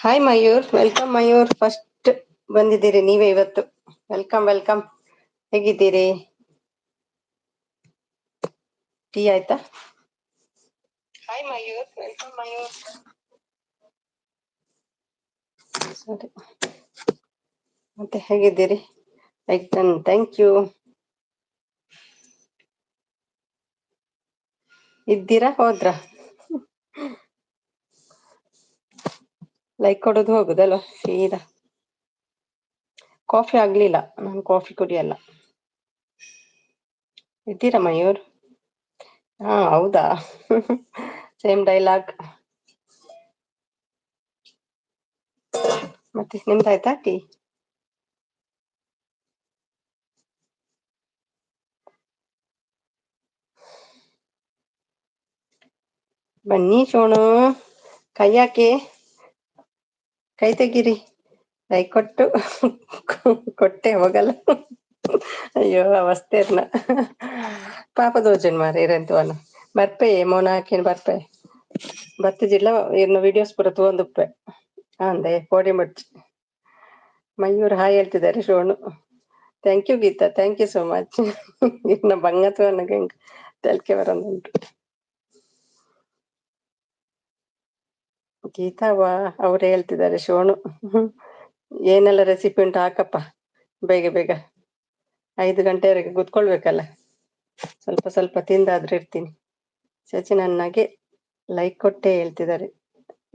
Hi Mayur, welcome Mayur. First ಬಂದಿದ್ದೀರಿ ನೀವೇ ಇವತ್ತು. Welcome welcome. ಹೇಗಿದ್ದೀರಿ? ಟೀ ಆಯ್ತಾ? Hi Mayur, welcome Mayur. ಸರಿ, ಮತ್ತೆ ಹೇಗಿದ್ದೀರಿ? Thank you. ಇದ್ದೀರಾ ಹೋದ್ರಾ? ಲೈಕ್ ಕೊಡೋದು ಹೋಗುದಲ್ವಾ ಸೀದಾ. ಕಾಫಿ ಆಗ್ಲಿಲ್ಲ, ನಾನು ಕಾಫಿ ಕುಡಿಯಲ್ಲ. ಇದ್ದೀರಾ ಮಯೂರ್? ಹಾ ಹೌದಾ. Same dialogue. ಮತ್ತೆ ನಿಮ್ದಾಯ್ತಾ ಟೀ? ಬನ್ನಿ ಶೋಣು, ಕೈ ಹಾಕಿ, ಕೈ ತೆಗೀರಿ. ಕೈ ಕೊಟ್ಟು ಕೊಟ್ಟೆ ಹೋಗಲ್ಲ. ಅಯ್ಯೋ ಅವಸ್ಥೆರ್ನ ಪಾಪ ದೋಜನ್ ಮಾರ ಇರಂತವನ ಬರ್ಪೆ ಮೋನ ಹಾಕಿನ ಬರ್ಪೆ ಬತ್ತಿಜಿಲ್ಲ ಇನ್ನು ವಿಡಿಯೋಸ್ ಪೂರ ತಗೊಂಡುಪ್ಪೆ ಅಂದೆ ಕೋಡಿ ಮುಡ್ಚಿ. ಮಯೂರ್ ಹಾಯ್ ಹೇಳ್ತಿದ್ದಾರೆ Shonu. Thank you Geetha, thank you so much. ಇನ್ನ ಬಂಗತ್ವ ನನಗೆ ತೆಲ್ಕೆ ಬರೋದುಂಟು. ಗೀತಾವಾ ಅವ್ರು ಹೇಳ್ತಿದ್ದಾರೆ ಶೋಣು. ಏನೆಲ್ಲ ರೆಸಿಪಿ ಉಂಟು ಹಾಕಪ್ಪ ಬೇಗ ಬೇಗ. 5 ಗಂಟೆವರೆಗೆ ಕೂತ್ಕೊಳ್ಬೇಕಲ್ಲ, ಸ್ವಲ್ಪ ಸ್ವಲ್ಪ ತಿಂದಾದ್ರೂ ಇರ್ತೀನಿ. ಸಚಿನ್ ನನಗೆ ಲೈಕ್ ಕೊಟ್ಟೆ ಹೇಳ್ತಿದ್ದಾರೆ.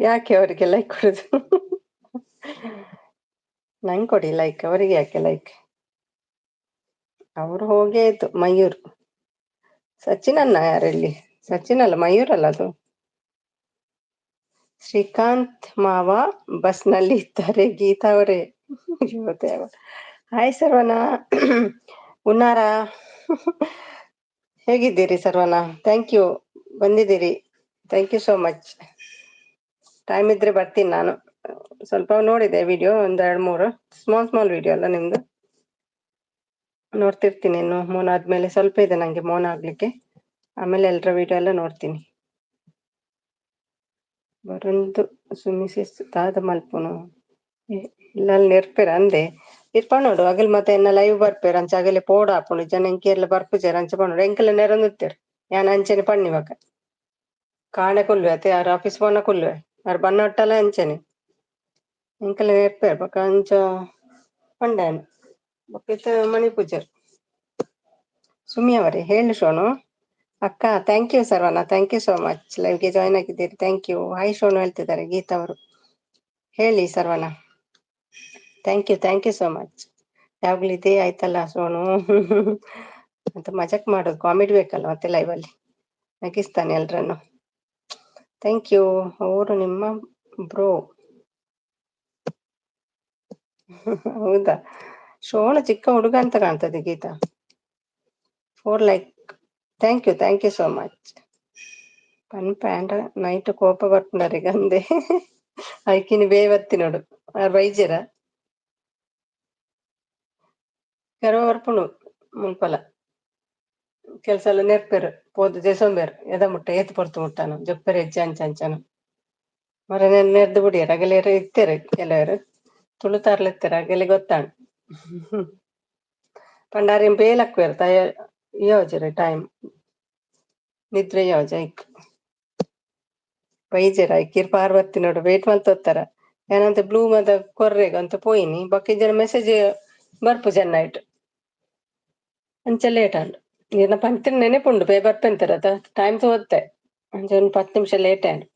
ಯಾಕೆ ಅವರಿಗೆ ಲೈಕ್ ಕೊಡುದು? ನಂಗೆ ಕೊಡಿ ಲೈಕ್, ಅವರಿಗೆ ಯಾಕೆ ಲೈಕ್? ಅವರು ಹೋಗೇ ಆಯ್ತು. ಮಯೂರ್ ಸಚಿನ್ ಅನ್ನ ಯಾರಲ್ಲಿ? ಸಚಿನ್ ಅಲ್ಲ, ಮಯೂರ್ ಅಲ್ಲ ಅದು. ಶ್ರೀಕಾಂತ್ ಮಾವ ಬಸ್ ನಲ್ಲಿ ಇದ್ದಾರೆ ಗೀತಾ ಅವರೇ. ಹಾಯ್ ಸರ್ವನಾ. ಉನ್ನಾರ ಹೇಗಿದ್ದೀರಿ ಸರ್ವನಾ? ಥ್ಯಾಂಕ್ ಯು, ಬಂದಿದ್ದೀರಿ. Thank you so much. Time ಇದ್ರೆ ಬರ್ತೀನಿ ನಾನು. ಸ್ವಲ್ಪ ನೋಡಿದೆ ವಿಡಿಯೋ, 2-3 ಸ್ಮಾಲ್ ವಿಡಿಯೋ ಅಲ್ಲ ನಿಮ್ದು. ನೋಡ್ತಿರ್ತೀನಿ. ಇನ್ನು ಮೌನ ಆದ್ಮೇಲೆ ಸ್ವಲ್ಪ ಇದೆ ನಂಗೆ ಮೌನ ಆಗ್ಲಿಕ್ಕೆ. ಆಮೇಲೆ ಎಲ್ಲರ ವಿಡಿಯೋ ಎಲ್ಲ ನೋಡ್ತೀನಿ. ಬರಂದು ಸುಮಿಸಿಸ್ ತಾದ ಮಲ್ಪುನು ಇಲ್ಲ ನೆರ್ಪೇರ ಅಂದೆ ಇರ್ಪ ನೋಡು ಅಗಲ್ ಮತ್ತೆ ಎನ್ನ ಲೈವ್ ಬರ್ಪೇರ ಅಂಚ ಅಗಲೆ ಪೋಡ ಹಾಪುಂಡು ಜನ ಎಂಕೇರ್ಲ ಬರ್ಪುಜಾರ ಅಂಚ ಪನ್ನೋಡು ಎಂಕಲ್ಲ ನೆರನುತ್ತೀರ್ ಯಾನ್ ಅಂಚನೆ ಪನ್ನಿವಾಗ ಕಾಣೆ ಕೊಲ್ವೆ ಅತೆ ಯಾರ ಆಫೀಸ್ ಪೋನ ಕೊಲ್ವೆ ಯಾರು ಬನ್ನೊಟ್ಟಲ್ಲ ಅಂಚನೆ ಎಂಕಲ್ಲ ನೆರ್ಪೇರ್ ಬೊಕ ಅಂಚ ಪಂಡಾನು ಬೊಕ ಮಣಿ ಪೂಜರ್. ಸುಮಿ ಅವರೇ ಹೇಳು ಶೋನು. ಅಕ್ಕ thank you Sarvana, thank you so much. ಲೈವ್ಗೆ ಜಾಯ್ನ್ ಆಗಿದ್ದೀರಿ, ಥ್ಯಾಂಕ್ ಯು. ಹಾಯ್ ಶೋನು ಹೇಳ್ತಿದ್ದಾರೆ ಗೀತಾ ಅವರು. ಹೇಳಿ Sarvana. Thank you so much. ಯಾವಾಗ್ಲೂ ಇದೇ ಆಯ್ತಲ್ಲ ಸೋನು. ಅಂತ ಮಜಾಕ್ ಮಾಡೋದು, ಕಾಮಿಡಿ ಬೇಕಲ್ಲ ಮತ್ತೆ ಲೈವಲ್ಲಿ, ನಗಿಸ್ತಾನೆ ಎಲ್ರನ್ನು. Thank you. ಅವರು ನಿಮ್ಮ ಬ್ರೋ. ಹೌದಾ? ಶೋನು ಚಿಕ್ಕ ಹುಡುಗ ಅಂತ ಕಾಣ್ತದೆ Geeta. 4 like. Thank you so much. ಪನ್ ಪ್ಯಾಂಡ ನೈಟ್ ಕೋಪ ಬರ್ಪುಂಡರಿಗೆ ಅಂದೆ ಐಕಿನಿ ಬೇವತ್ತಿ ನೋಡು ಬೈಜರ ಕೆರವ ಬರ್ಪುಂಡು ಮುನ್ಪಲ ಕೆಲ್ಸ ಎಲ್ಲ ನೆರ್ಪೆರು ಪೋದು ದೇಸೊಂಬೇರು ಎದ ಮುಟ್ಟ ಏತ್ ಪೊರ್ತು ಮುಟ್ಟಾನು ಜೊಪ್ಪರು ಹೆಜ್ಜೆ ಅಂಚಾನು ಮರ ನೆರ್ದು ಬಿಡಿಯರು ಅಗಲೇರು ಇತ್ತೇರು ಕೆಲವರು ತುಳುತಾರ್ಲ ಅಗೆಲ್ಲ ಗೊತ್ತಾಣು. ಪಂಡಾರ ಬೇಲಕ್ವೇರು ತಯ ಯೋಜನೆ ಟೈಮ್ ನಿದ್ರೆ ಯೋಜ ಐಕ್ ಬೈಜರ್ ಐಕಿರ್ ಪಾರ್ವತಿ ನೋಡು ವೇಟ್ ಮಲ್ತೋತ್ತಾರ ಏನಂತ ಬ್ಲೂ ಮದ ಕೊರ್ರೆಗ ಅಂತ ಪೋಯಿನಿ ಬಾಕಿ ಜನ ಮೆಸೇಜ್ ಬರ್ಪು ಜನ ಆಯ್ತು ಅಂಚ ಲೇಟ್ ಆಂಡು ಏನ ಪಂತಿನ ನೆನೆಪುಂಡು ಪೇ ಬರ್ಪೆಂತಾರದ ಟೈಮ್ ತೋತ್ತೆ ಅಂಚ ಒಂದು 10 ನಿಮಿಷ ಲೇಟ್ ಆಂಡು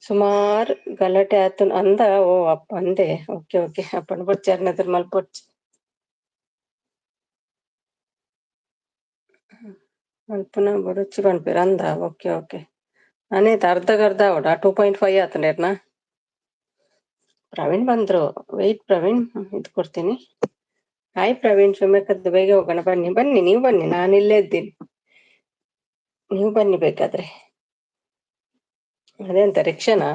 ಸುಮಾರು ಗಲಾಟೆ ಆತು ಅಂದ. ಓ ಅಪ್ಪ ಅಂದೆ. ಓಕೆ ಅಪ್ಪನ ಬೊಚ್ಚಾರ್ನದ್ರ ಮಲ್ ಬೊಚ್ಚ ಅಲ್ಪನ ಬುಡುಚಿ ಪನ್ಪೇರು ಅಂದ. ಓಕೆ ನಾನೇತ ಅರ್ಧಗರ್ಧ ಅವಡ 2.5 ಆತನೇರ್ನ. ಪ್ರವೀಣ್ ಬಂದ್ರು. ವೆಯ್ಟ್ ಪ್ರವೀಣ್ ಇದು ಕೊಡ್ತೀನಿ. ಹಾಯ್ ಪ್ರವೀಣ್, ಸುಮ್ಕದ್ದು ಬೇಗ ಹೋಗೋಣ. ಬನ್ನಿ ನೀವು ಬನ್ನಿ, ನಾನು ಇಲ್ಲೇ ಇದ್ದೀನಿ, ನೀವು ಬನ್ನಿ ಬೇಕಾದ್ರೆ. ಅದೇಂತ ರಿಕ್ಷಾನಾ?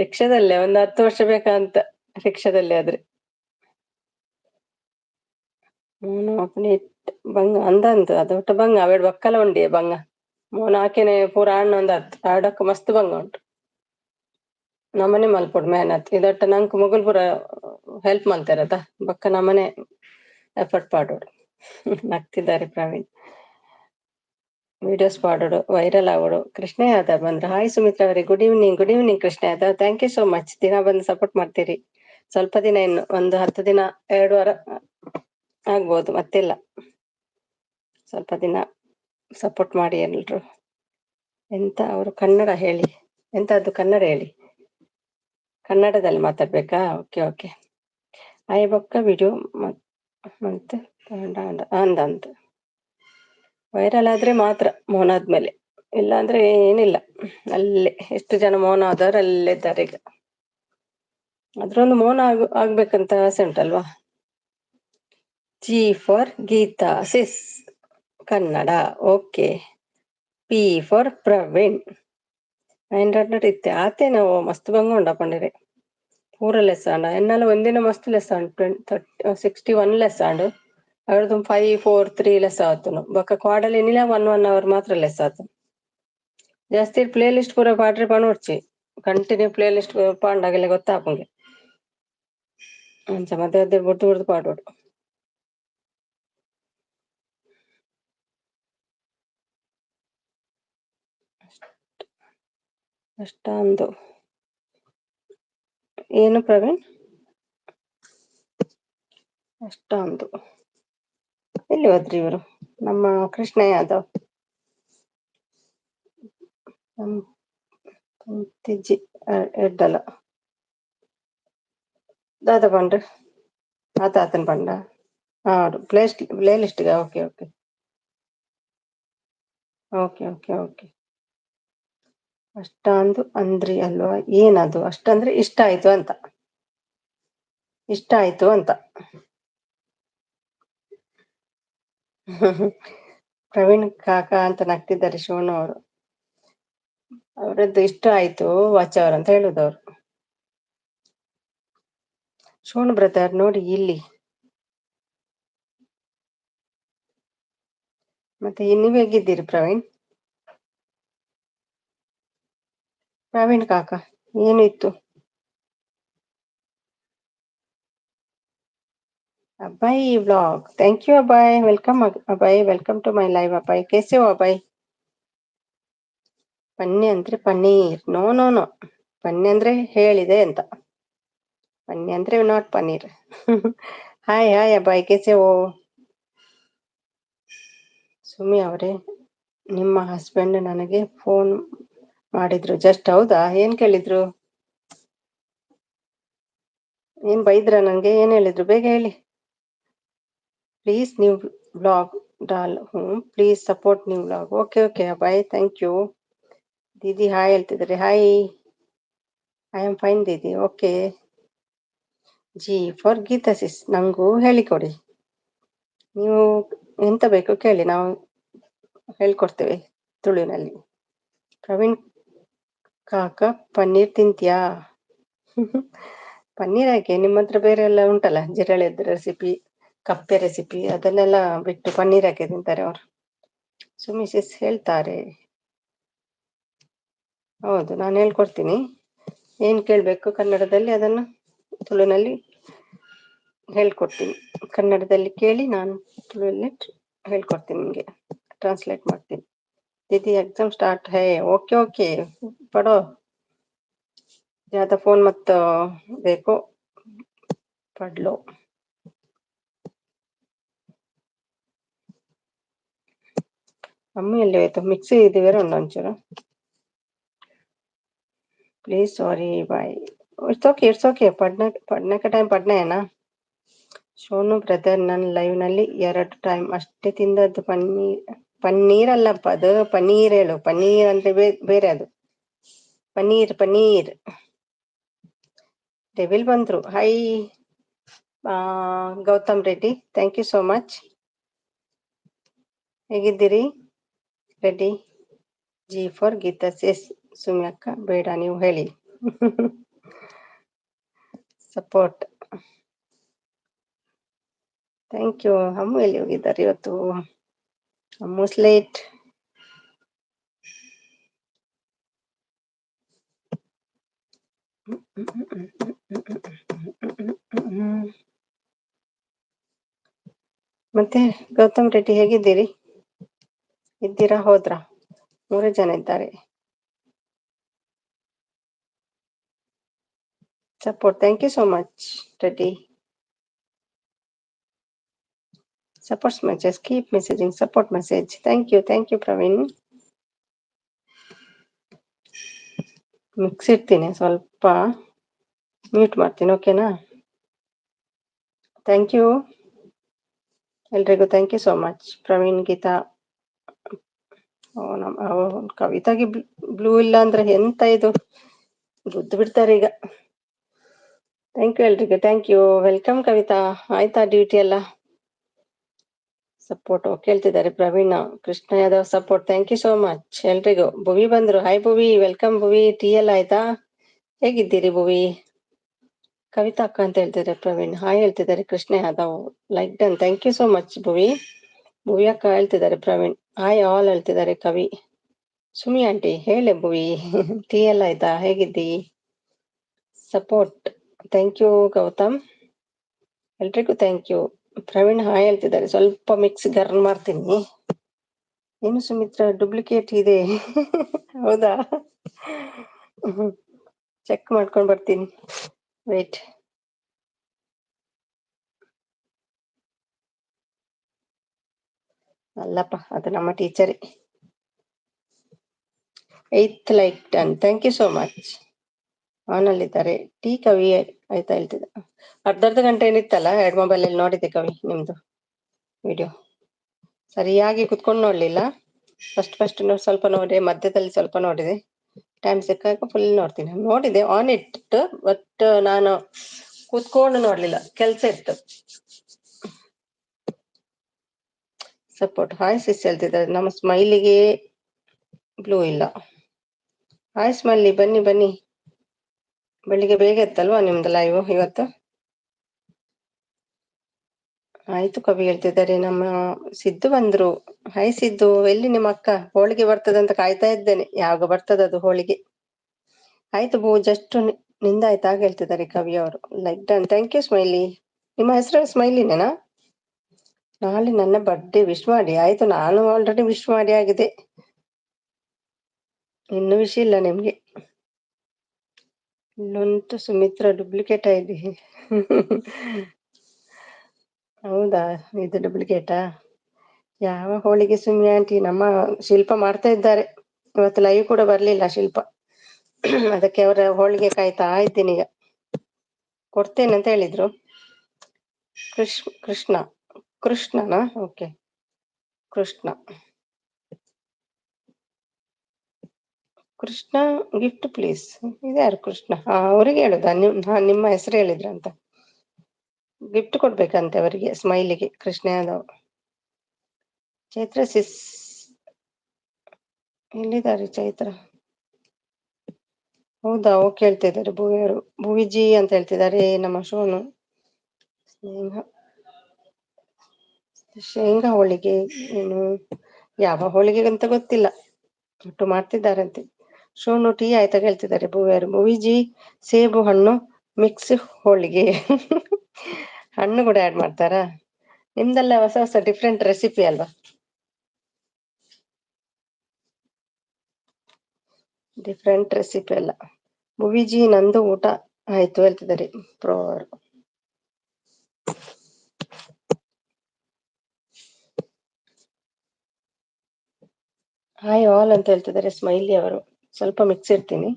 ರಿಕ್ಷಾದಲ್ಲೇ 10 ವರ್ಷ ಬೇಕಂತ ರಿಕ್ಷಾದಲ್ಲಿ ಆದ್ರೆ. ಬಂಗ ಅಂದಂತ ಅದೊಟ್ಟ ಬಂಗ ಅವೇಡ್ ಬಕ್ಕಲ ಉಂಡಿ ಬಂಗ ಮೋನ ಆಕೆನೆ ಪೂರ ಆಡ್ನ ಒಂದ್ ಆಡಕ್ ಮಸ್ತ್ ಬಂಗ ಉಂಟು. ನಮ್ಮನೆ ಮಲ್ಪೊಡು ಮೆಹನತ್ ಇದಟ್ಟ ನಂಕ್ ಮೊಗಲ್ ಪೂರ ಹೆಲ್ಪ್ ಮಲ್ತೆರದ ಬೊಕ್ಕ ನಮ್ಮನೆ ಎಫರ್ಟ್ ಪಾಡೋಡು ನಗ್ತಿದ್ದಾರೆ ಪ್ರವೀಣ್. ವಿಡಿಯೋಸ್ ಪಾಡೋಡು ವೈರಲ್ ಆಗೋಡು. ಕೃಷ್ಣ ಯಾದವ್ ಬಂದ್ರು. ಹಾಯ್ ಸುಮಿತ್ರಾ ಅವರೇ, good evening Krishna Yadav. Thank you so much. ದಿನ ಬಂದು ಸಪೋರ್ಟ್ ಮಾಡ್ತೀರಿ. ಸ್ವಲ್ಪ ದಿನ ಇನ್ನು ಒಂದು 10 ದಿನ 2 ವಾರ ಆಗ್ಬೋದು, ಮತ್ತಿಲ್ಲ. ಸ್ವಲ್ಪ ದಿನ ಸಪೋರ್ಟ್ ಮಾಡಿ ಎಲ್ರು. ಎಂತ ಅವರು ಕನ್ನಡ ಹೇಳಿ, ಎಂತದ್ದು ಕನ್ನಡ ಹೇಳಿ, ಕನ್ನಡದಲ್ಲಿ ಮಾತಾಡ್ಬೇಕಾ? Okay okay. ಆಯ್ ಬೊಕ್ಕ ವಿಡಿಯೋ ಮತ್ತೆ ಅಂದಂತ ವೈರಲ್ ಆದ್ರೆ ಮಾತ್ರ ಮೌನ ಆದ್ಮೇಲೆ, ಇಲ್ಲ ಅಂದ್ರೆ ಏನಿಲ್ಲ. ಅಲ್ಲೇ ಎಷ್ಟು ಜನ ಮೌನ ಆದವ್ರು ಅಲ್ಲೇ ಇದ್ದಾರೆ ಈಗ. ಅದ್ರೊಂದು ಮೌನ ಆಗ್ಬೇಕಂತ ಆಸೆ ಉಂಟಲ್ವಾ. G for Geeta sis Kannada. Okay. P for Praveen 900 ಇತ್ತೆ ಆತೆ ನಾವು ಮಸ್ತ್ ಬಂಗ ಉಂಡಪಂಡಿರೆ ಪೂರ ಲೆಸ್ ಆಂಡ ಎನ್ನಾಲ ಒಂದಿನ ಮಸ್ತ್ ಲೆಸ್ ಆಂಡ್ 61 ಲೆಸ್ ಆಂಡ್ ಅವ್ರದ್ದು 5 4 3 ಲೆಸ್ ಆತನು ಬೊಕ್ಕ ಕ್ವಾಡಲ್ ಎನ್ನಿಲ 1 ಅವರ್ ಮಾತ್ರ ಲೆಸ್ ಆತು. ಜಾಸ್ತಿ ಪ್ಲೇ ಲಿಸ್ಟ್ ಪೂರ ಪಾಡ್ರೆ ಪನೋಡ್ಚಿ ಕಂಟಿನ್ಯೂ ಪ್ಲೇ ಲಿಸ್ಟ್ ಪಾಂಡಾಗಲೆ ಗೊತ್ತಾಪುಂಗೆ ಅಂಚ ಮಧ್ಯೆ ಮಧ್ಯೆ ಬುಡ್ದು ಬುಡ್ದು ಪಾಡೋಡು. ಅಷ್ಟೊಂದು ಏನು ಪ್ರವೀಣ್? ಅಷ್ಟೊಂದು ಎಲ್ಲಿ ಹೋದ್ರಿ ಇವರು ನಮ್ಮ ಕೃಷ್ಣ ಯಾದವ್? ತಿಜ್ಜಿ ಎಡ್ಡಲ ದಾದ ಪಂಡ್ ಆತನ ಪಂಡ ಪ್ಲೇ ಲಿಸ್ಟ್ಗ. Okay okay okay okay okay. ಅಷ್ಟೊಂದು ಅಂದ್ರಿ ಅಲ್ವಾ? ಏನದು ಅಷ್ಟಂದ್ರೆ ಇಷ್ಟ ಆಯ್ತು ಅಂತ, ಇಷ್ಟ ಆಯ್ತು ಅಂತ. ಪ್ರವೀಣ್ ಕಾಕಾ ಅಂತ ನಗ್ತಿದ್ದಾರೆ ಶಿವಣ್ಣ ಅವರು. ಅವರದ್ದು ಇಷ್ಟ ಆಯ್ತು ವಾಚ್ ಅವರ್ ಅಂತ ಹೇಳುದವ್ರು. ಶಿವಣ್ಣ ಬ್ರದರ್ ನೋಡಿ ಇಲ್ಲಿ. ಮತ್ತೆ ನೀವು ಹೇಗಿದ್ದೀರಿ ಪ್ರವೀಣ್? ಪ್ರವೀಣ್ ಕಾಕಾ ಏನು ಇತ್ತು? Abbai vlog. Thank you Abbai. Welcome Abbai. Welcome to my live Abbai. ಕೇಸೆ ಹೋ ಅಬ್ಬಾಯ್? ಪನ್ನಿ ಅಂದ್ರೆ ಪನ್ನೀರ್. ನೋ ನೋ ನೋ, ಪನ್ನಿ ಅಂದ್ರೆ ಹೇಳಿದೆ ಅಂತ, ಪನ್ನಿ ಅಂದ್ರೆ not paneer. Hi hi Abbai, ಕೇಸೆ ಹೋ? ಸುಮಿ ಅವರೇ, ನಿಮ್ಮ ಹಸ್ಬೆಂಡ್ ನನಗೆ ಫೋನ್ ಮಾಡಿದ್ರು ಜಸ್ಟ್. ಹೌದಾ? ಏನ್ ಕೇಳಿದ್ರು? ಏನ್ ಬೈದ್ರ ನಂಗೆ? ಏನ್ ಹೇಳಿದ್ರು ಬೇಗ ಹೇಳಿ. ಪ್ಲೀಸ್ ನ್ಯೂ ಬ್ಲಾಗ್ ಡಾಲ್ ಹೂಮ್, please support new blog. Okay okay bye, thank you. ದೀದಿ ಹಾಯ್ ಹೇಳ್ತಿದ್ದಾರೆ. ಹಾಯ್, ಐ ಆಮ್ ಫೈನ್ ದೀದಿ. Okay. G for Geeta sis, ನಂಗೂ ಹೇಳಿಕೊಡಿ. ನೀವು ಎಂತ ಬೇಕು ಕೇಳಿ, ನಾವು ಹೇಳ್ಕೊಡ್ತೇವೆ ತುಳುವಿನಲ್ಲಿ. ಪ್ರವೀಣ್ ಕಾಕ ಪನ್ನೀರ್ ತಿಂತ್ಯಾ? ಪನ್ನೀರ್ ಯಾಕೆ, ನಿಮ್ಮ ಹತ್ರ ಬೇರೆ ಎಲ್ಲ ಉಂಟಲ್ಲ, ಜಿರಳೆದ ರೆಸಿಪಿ, ಕಪ್ಪೆ ರೆಸಿಪಿ, ಅದನ್ನೆಲ್ಲ ಬಿಟ್ಟು ಪನ್ನೀರ್ ಯಾಕೆ ತಿಂತಾರೆ ಅವರು? ಸುಮಿ ಸಿಸ್ ಹೇಳ್ತಾರೆ. ಹೌದು, ನಾನು ಹೇಳ್ಕೊಡ್ತೀನಿ. ಏನ್ ಕೇಳ್ಬೇಕು ಕನ್ನಡದಲ್ಲಿ ಅದನ್ನು ತುಳುನಲ್ಲಿ ಹೇಳ್ಕೊಡ್ತೀನಿ. ಕನ್ನಡದಲ್ಲಿ ಕೇಳಿ, ನಾನು ತುಳುವಲ್ಲಿ ಹೇಳ್ಕೊಡ್ತೀನಿ, ನಿಮಗೆ ಟ್ರಾನ್ಸ್ಲೇಟ್ ಮಾಡ್ತೀನಿ. दीदी एग्जाम स्टार्ट है. ओके ओके, पढ़ो ज्यादा, फोन मत देखो, पढ़ लो. अम्मी एल्ली होಯ್ತು? ಮಿಕ್ಸಿ ಇದು ಬೇರೆ ಉಂಡು ಒಂಚೂರು. Please sorry bye. It's okay. पढ़ने का टाइम पढ़ना है ना. ಸೋನು ಬ್ರದರ್, ನನ್ನ ಲೈವ್ ನಲ್ಲಿ 2 ಟೈಮ್ ಅಷ್ಟೇ ತಿಂದದ್ದು ಪನ್ನೀರ್ ಅಲ್ಲಪ್ಪ, ಅದು ಪನ್ನೀರ್ ಹೇಳು. ಪನ್ನೀರ್ ಅಂದ್ರೆ ಬೇರೆ ಅದು. ಪನ್ನೀರ್ ಪನ್ನೀರ್. ಡೆವಿಲ್ ಬಂದ್ರು. Hi Gautam Reddy, thank you so much. ಹೇಗಿದ್ದೀರಿ Reddy? G for Geeta S. Sumi ಅಕ್ಕ ಬೇಡ, ನೀವು ಹೇಳಿ. ಸಪೋರ್ಟ್. Thank you. ಅಮ್ಮು ಎಲ್ಲಿ ಹೋಗಿದ್ದಾರೆ ಇವತ್ತು? ಅಮ್ಮು ಸ್ಲೇಟ್. ಮತ್ತೆ ಗೌತಮ್ ರೆಡ್ಡಿ ಹೇಗಿದ್ದೀರಿ? ಇದ್ದೀರಾ ಹೋದ್ರಾ? 3 ಜನ ಇದ್ದಾರೆ. Support, thank you so much Reddy. Supports message, keep messaging support message. Thank you Praveen. Mix ಇಡ್ತೀನಿ, ಸ್ವಲ್ಪ ಮ್ಯೂಟ್ ಮಾಡ್ತೀನಿ, ಓಕೆನಾ? ಥ್ಯಾಂಕ್ ಯು ಎಲ್ರಿಗೂ, thank you so much. Praveen, Geeta, ಕವಿತಾಗೆ ಬ್ಲೂ ಇಲ್ಲ ಅಂದ್ರೆ ಎಂತ ಇದು, ಗುದ್ದು ಬಿಡ್ತಾರೆ ಈಗ. ಥ್ಯಾಂಕ್ ಯು ಎಲ್ರಿಗೂ, ಥ್ಯಾಂಕ್ ಯು. ವೆಲ್ಕಮ್ ಕವಿತಾ, ಆಯ್ತಾ ಡ್ಯೂಟಿ ಎಲ್ಲ? ಸಪೋರ್ಟ್ ಓಕೆ ಹೇಳ್ತಿದ್ದಾರೆ Praveen. Krishna Yadav support, thank you so much ಎಲ್ರಿಗೂ. ಭುವಿ ಬಂದ್ರು, hi Bhuvi, welcome Bhuvi. Tea ಎಲ್ಲ ಆಯ್ತಾ? ಹೇಗಿದ್ದೀರಿ ಭುವಿ? ಕವಿತಾ ಅಕ್ಕ ಅಂತ ಹೇಳ್ತಿದ್ದಾರೆ ಪ್ರವೀಣ್. ಹಾಯ್ ಹೇಳ್ತಿದ್ದಾರೆ Krishna Yadav, like done, thank you so much Bhuvi. Bhuvi ಅಕ್ಕ ಹೇಳ್ತಿದ್ದಾರೆ ಪ್ರವೀಣ್. ಹಾಯ್ ಆಲ್ ಹೇಳ್ತಿದ್ದಾರೆ ಕವಿ. ಸುಮಿ ಆಂಟಿ ಹೇಳೆ ಭುವಿ, ಟೀ ಎಲ್ಲ ಆಯ್ತಾ? ಹೇಗಿದ್ದಿ? ಸಪೋರ್ಟ್, ಥ್ಯಾಂಕ್ ಯು ಗೌತಮ್, ಎಲ್ರಿಗೂ ಥ್ಯಾಂಕ್ ಯು. ಪ್ರವೀಣ್ ಹಾಯ್ ಹೇಳ್ತಿದ್ದಾರೆ. ಸ್ವಲ್ಪ ಮಿಕ್ಸ್ ಗರ್ಮ್ ಮಾಡ್ತೀನಿ. ಏನು ಸುಮಿತ್ರಾ, ಡೂಪ್ಲಿಕೇಟ್ ಇದೆ? ಹೌದಾ? ಚೆಕ್ ಮಾಡ್ಕೊಂಡು ಬರ್ತೀನಿ, ವೇಟ್. ಅಲ್ಲಪ್ಪ, ಅದು ನಮ್ಮ ಟೀಚರೇ. 8th like done, thank you so much. ಆನಲ್ಲಿದ್ದಾರೆ. ಟೀ ಕವಿ ಆಯ್ತಾ ಹೇಳ್ತಿದ್ದ. ಅರ್ಧ ಗಂಟೆ ಏನಿತ್ತಲ್ಲ, 2 ಮೊಬೈಲಲ್ಲಿ ನೋಡಿದ್ದೆ ಕವಿ ನಿಮ್ದು ವಿಡಿಯೋ. ಸರಿಯಾಗಿ ಕುತ್ಕೊಂಡು ನೋಡ್ಲಿಲ್ಲ. ಫಸ್ಟ್ ಸ್ವಲ್ಪ ನೋಡಿದೆ, ಮಧ್ಯದಲ್ಲಿ ಸ್ವಲ್ಪ ನೋಡಿದೆ, ಟೈಮ್ ಸಿಕ್ಕಾಗ ಫುಲ್ ನೋಡ್ತೀನಿ. ನೋಡಿದೆ ಆನ್ ಇಟ್, ಬಟ್ ನಾನು ಕೂತ್ಕೊಂಡು ನೋಡ್ಲಿಲ್ಲ, ಕೆಲ್ಸ ಇತ್ತು. ಸಪೋರ್ಟ್, ಹಾಯ್ ಸಿಸ್ ಹೇಳ್ತಿದ್ದಾರೆ. ನಮ್ಮ ಸ್ಮೈಲಿಗೆ ಬ್ಲೂ ಇಲ್ಲ. ಹಾಯ್ ಸ್ಮೈಲಿ, ಬನ್ನಿ ಬನ್ನಿ. ಬೆಳಿಗ್ಗೆ ಬೇಗ ಇತ್ತಲ್ವಾ ನಿಮ್ದು ಲೈವ್ ಇವತ್ತು? ಆಯ್ತು ಕವಿ ಹೇಳ್ತಿದ್ದಾರೆ. ನಮ್ಮ ಸಿದ್ದು ಬಂದ್ರು. ಹಾಯ್ ಸಿದ್ದು, ಎಲ್ಲಿ ನಿಮ್ಮ ಅಕ್ಕ? ಹೋಳಿಗೆ ಬರ್ತದಂತ ಕಾಯ್ತಾ ಇದ್ದೇನೆ, ಯಾವಾಗ ಬರ್ತದದು ಹೋಳಿಗೆ. ಆಯ್ತು ಬೂ, ಜಸ್ಟ್ ನಿಂದಾಯ್ತು ಆಗ ಹೇಳ್ತಿದ್ದಾರೆ ಕವಿ ಅವರು. Like done, thank you Smiley. ನಿಮ್ಮ ಹೆಸರು ಸ್ಮೈಲಿನೇನಾ? ನಾಳೆ ನನ್ನ ಬರ್ಡೇ, ವಿಶ್ ಮಾಡಿ. ಆಯ್ತು, ನಾನು ಆಲ್ರೆಡಿ ವಿಶ್ ಮಾಡಿ ಆಗಿದೆ, ಇನ್ನು ವಿಶ್ ಇಲ್ಲ ನಿಮ್ಗೆ. ಇಲ್ಲುಂಟು ಸುಮಿತ್ರಾ, ಡೂಪ್ಲಿಕೇಟ್ ಆಗಿದೆ. ಹೌದಾ, ಇದು ಡೂಪ್ಲಿಕೇಟಾ? ಯಾವ ಹೋಳಿಗೆ ಸುಮ್ಮಿ ಆಂಟಿ? ನಮ್ಮ ಶಿಲ್ಪ ಮಾಡ್ತಾ ಇದ್ದಾರೆ. ಇವತ್ತು ಲೈವ್ ಕೂಡ ಬರ್ಲಿಲ್ಲ ಶಿಲ್ಪ, ಅದಕ್ಕೆ ಅವರ ಹೋಳಿಗೆ ಕಾಯ್ತಾ ಇದ್ದೀನಿ. ಈಗ ಕೊಡ್ತೇನೆ ಅಂತ ಹೇಳಿದ್ರು. ಕೃಷ್ಣನಾ? Okay, Krishna gift please. ಇದ್ಯಾರು ಕೃಷ್ಣ? ಅವರಿಗೆ ಹೇಳುದಾ? ನಿಮ್ಮ ಹೆಸರು ಹೇಳಿದ್ರಂತ. ಗಿಫ್ಟ್ ಕೊಡ್ಬೇಕಂತೆ ಅವರಿಗೆ, ಸ್ಮೈಲಿಗೆ, ಕೃಷ್ಣ ಯಾದವ್. ಚೈತ್ರ ಸಿಸ್ ಎಲ್ಲಿದ್ದಾರೆ? ಚೈತ್ರ, ಹೌದಾ? ಓಕೆ ಹೇಳ್ತಿದ್ದಾರೆ ಭುವಿಯವರು. ಭುವಿಜಿ ಅಂತ ಹೇಳ್ತಿದ್ದಾರೆ. ನಮ್ಮ ಶೋನು ಶೇಂಗಾ ಹೋಳಿಗೆ, ಏನು ಯಾವ ಹೋಳಿಗೆ ಅಂತ ಗೊತ್ತಿಲ್ಲ, ಒಟ್ಟು ಮಾಡ್ತಿದ್ದಾರಂತೆ. ಶೋನು ಟೀ ಆಯ್ತಾ ಹೇಳ್ತಿದ್ದಾರೆ ಭುವಿಯವರು. ಭುವಿಜಿ ಸೇಬು ಹಣ್ಣು ಮಿಕ್ಸ್ ಹೋಳಿಗೆ. ಹಣ್ಣು ಕೂಡ ಆಡ್ ಮಾಡ್ತಾರಾ? ನಿಮ್ದೆಲ್ಲ ಹೊಸ ಹೊಸ ಡಿಫ್ರೆಂಟ್ ರೆಸಿಪಿ ಅಲ್ವಾ? ಡಿಫ್ರೆಂಟ್ ರೆಸಿಪಿ ಅಲ್ಲ. ಭುವಿಜಿ ನಂದು ಊಟ ಆಯ್ತು ಹೇಳ್ತಿದ್ದಾರೆ ಪ್ರೋ ಅವರು. ಹಾಯ್ ಆಲ್ ಅಂತ ಹೇಳ್ತಿದ್ದಾರೆ ಸ್ಮೈಲಿ ಅವರು. ಸ್ವಲ್ಪ ಮಿಕ್ಸ್ ಇಡ್ತೀನಿ.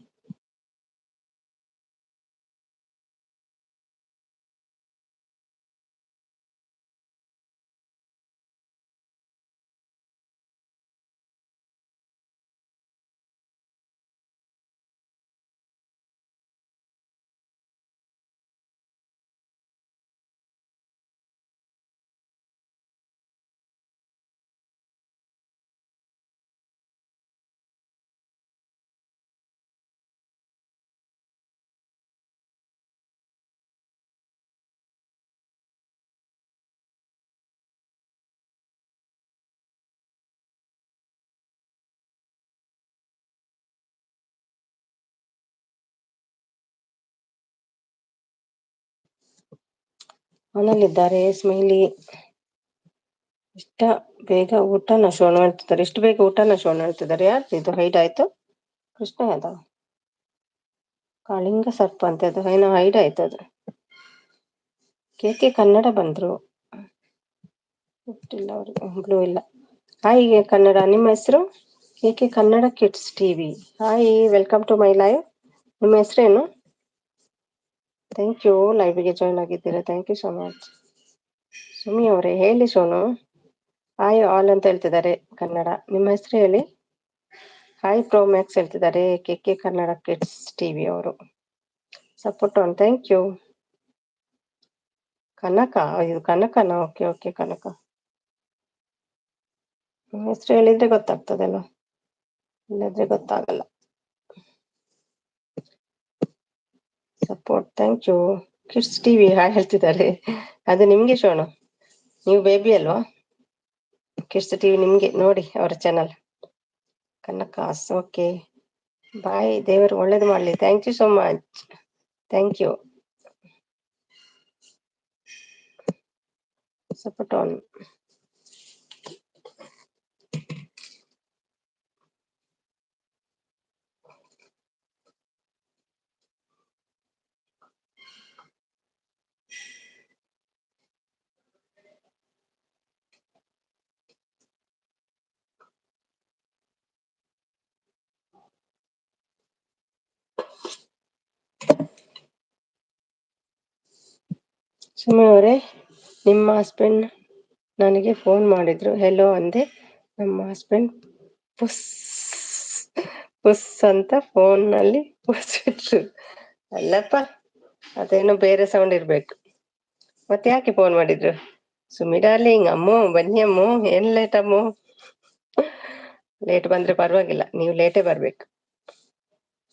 ಮನೇಲಿದ್ದಾರೆ ಸ್ಮೈಲಿ. ಇಷ್ಟ ಬೇಗ ಊಟನ ಶೋಣ ಹೇಳ್ತಿದ್ದಾರೆ, ಇಷ್ಟು ಬೇಗ ಊಟನ ಶೋಣ ಹೇಳ್ತಿದ್ದಾರೆ. ಯಾರು ಇದು ಹೈಡ್ ಆಯ್ತು? ಕೃಷ್ಣ ಯಾದವ್, ಕಾಳಿಂಗ ಸರ್ಪ ಅಂತ ಅದು ಏನೋ ಹೈಡ್ ಆಯ್ತು ಅದು. ಕೆ ಕನ್ನಡ ಬಂದ್ರು, ಇಲ್ಲ ಅವ್ರಿಗೆ ಬ್ಲೂ ಇಲ್ಲ. ಹಾಯ್ ಕನ್ನಡ, ನಿಮ್ಮ ಹೆಸರು? K Kannada kids TV. Hi, welcome to my live. ನಿಮ್ಮ ಹೆಸರೇನು? ಥ್ಯಾಂಕ್ ಯು, ಲೈವ್ಗೆ ಜಾಯ್ನ್ ಆಗಿದ್ದೀರಾ, thank you so much. Sumi ಅವರೇ ಹೇಳಿ ಸೋನು. ಹಾಯ್ ಆಲ್ ಅಂತ ಹೇಳ್ತಿದ್ದಾರೆ ಕನ್ನಡ. ನಿಮ್ಮ ಹೆಸರು ಹೇಳಿ. ಹಾಯ್ ಪ್ರೋ ಮ್ಯಾಕ್ಸ್ ಹೇಳ್ತಿದ್ದಾರೆ ಕೆ ಕನ್ನಡ ಕಿಡ್ಸ್ ಟಿವಿ ಅವರು. Support on, thank you. Kanaka, ಇದು ಕನಕನ? ಓಕೆ ಓಕೆ ಕನಕ. ನಿಮ್ಮ ಹೆಸರು ಹೇಳಿದ್ರೆ ಗೊತ್ತಾಗ್ತದಲ್ಲ, ಇಲ್ಲದ್ರೆ ಗೊತ್ತಾಗಲ್ಲ. Support, thank you. Kids TV hi ಹೇಳ್ತಿದ್ದಾರೆ, ಅದು ನಿಮ್ಗೆ ಶೋಣ, ನೀವು ಬೇಬಿ ಅಲ್ವಾ? ಕಿಡ್ಸ್ ಟಿವಿ ನಿಮ್ಗೆ, ನೋಡಿ ಅವರ ಚಾನಲ್. ಕನಕಾಸ್, ಓಕೆ ಬಾಯ್, ದೇವರು ಒಳ್ಳೇದು ಮಾಡಲಿ. Thank you so much, thank you. Support on. ಸುಮ್ಮನೆ ಅವರೇ, ನಿಮ್ಮ ಹಸ್ಬೆಂಡ್ ನನಗೆ ಫೋನ್ ಮಾಡಿದ್ರು, ಹೆಲೋ ಅಂದೆ. ನಮ್ಮ ಹಸ್ಬೆಂಡ್ ಪುಸ್ ಪುಸ್ ಅಂತ ಫೋನ್ನಲ್ಲಿ ಪುಸ್ ಬಿಟ್ರು. ಅಲ್ಲಪ್ಪ, ಅದೇನೋ ಬೇರೆ ಸೌಂಡ್ ಇರ್ಬೇಕು. ಮತ್ತೆ ಯಾಕೆ ಫೋನ್ ಮಾಡಿದ್ರು? ಸುಮ್ಮಿ ಡಾರ್ಲಿಂಗ್, ಅಮ್ಮು ಬನ್ನಿ ಅಮ್ಮು, ಏನ್ ಲೇಟ್ ಅಮ್ಮು? ಲೇಟ್ ಬಂದ್ರೆ ಪರವಾಗಿಲ್ಲ, ನೀವು ಲೇಟೇ ಬರ್ಬೇಕು.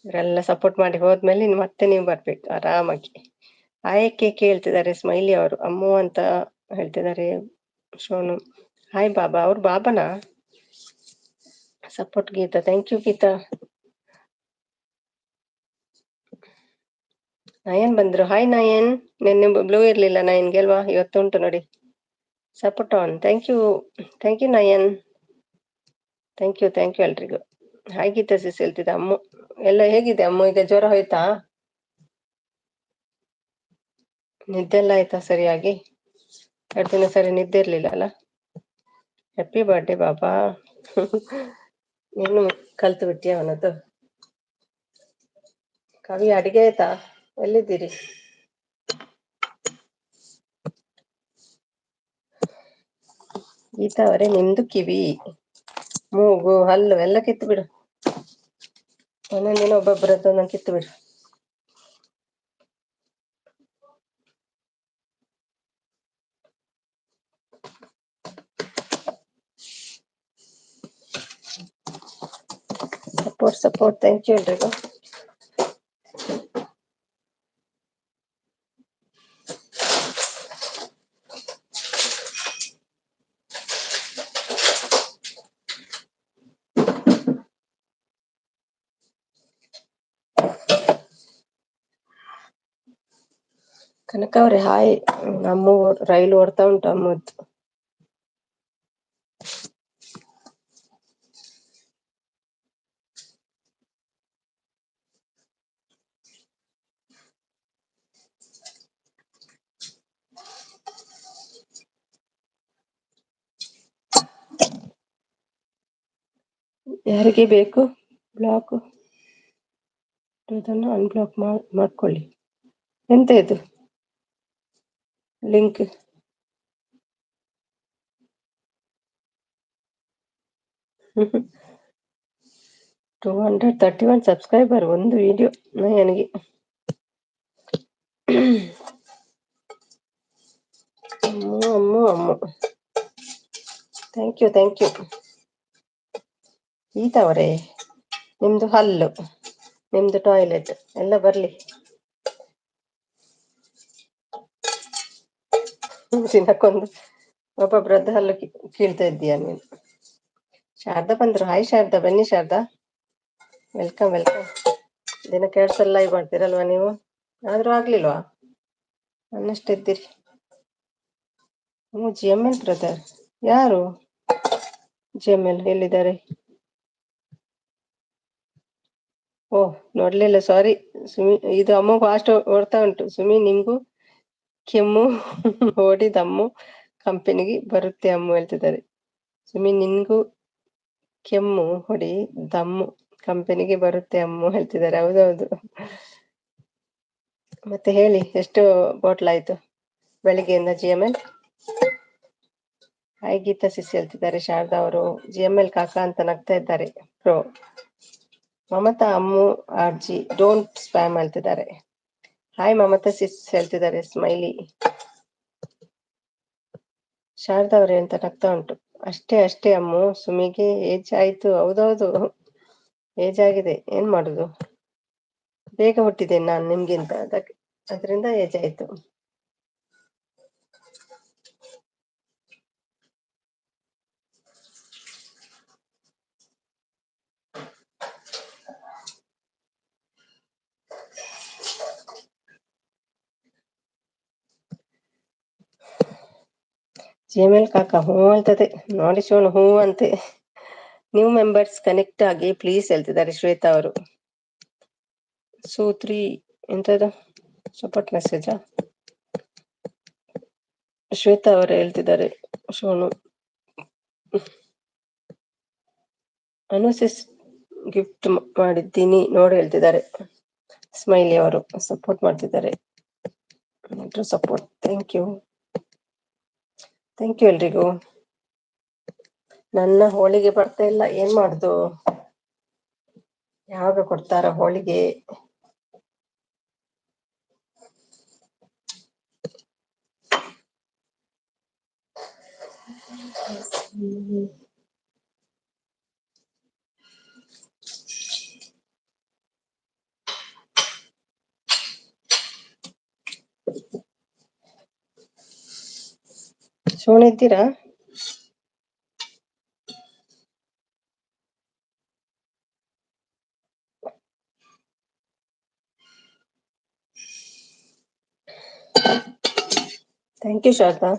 ಇವರೆಲ್ಲ ಸಪೋರ್ಟ್ ಮಾಡಿ ಹೋದ್ಮೇಲೆ ಮತ್ತೆ ನೀವು ಬರ್ಬೇಕು ಆರಾಮಾಗಿ. ಆಯಕ್ಕೆ ಹೇಳ್ತಿದ್ದಾರೆ ಸ್ಮೈಲಿ ಅವರು, ಅಮ್ಮು ಅಂತ ಹೇಳ್ತಿದ್ದಾರೆ ಶೋನು. ಹಾಯ್ ಬಾಬಾ, ಅವ್ರು ಬಾಬನಾ? Support Geeta, thank you Geeta. Nayan ಬಂದ್ರು, ಹಾಯ್ ನಯನ್. ನಿನ್ನೆ ಬ್ಲೂ ಇರ್ಲಿಲ್ಲ ನಯನ್ಗೆ ಅಲ್ವಾ, ಇವತ್ತು ಉಂಟು ನೋಡಿ. Support on, thank you Nayan, thank you ಎಲ್ರಿಗೂ. ಹಾಯ್ ಗೀತಾ ಸಿಸ್ ಹೇಳ್ತಿದ್ದ ಅಮ್ಮು. ಎಲ್ಲ ಹೇಗಿದೆ ಅಮ್ಮು, ಈಗ ಜ್ವರ ಹೋಯ್ತಾ? ನಿದ್ದೆ ಎಲ್ಲ ಆಯ್ತಾ ಸರಿಯಾಗಿ? 2 ದಿನ ಸರಿ ನಿದ್ದೆ ಇರ್ಲಿಲ್ಲ ಅಲ್ಲ? ಹ್ಯಾಪಿ ಬರ್ಡೇ ಬಾಬಾ. ನೀನು ಕಲ್ತು ಬಿಟ್ಟಿಯ ಅವನದ್ದು? ಕವಿ ಅಡಿಗೆ ಆಯ್ತಾ? ಎಲ್ಲಿದ್ದೀರಿ? ಗೀತಾ ಅವರೇ, ನಿಮ್ದು ಕಿವಿ, ಮೂಗು, ಹಲ್ಲು ಎಲ್ಲ ಕಿತ್ತು ಬಿಡು. ಒಂದೊಂದಿನ ಒಬ್ಬೊಬ್ಬರದ್ದು ಒಂದೊಂದು ಕಿತ್ತು ಬಿಡು. ಸಪೋರ್ಟ್, ಥ್ಯಾಂಕ್ ಯು ಎಲ್ರಿಗೂ. ಕನಕ ಅವ್ರೆ ಹಾಯ್. ಅಮ್ಮು ರೈಲು ಓಡ್ತಾ ಉಂಟು ಅಮ್ಮದ್ದು. ಯಾರಿಗೆ ಬೇಕು ಬ್ಲಾಕ್ ಇದನ್ನು ಅನ್ಬ್ಲಾಕ್ ಮಾಡ್ಕೊಳ್ಳಿ. ಎಂತ ಇದು ಲಿಂಕ್? 231 ಸಬ್ಸ್ಕ್ರೈಬರ್, ಒಂದು ವಿಡಿಯೋ ನನಗೆ. ಅಮ್ಮು ಥ್ಯಾಂಕ್ ಯು. ಗೀತಾವರೇ, ನಿಮ್ದು ಹಲ್ಲು, ನಿಮ್ದು ಟಾಯ್ಲೆಟ್ ಎಲ್ಲ ಬರ್ಲಿ. ದಿನಕ್ಕೊಂದು ಒಬ್ಬೊಬ್ರದ್ದು ಹಲ್ಲು ಕೀಳ್ತಾ ಇದ್ದೀಯ ನೀನು. ಶಾರದಾ ಬಂದ್ರು, ಹಾಯ್ ಶಾರದಾ, ಬನ್ನಿ ಶಾರದಾ, ವೆಲ್ಕಮ್. ದಿನಕ್ಕೆ 2 ಸಲ ಲೈವ್ ಮಾಡ್ತೀರಲ್ವಾ ನೀವು? ಆದ್ರೂ ಆಗ್ಲಿಲ್ವಾ? ನನ್ನಷ್ಟಿದ್ದೀರಿ. ಓ GML ಬ್ರದರ್. ಯಾರು GML ಎಲ್ಲಿದ್ದಾರೆ? ಓಹ್ ನೋಡ್ಲಿಲ್ಲ, ಸಾರಿ. ಸುಮಿ, ಇದು ಅಮ್ಮ ಫಾಸ್ಟ್ ಓಡ್ತಾ ಉಂಟು. ಸುಮಿ, ನಿಮ್ಗೂ ಕೆಮ್ಮು ಓಡಿ ದಮ್ಮು ಕಂಪನಿಗೆ ಬರುತ್ತೆ ಅಮ್ಮು ಹೇಳ್ತಿದ್ದಾರೆ. ಸುಮಿ, ನಿನ್ಗೂ ಕೆಮ್ಮು ಹೊಡಿ ದಮ್ಮು ಕಂಪನಿಗೆ ಬರುತ್ತೆ ಅಮ್ಮು ಹೇಳ್ತಿದ್ದಾರೆ. ಹೌದೌದು. ಮತ್ತೆ ಹೇಳಿ, ಎಷ್ಟು ಬಾಟ್ಲ್ ಆಯ್ತು ಬೆಳಿಗ್ಗೆಯಿಂದ GML? ಹಾಯ್ ಗೀತಾ ಸಿಸ್ ಹೇಳ್ತಿದ್ದಾರೆ. ಶಾರದಾ ಅವರು GML ಕಾಕಾ ಅಂತ ನಗ್ತಾ ಇದ್ದಾರೆ. ಪ್ರೋ ಮಮತಾ ಅಮ್ಮು ಅರ್ಜಿ ಡೋಂಟ್ ಸ್ಪ್ಯಾಮ್ ಹೇಳ್ತಿದ್ದಾರೆ. ಹಾಯ್ ಮಮತಾ ಸಿಸ್ ಹೇಳ್ತಿದ್ದಾರೆ. ಸ್ಮೈಲಿ. ಶಾರದಾ ಅವ್ರೆ ಅಂತ ನಗ್ತಾ ಉಂಟು. ಅಷ್ಟೇ ಅಷ್ಟೇ ಅಮ್ಮು, ಸುಮಿಗೆ ಏಜ್ ಆಯ್ತು. ಹೌದೌದು, ಏಜ್ ಆಗಿದೆ, ಏನ್ ಮಾಡುದು. ಬೇಗ ಹುಟ್ಟಿದ್ದೇನೆ ನಾನು ನಿಮ್ಗಿಂತ, ಅದರಿಂದ ಏಜ್ ಆಯ್ತು. GML ಕಾಕ ಹೂ ಅಂತದೆ ನೋಡಿ ಶೋನು, ಹೂ ಅಂತೆ. ನ್ಯೂ ಮೆಂಬರ್ಸ್ ಕನೆಕ್ಟ್ ಆಗಿ ಪ್ಲೀಸ್ ಹೇಳ್ತಿದ್ದಾರೆ ಶ್ವೇತಾ ಅವರು. ಸೂತ್ರಿ ಎಂತದ ಸಪೋರ್ಟ್ ಮೆಸೇಜಾ? ಶ್ವೇತಾ ಅವರು ಹೇಳ್ತಿದ್ದಾರೆ ಶೋನು. ಅನುಸಿಸ್ ಗಿಫ್ಟ್ ಮಾಡಿದ್ದೀನಿ ನೋಡಿ ಹೇಳ್ತಿದ್ದಾರೆ. ಸ್ಮೈಲಿ ಅವರು ಸಪೋರ್ಟ್ ಮಾಡ್ತಿದ್ದಾರೆ. ಸಪೋರ್ಟ್, ಥ್ಯಾಂಕ್ ಯು ಎಲ್ರಿಗೂ. ನನ್ನ ಹೋಳಿಗೆ ಬರ್ತಾ ಇಲ್ಲ, ಏನ್ ಮಾಡುದು. ಯಾವಾಗ ಕೊಡ್ತಾರ ಹೋಳಿಗೆ? ಶೋಣ ಇದ್ದೀರಾ? Thank you Sharada,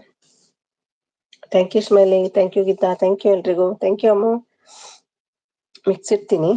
thank you smiley, thank you Geetha, thank you ಎಲ್ರಿಗೂ. ಥ್ಯಾಂಕ್ ಯು ಅಮ್ಮ. ಮಿಕ್ಸ್ ಇಡ್ತೀನಿ.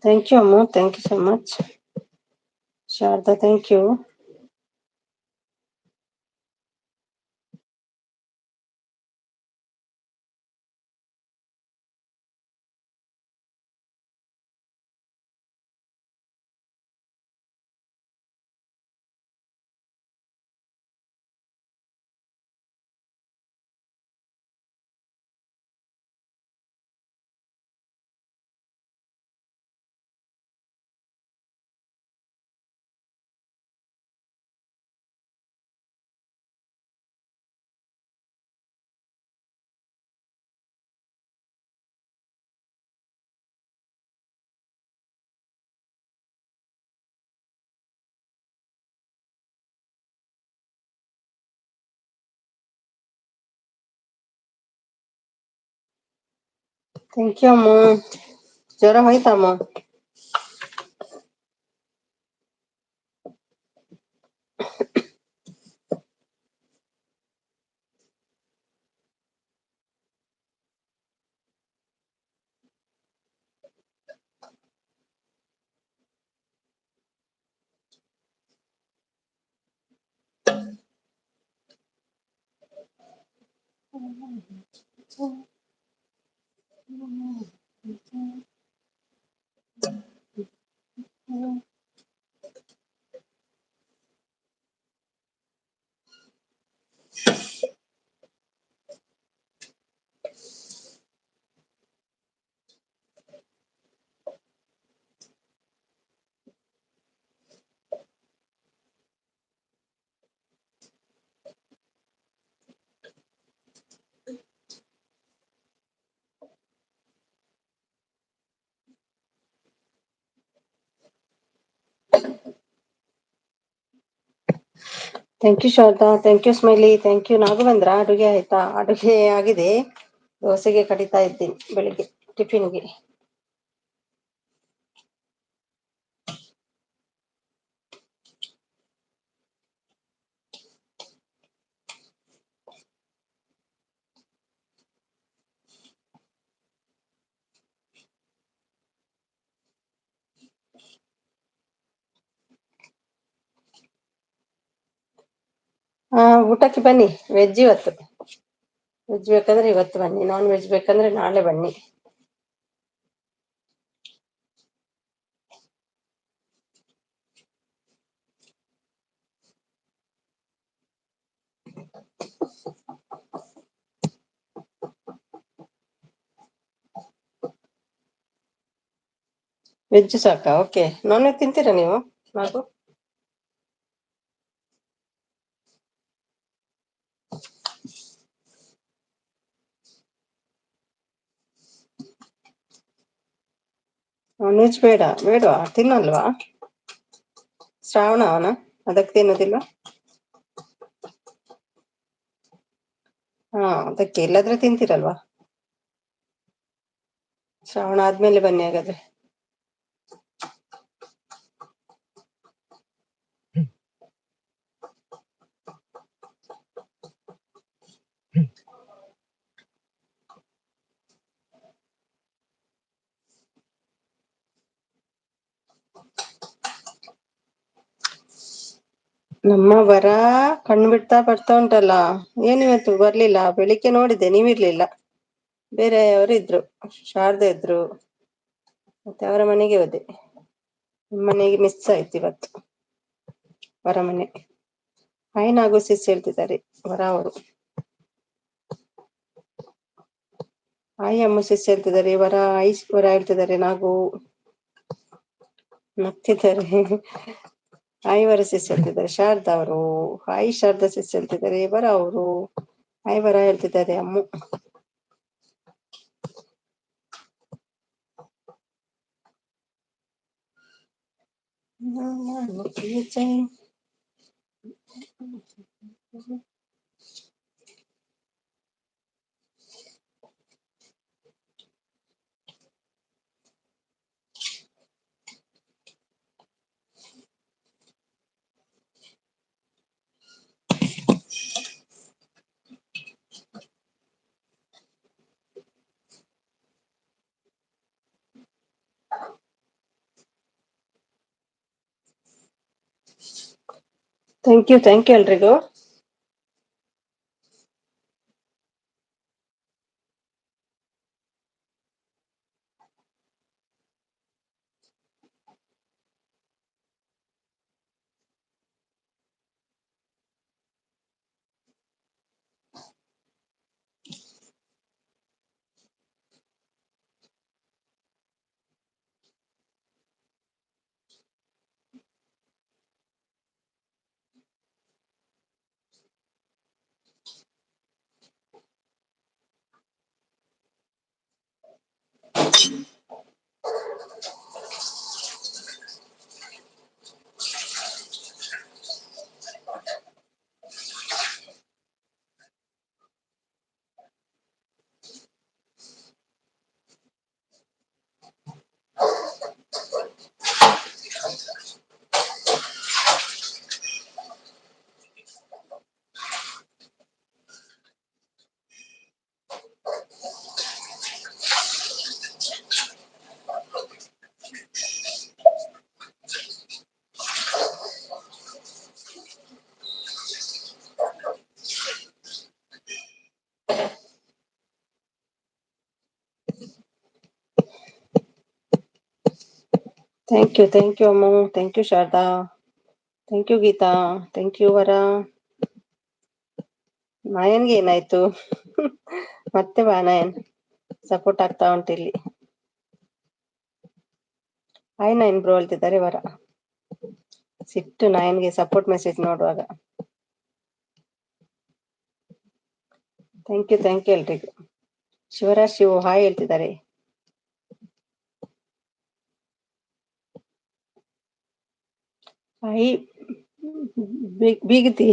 ಥ್ಯಾಂಕ್ ಯು ಅಮ್ಮ, thank you so much. Sharada, thank you. Thank you ಅಮ್ಮ. ಜ್ವರ ಹೋಯ್ತಮ್ಮ? Thank you Sharada, thank you smiley, thank you. Nagavendra, ಅಡುಗೆ ಆಯ್ತಾ? ಅಡುಗೆ ಆಗಿದೆ, ದೋಸೆಗೆ ಕಡಿತಾ ಇದ್ದೀನಿ ಬೆಳಿಗ್ಗೆ ಟಿಫಿನ್ಗೆ. ಊಟಕ್ಕೆ ಬನ್ನಿ, ವೆಜ್ ಇವತ್ತು. ವೆಜ್ ಬೇಕಂದ್ರೆ ಇವತ್ತು ಬನ್ನಿ, ನಾನ್ ವೆಜ್ ಬೇಕಂದ್ರೆ ನಾಳೆ ಬನ್ನಿ. ವೆಜ್ ಸಾಕಾ? ಓಕೆ. ನಾನ್ ವೆಜ್ ತಿಂತೀರಾ ನೀವು? ನಾವು ನಾನ್ ವೆಜ್ ಬೇಡವಾ? ತಿನ್ನಲ್ವಾ? ಶ್ರಾವಣ ಅವನ, ಅದಕ್ಕೆ ತಿನ್ನೋದಿಲ್ಲ. ಅದಕ್ಕೆ, ಇಲ್ಲಾದ್ರೆ ತಿಂತೀರಲ್ವಾ? ಶ್ರಾವಣ ಆದ್ಮೇಲೆ ಬನ್ನಿ ಹಾಗಾದ್ರೆ. ನಮ್ಮ ವರ ಕಣ್ಣು ಬಿಡ್ತಾ ಬರ್ತಾ ಉಂಟಲ್ಲ. ಏನಿವತ್ತು ಬರ್ಲಿಲ್ಲ, ಬೆಳಿಗ್ಗೆ ನೋಡಿದ್ದೆ, ನೀವಿರ್ಲಿಲ್ಲ. ಬೇರೆಯವರು ಇದ್ರು, ಶಾರದಾ ಇದ್ರು, ಮತ್ತೆ ಅವರ ಮನೆಗೆ ಹೋದೆ. ಮನೆಗೆ ಮಿಸ್ ಆಯ್ತು ಇವತ್ತು, ವರ ಮನೆ. ಹಾಯ್ ನಾಗು ಸಿಸ್ ಹೇಳ್ತಿದ್ದಾರೆ ವರ ಅವರು. ಹಾಯ್ ಅಮ್ಮ ಸಿಸ್ ಹೇಳ್ತಿದ್ದಾರೆ ವರ. ಐಸ್ ವರ ಹೇಳ್ತಿದ್ದಾರೆ ನಾಗು, ನಗ್ತಿದ್ದಾರೆ. ಹಾಯ್ ವರ ಸಿಸ್ ಹೇಳ್ತಿದ್ದಾರೆ ಶಾರದಾ ಅವರು. ಹಾಯ್ ಶಾರದಾ ಸಿಸ್ ಹೇಳ್ತಿದ್ದಾರೆ ವರ ಅವರು. ಹಾಯ್ ವರ ಹೇಳ್ತಿದ್ದಾರೆ ಅಮ್ಮು. ಥ್ಯಾಂಕ್ ಯು ಎಲ್ರಿಗೂ. ಥ್ಯಾಂಕ್ ಯು ಅಮ್ಮ, thank you Sharada, thank you Geetha, thank you Vara. ನಯನ್ಗೆ ಏನಾಯ್ತು? ಮತ್ತೆ ಬಾ ನಯನ್, ಸಪೋರ್ಟ್ ಆಗ್ತಾ ಉಂಟು ಇಲ್ಲಿ. ಹಾಯ್ ನಯನ್ ಬ್ರೋ ಹೇಳ್ತಿದ್ದಾರೆ ವರ. ಸಿಟ್ಟು ನಯನ್ಗೆ ಸಪೋರ್ಟ್ ಮೆಸೇಜ್ ನೋಡುವಾಗ. ಥ್ಯಾಂಕ್ ಯು ಎಲ್ರಿಗೂ. ಶಿವರಾಜ್ ಶಿವು ಹಾಯ್ ಹೇಳ್ತಿದ್ದಾರೆ. ಹಾಯ್ ಬೀಗತಿ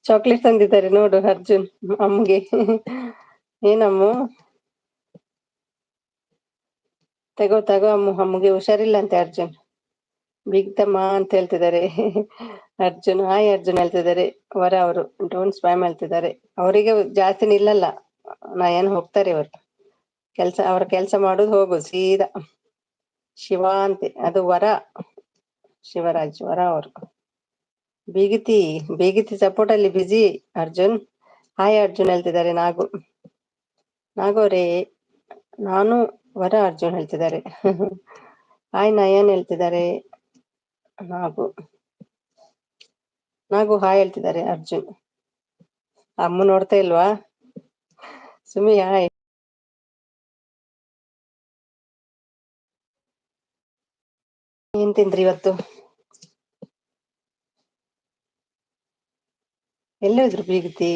ಚಾಕ್ಲೇಟ್ ತಂದಿದ್ದಾರೆ ನೋಡು ಅರ್ಜುನ್ ಅಮ್ಮಗೆ. ಏನಮ್ಮ ತಗೋ ತಗೋ ಅಮ್ಮ, ಅಮ್ಮಗೆ ಹುಷಾರಿಲ್ಲ ಅಂತೆ ಅರ್ಜುನ್. ಬಿಗ್ತಮ್ಮ ಅಂತ ಹೇಳ್ತಿದ್ದಾರೆ. ಅರ್ಜುನ್ ಹಾಯ್ ಅರ್ಜುನ್ ಹೇಳ್ತಿದ್ದಾರೆ. ವರ ಅವರು ಡೋಂಟ್ ಸ್ಪ್ಯಾಮ್ ಹೇಳ್ತಿದ್ದಾರೆ. ಅವರಿಗೆ ಜಾಸ್ತಿ ನಿಲ್ಲಲ್ಲ, ನಾ ಏನ್ ಹೋಗ್ತಾರೆ ಇವರು. ಅವ್ರ ಕೆಲ್ಸ ಮಾಡುದು ಹೋಗು ಸೀದಾ. ಶಿವ ಅಂತೆ, ಅದು ವರ, ಶಿವರಾಜ್ ವರ ಅವರು. ಬೀಗಿತಿ ಬೀಗಿತಿ ಸಪೋರ್ಟ್ ಅಲ್ಲಿ ಬಿಜಿ ಅರ್ಜುನ್. ಹಾಯ್ ಅರ್ಜುನ್ ಹೇಳ್ತಿದ್ದಾರೆ ನಾಗು. ನಾಗೋರೇ ನಾನು ವರ ಅರ್ಜುನ್ ಹೇಳ್ತಿದ್ದಾರೆ. ಹಾಯ್ ನಯನ್ ಹೇಳ್ತಿದ್ದಾರೆ ನಾಗು. ನಾಗು ಹಾಯ್ ಹೇಳ್ತಿದ್ದಾರೆ ಅರ್ಜುನ್. ಅಮ್ಮ ನೋಡ್ತಾ ಇಲ್ವಾ? ಸುಮಿ ಹಾಯ್. ಏನ್ ತಿಂದ್ರಿ ಇವತ್ತು? ಎಲ್ಲೋದ್ರು ಬೀಗತಿ?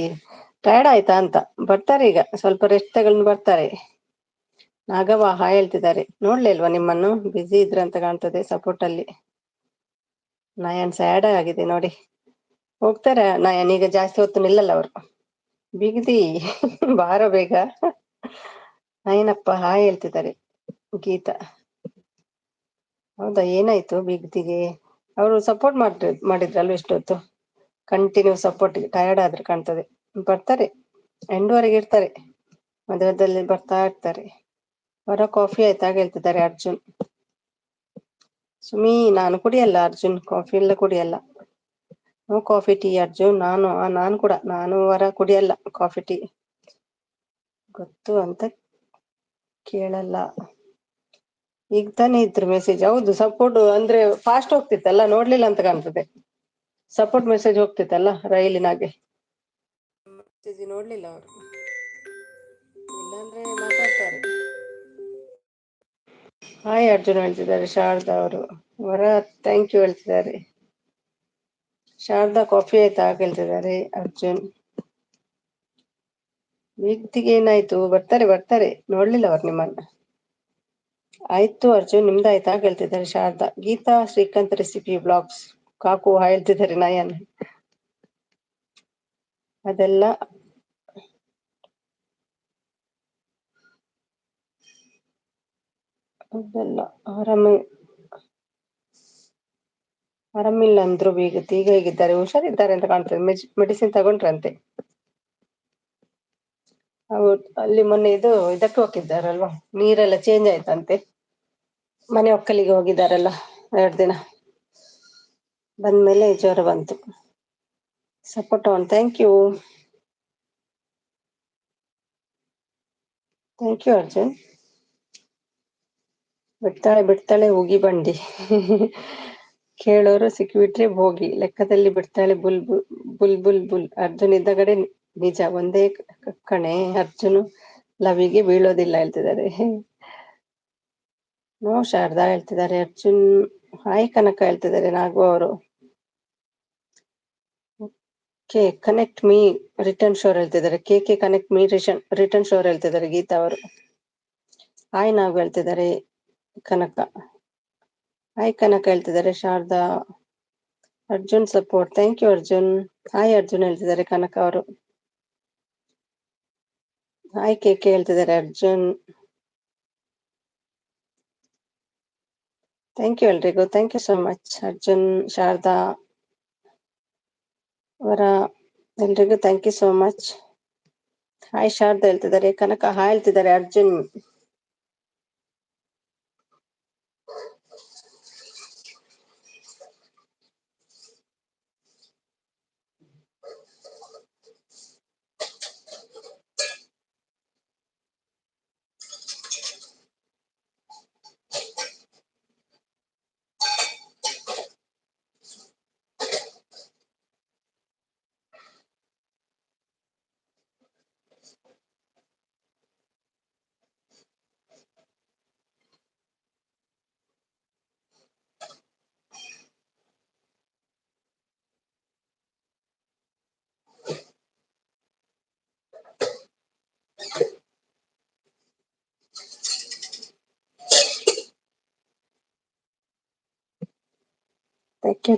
ಟಯರ್ಡ್ ಆಯ್ತಾ ಅಂತ. ಬರ್ತಾರೆ ಈಗ, ಸ್ವಲ್ಪ ರೆಸ್ಟ್ ತಗೊಂಡು ಬರ್ತಾರೆ. ನಾಗವ್ವ ಹಾಯ್ ಹೇಳ್ತಿದ್ದಾರೆ. ನೋಡ್ಲೇ ಇಲ್ವಾ ನಿಮ್ಮನ್ನು? ಬ್ಯುಸಿ ಇದ್ರ ಅಂತ ಕಾಣ್ತದೆ ಸಪೋರ್ಟ್ ಅಲ್ಲಿ. ನಯನ್ ಸ್ಯಾಡ್ ಆಗಿದೆ ನೋಡಿ. ಹೋಗ್ತಾರ ನಯನ್, ಈಗ ಜಾಸ್ತಿ ಹೊತ್ತು ನಿಲ್ಲಲ್ಲ ಅವರು. ಬಿಗತಿ ಬಾರ ಬೇಗ. ನಯನಪ್ಪ ಹಾಯ್ ಹೇಳ್ತಿದ್ದಾರೆ. ಗೀತಾ ಹೌದಾ, ಏನಾಯ್ತು ಬೀಗತಿಗೆ? ಅವರು ಸಪೋರ್ಟ್ ಮಾಡಿದ್ರಲ್ವ ಇಷ್ಟೊತ್ತು, ಕಂಟಿನ್ಯೂ ಸಪೋರ್ಟ್. ಟಯರ್ಡ್ ಆದ್ರೆ ಕಾಣ್ತದೆ. ಬರ್ತಾರೆ, ಎಂಡ್ವರೆಗೆ ಇರ್ತಾರೆ, ಮಧ್ಯದಲ್ಲಿ ಬರ್ತಾ ಇರ್ತಾರೆ. ಅವರ ಕಾಫಿ ಆಯ್ತಾ ಹೇಳ್ತಿದ್ದಾರೆ ಅರ್ಜುನ್. ಸುಮಿ ನಾನು ಕುಡಿಯಲ್ಲ ಅರ್ಜುನ್, ಕಾಫಿ ಎಲ್ಲ ಕುಡಿಯಲ್ಲ. No coffee tea Arjun. ನಾನು ಕೂಡ, ನಾನು ವರ ಕುಡಿಯಲ್ಲ ಕಾಫಿ ಟೀ. ಗೊತ್ತು ಅಂತ ಕೇಳಲ್ಲ. ಈಗ ತಾನೇ ಇದ್ರು ಮೆಸೇಜ್. ಹೌದು, ಸಪೋರ್ಟ್ ಅಂದ್ರೆ ಫಾಸ್ಟ್ ಹೋಗ್ತಿತ್ತಲ್ಲ, ನೋಡ್ಲಿಲ್ಲ ಅಂತ ಕಾಣ್ತದೆ. ಸಪೋರ್ಟ್ ಮೆಸೇಜ್ ಹೋಗ್ತಿತ್ತಲ್ಲ ರೈಲಿನಾಗೆ. ಮೆಸೇಜ್ ನೋಡ್ಲಿಲ್ಲ ಅವರು, ಇಲ್ಲಾಂದ್ರೆ ಮಾತಾಡ್ತಾರೆ. ಹಾಯ್ ಅರ್ಜುನ್ ಹೇಳ್ತಿದ್ದಾರೆ ಶಾರದಾ ಅವರು. ವರ ಥ್ಯಾಂಕ್ ಯು ಹೇಳ್ತಿದ್ದಾರೆ. ಶಾರದಾ ಕಾಫಿ ಆಯ್ತಾ ಹೇಳ್ತಿದ್ದಾರೆ ಅರ್ಜುನ್. ವ್ಯಕ್ತಿಗೆ ಏನಾಯ್ತು? ಬರ್ತಾರೆ ಬರ್ತಾರೆ, ನೋಡ್ಲಿಲ್ಲ ಅವ್ರು ನಿಮ್ಮನ್ನ. ಆಯ್ತು ಅರ್ಜುನ್, ನಿಮ್ದಾಯ್ತಾ ಹೇಳ್ತಿದ್ದಾರೆ ಶಾರದಾ. ಗೀತಾ ಶ್ರೀಕಾಂತ್ ರೆಸಿಪಿ ಬ್ಲಾಗ್ಸ್ ಕಾಕು ಹೇಳ್ತಿದ್ದಾರೆ ನಯನ್. ಅದೆಲ್ಲ ಆರಾಮಿಲ್ಲ ಅಂದ್ರು ಬೀಗತಿ. ಈಗ ಹೇಗಿದ್ದಾರೆ? ಹುಷಾರಿದ್ದಾರೆ ಅಂತ ಕಾಣ್ತದೆ. ಮೆಡಿಸಿನ್ ತಗೊಂಡ್ರಂತೆ. ಹೌದು, ಅಲ್ಲಿ ಮೊನ್ನೆ ಇದಕ್ಕೆ ಹೋಗಿದ್ದಾರಲ್ವಾ, ನೀರೆಲ್ಲ ಚೇಂಜ್ ಆಯ್ತಂತೆ. ಮನೆ ಒಕ್ಕಲಿಗೆ ಹೋಗಿದ್ದಾರಲ್ಲ 2 ದಿನ, ಬಂದ್ಮೇಲೆ ಜ್ವರ ಬಂತು. Support on, thank you. Thank you Arjun. ಬಿಡ್ತಾಳೆ ಹೋಗಿ ಬಂಡಿ. ಕೇಳೋರು ಸಿಕ್ಕಿಬಿಟ್ರೆ ಭೋಗಿ, ಲೆಕ್ಕದಲ್ಲಿ ಬಿಡ್ತಾಳೆ ಬುಲ್ ಬುಲ್ ಬುಲ್ ಬುಲ್ ಬುಲ್. ಅರ್ಜುನ್ ಇದ್ದ ಕಡೆ ನಿಜ ಒಂದೇ ಕಣೆ, ಅರ್ಜುನ್ ಲವಿಗೆ ಬೀಳೋದಿಲ್ಲ ಹೇಳ್ತಿದ್ದಾರೆ. ನೋ ಶಾರದಾ ಹೇಳ್ತಿದ್ದಾರೆ ಅರ್ಜುನ್. ಹಾಯ್ ಕನಕ ಹೇಳ್ತಿದ್ದಾರೆ ನಾಗು ಅವರು. K connect me return shore ಹೇಳ್ತಿದ್ದಾರೆ. K connect me return shore ಹೇಳ್ತಿದ್ದಾರೆ ಗೀತಾ ಅವರು. ಹಾಯ್ ನಾಗು ಹೇಳ್ತಿದ್ದಾರೆ ಕನಕ. ಹಾಯ್ ಕನಕ ಹೇಳ್ತಿದ್ದಾರೆ Sharada. Arjun support, thank you Arjun. Hi Arjun ಹೇಳ್ತಿದ್ದಾರೆ ಕನಕ ಅವರು. ಹಾಯ್ ಕೆ ಹೇಳ್ತಿದ್ದಾರೆ ಅರ್ಜುನ್. ಥ್ಯಾಂಕ್ ಯು ಎಲ್ರಿಗೂ, thank you so much. Arjun, Sharada ಅವರ ಎಲ್ರಿಗೂ thank you so much. Hi Sharada ಹೇಳ್ತಿದ್ದಾರೆ ಕನಕ. ಹಾಯ್ ಹೇಳ್ತಿದ್ದಾರೆ ಅರ್ಜುನ್.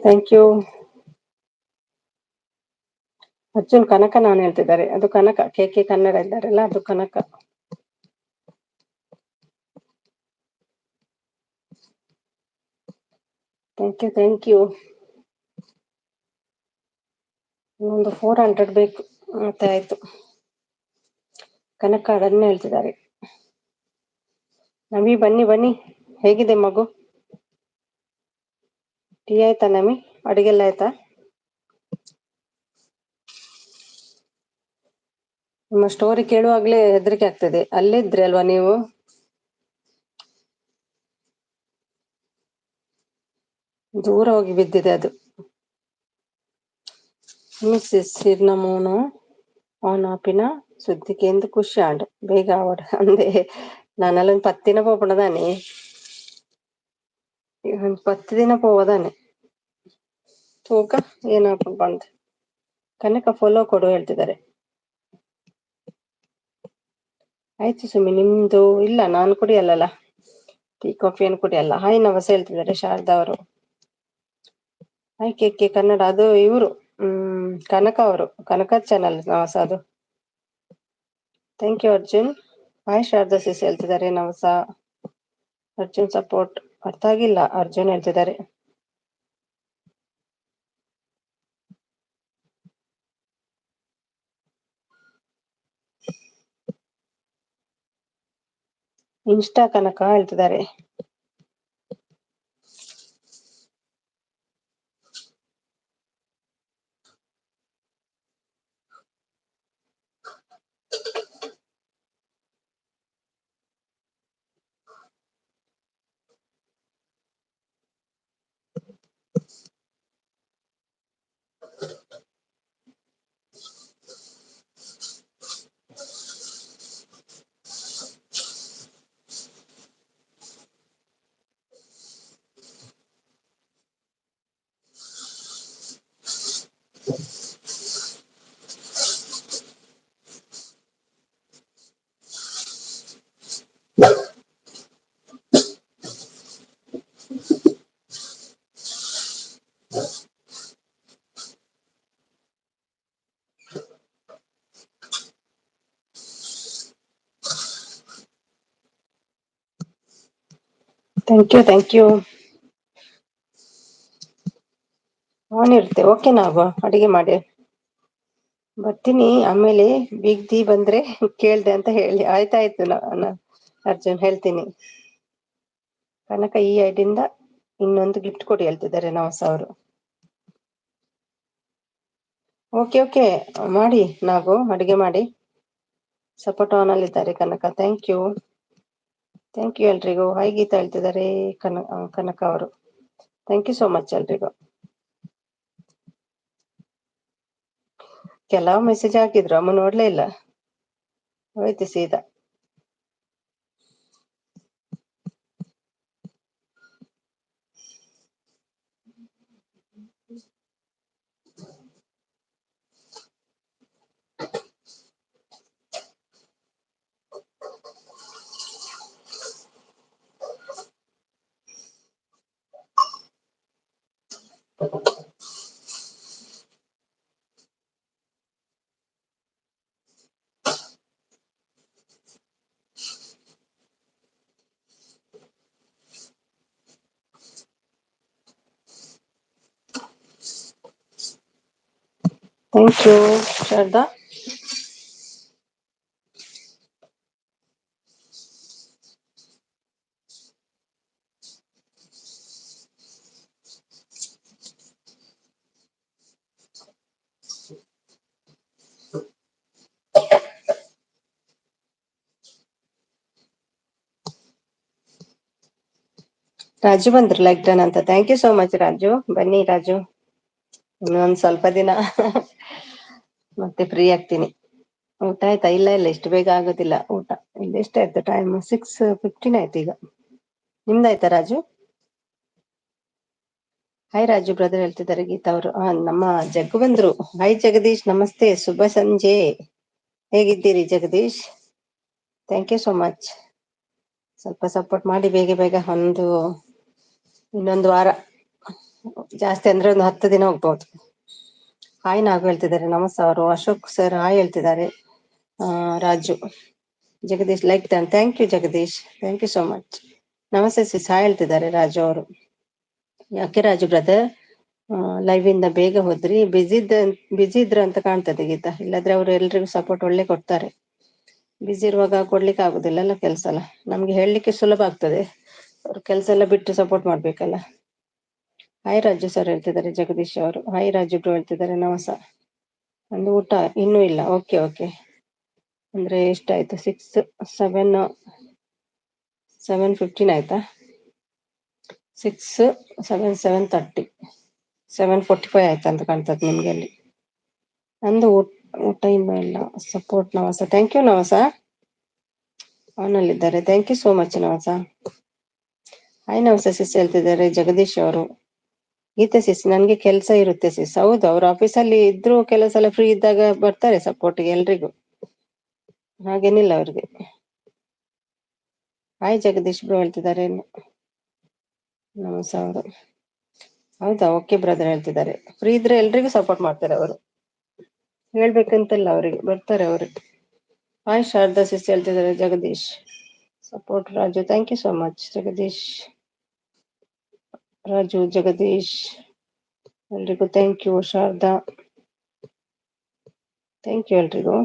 ಥ್ಯಾಂಕ್ ಯು ಅರ್ಜುನ್ ಕನಕ ನಾನು ಹೇಳ್ತಿದ್ದಾರೆ, ಅದು ಕನಕ. ಕೆ ಕನ್ನಡ ಇದ್ದಾರಲ್ಲ, ಅದು ಕನಕ. Thank you. ಒಂದು 400 ಬೇಕು, ಮತ್ತೆ ಆಯ್ತು. ಕನಕ ಅದನ್ನೇ ಹೇಳ್ತಿದ್ದಾರೆ. ನಮಿ ಬನ್ನಿ, ಹೇಗಿದೆ ಮಗು? ಟೀ ಆಯ್ತಾ ನಮಿ? ಅಡಿಗೆಲ್ಲ ಆಯ್ತಾ? ನಿಮ್ಮ ಸ್ಟೋರಿ ಕೇಳುವಾಗ್ಲೇ ಹೆದರಿಕೆ ಆಗ್ತದೆ. ಅಲ್ಲೇ ಇದ್ರಿ ಅಲ್ವಾ ನೀವು? ದೂರ ಹೋಗಿ ಬಿದ್ದಿದೆ ಅದು. ಮಿಸ್ಸಸ್ ಹಿರ್ನಮೂನು ഓണാപ്പിന ശുദ്ധിക്ക് എന്ത് ಖುಷಿಯಾಂಡ್ ಬೇಗ ಆವಡ ಅಂದೆ ನಾನೆಲ್ಲ 10 ದಿನ ಪೋಪುಂಡದಾನೆ. ಒಂದು 10 ದಿನ ಪೋವದಾನೆ ತೂಕ ಏನಾಪ ಬಂದ್. ಕನಕ ಫಾಲೋ ಕೊಡು ಹೇಳ್ತಿದ್ದಾರೆ. ಆಯ್ತು ಸುಮ್ಮಿ, ನಿಮ್ದು ಇಲ್ಲ, ನಾನು ಕುಡಿಯಲ್ಲಲ್ಲ ಟೀ ಕಾಫಿ ಏನು ಕುಡಿಯಲ್ಲ. ಹಾಯ್ ನವಸ ಹೇಳ್ತಿದ್ದಾರೆ ಶಾರದಾ ಅವರು. ಹಾಯ್ ಕೆ ಕನ್ನಡ, ಅದು ಇವರು ಕನಕ ಅವರು, ಕನಕ ಚಾನಲ್ ನವಸ ಅದು. Thank you Arjun. Hi Sharada sis ಹೇಳ್ತಿದ್ದಾರೆ ನವಸ. ಅರ್ಜುನ್ ಸಪೋರ್ಟ್ ಅರ್ಥ ಆಗಿಲ್ಲ, ಅರ್ಜುನ್ ಹೇಳ್ತಿದ್ದಾರೆ. ಇನ್ಸ್ಟಾ ಕನಕ ಹೇಳ್ತಿದ್ದಾರೆ. Thank you. ಆನ್ ಇರುತ್ತೆ. ಓಕೆ ನಾವು ಅಡಿಗೆ ಮಾಡಿ ಬರ್ತೀನಿ. ಆಮೇಲೆ ಬಿಗ್ ದಿ ಬಂದ್ರೆ ಕೇಳ್ದೆ ಅಂತ ಹೇಳಿ. ಆಯ್ತಾಯ್ತು ಅರ್ಜುನ್ ಹೇಳ್ತೀನಿ. ಕನಕ ಈ ಐಡಿಯಿಂದ ಇನ್ನೊಂದು ಗಿಫ್ಟ್ ಕೊಡಿ ಹೇಳ್ತಿದ್ದಾರೆ ನವಸ ಅವರು. ಓಕೆ ಮಾಡಿ, ನಾವು ಅಡಿಗೆ ಮಾಡಿ. ಸಪೋರ್ಟ್ ಆನ್ ಅಲ್ಲಿದ್ದಾರೆ ಕನಕ. ಥ್ಯಾಂಕ್ ಯು ಎಲ್ರಿಗೂ. ಹಾಯ್ ಗೀತಾ ಹೇಳ್ತಿದ್ದಾರೆ ಕನಕ ಅವರು. ಥ್ಯಾಂಕ್ ಯು ಸೋ ಮಚ್ ಎಲ್ರಿಗೂ. ಕೆಲವು ಮೆಸೇಜ್ ಹಾಕಿದ್ರು, ಅಮ್ಮ ನೋಡ್ಲೇ ಇಲ್ಲ, ಹೋಯ್ತು ಸೀದಾ. Thank you Sharada. ರಾಜು ಬಂದ್ರು ಲೈಕ್ ಡನ್ ಅಂತ. Thank you so much Raju. ಬನ್ನಿ ರಾಜು, ಇನ್ನೊಂದ್ ಸ್ವಲ್ಪ ದಿನ ಮತ್ತೆ ಫ್ರೀ ಆಗ್ತೀನಿ. ಊಟ ಆಯ್ತಾ? ಇಲ್ಲ ಇಷ್ಟು ಬೇಗ ಆಗೋದಿಲ್ಲ ಊಟ. ಇಲ್ಲಿ ಎಷ್ಟಾಯ್ತು ಟೈಮ್? 6:15 ಆಯ್ತು ಈಗ. ನಿಮ್ದಾಯ್ತಾ ರಾಜು? ಹಾಯ್ ರಾಜು ಬ್ರದರ್ ಹೇಳ್ತಿದ್ದಾರೆ ಗೀತಾ ಅವರು. ನಮ್ಮ ಜಗ್ಗು ಬಂದ್ರು. ಹಾಯ್ ಜಗದೀಶ್, ನಮಸ್ತೆ, ಶುಭ ಸಂಜೆ. ಹೇಗಿದ್ದೀರಿ Jagadish? Thank you so much. ಸ್ವಲ್ಪ ಸಪೋರ್ಟ್ ಮಾಡಿ ಬೇಗ. ಇನ್ನೊಂದು ವಾರ, ಜಾಸ್ತಿ ಅಂದ್ರೆ ಒಂದು 10 ದಿನ ಹೋಗ್ಬೋದು. ಹಾಯ್ ನಾಗು ಹೇಳ್ತಿದ್ದಾರೆ ನಮಸ್ತೆ. ಅವರು ಅಶೋಕ್ ಸರ್ ಹಾಯ್ ಹೇಳ್ತಿದ್ದಾರೆ. Raju Jagadish like done, thank you Jagadish, thank you so much. ನಮಸ್ತೆ ಸಿಸ್ ಹಾಯ್ ಹೇಳ್ತಿದ್ದಾರೆ ರಾಜು ಅವರು. ಯಾಕೆ ರಾಜು ಬ್ರದರ್ ಲೈವ್ ಇಂದ ಬೇಗ ಹೋದ್ರಿ? ಬಿಜಿ ಇದ್ರ ಅಂತ ಕಾಣ್ತದೆ ಗೀತಾ, ಇಲ್ಲಾದ್ರೆ ಅವ್ರು ಎಲ್ರಿಗೂ ಸಪೋರ್ಟ್ ಒಳ್ಳೆ ಕೊಡ್ತಾರೆ. ಬಿಜಿ ಇರುವಾಗ ಕೊಡ್ಲಿಕ್ಕೆ ಆಗುದಿಲ್ಲ ಅಲ್ಲ, ಕೆಲ್ಸ ಅಲ್ಲ. ನಮ್ಗೆ ಹೇಳಲಿಕ್ಕೆ ಸುಲಭ ಆಗ್ತದೆ, ಅವ್ರ ಕೆಲ್ಸ ಎಲ್ಲ ಬಿಟ್ಟು ಸಪೋರ್ಟ್ ಮಾಡ್ಬೇಕಲ್ಲ. ಹಾಯ್ ರಾಜು ಸರ್ ಹೇಳ್ತಿದ್ದಾರೆ ಜಗದೀಶ್ ಅವರು. ಹಾಯ್ ರಾಜು ಬ್ರೋ ಹೇಳ್ತಿದ್ದಾರೆ ನಮಸ. ಒಂದು ಊಟ ಇನ್ನೂ ಇಲ್ಲ, ಓಕೆ ಓಕೆ. ಅಂದ್ರೆ ಎಷ್ಟಾಯ್ತು? 7:15 ಆಯ್ತಾ? 6, 7, 7:30, 7:45 ಆಯ್ತಾ ಅಂತ ಕಾಣ್ತದೆ ನಿಮ್ಗೆ ಅಲ್ಲಿ. ನಂದು ಊಟ ಇನ್ನೂ ಇಲ್ಲ. Support Navasa, thank you Navasa, ಅವನಲ್ಲಿದ್ದಾರೆ. Thank you so much Navasa. Hi Navasa sis ಹೇಳ್ತಿದ್ದಾರೆ ಜಗದೀಶ್ ಅವರು. ಗೀತಾ ಸಿಸ್ ನನ್ಗೆ ಕೆಲಸ ಇರುತ್ತೆ ಸಿಸ್. ಹೌದು, ಅವ್ರ ಆಫೀಸಲ್ಲಿ ಇದ್ರು ಕೆಲವು ಸಲ ಫ್ರೀ ಇದ್ದಾಗ ಬರ್ತಾರೆ ಸಪೋರ್ಟ್ಗೆ ಎಲ್ರಿಗೂ, ಹಾಗೇನಿಲ್ಲ ಅವ್ರಿಗೆ. ಹಾಯ್ ಜಗದೀಶ್ ಬ್ರೋ ಹೇಳ್ತಿದ್ದಾರೆ ನಮಸ ಅವರು. ಹೌದಾ, ಓಕೆ ಬ್ರದರ್ ಹೇಳ್ತಿದ್ದಾರೆ. ಫ್ರೀ ಇದ್ರೆ ಎಲ್ರಿಗೂ ಸಪೋರ್ಟ್ ಮಾಡ್ತಾರೆ ಅವರು, ಹೇಳ್ಬೇಕಂತಿಲ್ಲ, ಅವರಿಗೆ ಬರ್ತಾರೆ ಅವರು. ಹಾಯ್ ಶಾರದಾ ಸಿಸ್ ಹೇಳ್ತಿದ್ದಾರೆ Jagadish. Support Raju, thank you so much Jagadish. Raju Jagadish ಎಲ್ರಿಗೂ thank you. Sharada thank you ಎಲ್ರಿಗೂ.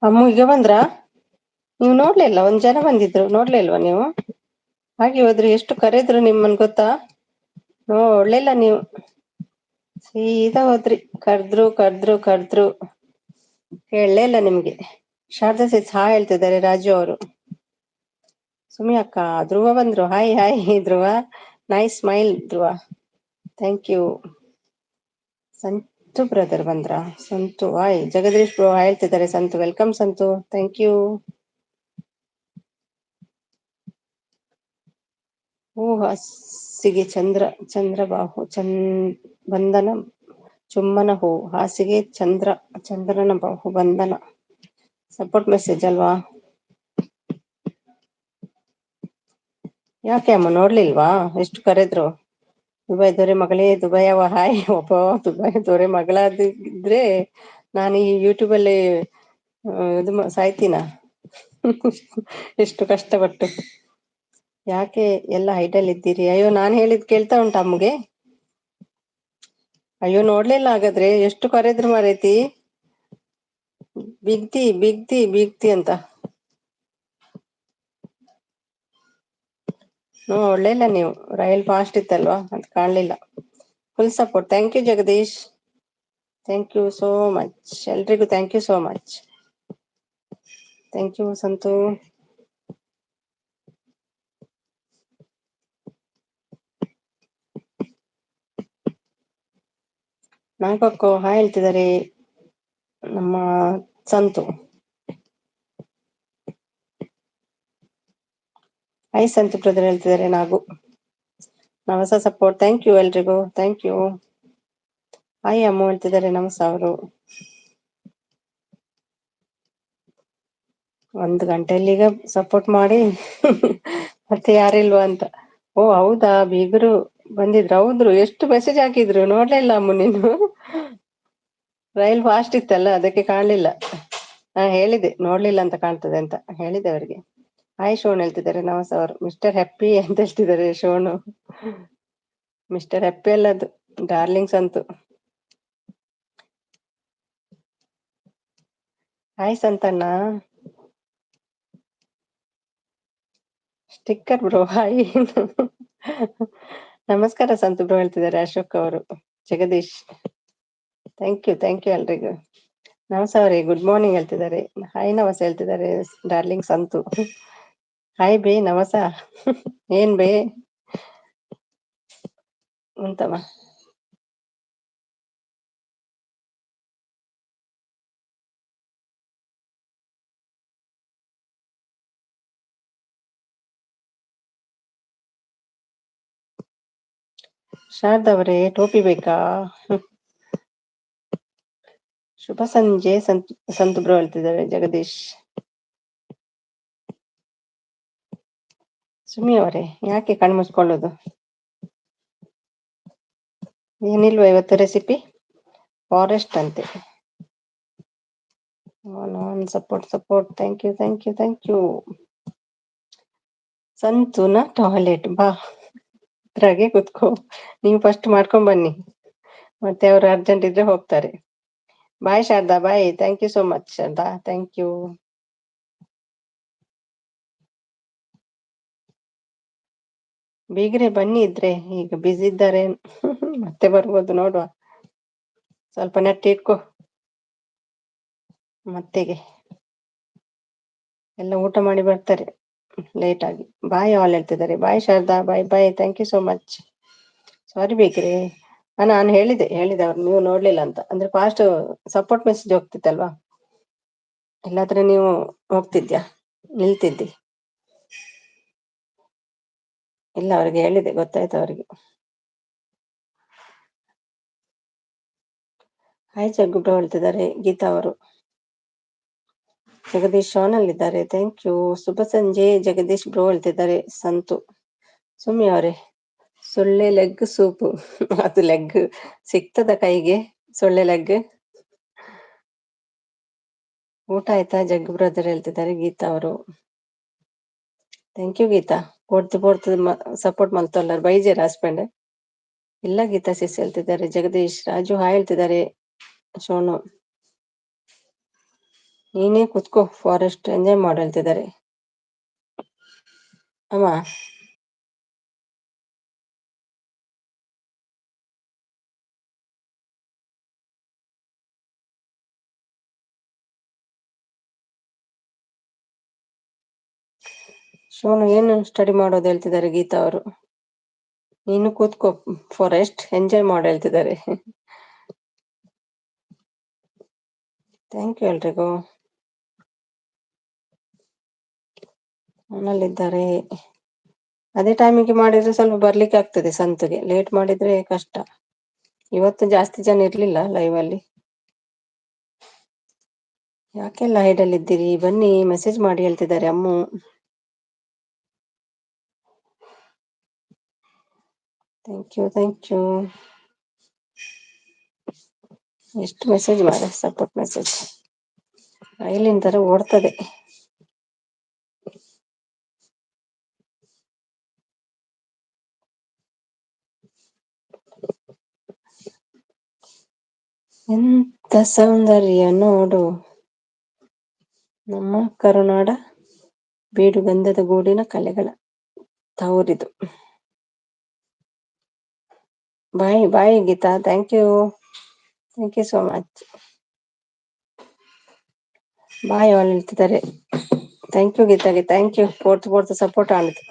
ಅಮ್ಮ ಈಗ ಬಂದ್ರಾ? ನೀವು ನೋಡ್ಲಿಲ್ಲ? ಒಂದ್ ಜನ ಬಂದಿದ್ರು, ನೋಡ್ಲಿಲ್ವಾ ನೀವು? ಹಾಗೆ ಹೋದ್ರಿ. ಎಷ್ಟು ಕರೆದ್ರು ನಿಮ್ಮನ್ ಗೊತ್ತಾ? ನೋಡ್ಲಿಲ್ಲ ನೀವು, ಸೀದಾ ಹೋದ್ರಿ. ಕರ್ದ್ರು ಕರ್ದ್ರು ಕರ್ದ್ರು, ಕೇಳಲೇ ಇಲ್ಲ ನಿಮ್ಗೆ. ಶಾರದಾ ಸಿಸ್ ಹಾಯ್ ಹೇಳ್ತಿದ್ದಾರೆ ರಾಜು ಅವರು. ಸುಮಿ ಅಕ್ಕ, ಧ್ರುವ ಬಂದ್ರು. Hi hi Dhruva, nice smile Dhruva, thank you. Santu brother ಬಂದ್ರ? Santu hi. Jagadish bro hi ಹೇಳ್ತಿದ್ದಾರೆ Santu, welcome Santu, thank you. ಓ ಹಾಸಿಗೆ ಚಂದ್ರಬಾಹು ಬಂಧನ ಚುಮ್ಮನ ಹೂ ಹಾಸಿಗೆ ಚಂದ್ರನ ಬಾಹು ಬಂಧನ. ಸಪೋರ್ಟ್ ಮೆಸೇಜ್ ಅಲ್ವಾ? ಯಾಕೆ ಅಮ್ಮ ನೋಡ್ಲಿಲ್ವಾ ಎಷ್ಟು ಕರೆದ್ರು? ದುಬೈ ದೊರೆ ಮಗಳೇ ದುಬೈಯವ ಹಾಯ್. ಒಬ್ಬ ದುಬೈ ದೊರೆ ಮಗಳಾದಿದ್ರೆ ನಾನು ಈ ಯೂಟ್ಯೂಬಲ್ಲಿ ಇದು ಸಾಯ್ತೀನ. ಎಷ್ಟು ಕಷ್ಟಪಟ್ಟು. ಯಾಕೆ ಎಲ್ಲ ಹೈಟಲ್ ಇದ್ದೀರಿ? ಅಯ್ಯೋ ನಾನ್ ಹೇಳಿದ್ ಕೇಳ್ತಾ ಉಂಟಾ ಅಮ್ಮಗೆ? ಅಯ್ಯೋ ನೋಡ್ಲಿಲ್ಲ ಹಾಗಾದ್ರೆ, ಎಷ್ಟು ಕರೆದ್ರು ಮಾರೈತಿ. ಬಿಗ್ತಿ ಅಂತ. ಒಳ್ಳೆಲ್ಲ ನೀವು ರೈಲ್ ಫಾಸ್ಟ್ ಇತ್ತಲ್ವಾ ಅಂತ ಕಾಣ್ಲಿಲ್ಲ. Full support. Thank you Jagadish, thank you so much. ಎಲ್ರಿಗೂ thank you so much. Thank you Santu. ನಾಲ್ಕಕ್ಕೋ ಹಾಯ್ ಹೇಳ್ತಿದ್ದಾರೆ ನಮ್ಮ ಸಂತು. ಹಾಯ್ ಸಂತು ಬ್ರದರ್ ಹೇಳ್ತಿದ್ದಾರೆ ನಾವು. ನವಸ ಸಪೋರ್ಟ್. ಥ್ಯಾಂಕ್ ಯು ಎಲ್ರಿಗೂ, ಥ್ಯಾಂಕ್ ಯು. ಹಾಯ್ ಅಮ್ಮ ಹೇಳ್ತಿದ್ದಾರೆ ನಮಸ ಅವರು. 1 ಗಂಟೆಯಲ್ಲಿ ಈಗ ಸಪೋರ್ಟ್ ಮಾಡಿ ಮತ್ತೆ ಯಾರಿಲ್ವಾ ಅಂತ. ಓ ಹೌದಾ, ಬೀಗರು ಬಂದಿದ್ರು. ಹೌದ್ರು, ಎಷ್ಟು ಮೆಸೇಜ್ ಹಾಕಿದ್ರು ನೋಡ್ಲೇ ಇಲ್ಲ ಅಮ್ಮ ನೀನು. ರೈಲ್ ಫಾಸ್ಟ್ ಇತ್ತಲ್ಲ ಅದಕ್ಕೆ ಕಾಣ್ಲಿಲ್ಲ. ನಾ ಹೇಳಿದೆ ನೋಡ್ಲಿಲ್ಲ ಅಂತ ಕಾಣ್ತದೆ ಅಂತ ಹೇಳಿದೆ ಅವರಿಗೆ. ಹಾಯ್ ಶೋನ್ ಹೇಳ್ತಿದ್ದಾರೆ ನಮಸ್ ಅವರು. ಮಿಸ್ಟರ್ ಹ್ಯಾಪಿ ಅಂತ ಹೇಳ್ತಿದ್ದಾರೆ ಶೋನು. ಮಿಸ್ಟರ್ ಹ್ಯಾಪಿ ಅಲ್ಲದು, ಡಾರ್ಲಿಂಗ್ಸ್ ಅಂತೂ. ಹಾಯ್ ಸಂತಣ್ಣ. Sticker bro hi. ನಮಸ್ಕಾರ ಸಂತು ಬ್ರೋ ಹೇಳ್ತಿದ್ದಾರೆ ಅಶೋಕ್ ಅವರು. ಜಗದೀಶ್ ಥ್ಯಾಂಕ್ ಯು ಎಲ್ರಿಗೂ. ನಮಸ್ ಅವರೇ ಗುಡ್ ಮಾರ್ನಿಂಗ್ ಹೇಳ್ತಿದ್ದಾರೆ. ಹಾಯ್ ನಮಸ್ ಹೇಳ್ತಿದ್ದಾರೆ ಡಾರ್ಲಿಂಗ್ ಸಂತು. ಹಾಯ್ ಬೇ ನಮಸ. ಏನ್ ಬೇ ಉಂಟಮ್ಮ? ಶಾರದಾ ಅವರೇ ಟೋಪಿ ಬೇಕಾ? ಶುಭ ಸಂಜೆ ಸಂತು ಬ್ರೋ ಹೇಳ್ತಿದ್ದಾರೆ ಜಗದೀಶ್. ಸುಮಿ ಅವರೇ ಯಾಕೆ ಕಣ್ಮುಚ್ಕೊಳ್ಳೋದು? ಏನಿಲ್ವಾ ಇವತ್ತು ರೆಸಿಪಿ? ಫಾರೆಸ್ಟ್ ಅಂತೆ. ಸಪೋರ್ಟ್. Thank you. ಸಂತುನ ಟಾಯ್ಲೆಟ್ ಬಾ, ಇದ್ರಾಗೆ ಕುತ್ಕೋ. ನೀವು ಫಸ್ಟ್ ಮಾಡ್ಕೊಂಡ್ ಬನ್ನಿ, ಮತ್ತೆ ಅವರು ಅರ್ಜೆಂಟ್ ಇದ್ರೆ ಹೋಗ್ತಾರೆ. Bye Sharada, bye. Thank you so much Sharada, thank you. ಬೀಗ್ರೆ ಬನ್ನಿ ಇದ್ರೆ, ಈಗ ಬ್ಯುಸಿ ಇದ್ದಾರೆ. ಮತ್ತೆ ಬರ್ಬೋದು ನೋಡುವ. ಸ್ವಲ್ಪ ನೆಟ್ ಇಟ್ಕೋ ಮತ್ತೆಗೆ. ಎಲ್ಲ ಊಟ ಮಾಡಿ ಬರ್ತಾರೆ ಲೇಟ್ ಆಗಿ. ಬಾಯ್ ಆಲ್ ಹೇಳ್ತಿದ್ದಾರೆ. Bye Sharada, bye. Thank you so much. Sorry ಬೇಕ್ರಿ. ನಾನು ಹೇಳಿದೆ ಅವ್ರು, ನೀವು ನೋಡ್ಲಿಲ್ಲ ಅಂತ. ಅಂದ್ರೆ ಫಾಸ್ಟ್ ಸಪೋರ್ಟ್ ಮೆಸೇಜ್ ಹೋಗ್ತಿತ್ತಲ್ವಾ, ಇಲ್ಲಾದ್ರೆ ನೀವು ಹೋಗ್ತಿದ್ಯಾ, ನಿಲ್ತಿದ್ದಿ. ಇಲ್ಲ, ಅವ್ರಿಗೆ ಹೇಳಿದೆ, ಗೊತ್ತಾಯ್ತು ಅವರಿಗೆ. ಹಾಯ್ ಜಗ್ಗು ಬ್ರೋ ಹೇಳ್ತಿದ್ದಾರೆ ಗೀತಾ ಅವರು. ಜಗದೀಶ್ ಶಾನ್ ಅಲ್ಲಿದ್ದಾರೆ. Thank you. ಶುಭ ಸಂಜೆ ಜಗದೀಶ್ ಬ್ರೋ ಹೇಳ್ತಿದ್ದಾರೆ ಸಂತು. ಸುಮ್ಮಿ ಅವರೇ ಸೊಳ್ಳೆ ಲೆಗ್ ಸೂಪು. ಅದು ಲೆಗ್ ಸಿಗ್ತದ ಕೈಗೆ? ಸೊಳ್ಳೆ ಲೆಗ್. ಊಟ ಆಯ್ತಾ ಜಗ್ಗು ಬ್ರದರ್ ಹೇಳ್ತಿದ್ದಾರೆ ಗೀತಾ ಅವರು. Thank you Geeta. ಪೋಡ್ತು ಸಪೋರ್ಟ್ ಮಲ್ತೊಲ್ಲರ್ ಬೈಜೇರ್ ಹಸ್ಬೆಂಡ್. ಇಲ್ಲ ಗೀತಾ ಸಿಸ್ ಹೇಳ್ತಿದ್ದಾರೆ ಜಗದೀಶ್. ರಾಜು ಹಾಯ್ ಹೇಳ್ತಿದ್ದಾರೆ ಶೋನು. ನೀನೇ ಕುತ್ಕೋ, ಫಾರೆಸ್ಟ್ ಎಂಜಾಯ್ ಮಾಡು ಹೇಳ್ತಿದ್ದಾರೆ ಅಮ್ಮ. ಶೋನು ಏನು ಸ್ಟಡಿ ಮಾಡೋದು ಹೇಳ್ತಿದ್ದಾರೆ ಗೀತಾ ಅವರು. ನೀನು ಕೂತ್ಕೋ, ಫಾರೆಸ್ಟ್ ಎಂಜಾಯ್ ಮಾಡು ಹೇಳ್ತಿದ್ದಾರೆ. ಥ್ಯಾಂಕ್ ಯು ಎಲ್ರಿಗೂ. ಮನಲ್ಲಿದ್ದಾರೆ. ಅದೇ ಟೈಮಿಗೆ ಮಾಡಿದ್ರೆ ಸ್ವಲ್ಪ ಬರ್ಲಿಕ್ಕೆ ಆಗ್ತದೆ ಸಂತಗೆ, ಲೇಟ್ ಮಾಡಿದ್ರೆ ಕಷ್ಟ. ಇವತ್ತು ಜಾಸ್ತಿ ಜನ ಇರ್ಲಿಲ್ಲ ಲೈವ್ ಅಲ್ಲಿ. ಯಾಕೆಲ್ಲ ಹೈಡಲ್ ಇದ್ದೀರಿ, ಬನ್ನಿ ಮೆಸೇಜ್ ಮಾಡಿ ಹೇಳ್ತಿದ್ದಾರೆ Ammu. Thank you thank you. ಎಷ್ಟು ಮೆಸೇಜ್ ಮಾಡಿ, ಸಪೋರ್ಟ್ ಮೆಸೇಜ್ ರೈಲಿನ ತರ ಓಡ್ತದೆ. ಎಂತ ಸೌಂದರ್ಯ ನೋಡು ನಮ್ಮ ಕರುನಾಡ, ಬೀಡು ಗಂಧದ ಗೂಡಿನ ಕಲೆಗಳ ತವರಿದು. Bye bye Geeta, thank you so much. Bye ಅವಳು ಹೇಳ್ತಿದ್ದಾರೆ. ಥ್ಯಾಂಕ್ ಯು ಗೀತಾಗೆ, ಥ್ಯಾಂಕ್ ಯು ಪೋರ್ತು ಸಪೋರ್ಟ್ ಆನದು.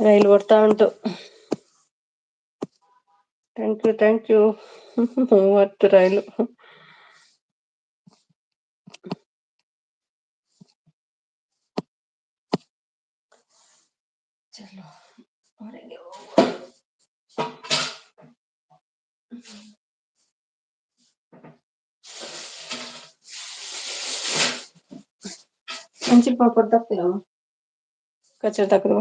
ರೈಲು ಓಡ್ತಾ ಉಂಟು. ಥ್ಯಾಂಕ್ ಯು 30 ರೈಲು. ಚಲೋ ಹೊರಗೆ अंचिल पापड़ तकते हो कचरा तक रो.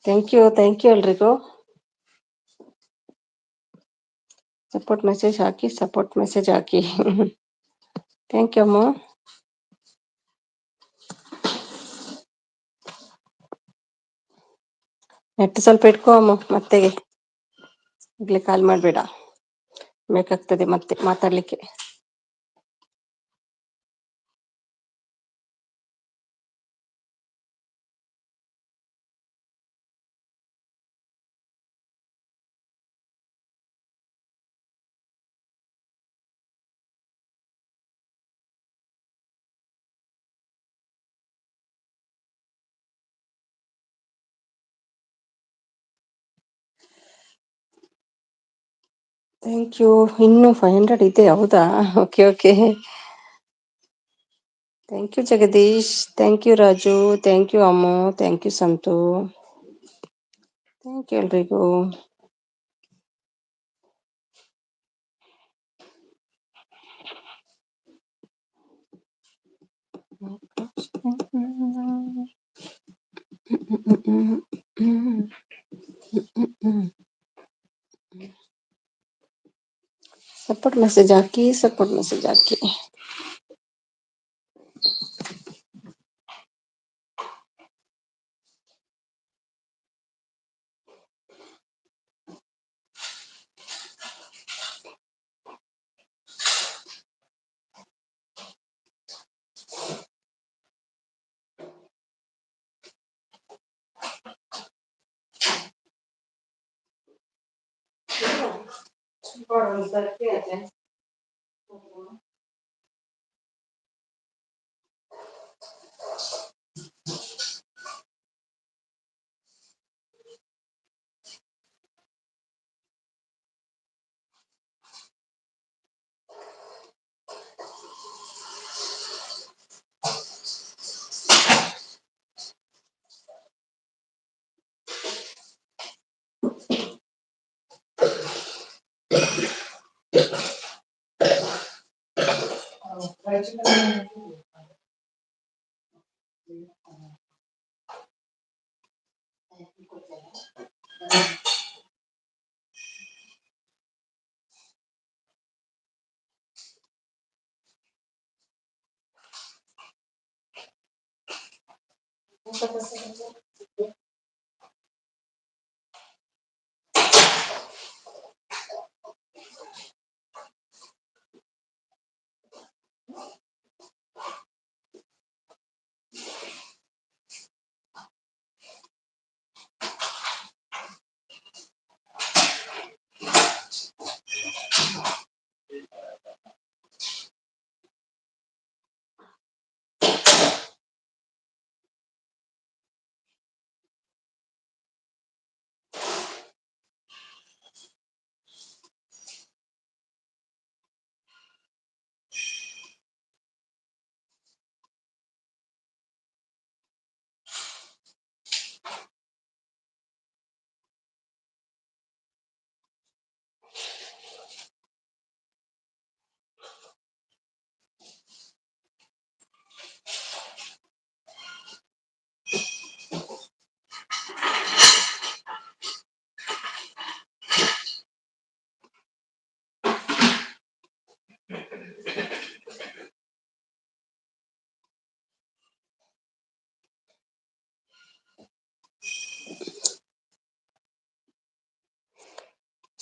ಥ್ಯಾಂಕ್ ಯು ಎಲ್ರಿಗೂ. ಸಪೋರ್ಟ್ ಮೆಸೇಜ್ ಹಾಕಿ. ಥ್ಯಾಂಕ್ ಯು ಅಮ್ಮ. ನೆಟ್ ಸ್ವಲ್ಪ ಇಟ್ಕೋ ಅಮ್ಮ, ಮತ್ತೆಗೆ ಈಗಲೇ ಕಾಲ್ ಮಾಡಬೇಡ, ಬೇಕಾಗ್ತದೆ ಮತ್ತೆ ಮಾತಾಡ್ಲಿಕ್ಕೆ. Thank you. ಇನ್ನು 500 ಇದೆ, ಹೌದಾ? Okay. Thank you Jagadish, thank you Raju, thank you Ammu, thank you Santu, thank you ಎಲ್ರಿಗೂ. ಸಪೋರ್ಟ್ ಮೆಸೇಜ್ ಹಾಕಿ.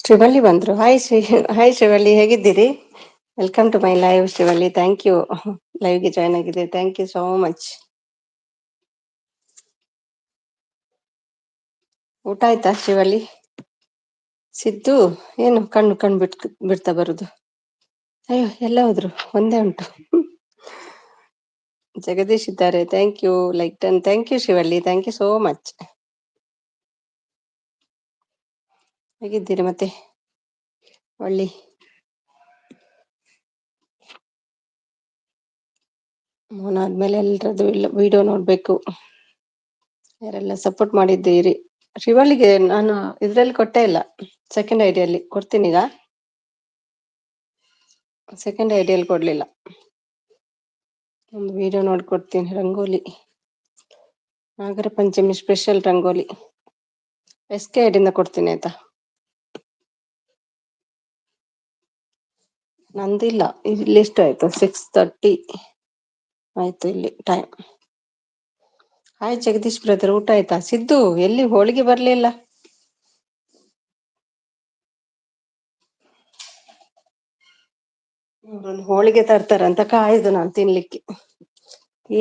ಶ್ರೀವಳ್ಳಿ ಬಂದ್ರು. ಹಾಯ್ ಶ್ರೀವಳ್ಳಿ, ಹೇಗಿದ್ದೀರಿ? Welcome to my live Srivalli. Thank you, ಲೈವ್ಗೆ ಜಾಯ್ನ್ ಆಗಿದೆ. Thank you so much. ಊಟ ಆಯ್ತಾ ಶ್ರೀವಳ್ಳಿ? ಸಿದ್ದು ಏನು ಕಣ್ಣು ಬಿಡ್ತಾ ಬರುದು? ಅಯ್ಯೋ, ಎಲ್ಲ ಹೋದ್ರು, ಒಂದೇ ಉಂಟು. ಜಗದೀಶ್ ಇದ್ದಾರೆ. Thank you, like 10. Thank you Shivalli, thank you so much. ಹೇಗಿದ್ದೀರಿ ಮತ್ತೆ ಒಳ್ಳಿ? ಆದ್ಮೇಲೆ ಎಲ್ರದ್ದು ಇಲ್ಲ ವಿಡಿಯೋ ನೋಡ್ಬೇಕು. ಯಾರೆಲ್ಲ ಸಪೋರ್ಟ್ ಮಾಡಿದ್ದೀರಿ? ಶಿವಳ್ಳಿಗೆ ನಾನು ಇದ್ರಲ್ಲಿ ಕೊಟ್ಟೇ ಇಲ್ಲ, ಸೆಕೆಂಡ್ ಐಡಿಯಲ್ಲಿ ಕೊಡ್ತೀನಿ ಈಗ. ಸೆಕೆಂಡ್ ಐಡಿಯಲ್ಲಿ ಕೊಡ್ಲಿಲ್ಲ. ಒಂದು video ನೋಡ್ಕೊಡ್ತೀನಿ. Rangoli, Nagara Panchami special rangoli. SK ಐಡಿಯಿಂದ ಕೊಡ್ತೀನಿ ಆಯ್ತಾ? ನಂದಿಲ್ಲ, ಇಲ್ಲಿ ಎಷ್ಟು ಆಯ್ತು? 6:30 ಆಯ್ತು ಇಲ್ಲಿ ಟೈಮ್. ಹಾಯ್ ಜಗದೀಶ್ ಬ್ರದರ್, ಊಟ ಆಯ್ತಾ? ಸಿದ್ದು ಎಲ್ಲಿ ಹೋಳಿಗೆ ಬರ್ಲಿಲ್ಲ? ಹೋಳಿಗೆ ತರ್ತಾರಂತ ಕಾಯ್ದು ನಾನು ತಿನ್ಲಿಕ್ಕೆ.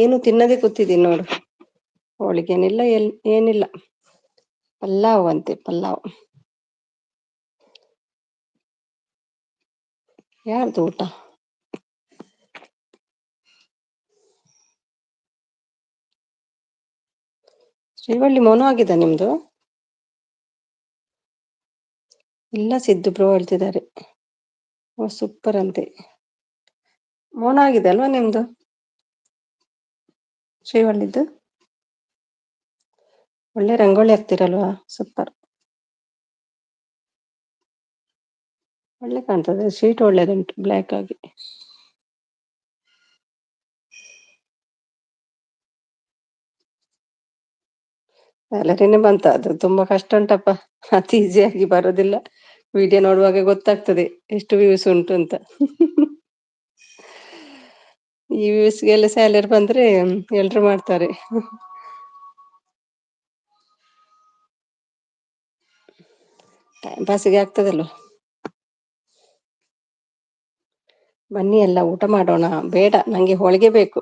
ಏನು ತಿನ್ನದೆ ಕೂತಿದ್ದೀನಿ ನೋಡು. ಹೋಳಿಗೆನಿಲ್ಲ, ಏನಿಲ್ಲ. ಪಲ್ಲಾವ್ ಅಂತೆ, ಪಲ್ಲಾವ್. ಯಾರ್ದು ಊಟ? ಶ್ರೀವಳ್ಳಿ ಮೌನ ಆಗಿದೆ ನಿಮ್ದು? ಇಲ್ಲ ಸಿದ್ದು ಬ್ರೋ ಹೇಳ್ತಿದ್ದಾರೆ. ಓ ಸೂಪರ್ ಅಂತೆ. ಮೌನ ಆಗಿದೆ ಅಲ್ವಾ ನಿಮ್ದು ಶ್ರೀವಳ್ಳಿದ್ದು? ಒಳ್ಳೆ ರಂಗೋಲಿ ಹಾಕ್ತಿರಲ್ವಾ, ಸೂಪರ್. ಒಳ್ಳೆ ಕಾಣ್ತದೆ, ಶೀಟ್ ಒಳ್ಳೇದುಂಟು ಬ್ಲ್ಯಾಕ್ ಆಗಿ. ಸ್ಯಾಲರಿನೇ ಬಂತ? ಅದು ತುಂಬಾ ಕಷ್ಟ ಉಂಟಪ್ಪ, ಅತಿ ಈಸಿಯಾಗಿ ಬರೋದಿಲ್ಲ. ವಿಡಿಯೋ ನೋಡುವಾಗ ಗೊತ್ತಾಗ್ತದೆ ಎಷ್ಟು ವ್ಯೂಸ್ ಉಂಟು ಅಂತ. ಈ ವ್ಯೂಸ್ಗೆಲ್ಲ ಸ್ಯಾಲರಿ ಬಂದ್ರೆ ಎಲ್ರು ಮಾಡ್ತಾರೆ. ಟೈಮ್ ಪಾಸಿಗೆ ಆಗ್ತದಲ್ವ. ಬನ್ನಿ ಎಲ್ಲ ಊಟ ಮಾಡೋಣ. ಬೇಡ, ನಂಗೆ ಹೋಳಿಗೆ ಬೇಕು.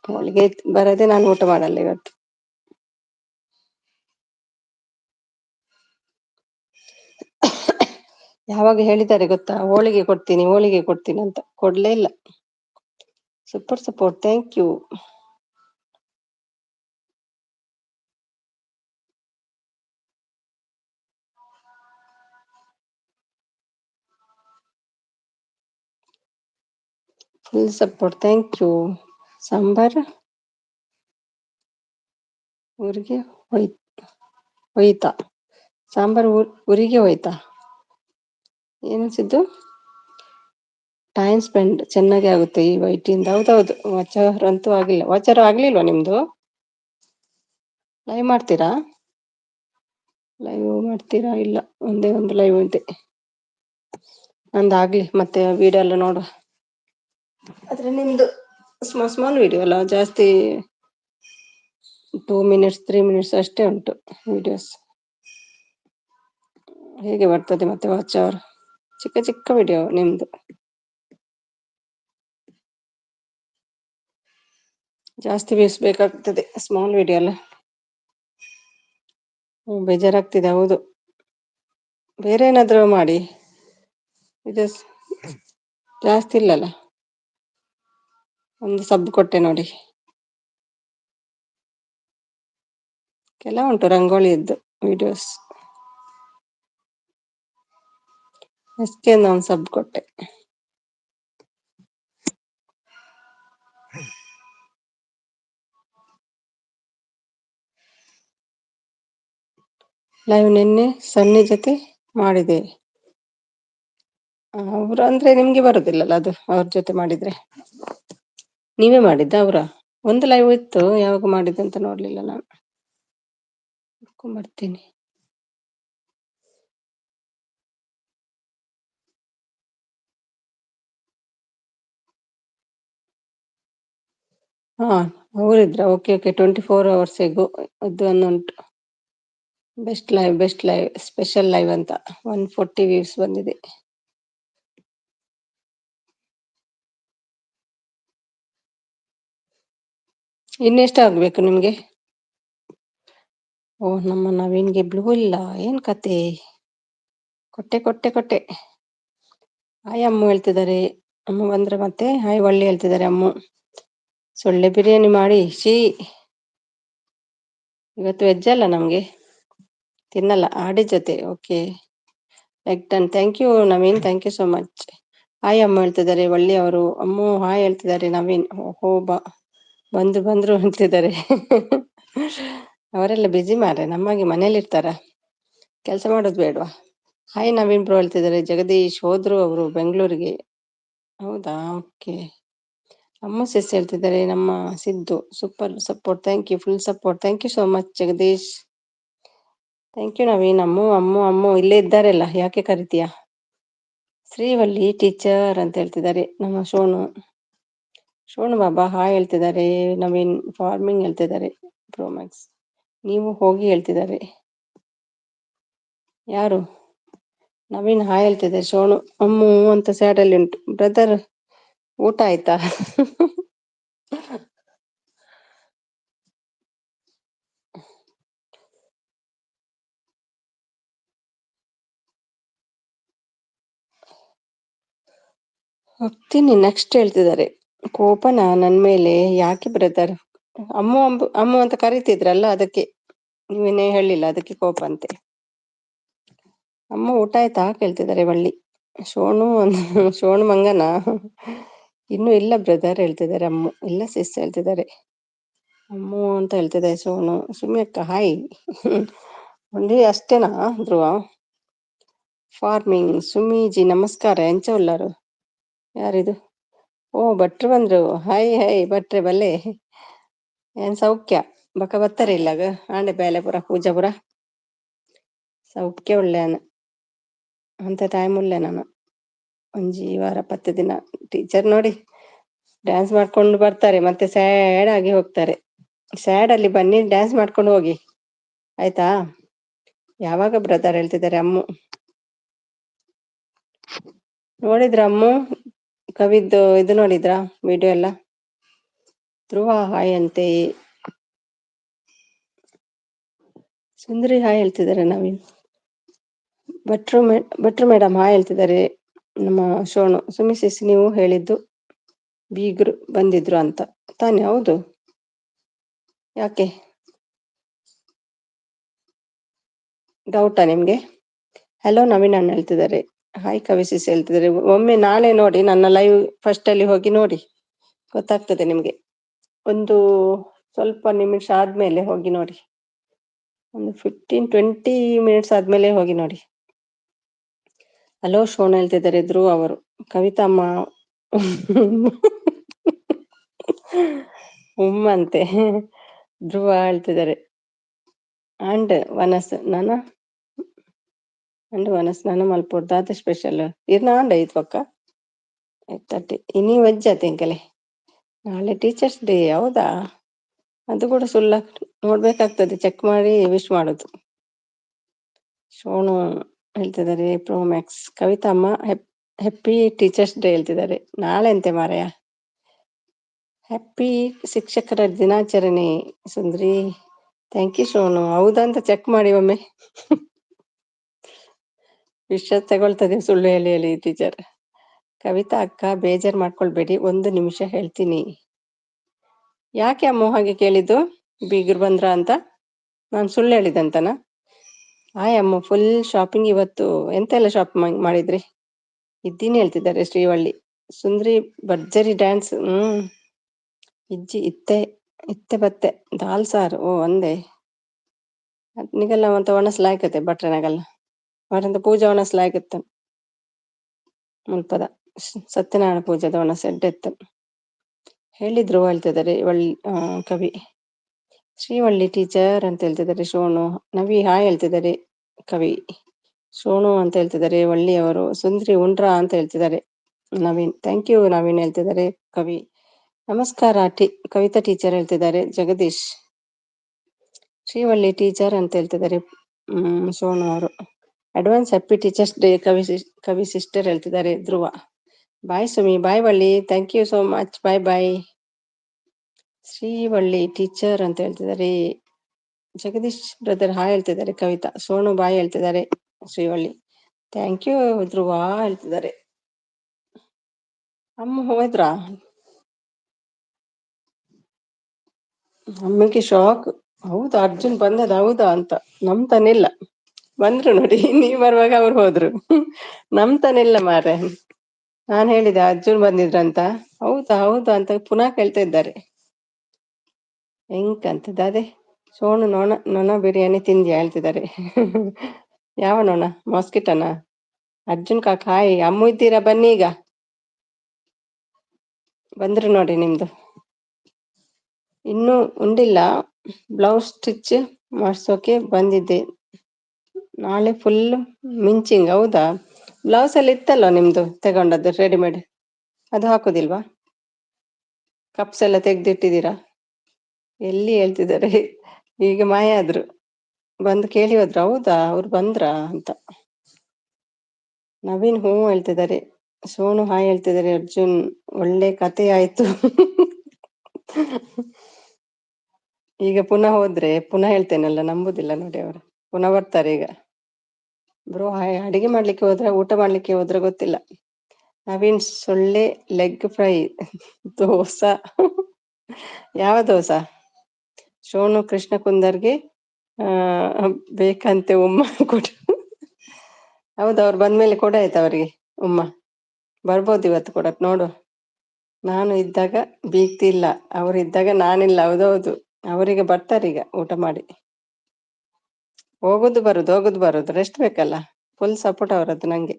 ಹೋಳಿಗೆ ಬರದೆ ನಾನು ಊಟ ಮಾಡಲ್ಲ ಇವತ್ತು. ಯಾವಾಗ ಹೇಳಿದ್ದಾರೆ ಗೊತ್ತಾ, ಹೋಳಿಗೆ ಕೊಡ್ತೀನಿ ಹೋಳಿಗೆ ಕೊಡ್ತೀನಿ ಅಂತ, ಕೊಡ್ಲೇ ಇಲ್ಲ. Super support, thank you. Full support, thank you. Sambar ಊರಿಗೆ ಹೋಯ್ತಾ? ಸಾಂಬಾರ್ ಊರಿಗೆ ಹೋಯ್ತಾ? ಏನಿಸಿದ್ದು? ಟೈಮ್ ಸ್ಪೆಂಡ್ ಚೆನ್ನಾಗಿ ಆಗುತ್ತೆ ಈ ವೈಟಿಂದ. ಹೌದೌದು, ವಾಚರ್ ಅಂತೂ ಆಗಿಲ್ಲ. ವಾಚರ್ ಆಗ್ಲಿಲ್ವಾ ನಿಮ್ದು? ಲೈವ್ ಮಾಡ್ತೀರಾ? ಲೈವ್ ಮಾಡ್ತೀರಾ? ಇಲ್ಲ, ಒಂದೇ ಒಂದು ಲೈವ್ ಇದೆ. ನಂದಾಗ್ಲಿ ಮತ್ತೆ ವಿಡಿಯೋ ಎಲ್ಲ ನೋಡುವ. ಆದ್ರೆ ನಿಮ್ದು ಸ್ಮಾಲ್ ಸ್ಮಾಲ್ ವಿಡಿಯೋ ಅಲ್ಲ, ಜಾಸ್ತಿ 2 ಮಿನಿಟ್ಸ್ 3 ಮಿನಿಟ್ಸ್ ಅಷ್ಟೇ ಉಂಟು ವಿಡಿಯೋಸ್. ಹೇಗೆ ಬರ್ತದೆ ಮತ್ತೆ ವಾಚ್ ಅವರ್? ಚಿಕ್ಕ ಚಿಕ್ಕ ವಿಡಿಯೋ ನಿಮ್ದು. ಜಾಸ್ತಿ ವ್ಯೂಸ್ ಬೇಕಾಗ್ತದೆ ಸ್ಮಾಲ್ ವಿಡಿಯೋ ಅಲ್ಲ. ಬೇಜಾರಾಗ್ತಿದೆ, ಹೌದು. ಬೇರೆ ಏನಾದ್ರು ಮಾಡಿ, ಇದು ಜಾಸ್ತಿ ಇಲ್ಲಲ್ಲ. ಒಂದು ಸಬ್ ಕೊಟ್ಟೆ ನೋಡಿ. ಕೆಲವು ಉಂಟು ರಂಗೋಳಿಯದ್ದು ವಿಡಿಯೋಸ್. ಅಷ್ಟೇ, ಒಂದು ಸಬ್ ಕೊಟ್ಟೆ. ಲೈವ್ ನಿನ್ನೆ ಸನ್ನಿ ಜೊತೆ ಮಾಡಿದೆ. ಅವ್ರು ಅಂದ್ರೆ ನಿಮ್ಗೆ ಬರುದಿಲ್ಲಲ್ಲ ಅದು, ಅವ್ರ ಜೊತೆ ಮಾಡಿದ್ರೆ. ನೀವೇ ಮಾಡಿದ್ದ ಅವ್ರ? ಒಂದು ಲೈವ್ ಇತ್ತು, ಯಾವಾಗ ಮಾಡಿದ್ದೆ ಅಂತ ನೋಡ್ಲಿಲ್ಲ ನಾನು. ಬರ್ತೀನಿ. ಹಾ, ಅವರಿದ್ರ? ಓಕೆ ಓಕೆ, 24 hours ಅದು ಒಂದುಂಟು. ಬೆಸ್ಟ್ ಲೈವ್ ಸ್ಪೆಷಲ್ ಲೈವ್ ಅಂತ 140 ವ್ಯೂಸ್ ಬಂದಿದೆ. ಇನ್ನೆಷ್ಟು ಆಗ್ಬೇಕು ನಿಮ್ಗೆ? ಓಹ್, ನಮ್ಮ ನವೀನ್ಗೆ ಬ್ಲೂ ಇಲ್ಲ, ಏನ್ ಕತೆ? ಕೊಟ್ಟೆ. ಹಾಯ್ ಅಮ್ಮು ಹೇಳ್ತಿದ್ದಾರೆ. ಅಮ್ಮ ಬಂದ್ರೆ ಮತ್ತೆ ಹಾಯ್ ಒಳ್ಳೆ ಹೇಳ್ತಿದ್ದಾರೆ ಅಮ್ಮು. ಸೊಳ್ಳೆ ಬಿರಿಯಾನಿ ಮಾಡಿ ಇವತ್ತು ವೆಜ್ ಅಲ್ಲ ನಮ್ಗೆ, ತಿನ್ನಲ್ಲ. ಆಡಿ ಜೊತೆ, okay. Egg done, thank you Naveen, thank you so much. Hi ಅಮ್ಮ ಹೇಳ್ತಿದ್ದಾರೆ ಒಳ್ಳೆ ಅವರು. ಅಮ್ಮು ಹಾಯ್ ಹೇಳ್ತಿದ್ದಾರೆ. ನವೀನ್ ಬಂದ್ರು ಅಂತಿದ್ದಾರೆ. ಅವರೆಲ್ಲ ಬಿಜಿ ಮಾರ್ರೆ, ನಮ್ಮಾಗೆ ಮನೇಲಿ ಇರ್ತಾರ, ಕೆಲ್ಸ ಮಾಡೋದು ಬೇಡ್ವಾ? ಹಾಯ್ ನವೀನ್ ಬ್ರೋ ಹೇಳ್ತಿದ್ದಾರೆ. ಜಗದೀಶ್ ಹೋದ್ರು ಅವರು ಬೆಂಗಳೂರಿಗೆ. ಹೌದಾ, ಓಕೆ. ಅಮ್ಮ ಹೇಳ್ತಿದ್ದಾರೆ ನಮ್ಮ Siddu. Super support, thank you. Full support, thank you so much Jagadish. Thank you Naveen. Ammu ಇಲ್ಲೇ ಇದ್ದಾರಲ್ಲ, ಯಾಕೆ ಕರಿತೀಯಾ? ಶ್ರೀವಲ್ಲಿ ಟೀಚರ್ ಅಂತ ಹೇಳ್ತಿದ್ದಾರೆ ನಮ್ಮ ಶೋನು ಬಾಬಾ ಹಾಯ್ ಹೇಳ್ತಿದ್ದಾರೆ. ನವೀನ್ ಫಾರ್ಮಿಂಗ್ ಹೇಳ್ತಿದ್ದಾರೆ. ಪ್ರೋಮ್ಯಾಕ್ಸ್ ನೀವು ಹೋಗಿ ಹೇಳ್ತಿದ್ದಾರೆ. ಯಾರು? ನವೀನ್ ಹಾಯ್ ಹೇಳ್ತಿದ್ದಾರೆ. ಶೋನು ಅಮ್ಮು ಅಂತ ಸ್ಯಾಡಲ್ಲಿ ಉಂಟು. ಬ್ರದರ್ ಊಟ ಆಯ್ತಾ? ಹೋಗ್ತೀನಿ ನೆಕ್ಸ್ಟ್ ಹೇಳ್ತಿದ್ದಾರೆ. ಕೋಪನಾ ನನ್ ಮೇಲೆ? ಯಾಕೆ ಬ್ರದರ್? ಅಮ್ಮು ಅಂತ ಕರೀತಿದ್ರಲ್ಲ, ಅದಕ್ಕೆ. ನೀವೇನೇ ಹೇಳಿಲ್ಲ, ಅದಕ್ಕೆ ಕೋಪ ಅಂತೆ. ಅಮ್ಮ ಊಟ ಆಯ್ತಾ ಕೇಳ್ತಿದ್ದಾರೆ ಬಳ್ಳಿ. ಶೋಣು ಮಂಗನ ಇನ್ನು ಇಲ್ಲ ಬ್ರದರ್ ಹೇಳ್ತಿದ್ದಾರೆ ಅಮ್ಮು. ಇಲ್ಲ ಸಿಸ್ ಹೇಳ್ತಿದ್ದಾರೆ. ಅಮ್ಮು ಅಂತ ಹೇಳ್ತಿದ್ದಾರೆ ಸೋನು. ಸುಮ್ಯಕ್ಕ ಹಾಯ್. ಒಂದೇ ಅಷ್ಟೇನಾ ಧ್ರುವ? ಫಾರ್ಮಿಂಗ್ ಸುಮೀಜಿ ನಮಸ್ಕಾರ ಎಂಚ ಉಳ್ಳಾರು? ಯಾರಿದು? ಓ, ಭಟ್ರು ಬಂದ್ರು. ಹಾಯ್ ಭಟ್ರೆ ಬಲ್ಲೆ. ಏನ್ ಸೌಖ್ಯ? ಬಕ್ಕ ಬತ್ತಾರೆ ಇಲ್ಲಾಗ ಆಂಡೆ ಬೇಲೆಪುರ ಪೂಜಾಪುರ ಸೌಖ್ಯ ಉಳ್ಳೇನ ಅಂತ ಟೈಮ್ ಉಳ್ಳೆ ನಾನು ಒಂಜಿ ವಾರ 10 ದಿನ. ಟೀಚರ್ ನೋಡಿ ಡ್ಯಾನ್ಸ್ ಮಾಡ್ಕೊಂಡು ಬರ್ತಾರೆ, ಮತ್ತೆ ಸ್ಯಾಡ್ ಆಗಿ ಹೋಗ್ತಾರೆ. ಸ್ಯಾಡ್ ಅಲ್ಲಿ ಬನ್ನಿ, ಡ್ಯಾನ್ಸ್ ಮಾಡ್ಕೊಂಡು ಹೋಗಿ ಆಯ್ತಾ? ಯಾವಾಗ ಬ್ರದರ್ ಹೇಳ್ತಿದ್ದಾರೆ ಅಮ್ಮು. ನೋಡಿದ್ರ ಅಮ್ಮು ಕವಿದ್ದು ಇದು ನೋಡಿದ್ರ ವಿಡಿಯೋ ಎಲ್ಲ? ಧ್ರುವ ಹಾಯ್ ಅಂತೆ. ಸುಂದರಿ ಹಾಯ್ ಹೇಳ್ತಿದ್ದಾರೆ ನವೀನ್. ಭಟ್ರು ಮೇಡಮ್ ಹಾಯ್ ಹೇಳ್ತಿದ್ದಾರೆ. ನಮ್ಮ ಶೋಣು ಸುಮಿಸಿಸ್ ನೀವು ಹೇಳಿದ್ದು ಬೀಗರು ಬಂದಿದ್ರು ಅಂತ ತಾನೇ? ಹೌದು. ಯಾಕೆ ಡೌಟಾ ನಿಮ್ಗೆ? ಹಲೋ ನವೀನ್ ಅಣ್ಣ ಹೇಳ್ತಿದ್ದಾರೆ. ಹಾಯ್ ಕವಿಸಿಸ್ ಹೇಳ್ತಿದ್ದಾರೆ. ಒಮ್ಮೆ ನಾಳೆ ನೋಡಿ, ನನ್ನ ಲೈವ್ ಫಸ್ಟ್ ಅಲ್ಲಿ ಹೋಗಿ ನೋಡಿ, ಗೊತ್ತಾಗ್ತದೆ ನಿಮ್ಗೆ. ಒಂದು ಸ್ವಲ್ಪ ನಿಮಿಷ ಆದ್ಮೇಲೆ ಹೋಗಿ ನೋಡಿ, ಒಂದು 15-20 ಮಿನಿಟ್ಸ್ ಆದ್ಮೇಲೆ ಹೋಗಿ ನೋಡಿ. ಹಲೋ ಶೋಣ ಹೇಳ್ತಿದ್ದಾರೆ ಧ್ರುವ ಅವರು. ಕವಿತಾ ಅಮ್ಮ ಉಮ್ಮಂತೆ ಧ್ರುವ ಹೇಳ್ತಿದ್ದಾರೆ. ಅಂಡ್ ವನಸ್ ನಾನು ಮಲ್ಪೋಡ್ ದಾದ ಸ್ಪೆಷಲ್ ಇರ್ನ ಅಂಡ ಐತ್ ಪಕ್ಕ 8:30 ಇನಿ ವಜ್ಜಾತೆ ಎಂಕಲೆ. ನಾಳೆ ಟೀಚರ್ಸ್ ಡೇ ಹೌದಾ? ಅದು ಕೂಡ ಸುಳ್ಳ ನೋಡ್ಬೇಕಾಗ್ತದೆ, ಚೆಕ್ ಮಾಡಿ ವಿಶ್ ಮಾಡೋದು. ಸೋನು ಹೇಳ್ತಿದ್ದಾರೆ ಪ್ರೋ ಮ್ಯಾಕ್ಸ್. ಕವಿತಾ ಅಮ್ಮ ಹ್ಯಾಪಿ ಟೀಚರ್ಸ್ ಡೇ ಹೇಳ್ತಿದ್ದಾರೆ. ನಾಳೆ ಅಂತೆ ಮಾರಾಯ. ಹ್ಯಾಪಿ ಶಿಕ್ಷಕರ ದಿನಾಚರಣೆ ಸುಂದ್ರಿ. Thank you Sonu. ಹೌದಾ ಅಂತ ಚೆಕ್ ಮಾಡಿ ಒಮ್ಮೆ. ವಿಷಯ ತಗೊಳ್ತದೆ ಸುಳ್ಳು ಹೇಳಿ ಟೀಚರ್. ಕವಿತಾ ಅಕ್ಕ ಬೇಜಾರ್ ಮಾಡ್ಕೊಳ್ಬೇಡಿ, 1 ನಿಮಿಷ ಹೇಳ್ತೀನಿ. ಯಾಕೆ ಅಮ್ಮ ಹಾಗೆ ಕೇಳಿದ್ದು? ಬೀಗರು ಬಂದ್ರ ಅಂತ ನಾನು ಸುಳ್ಳು ಹೇಳಿದಂತನ? ಹಾಯ್ ಅಮ್ಮ, ಫುಲ್ ಶಾಪಿಂಗ್ ಇವತ್ತು. ಎಂತೆಲ್ಲ ಶಾಪಿಂಗ್ ಮಾಡಿದ್ರಿ? ಇದ್ದೀನಿ ಹೇಳ್ತಿದ್ದಾರೆ ಶ್ರೀವಳ್ಳಿ. ಸುಂದ್ರಿ ಭರ್ಜರಿ ಡ್ಯಾನ್ಸ್. ಇಜ್ಜಿ ಇತ್ತೆ ಬತ್ತೆ ದಾಲ್ ಸಾರು. ಓ ಒಂದೇ ನಿಗಲ್ಲ ಅಂತ ಒಣಸ್ಲಾಯ್ಕತೆ ಬಟ್ರೆನಗಲ್ಲ ಅವರಂತ ಪೂಜೆ ಒಣಸ್ಲಾಯ್ಕತ್ತ ಮುಲ್ಪದ ಸತ್ಯನಾರಾಯಣ ಪೂಜೆದ ಒಣಸ್ ಎಡ್ಡೆತ್ತ ಹೇಳಿದ್ರು ಹೇಳ್ತಿದ್ದಾರೆ ಕವಿ. ಶ್ರೀವಳ್ಳಿ ಟೀಚರ್ ಅಂತ ಹೇಳ್ತಿದ್ದಾರೆ ಸೋನು. ನವಿ ಹಾಯ್ ಹೇಳ್ತಿದ್ದಾರೆ ಕವಿ. ಸೋನು ಅಂತ ಹೇಳ್ತಿದ್ದಾರೆ ವಳ್ಳಿಯವರು. ಸುಂದ್ರಿ ಉಂಡ್ರಾ ಅಂತ ಹೇಳ್ತಿದ್ದಾರೆ ನವೀನ್. ಥ್ಯಾಂಕ್ ಯು ನವೀನ್ ಹೇಳ್ತಿದ್ದಾರೆ ಕವಿ. ನಮಸ್ಕಾರ ಕವಿತಾ ಟೀಚರ್ ಹೇಳ್ತಿದ್ದಾರೆ ಜಗದೀಶ್. ಶ್ರೀವಳ್ಳಿ ಟೀಚರ್ ಅಂತ ಹೇಳ್ತಿದ್ದಾರೆ ಸೋನು ಅವರು. Advance happy teachers day Kavi sister ಹೇಳ್ತಿದ್ದಾರೆ Dhruva. Bye Sumi. Bye Valli. Thank you so much. Bye bye. Srivalli teacher ಅಂತ ಹೇಳ್ತಿದ್ದಾರೆ ಜಗದೀಶ್ ಬ್ರದರ್. ಹಾಯ್ ಹೇಳ್ತಿದ್ದಾರೆ ಕವಿತಾ. ಸೋನು ಬಾಯ್ ಹೇಳ್ತಿದ್ದಾರೆ ಶ್ರೀವಳ್ಳಿ. ಥ್ಯಾಂಕ್ ಯು ಧ್ರುವ ಹೇಳ್ತಿದ್ದಾರೆ. ಅಮ್ಮ ಹೋದ್ರಾ? ಅಮ್ಮಗೆ ಶಾಕ್. ಹೌದಾ ಅರ್ಜುನ್ ಬಂದದ ಹೌದಾ ಅಂತ ನಂಬ್ತಾನಿಲ್ಲ. ಬಂದ್ರು ನೋಡಿ, ನೀವ್ ಬರುವಾಗ ಅವ್ರು ಹೋದ್ರು. ನಂಬ್ತಾನಿಲ್ಲ ಮಾರ್ರೆ. ನಾನ್ ಹೇಳಿದೆ ಅರ್ಜುನ್ ಬಂದಿದ್ರಂತ. ಹೌದಾ ಅಂತ ಪುನಃ ಕೇಳ್ತಾ ಇದ್ದಾರೆ. ಎಂಕಂತದ ಅದೇ ಸೋನು ನೊಣ ಬಿರಿಯಾನಿ ತಿಂದ್ಯಾ ಹೇಳ್ತಿದ್ದಾರೆ. ಯಾವ ನೊಣ? ಮಾಸ್ಕಿಟನ? ಅರ್ಜುನ್ ಕಾಕ ಹಾಯ್. ಅಮ್ಮು ಇದ್ದೀರಾ? ಬನ್ನಿ ಈಗ. ಬಂದ್ರು ನೋಡಿ ನಿಮ್ದು. ಇನ್ನೂ ಉಂಡಿಲ್ಲ. ಬ್ಲೌಸ್ ಸ್ಟಿಚ್ ಮಾಡ್ಸೋಕೆ ಬಂದಿದ್ದೆ. ನಾಳೆ ಫುಲ್ ಮಿಂಚಿಂಗ್. ಹೌದಾ? ಬ್ಲೌಸ್ ಅಲ್ಲಿ ಇತ್ತಲ್ಲ ನಿಮ್ದು ತಗೊಂಡದ್ದು ರೆಡಿಮೇಡ್, ಅದು ಹಾಕೋದಿಲ್ವಾ? ಕಪ್ಸ್ ಎಲ್ಲ ತೆಗ್ದಿಟ್ಟಿದ್ದೀರಾ? ಎಲ್ಲಿ ಹೇಳ್ತಿದ್ದಾರೆ? ಈಗ ಮಾಯ ಆದ್ರು. ಬಂದು ಕೇಳಿ ಹೋದ್ರು. ಹೌದಾ ಅವ್ರು ಬಂದ್ರಾ ಅಂತ. ನವೀನ್ ಹೂ ಹೇಳ್ತಿದ್ದಾರೆ. ಸೋನು ಹಾಯ್ ಹೇಳ್ತಿದ್ದಾರೆ. ಅರ್ಜುನ್ ಒಳ್ಳೆ ಕತೆ ಆಯ್ತು. ಈಗ ಪುನಃ ಹೋದ್ರೆ ಪುನಃ ಹೇಳ್ತೇನಲ್ಲ, ನಂಬುದಿಲ್ಲ ನೋಡಿ ಅವರು. ಪುನಃ ಬರ್ತಾರೆ ಈಗ. Bro hi. ಅಡಿಗೆ ಮಾಡ್ಲಿಕ್ಕೆ ಹೋದ್ರ ಊಟ ಮಾಡ್ಲಿಕ್ಕೆ ಹೋದ್ರ ಗೊತ್ತಿಲ್ಲ. ನವೀನ್ ಸೊಳ್ಳೆ ಲೆಗ್ ಫ್ರೈ ದೋಸಾ. ಯಾವ ದೋಸಾ? ಸೋನು ಕೃಷ್ಣ ಕುಂದರ್ಗೆ ಬೇಕಂತೆ ಉಮ್ಮ ಕೊಡು. ಹೌದು, ಅವ್ರು ಬಂದ್ಮೇಲೆ ಕೊಡ ಆಯ್ತು ಅವರಿಗೆ ಉಮ್ಮ. ಬರ್ಬೋದು ಇವತ್ತು ಕೊಡಕ್ ನೋಡು. ನಾನು ಇದ್ದಾಗ ಬೀಗ್ತಿಲ್ಲ, ಅವ್ರು ಇದ್ದಾಗ ನಾನಿಲ್ಲ. ಹೌದೌದು, ಅವರಿಗೆ ಬರ್ತಾರೀಗ ಊಟ ಮಾಡಿ. ಹೋಗುದು ಬರುದು ರೆಸ್ಟ್ ಬೇಕಲ್ಲ. ಫುಲ್ ಸಪೋರ್ಟ್ ಅವರದ್ದು ನಂಗೆ.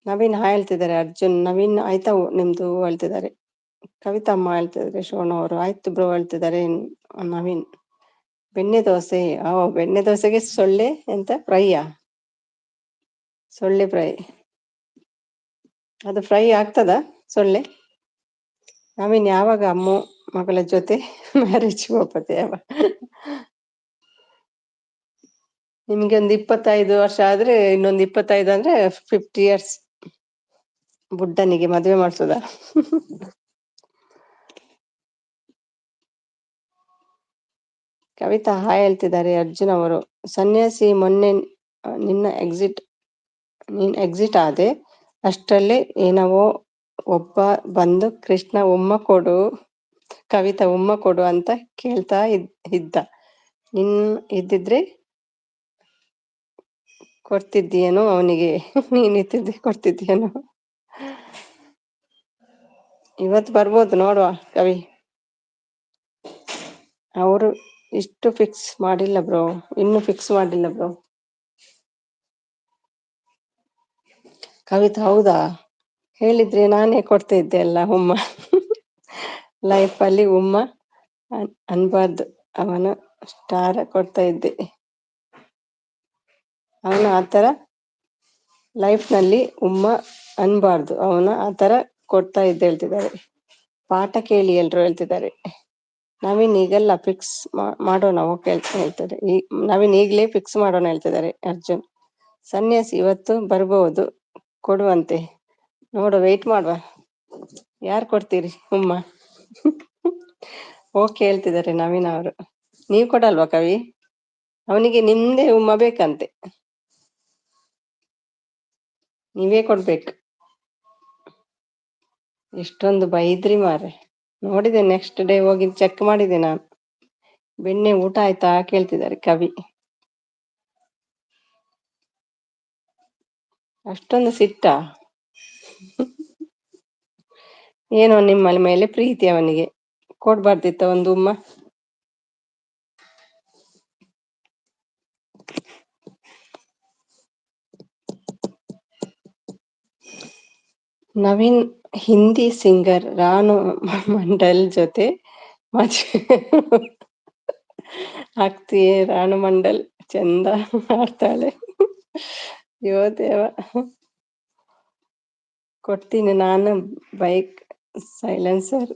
ನವೀನ್ ಹಾಯ್ ಹೇಳ್ತಿದ್ದಾರೆ. ಅರ್ಜುನ್ ನವೀನ್ ಆಯ್ತಾ ನಿಮ್ದು ಹೇಳ್ತಿದ್ದಾರೆ. ಕವಿತಾ ಅಮ್ಮ ಹೇಳ್ತಿದ್ದಾರೆ. ಶೋಣ ಅವರು ಆಯ್ತು ಬ್ರೋ ಹೇಳ್ತಿದ್ದಾರೆ ನವೀನ್. ಬೆಣ್ಣೆ ದೋಸೆ. ಬೆಣ್ಣೆ ದೋಸೆಗೆ ಸೊಳ್ಳೆ ಎಂತ ಫ್ರೈಯಾ? ಸೊಳ್ಳೆ ಫ್ರೈ ಅದು ಫ್ರೈ ಆಗ್ತದ ಸೊಳ್ಳೆ? ನವೀನ್ ಯಾವಾಗ ಅಮ್ಮ ಮಗಳ ಜೊತೆ ಮ್ಯಾರೇಜ್ ಹೋಗ್ಬತ್ತೆ ಯಾವ? ನಿಮ್ಗೆ ಒಂದು 25 ವರ್ಷ ಆದ್ರೆ, ಇನ್ನೊಂದು 25 ಅಂದ್ರೆ 50 years. ಬುಡ್ಡನಿಗೆ ಮದುವೆ ಮಾಡ್ಸೋದ? ಕವಿತಾ ಹಾಯ್ ಹೇಳ್ತಿದ್ದಾರೆ. ಅರ್ಜುನ್ ಅವರು ಸನ್ಯಾಸಿ ಮೊನ್ನೆ ನಿನ್ನ ಎಕ್ಸಿಟ್ ನೀನ್ ಎಕ್ಸಿಟ್ ಆದೆ ಅಷ್ಟರಲ್ಲಿ ಏನವೋ ಒಬ್ಬ ಬಂದು ಕೃಷ್ಣ ಉಮ್ಮ ಕೊಡು, ಕವಿತಾ ಉಮ್ಮ ಕೊಡು ಅಂತ ಕೇಳ್ತಾ ಇದ್ದ. ನಿನ್ ಇದ್ದಿದ್ರೆ ಕೊಡ್ತಿದ್ದೀಯೇನೋ ಅವನಿಗೆ. ನೀನ್ ಇದ್ದಿದ್ರೆ ಕೊಡ್ತಿದ್ದೀಯೇನೋ. ಇವತ್ತು ಬರ್ಬೋದು ನೋಡುವ ಕವಿ. ಅವರು ಇಷ್ಟು ಫಿಕ್ಸ್ ಮಾಡಿಲ್ಲ ಬ್ರೋ, ಇನ್ನು ಫಿಕ್ಸ್ ಮಾಡಿಲ್ಲ ಬ್ರೋ. ಕವಿತಾ ಹೌದಾ, ಹೇಳಿದ್ರೆ ನಾನೇ ಕೊಡ್ತಾ ಇದ್ದೆ ಅಲ್ಲ ಉಮ್ಮ. ಲೈಫಲ್ಲಿ ಉಮ್ಮ ಅನ್ಬಾರ್ದು, ಅವನ ಸ್ಟಾರ್ ಕೊಡ್ತಾ ಇದ್ದೆ. ಅವನ ಆತರ ಲೈಫ್ನಲ್ಲಿ ಉಮ್ಮ ಅನ್ಬಾರ್ದು, ಅವನ ಆತರ ಕೊಡ್ತಾ ಇದ್ದೆ ಹೇಳ್ತಿದ್ದಾರೆ. ಪಾಠ ಕೇಳಿ ಎಲ್ರು ಹೇಳ್ತಿದ್ದಾರೆ. ನವೀನ್ ಈಗೆಲ್ಲ ಫಿಕ್ಸ್ ಮಾಡೋಣ ಓಕೆ ಹೇಳ್ತಾರೆ. ನವೀನ್ ಈಗ್ಲೇ ಫಿಕ್ಸ್ ಮಾಡೋಣ ಹೇಳ್ತಿದ್ದಾರೆ ಅರ್ಜುನ್. ಸನ್ಯಾಸಿ ಇವತ್ತು ಬರ್ಬಹುದು ಕೊಡುವಂತೆ, ನೋಡು ವೆಯ್ಟ್ ಮಾಡುವ. ಯಾರು ಕೊಡ್ತೀರಿ ಉಮ್ಮ? ಓಕೆ ಹೇಳ್ತಿದ್ದಾರೆ ನವೀನ್ ಅವರು. ನೀವು ಕೊಡಲ್ವಾ ಕವಿ? ಅವನಿಗೆ ನಿಮ್ದೇ ಉಮ್ಮ ಬೇಕಂತೆ, ನೀವೇ ಕೊಡ್ಬೇಕು. ಎಷ್ಟೊಂದು ಬೈದ್ರಿ ಮಾರೆ, ನೋಡಿದೆ ನೆಕ್ಸ್ಟ್ ಡೇ ಹೋಗಿ ಚೆಕ್ ಮಾಡಿದೆ ನಾನು. ಬೆಣ್ಣೆ ಊಟ ಆಯ್ತಾ ಕೇಳ್ತಿದ್ದಾರೆ ಕವಿ. ಅಷ್ಟೊಂದು ಸಿಟ್ಟ? ಏನೋ ನಿಮ್ಮಲ್ಲಿ ಮೇಲೆ ಪ್ರೀತಿ ಅವನಿಗೆ, ಕೊಡ್ಬಾರ್ದಿತ್ತ ಒಂದು ಉಮ್ಮ? ನವೀನ್ ಹಿಂದಿ ಸಿಂಗರ್ ರಾಣು ಮಂಡಲ್ ಜೊತೆ ಮದುವೆ ಆಗ್ತೀಯೇ? ರಾಣು ಮಂಡಲ್ ಚಂದ ಮಾಡ್ತಾಳೆ. ಯೋ ದೇವ, ಕೊಡ್ತೀನಿ ನಾನು. ಬೈಕ್ ಸೈಲೆನ್ಸರ್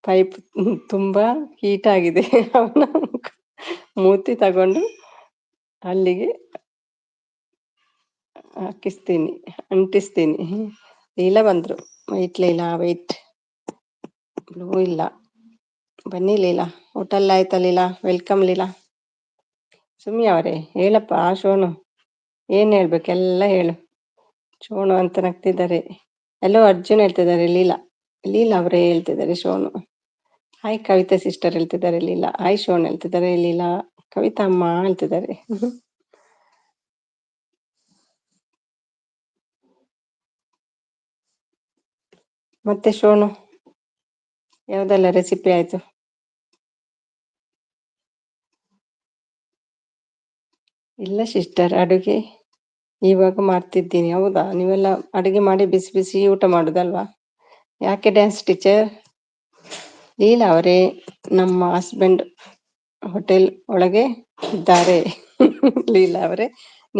ಪೈಪ್ ತುಂಬಾ ಹೀಟ್ ಆಗಿದೆ, ಅವನ ಮೂತಿ ತಗೊಂಡು ಅಲ್ಲಿಗೆ ಅಂಟಿಸ್ತೀನಿ. ಲೀಲಾ ಬಂದ್ರು. White Leela white. ಬ್ಲೂ ಇಲ್ಲ. ಬನ್ನಿ ಲೀಲಾ, ಊಟ ಎಲ್ಲ ಆಯ್ತಾ ಲೀಲಾ? ವೆಲ್ಕಮ್ ಲೀಲಾ. ಸುಮ್ಮಿ ಅವರೇ ಹೇಳಪ್ಪ ಶೋನು, ಏನ್ ಹೇಳ್ಬೇಕೆಲ್ಲ ಹೇಳು. ಶೋನು ಅಂತ ನಗ್ತಿದ್ದಾರೆ. ಎಲ್ಲೋ ಅರ್ಜುನ್ ಹೇಳ್ತಿದ್ದಾರೆ ಲೀಲಾ. ಲೀಲಾ ಅವರೇ ಹೇಳ್ತಿದ್ದಾರೆ ಶೋನು. ಹಾಯ್ ಕವಿತಾ ಸಿಸ್ಟರ್ ಹೇಳ್ತಿದ್ದಾರೆ ಲೀಲಾ. ಹಾಯ್ ಶೋನ್ ಹೇಳ್ತಿದ್ದಾರೆ ಲೀಲಾ. ಕವಿತಾ ಅಮ್ಮ ಹೇಳ್ತಿದ್ದಾರೆ. ಮತ್ತೆ ಶೋನು, ಯಾವ್ದೆಲ್ಲ ರೆಸಿಪಿ ಆಯ್ತು? ಇಲ್ಲ ಸಿಸ್ಟರ್, ಅಡುಗೆ ಇವಾಗ ಮಾಡ್ತಿದ್ದೀನಿ. ಹೌದಾ, ನೀವೆಲ್ಲ ಅಡುಗೆ ಮಾಡಿ ಬಿಸಿ ಬಿಸಿ ಊಟ ಮಾಡುದಲ್ವಾ? ಯಾಕೆ ಡ್ಯಾನ್ಸ್ ಟೀಚರ್? ಲೀಲಾ ಅವರೇ, ನಮ್ಮ ಹಸ್ಬೆಂಡ್ ಹೋಟೆಲ್ ಒಳಗೆ ಇದ್ದಾರೆ. ಲೀಲಾ ಅವರೇ,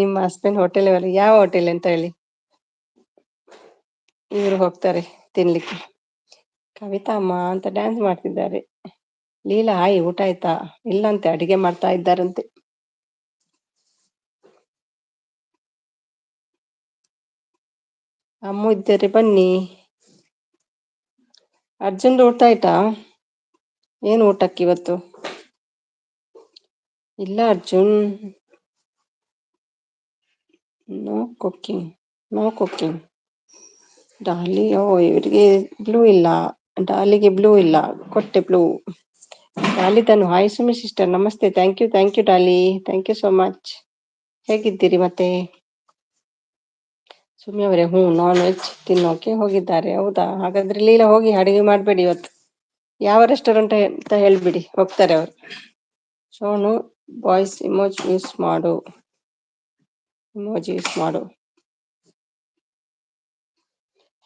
ನಿಮ್ಮ ಹಸ್ಬೆಂಡ್ ಹೋಟೆಲ್ ಒಳಗೆ, ಯಾವ ಹೋಟೆಲ್ ಅಂತ ಹೇಳಿ, ಇವರು ಹೋಗ್ತಾರೆ ತಿನ್ಲಿಕ್ಕೆ. ಕವಿತಾ ಅಮ್ಮ ಅಂತ ಡ್ಯಾನ್ಸ್ ಮಾಡ್ತಿದ್ದಾರೆ. ಲೀಲಾ ಹಾಯ್, ಊಟ ಆಯ್ತಾ? ಇಲ್ಲಂತೆ, ಅಡಿಗೆ ಮಾಡ್ತಾ ಇದ್ದಾರಂತೆ. ಅಮ್ಮ ಇದ್ದಾರೆ ಬನ್ನಿ. ಅರ್ಜುನ್ ಊಟ ಆಯ್ತಾ? ಏನು ಊಟಕ್ಕೆ ಇವತ್ತು? ಇಲ್ಲ Arjun, no cooking, no cooking. Dolly, ಓ ಇವರಿಗೆ ಬ್ಲೂ ಇಲ್ಲ, ಡಾಲಿಗೆ ಬ್ಲೂ ಇಲ್ಲ, ಕೊಟ್ಟೆ blue. Dolly Tanu hi Sumi sister, ನಮಸ್ತೆ. Thank you Dolly, thank you so much. ಹೇಗಿದ್ದೀರಿ ಮತ್ತೆ? ಸುಮ್ಮಿ ಅವರೇ, ನಾನ್ ವೆಜ್ ತಿನ್ನೋಕೆ ಹೋಗಿದ್ದಾರೆ. ಹೌದಾ, ಹಾಗಾದ್ರೆ ಲೀಲಾ ಹೋಗಿ ಅಡಿಗೆ ಮಾಡ್ಬೇಡಿ ಇವತ್ತು. ಯಾವ ರೆಸ್ಟೋರೆಂಟ್ ಅಂತ ಹೇಳ್ಬಿಡಿ, ಹೋಗ್ತಾರೆ ಅವರು. ಸೋನು ಬಾಯ್ಸ್ ಇಮೋಜಿ ಯೂಸ್ ಮಾಡು.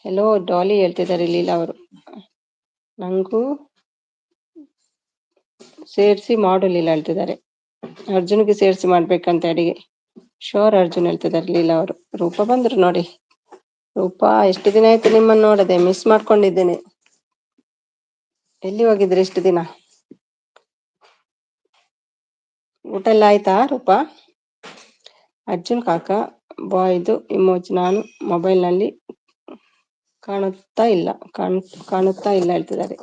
ಹೆಲೋ ಡಾಲಿ ಹೇಳ್ತಿದ್ದಾರೆ ಲೀಲಾ ಅವರು. ನಂಗೂ ಸೇರಿಸಿ ಮಾಡು ಲೀಲಾ ಹೇಳ್ತಿದ್ದಾರೆ. ಅರ್ಜುನ್ಗೆ ಸೇರಿಸಿ ಮಾಡ್ಬೇಕಂತ ಅಡಿಗೆ. ಶೋರ್ ಅರ್ಜುನ್ ಹೇಳ್ತಿದ್ದಾರೆ ಲೀಲಾ ಅವರು. ರೂಪ ಬಂದ್ರು ನೋಡಿ. ರೂಪಾ, ಎಷ್ಟು ದಿನ ಆಯ್ತು ನಿಮ್ಮನ್ನು ನೋಡದೆ, ಮಿಸ್ ಮಾಡ್ಕೊಂಡಿದ್ದೇನೆ. ಎಲ್ಲಿ ಹೋಗಿದ್ರಿ ಇಷ್ಟು ದಿನ? ಊಟ ಎಲ್ಲ ಆಯ್ತಾ ರೂಪಾ? ಅರ್ಜುನ್ ಕಾಕ ಬಾಯ್ದು ಇಮೋಜಿ ನಾನು ಮೊಬೈಲ್ ನಲ್ಲಿ ಕಾಣುತ್ತಾ ಇಲ್ಲ ಹೇಳ್ತಿದ್ದಾರೆ.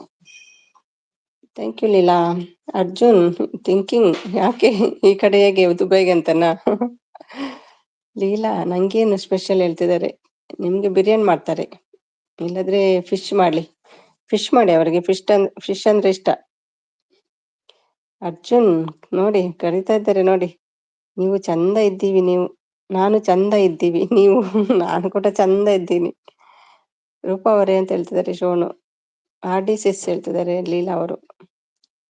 Thank you Leela. Arjun thinking, ಯಾಕೆ ಈ ಕಡೆ ಹೇಗೆ ದುಬೈಗೆ ಅಂತನಾ? ಲೀಲಾ ನಂಗೇನು ಸ್ಪೆಷಲ್ ಹೇಳ್ತಿದ್ದಾರೆ. ನಿಮ್ಗೆ ಬಿರಿಯಾನಿ ಮಾಡ್ತಾರೆ. ಇಲ್ಲದ್ರೆ ಫಿಶ್ ಮಾಡ್ಲಿ. ಫಿಶ್ ಮಾಡಿ ಅವರಿಗೆ ಫಿಶ್ ಅಂದ್ರೆ ಇಷ್ಟ. ಅರ್ಜುನ್ ನೋಡಿ ಕರೀತಾ ಇದ್ದಾರೆ ನೋಡಿ. ನೀವು ಚಂದ ಇದ್ದೀವಿ ನೀವು. ನಾನು ಚಂದ ಇದ್ದೀವಿ ನೀವು. ನಾನು ಕೂಡ ಚಂದ ಇದ್ದೀನಿ. ರೂಪಾ ಅವರೇ ಅಂತ ಹೇಳ್ತಿದ್ದಾರೆ ಶೋನು. RD6 ಹೇಳ್ತಿದ್ದಾರೆ ಲೀಲಾ ಅವರು.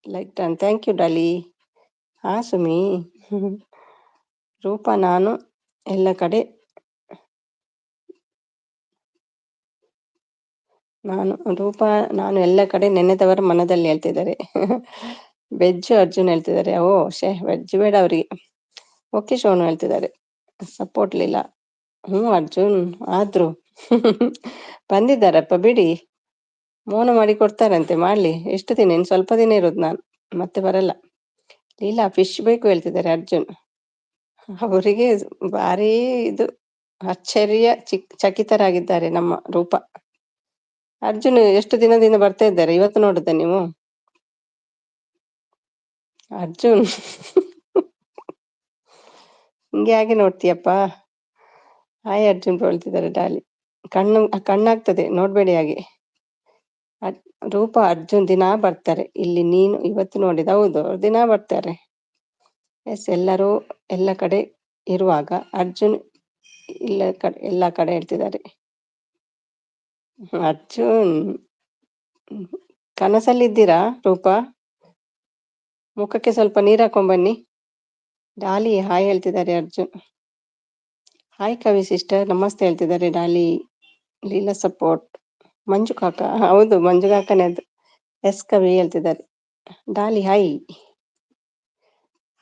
Like done thank you Dolly. ಹಾ ಸುಮಿ. ರೂಪಾ ನಾನು ಎಲ್ಲ ಕಡೆ ನಾನು ಎಲ್ಲ ಕಡೆ ನೆನೆದವರ ಮನದಲ್ಲಿ ಹೇಳ್ತಿದ್ದಾರೆ. ವೆಜ್ ಅರ್ಜುನ್ ಹೇಳ್ತಿದ್ದಾರೆ. ಓ ವೆಜ್ ಬೇಡ ಅವ್ರಿಗೆ. ಓಕೆ ಶೋನು ಹೇಳ್ತಿದ್ದಾರೆ. ಸಪೋರ್ಟ್ ಲೀಲಾ. ಅರ್ಜುನ್ ಆದ್ರು. ಬಂದಿದ್ದಾರಪ್ಪ ಬಿಡಿ. ಮೌನ ಮಾಡಿ ಕೊಡ್ತಾರಂತೆ ಮಾಡ್ಲಿ. ಎಷ್ಟು ದಿನ ಇನ್ನು ಸ್ವಲ್ಪ ದಿನ ಇರೋದು ನಾನು, ಮತ್ತೆ ಬರಲ್ಲ. ಲೀಲಾ ಫಿಶ್ ಬೇಕು ಹೇಳ್ತಿದ್ದಾರೆ ಅರ್ಜುನ್. ಅವರಿಗೆ ಭಾರಿ ಇದು ಚಕಿತರಾಗಿದ್ದಾರೆ ನಮ್ಮ ರೂಪ. ಅರ್ಜುನ್ ಎಷ್ಟು ದಿನದಿಂದ ಬರ್ತಾ ಇದ್ದಾರೆ, ಇವತ್ತು ನೋಡುದ ನೀವು? ಅರ್ಜುನ್ ಹಿಂಗೆ ಹಾಗೆ ನೋಡ್ತೀಯಪ್ಪ. ಹಾಯ್ ಅರ್ಜುನ್ ಹೇಳ್ತಿದ್ದಾರೆ ಡಾಲಿ. ಕಣ್ಣಾಗ್ತದೆ ನೋಡ್ಬೇಡಿ ಹಾಗೆ. ರೂಪ ಅರ್ಜುನ್ ದಿನಾ ಬರ್ತಾರೆ ಇಲ್ಲಿ, ನೀನು ಇವತ್ತು ನೋಡಿದ. ಹೌದು ದಿನಾ ಬರ್ತಾರೆ. ಎಸ್ ಎಲ್ಲರೂ ಎಲ್ಲ ಕಡೆ ಇರುವಾಗ ಅರ್ಜುನ್ ಎಲ್ಲ ಕಡೆ ಹೇಳ್ತಿದ್ದಾರೆ. ಅರ್ಜುನ್ ಕನಸಲ್ಲಿದ್ದೀರಾ ರೂಪ? ಮುಖಕ್ಕೆ ಸ್ವಲ್ಪ ನೀರ್ ಹಾಕೊಂಡ್ ಬನ್ನಿ. ಡಾಲಿ ಹಾಯ್ ಹೇಳ್ತಿದ್ದಾರೆ ಅರ್ಜುನ್. ಹಾಯ್ ಕವಿ ಸಿಸ್ಟರ್ ನಮಸ್ತೆ ಹೇಳ್ತಿದ್ದಾರೆ ಡಾಲಿ. ಲೀಲಾ ಸಪೋರ್ಟ್. ಮಂಜು ಕಾಕ, ಹೌದು ಮಂಜು ಕಾಕನೇ ಅದು. ಎಸ್ ಕವಿ ಹೇಳ್ತಿದ್ದಾರೆ. ಡಾಲಿ ಹಾಯ್.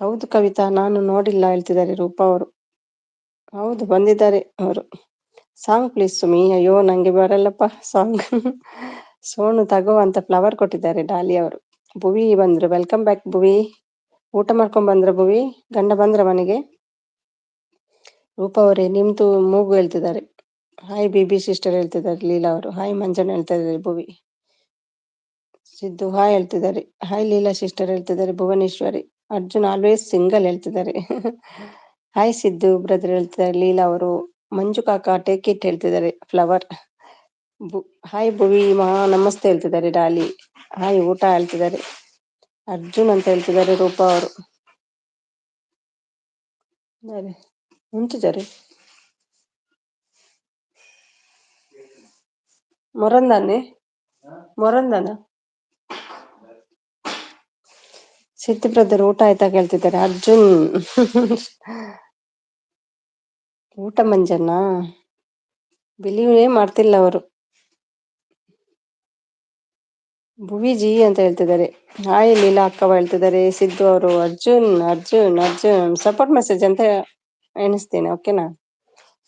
ಹೌದು ಕವಿತಾ ನಾನು ನೋಡಿಲ್ಲ ಹೇಳ್ತಿದ್ದಾರೆ ರೂಪಾ ಅವರು. ಹೌದು ಬಂದಿದ್ದಾರೆ ಅವರು. Song please Sumi. ಅಯ್ಯೋ ನಂಗೆ ಬರಲ್ಲಪ್ಪ ಸಾಂಗ್. ಸೋನು ತಗೋ ಅಂತ ಫ್ಲವರ್ ಕೊಟ್ಟಿದ್ದಾರೆ ಡಾಲಿ ಅವರು. ಭುವಿ ಬಂದ್ರು, ವೆಲ್ಕಮ್ ಬ್ಯಾಕ್ ಭುವಿ. ಊಟ ಮಾಡ್ಕೊಂಡ್ ಬಂದ್ರ ಭುವಿ? ಗಂಡ ಬಂದ್ರ ಮನೆಗೆ? ರೂಪಾ ಅವರೇ ನಿಮ್ದು ಮೂಗು ಹೇಳ್ತಿದ್ದಾರೆ. ಹಾಯ್ ಬಿಬಿ ಸಿಸ್ಟರ್ ಹೇಳ್ತಿದ್ದಾರೆ ಲೀಲಾ ಅವರು. ಹಾಯ್ ಮಂಜಣ್ಣ ಹೇಳ್ತಾ ಇದ್ದಾರೆ ಭುವಿ. ಸಿದ್ದು ಹಾಯ್ ಹೇಳ್ತಿದ್ದಾರೆ. ಹಾಯ್ ಲೀಲಾ ಸಿಸ್ಟರ್ ಹೇಳ್ತಿದ್ದಾರೆ ಭುವನೇಶ್ವರಿ. ಅರ್ಜುನ್ ಆಲ್ವೇಸ್ ಸಿಂಗಲ್ ಹೇಳ್ತಿದ್ದಾರೆ. ಹಾಯ್ ಸಿದ್ದು ಬ್ರದರ್ ಹೇಳ್ತಿದ್ದಾರೆ ಲೀಲಾ ಅವರು. ಮಂಜು ಕಾಕ ಟೇಕ್ ಇಟ್ ಹೇಳ್ತಿದ್ದಾರೆ ಫ್ಲವರ್. ಹಾಯ್ ಭುವಿ ನಮಸ್ತೆ ಹೇಳ್ತಿದ್ದಾರೆ ಡಾಲಿ. ಹಾಯ್ ಊಟ ಹೇಳ್ತಿದ್ದಾರೆ ಅರ್ಜುನ್ ಅಂತ ಹೇಳ್ತಿದ್ದಾರೆ ರೂಪಾ ಅವರು. ఉంచుజరి ಮೊರಂದಾನೆ ಮೊರಂದಾನ. ಸಿದ್ದು ಬ್ರದರ್ ಊಟ ಆಯ್ತಾ ಕೇಳ್ತಿದ್ದಾರೆ ಅರ್ಜುನ್. ಊಟ ಮಂಜಣ್ಣ ಬಿಲೀವೇ ಮಾಡ್ತಿಲ್ಲ ಅವರು. ಭುವಿಜಿ ಅಂತ ಹೇಳ್ತಿದ್ದಾರೆ. ಹಾಯ್ ಲೀಲಾ ಅಕ್ಕವ ಹೇಳ್ತಿದ್ದಾರೆ ಸಿದ್ದು ಅವರು. ಅರ್ಜುನ್ ಅರ್ಜುನ್ ಅರ್ಜುನ್ ಸಪೋರ್ಟ್ ಮೆಸೇಜ್ ಅಂತ ಎಣಿಸ್ತೇನೆ. ಓಕೆನಾ?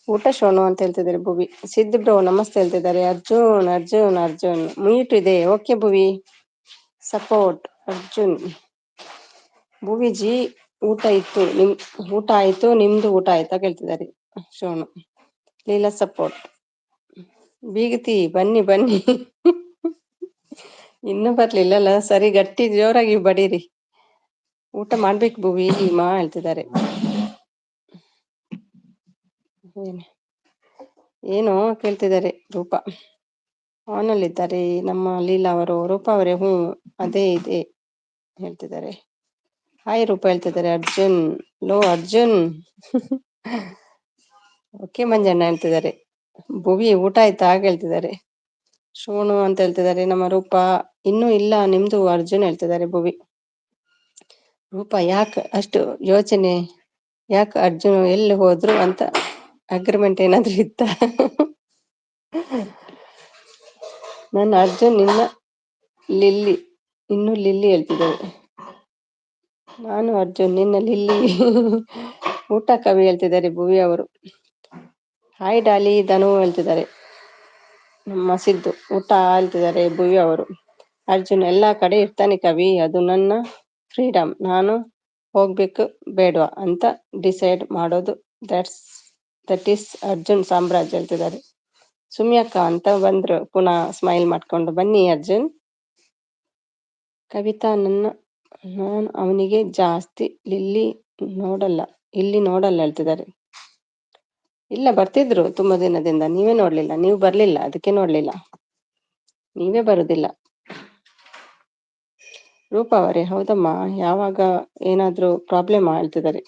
ಊಟ ಶೋನು ಅಂತ ಹೇಳ್ತಿದ್ದಾರೆ ಭುವಿ. ಸಿದ್ದು ಬ್ರೋ ನಮಸ್ತೆ ಹೇಳ್ತಿದ್ದಾರೆ. ಅರ್ಜುನ್ ಅರ್ಜುನ್ ಅರ್ಜುನ್ ಮ್ಯೂಟ್ ಇದೆ. ಓಕೆ ಭುವಿ ಸಪೋರ್ಟ್ ಅರ್ಜುನ್. ಭುವಿಜಿ ಊಟ ಇತ್ತು ಊಟ ಆಯ್ತು ನಿಮ್ದು ಊಟ ಆಯ್ತಾ ಕೇಳ್ತಿದ್ದಾರೆ ಶೋನು. ಲೀಲಾ ಸಪೋರ್ಟ್. ಬೀಗತಿ ಬನ್ನಿ ಬನ್ನಿ. ಇನ್ನೂ ಬರ್ಲಿಲ್ಲಲ್ಲ, ಸರಿ ಗಟ್ಟಿ ಜೋರಾಗಿ ಬಡೀರಿ. ಊಟ ಮಾಡ್ಬೇಕು ಭುವಿ ಹೇಳ್ತಿದ್ದಾರೆ. ಏನೋ ಕೇಳ್ತಿದ್ದಾರೆ ರೂಪಾ. ಆನಲ್ಲಿದ್ದಾರೆ ನಮ್ಮ ಲೀಲಾ ಅವರು. ರೂಪಾ ಅವರೇ ಅದೇ ಇದೆ ಹೇಳ್ತಿದ್ದಾರೆ. ಹಾಯ್ ರೂಪಾ ಹೇಳ್ತಿದ್ದಾರೆ. ಅರ್ಜುನ್ ಲೋ ಅರ್ಜುನ್. ಓಕೆ ಮಂಜಣ್ಣ ಹೇಳ್ತಿದ್ದಾರೆ. ಭುವಿ ಊಟ ಆಯ್ತಾ ಹೇಳ್ತಿದ್ದಾರೆ. ಶೋನು ಅಂತ ಹೇಳ್ತಿದ್ದಾರೆ ನಮ್ಮ ರೂಪಾ. ಇನ್ನೂ ಇಲ್ಲ ನಿಮ್ದು ಅರ್ಜುನ್ ಹೇಳ್ತಿದ್ದಾರೆ ಭುವಿ. ರೂಪಾ ಅಷ್ಟು ಯೋಚನೆ ಯಾಕೆ ಅರ್ಜುನ್ ಎಲ್ಲಿ ಹೋದ್ರು ಅಂತ ಅಗ್ರಿಮೆಂಟ್ ಏನಾದ್ರು ಇತ್ತ? ನನ್ನ ಅರ್ಜುನ್ ಲಿಲ್ಲಿ ಇನ್ನು ಲಿಲ್ಲಿ ಹೇಳ್ತಿದ್ದಾರೆ. ನಾನು ಅರ್ಜುನ್ ನಿನ್ನ ಲಿಲ್ಲಿ. ಊಟ ಕವಿ ಹೇಳ್ತಿದ್ದಾರೆ ಭುವಿ ಅವರು. ಹಾಯ್ ಡಾಲಿ ಧನು ಹೇಳ್ತಿದ್ದಾರೆ ನಮ್ಮ ಸಿದ್ದು. ಊಟ ಹೇಳ್ತಿದ್ದಾರೆ ಭುವಿ ಅವರು. ಅರ್ಜುನ್ ಎಲ್ಲಾ ಕಡೆ ಇರ್ತಾನೆ ಕವಿ, ಅದು ನನ್ನ ಫ್ರೀಡಮ್. ನಾನು ಹೋಗ್ಬೇಕು ಬೇಡವಾ ಅಂತ ಡಿಸೈಡ್ ಮಾಡೋದು. ದಟ್ ಈಸ್ ಅರ್ಜುನ್ ಸಾಮ್ರಾಜ್ಯ ಹೇಳ್ತಿದ್ದಾರೆ. ಸುಮ್ಯಕ್ಕ ಅಂತ ಬಂದ್ರು ಪುನಃ ಸ್ಮೈಲ್ ಮಾಡ್ಕೊಂಡು. ಬನ್ನಿ ಅರ್ಜುನ್. ಕವಿತಾ ನಾನು ಅವನಿಗೆ ಜಾಸ್ತಿ ಇಲ್ಲಿ ನೋಡಲ್ಲ ಹೇಳ್ತಿದ್ದಾರೆ. ಇಲ್ಲ ಬರ್ತಿದ್ರು ತುಂಬಾ ದಿನದಿಂದ, ನೀವೇ ನೋಡ್ಲಿಲ್ಲ, ನೀವು ಬರ್ಲಿಲ್ಲ ಅದಕ್ಕೆ ನೋಡ್ಲಿಲ್ಲ. ನೀವೇ ಬರುದಿಲ್ಲ. ರೂಪಾ ಅವರೇ, ಹೌದಮ್ಮ. ಯಾವಾಗ? ಏನಾದ್ರೂ ಪ್ರಾಬ್ಲಮ್ ಹೇಳ್ತಿದ್ದಾರೆ.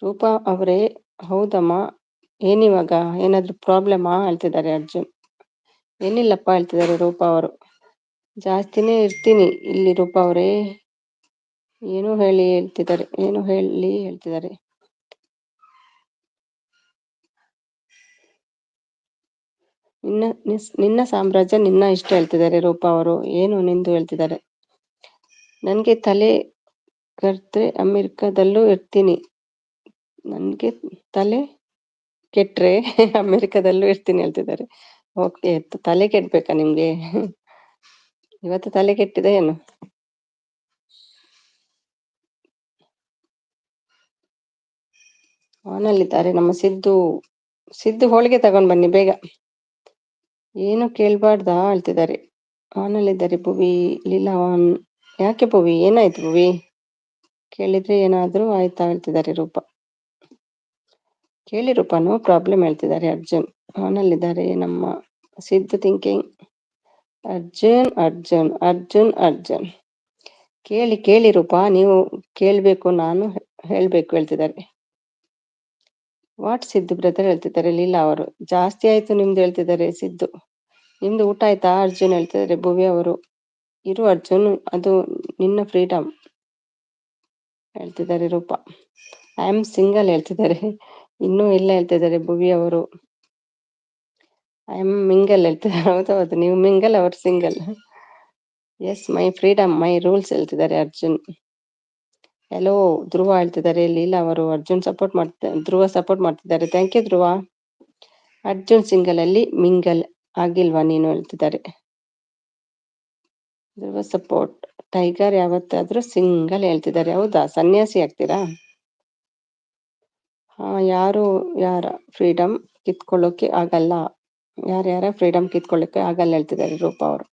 ರೂಪಾ ಅವರೇ, ಹೌದಮ್ಮ. ಏನಿವಾಗ? ಏನಾದ್ರೂ ಪ್ರಾಬ್ಲಮಾ ಹೇಳ್ತಿದ್ದಾರೆ ಅರ್ಜುನ್. ಏನಿಲ್ಲಪ್ಪ ಹೇಳ್ತಿದ್ದಾರೆ ರೂಪಾ ಅವರು. ಜಾಸ್ತಿನೇ ಇರ್ತೀನಿ ಇಲ್ಲಿ ರೂಪಾ ಅವರೇ. ಏನು ಹೇಳಿ ಹೇಳ್ತಿದ್ದಾರೆ. ನಿನ್ನ ಸಾಮ್ರಾಜ್ಯ ನಿನ್ನ ಇಷ್ಟ ಹೇಳ್ತಿದ್ದಾರೆ ರೂಪಾ ಅವರು. ಏನು ನಿಂದು ಹೇಳ್ತಿದ್ದಾರೆ. ನನ್ಗೆ ತಲೆ ಕರ್ದ್ರೆ ಅಮೆರಿಕದಲ್ಲೂ ಇರ್ತೀನಿ. ನನ್ಗೆ ತಲೆ ಕೆಟ್ರೆ ಅಮೆರಿಕದಲ್ಲೂ ಇರ್ತೀನಿ ಹೇಳ್ತಿದ್ದಾರೆ. ಓಕೆ, ತಲೆ ಕೆಡ್ಬೇಕಾ ನಿಮ್ಗೆ? ಇವತ್ತು ತಲೆ ಕೆಟ್ಟಿದೆ ಏನು? ಅವನಲ್ಲಿದ್ದಾರೆ ನಮ್ಮ ಸಿದ್ದು. ಸಿದ್ದು ಹೋಳಿಗೆ ತಗೊಂಡ್ ಬನ್ನಿ ಬೇಗ. ಏನು ಕೇಳ್ಬಾರ್ದಾ ಹೇಳ್ತಿದ್ದಾರೆ. ಅವನಲ್ಲಿದ್ದಾರೆ ಭುವಿ. ಲೀಲಾ ಅವನ್. ಯಾಕೆ ಭುವಿ, ಏನಾಯ್ತು ಭುವಿ? ಕೇಳಿದ್ರೆ ಏನಾದ್ರೂ ಆಯ್ತಾ ಹೇಳ್ತಿದ್ದಾರೆ ರೂಪಾ. ಕೇಳಿ ರೂಪಾ, ನೋ ಪ್ರಾಬ್ಲಮ್ ಹೇಳ್ತಿದ್ದಾರೆ ಅರ್ಜುನ್. ಅವನಲ್ಲಿದ್ದಾರೆ ನಮ್ಮ ಸಿದ್ದು ಥಿಂಕಿಂಗ್. ಅರ್ಜುನ್ ಅರ್ಜುನ್ ಅರ್ಜುನ್ ಅರ್ಜುನ್. ಕೇಳಿ ರೂಪಾ, ನೀವು ಕೇಳ್ಬೇಕು, ನಾನು ಹೇಳ್ಬೇಕು ಹೇಳ್ತಿದ್ದಾರೆ. ವಾಟ್ ಸಿದ್ದು ಬ್ರದರ್ ಹೇಳ್ತಿದ್ದಾರೆ ಲೀಲಾ ಅವರು. ಜಾಸ್ತಿ ಆಯ್ತು ನಿಮ್ದು ಹೇಳ್ತಿದ್ದಾರೆ ಸಿದ್ದು. ನಿಮ್ದು ಊಟ ಆಯ್ತಾ ಅರ್ಜುನ್ ಹೇಳ್ತಿದ್ದಾರೆ ಭುವಿ ಅವರು. ಇರು ಅರ್ಜುನ್, ಅದು ನಿನ್ನ ಫ್ರೀಡಮ್ ಹೇಳ್ತಿದ್ದಾರೆ ರೂಪಾ. ಐ ಆಮ್ ಸಿಂಗಲ್ ಹೇಳ್ತಿದ್ದಾರೆ. ಇನ್ನೂ ಇಲ್ಲ ಹೇಳ್ತಿದ್ದಾರೆ ಭುವಿ ಅವರು. ಐ ಆಮ್ ಮಿಂಗಲ್ ಹೇಳ್ತಿದ್ದಾರೆ. ಹೌದೌದು, ನೀವು ಮಿಂಗಲ್, ಅವರು single. Yes, my freedom my rules ಹೇಳ್ತಿದ್ದಾರೆ ಅರ್ಜುನ್. ಹಲೋ ಧ್ರುವ ಹೇಳ್ತಿದ್ದಾರೆ ಲೀಲಾ ಅವರು. ಅರ್ಜುನ್ ಧ್ರುವ ಸಪೋರ್ಟ್ ಮಾಡ್ತಿದ್ದಾರೆ. Thank you Dhruva. Arjun single ಅಲ್ಲಿ ಮಿಂಗಲ್ ಆಗಿಲ್ವಾ ನೀನು ಹೇಳ್ತಿದ್ದಾರೆ ಧ್ರುವ ಸಪೋರ್ಟ್. ಟೈಗರ್ ಯಾವತ್ತಾದ್ರೂ ಸಿಂಗಲ್ ಹೇಳ್ತಿದ್ದಾರೆ. ಹೌದಾ, ಸನ್ಯಾಸಿ ಆಗ್ತೀರಾ? ಹಾ, ಯಾರ ಫ್ರೀಡಮ್ ಕಿತ್ಕೊಳ್ಳೋಕೆ ಆಗಲ್ಲ. ಯಾರ್ಯಾರ ಫ್ರೀಡಮ್ ಕಿತ್ಕೊಳ್ಳೋಕೆ ಆಗಲ್ಲ ಹೇಳ್ತಿದ್ದಾರೆ ರೂಪಾ ಅವರು.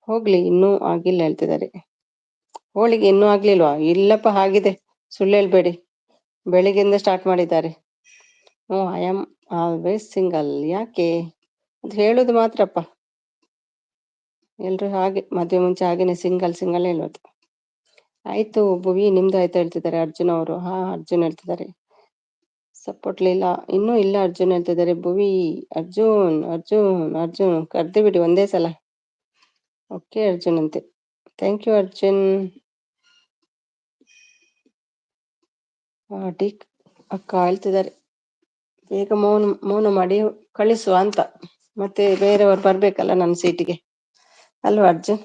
ಹೋಗ್ಲಿ, ಇನ್ನೂ ಆಗಿಲ್ಲ ಹೇಳ್ತಿದ್ದಾರೆ. ಹೋಳಿಗೆ ಇನ್ನೂ ಆಗ್ಲಿಲ್ವಾ? ಇಲ್ಲಪ್ಪ, ಆಗಿದೆ. ಸುಳ್ಳು ಹೇಳ್ಬೇಡಿ, ಬೆಳಿಗ್ಗೆಯಿಂದ ಸ್ಟಾರ್ಟ್ ಮಾಡಿದ್ದಾರೆ. I am always single. ಯಾಕೆ? ಅದು ಹೇಳುದು ಮಾತ್ರಪ್ಪ. ಎಲ್ರು ಹಾಗೆ ಮದುವೆ ಮುಂಚೆ ಹಾಗೇನೆ ಸಿಂಗಲ್ ಸಿಂಗಲ್ ಹೇಳೋದು. ಆಯ್ತು ಭುವಿ, ನಿಮ್ದು ಆಯ್ತು ಹೇಳ್ತಿದ್ದಾರೆ ಅರ್ಜುನ್ ಅವರು. ಅರ್ಜುನ್ ಹೇಳ್ತಿದ್ದಾರೆ ಸಪೋರ್ಟ್ ಲೀಲಾ. ಇನ್ನೂ ಇಲ್ಲ ಅರ್ಜುನ್ ಹೇಳ್ತಿದ್ದಾರೆ ಭುವಿ. ಅರ್ಜುನ್ ಅರ್ಜುನ್ ಅರ್ಜುನ್ ಕರ್ದು ಬಿಡಿ ಒಂದೇ ಸಲ. ಓಕೆ ಅರ್ಜುನ್ ಅಂತೆ. Thank you Arjun. ಡಿ ಅಕ್ಕ ಹೇಳ್ತಿದ್ದಾರೆ ಬೇಗ ಮೌನ ಮಾಡಿ ಕಳಿಸುವ ಅಂತ. ಮತ್ತೆ ಬೇರೆಯವರು ಬರ್ಬೇಕಲ್ಲ ನನ್ನ ಸೀಟಿಗೆ, ಅಲ್ವಾ ಅರ್ಜುನ್?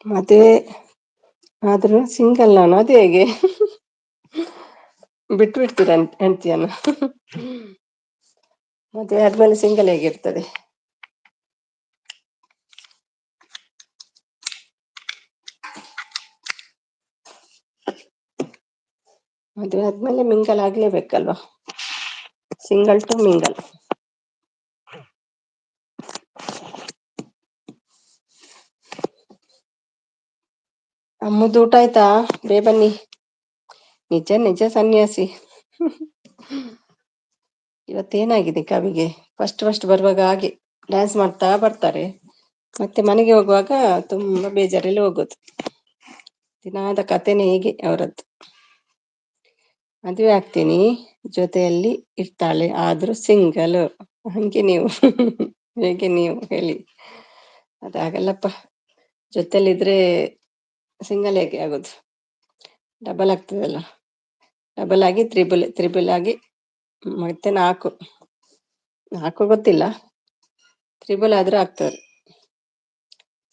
ಮದುವೆ ಆದ್ರೂ ಸಿಂಗಲ್ ನಾನು, ಅದು ಹೇಗೆ? ಬಿಟ್ಟು ಬಿಡ್ತೀರ ಹೆಂಡ್ತಿಯನ್ನು? ಮದುವೆ ಆದ್ಮೇಲೆ ಸಿಂಗಲ್ ಹೇಗಿರ್ತದೆ? ಮದುವೆ ಆದ್ಮೇಲೆ ಮಿಂಗಲ್ ಆಗ್ಲೇಬೇಕಲ್ವಾ? Single to mingle. ಅಮ್ಮದು ಊಟ ಆಯ್ತಾ? ಬನ್ನಿ. ನಿಜ ನಿಜ ಸನ್ಯಾಸಿ. ಇವತ್ತೇನಾಗಿದೆ ಕವಿಗೆ? ಫಸ್ಟ್ ಬರುವಾಗ ಹಾಗೆ ಡ್ಯಾನ್ಸ್ ಮಾಡ್ತಾ ಬರ್ತಾರೆ, ಮತ್ತೆ ಮನೆಗೆ ಹೋಗುವಾಗ ತುಂಬಾ ಬೇಜಾರಲ್ಲಿ ಹೋಗೋದು. ದಿನಾದ ಕಥೆನೇ ಹೀಗೆ ಅವರದ್ದು. ಮದುವೆ ಆಗ್ತೀನಿ, ಜೊತೆಯಲ್ಲಿ ಇರ್ತಾಳೆ, ಆದ್ರೂ ಸಿಂಗಲ್. ಹಂಗೆ ನೀವು ಹೇಗೆ ನೀವು ಹೇಳಿ? ಅದಾಗಲ್ಲಪ್ಪ. ಜೊತೆಲಿದ್ರೆ ಸಿಂಗಲ್ ಹೇಗೆ ಆಗೋದು? ಡಬಲ್ ಆಗ್ತದಲ್ಲ. ಡಬಲ್ ಆಗಿ ತ್ರಿಬಲ್ ಆಗಿ ಮತ್ತೆ ನಾಲ್ಕು ಗೊತ್ತಿಲ್ಲ, ತ್ರಿಬಲ್ ಆದ್ರೂ ಆಗ್ತದೆ.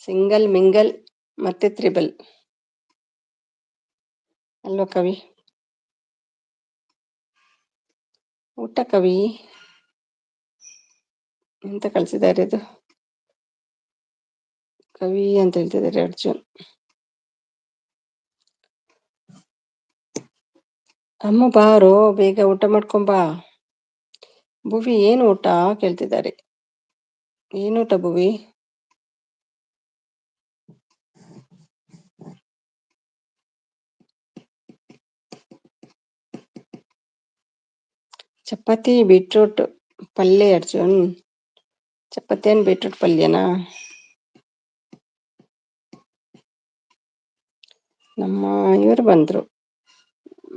ಸಿಂಗಲ್, ಮಿಂಗಲ್ ಮತ್ತೆ ತ್ರಿಬಲ್ ಅಲ್ವಾ ಕವಿ? ಊಟ ಕವಿ ಎಂತ ಕಳ್ಸಿದ್ದಾರೆ ಇದು? ಕವಿ ಅಂತ ಹೇಳ್ತಿದ್ದಾರೆ ಅರ್ಜುನ್. ಅಮ್ಮ ಬಾರೋ ಬೇಗ ಊಟ ಮಾಡ್ಕೊಂಬಾ. ಭುವಿ ಏನು ಊಟ ಕೇಳ್ತಿದ್ದಾರೆ. ಏನೂಟ ಭುವಿ? ಚಪಾತಿ ಬೀಟ್ರೂಟ್ ಪಲ್ಯ ಅರ್ಜುನ್. ಚಪಾತಿ ಏನ್ ಬೀಟ್ರೂಟ್ ಪಲ್ಯನಾ? ನಮ್ಮ ಇವರು ಬಂದ್ರು.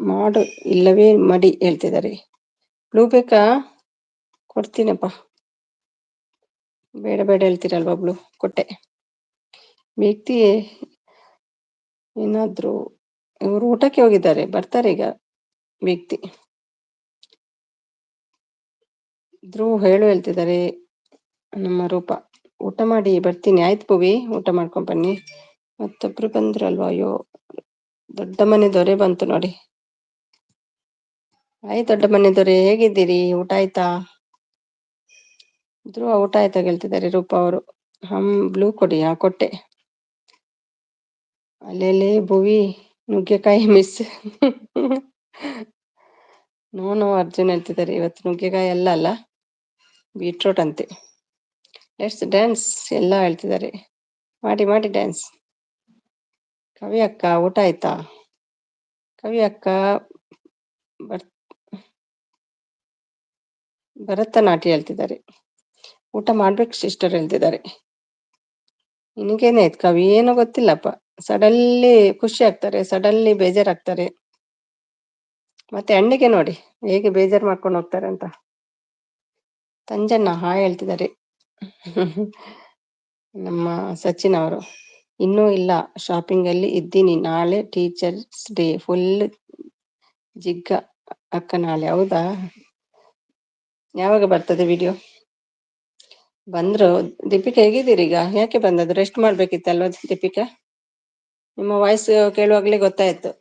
ಮಾಡು ಇಲ್ಲವೇ ಮಡಿ ಹೇಳ್ತಿದ್ದಾರೆ. ಬ್ಲೂ ಬೇಕಾ? ಕೊಡ್ತೀನಪ್ಪ. ಬೇಡ ಬೇಡ ಹೇಳ್ತೀರಲ್ವಾ ಬ್ಲೂ, ಕೊಟ್ಟೆ. ವ್ಯಕ್ತಿ ಏನಾದ್ರು ಇವರು ಊಟಕ್ಕೆ ಹೋಗಿದ್ದಾರೆ, ಬರ್ತಾರೆ ಈಗ ವ್ಯಕ್ತಿ. ಧ್ರುವ್ ಹೇಳು ಹೇಳ್ತಿದ್ದಾರೆ ನಮ್ಮ ರೂಪ. ಊಟ ಮಾಡಿ ಬರ್ತೀನಿ. ಆಯ್ತು ಭುವಿ, ಊಟ ಮಾಡ್ಕೊಂಡ್ ಬನ್ನಿ. ಮತ್ತೊಬ್ರು ಬಂದ್ರಲ್ವಾ, ಅಯ್ಯೋ ದೊಡ್ಡ ಮನೆ ದೊರೆ ಬಂತು ನೋಡಿ. ಆಯ್ತು ದೊಡ್ಡ ಮನೆ ದೊರೆ, ಹೇಗಿದ್ದೀರಿ? ಊಟ ಆಯ್ತಾ? ಧ್ರುವ ಊಟ ಆಯ್ತಾ ಹೇಳ್ತಿದ್ದಾರೆ ರೂಪ ಅವರು. ಬ್ಲೂ ಕೊಡಿಯಾ? ಕೊಟ್ಟೆ. ಅಲ್ಲೆಲ್ಲಿ ಭುವಿ ನುಗ್ಗೆಕಾಯಿ ಮಿಸ್. ನೋ ಅರ್ಜುನ್ ಹೇಳ್ತಿದ್ದಾರೆ, ಇವತ್ತು ನುಗ್ಗೆಕಾಯಿ ಅಲ್ಲ ಬೀಟ್ರೋಟ್ ಅಂತೆ. ಲೆಟ್ಸ್ ಡ್ಯಾನ್ಸ್ ಎಲ್ಲ ಹೇಳ್ತಿದ್ದಾರೆ. ಮಾಡಿ ಮಾಡಿ ಡ್ಯಾನ್ಸ್. ಕವಿ ಅಕ್ಕ ಊಟ ಆಯ್ತಾ? ಕವಿ ಅಕ್ಕ ಭರತನಾಟ್ಯ ಹೇಳ್ತಿದ್ದಾರೆ. ಊಟ ಮಾಡ್ಬೇಕು ಸಿಸ್ಟರ್ ಹೇಳ್ತಿದ್ದಾರೆ. ನಿನಗೇನಾಯ್ತು ಕವಿ? ಏನೋ ಗೊತ್ತಿಲ್ಲಪ್ಪ, ಸಡನ್ಲಿ ಖುಷಿ ಆಗ್ತಾರೆ, ಸಡನ್ಲಿ ಬೇಜಾರಾಗ್ತಾರೆ. ಮತ್ತೆ ಅಣ್ಣಿಗೆ ನೋಡಿ ಹೇಗೆ ಬೇಜಾರು ಮಾಡ್ಕೊಂಡು ಹೋಗ್ತಾರೆ ಅಂತ. ತಂಜಣ್ಣ ಹಾಯ್ ಹೇಳ್ತಿದ್ದಾರೆ. ನಮ್ಮ ಸಚಿನ್ ಅವರು ಇನ್ನೂ ಇಲ್ಲ, ಶಾಪಿಂಗ್ ಅಲ್ಲಿ ಇದ್ದೀನಿ, ನಾಳೆ ಟೀಚರ್ಸ್ ಡೇ, ಫುಲ್ ಜಿಗ್ಗ ಅಕ್ಕ ನಾಳೆ. ಹೌದಾ? ಯಾವಾಗ ಬರ್ತದೆ ವಿಡಿಯೋ? ಬಂದ್ರು. ದೀಪಿಕಾ ಹೇಗಿದ್ದೀರಿ ಈಗ? ಯಾಕೆ ಬಂದದ್ದು? ರೆಸ್ಟ್ ಮಾಡ್ಬೇಕಿತ್ತಲ್ವಾ ದೀಪಿಕಾ? ನಿಮ್ಮ ವಾಯ್ಸ್ ಕೇಳುವಾಗ್ಲೇ ಗೊತ್ತಾಯ್ತು.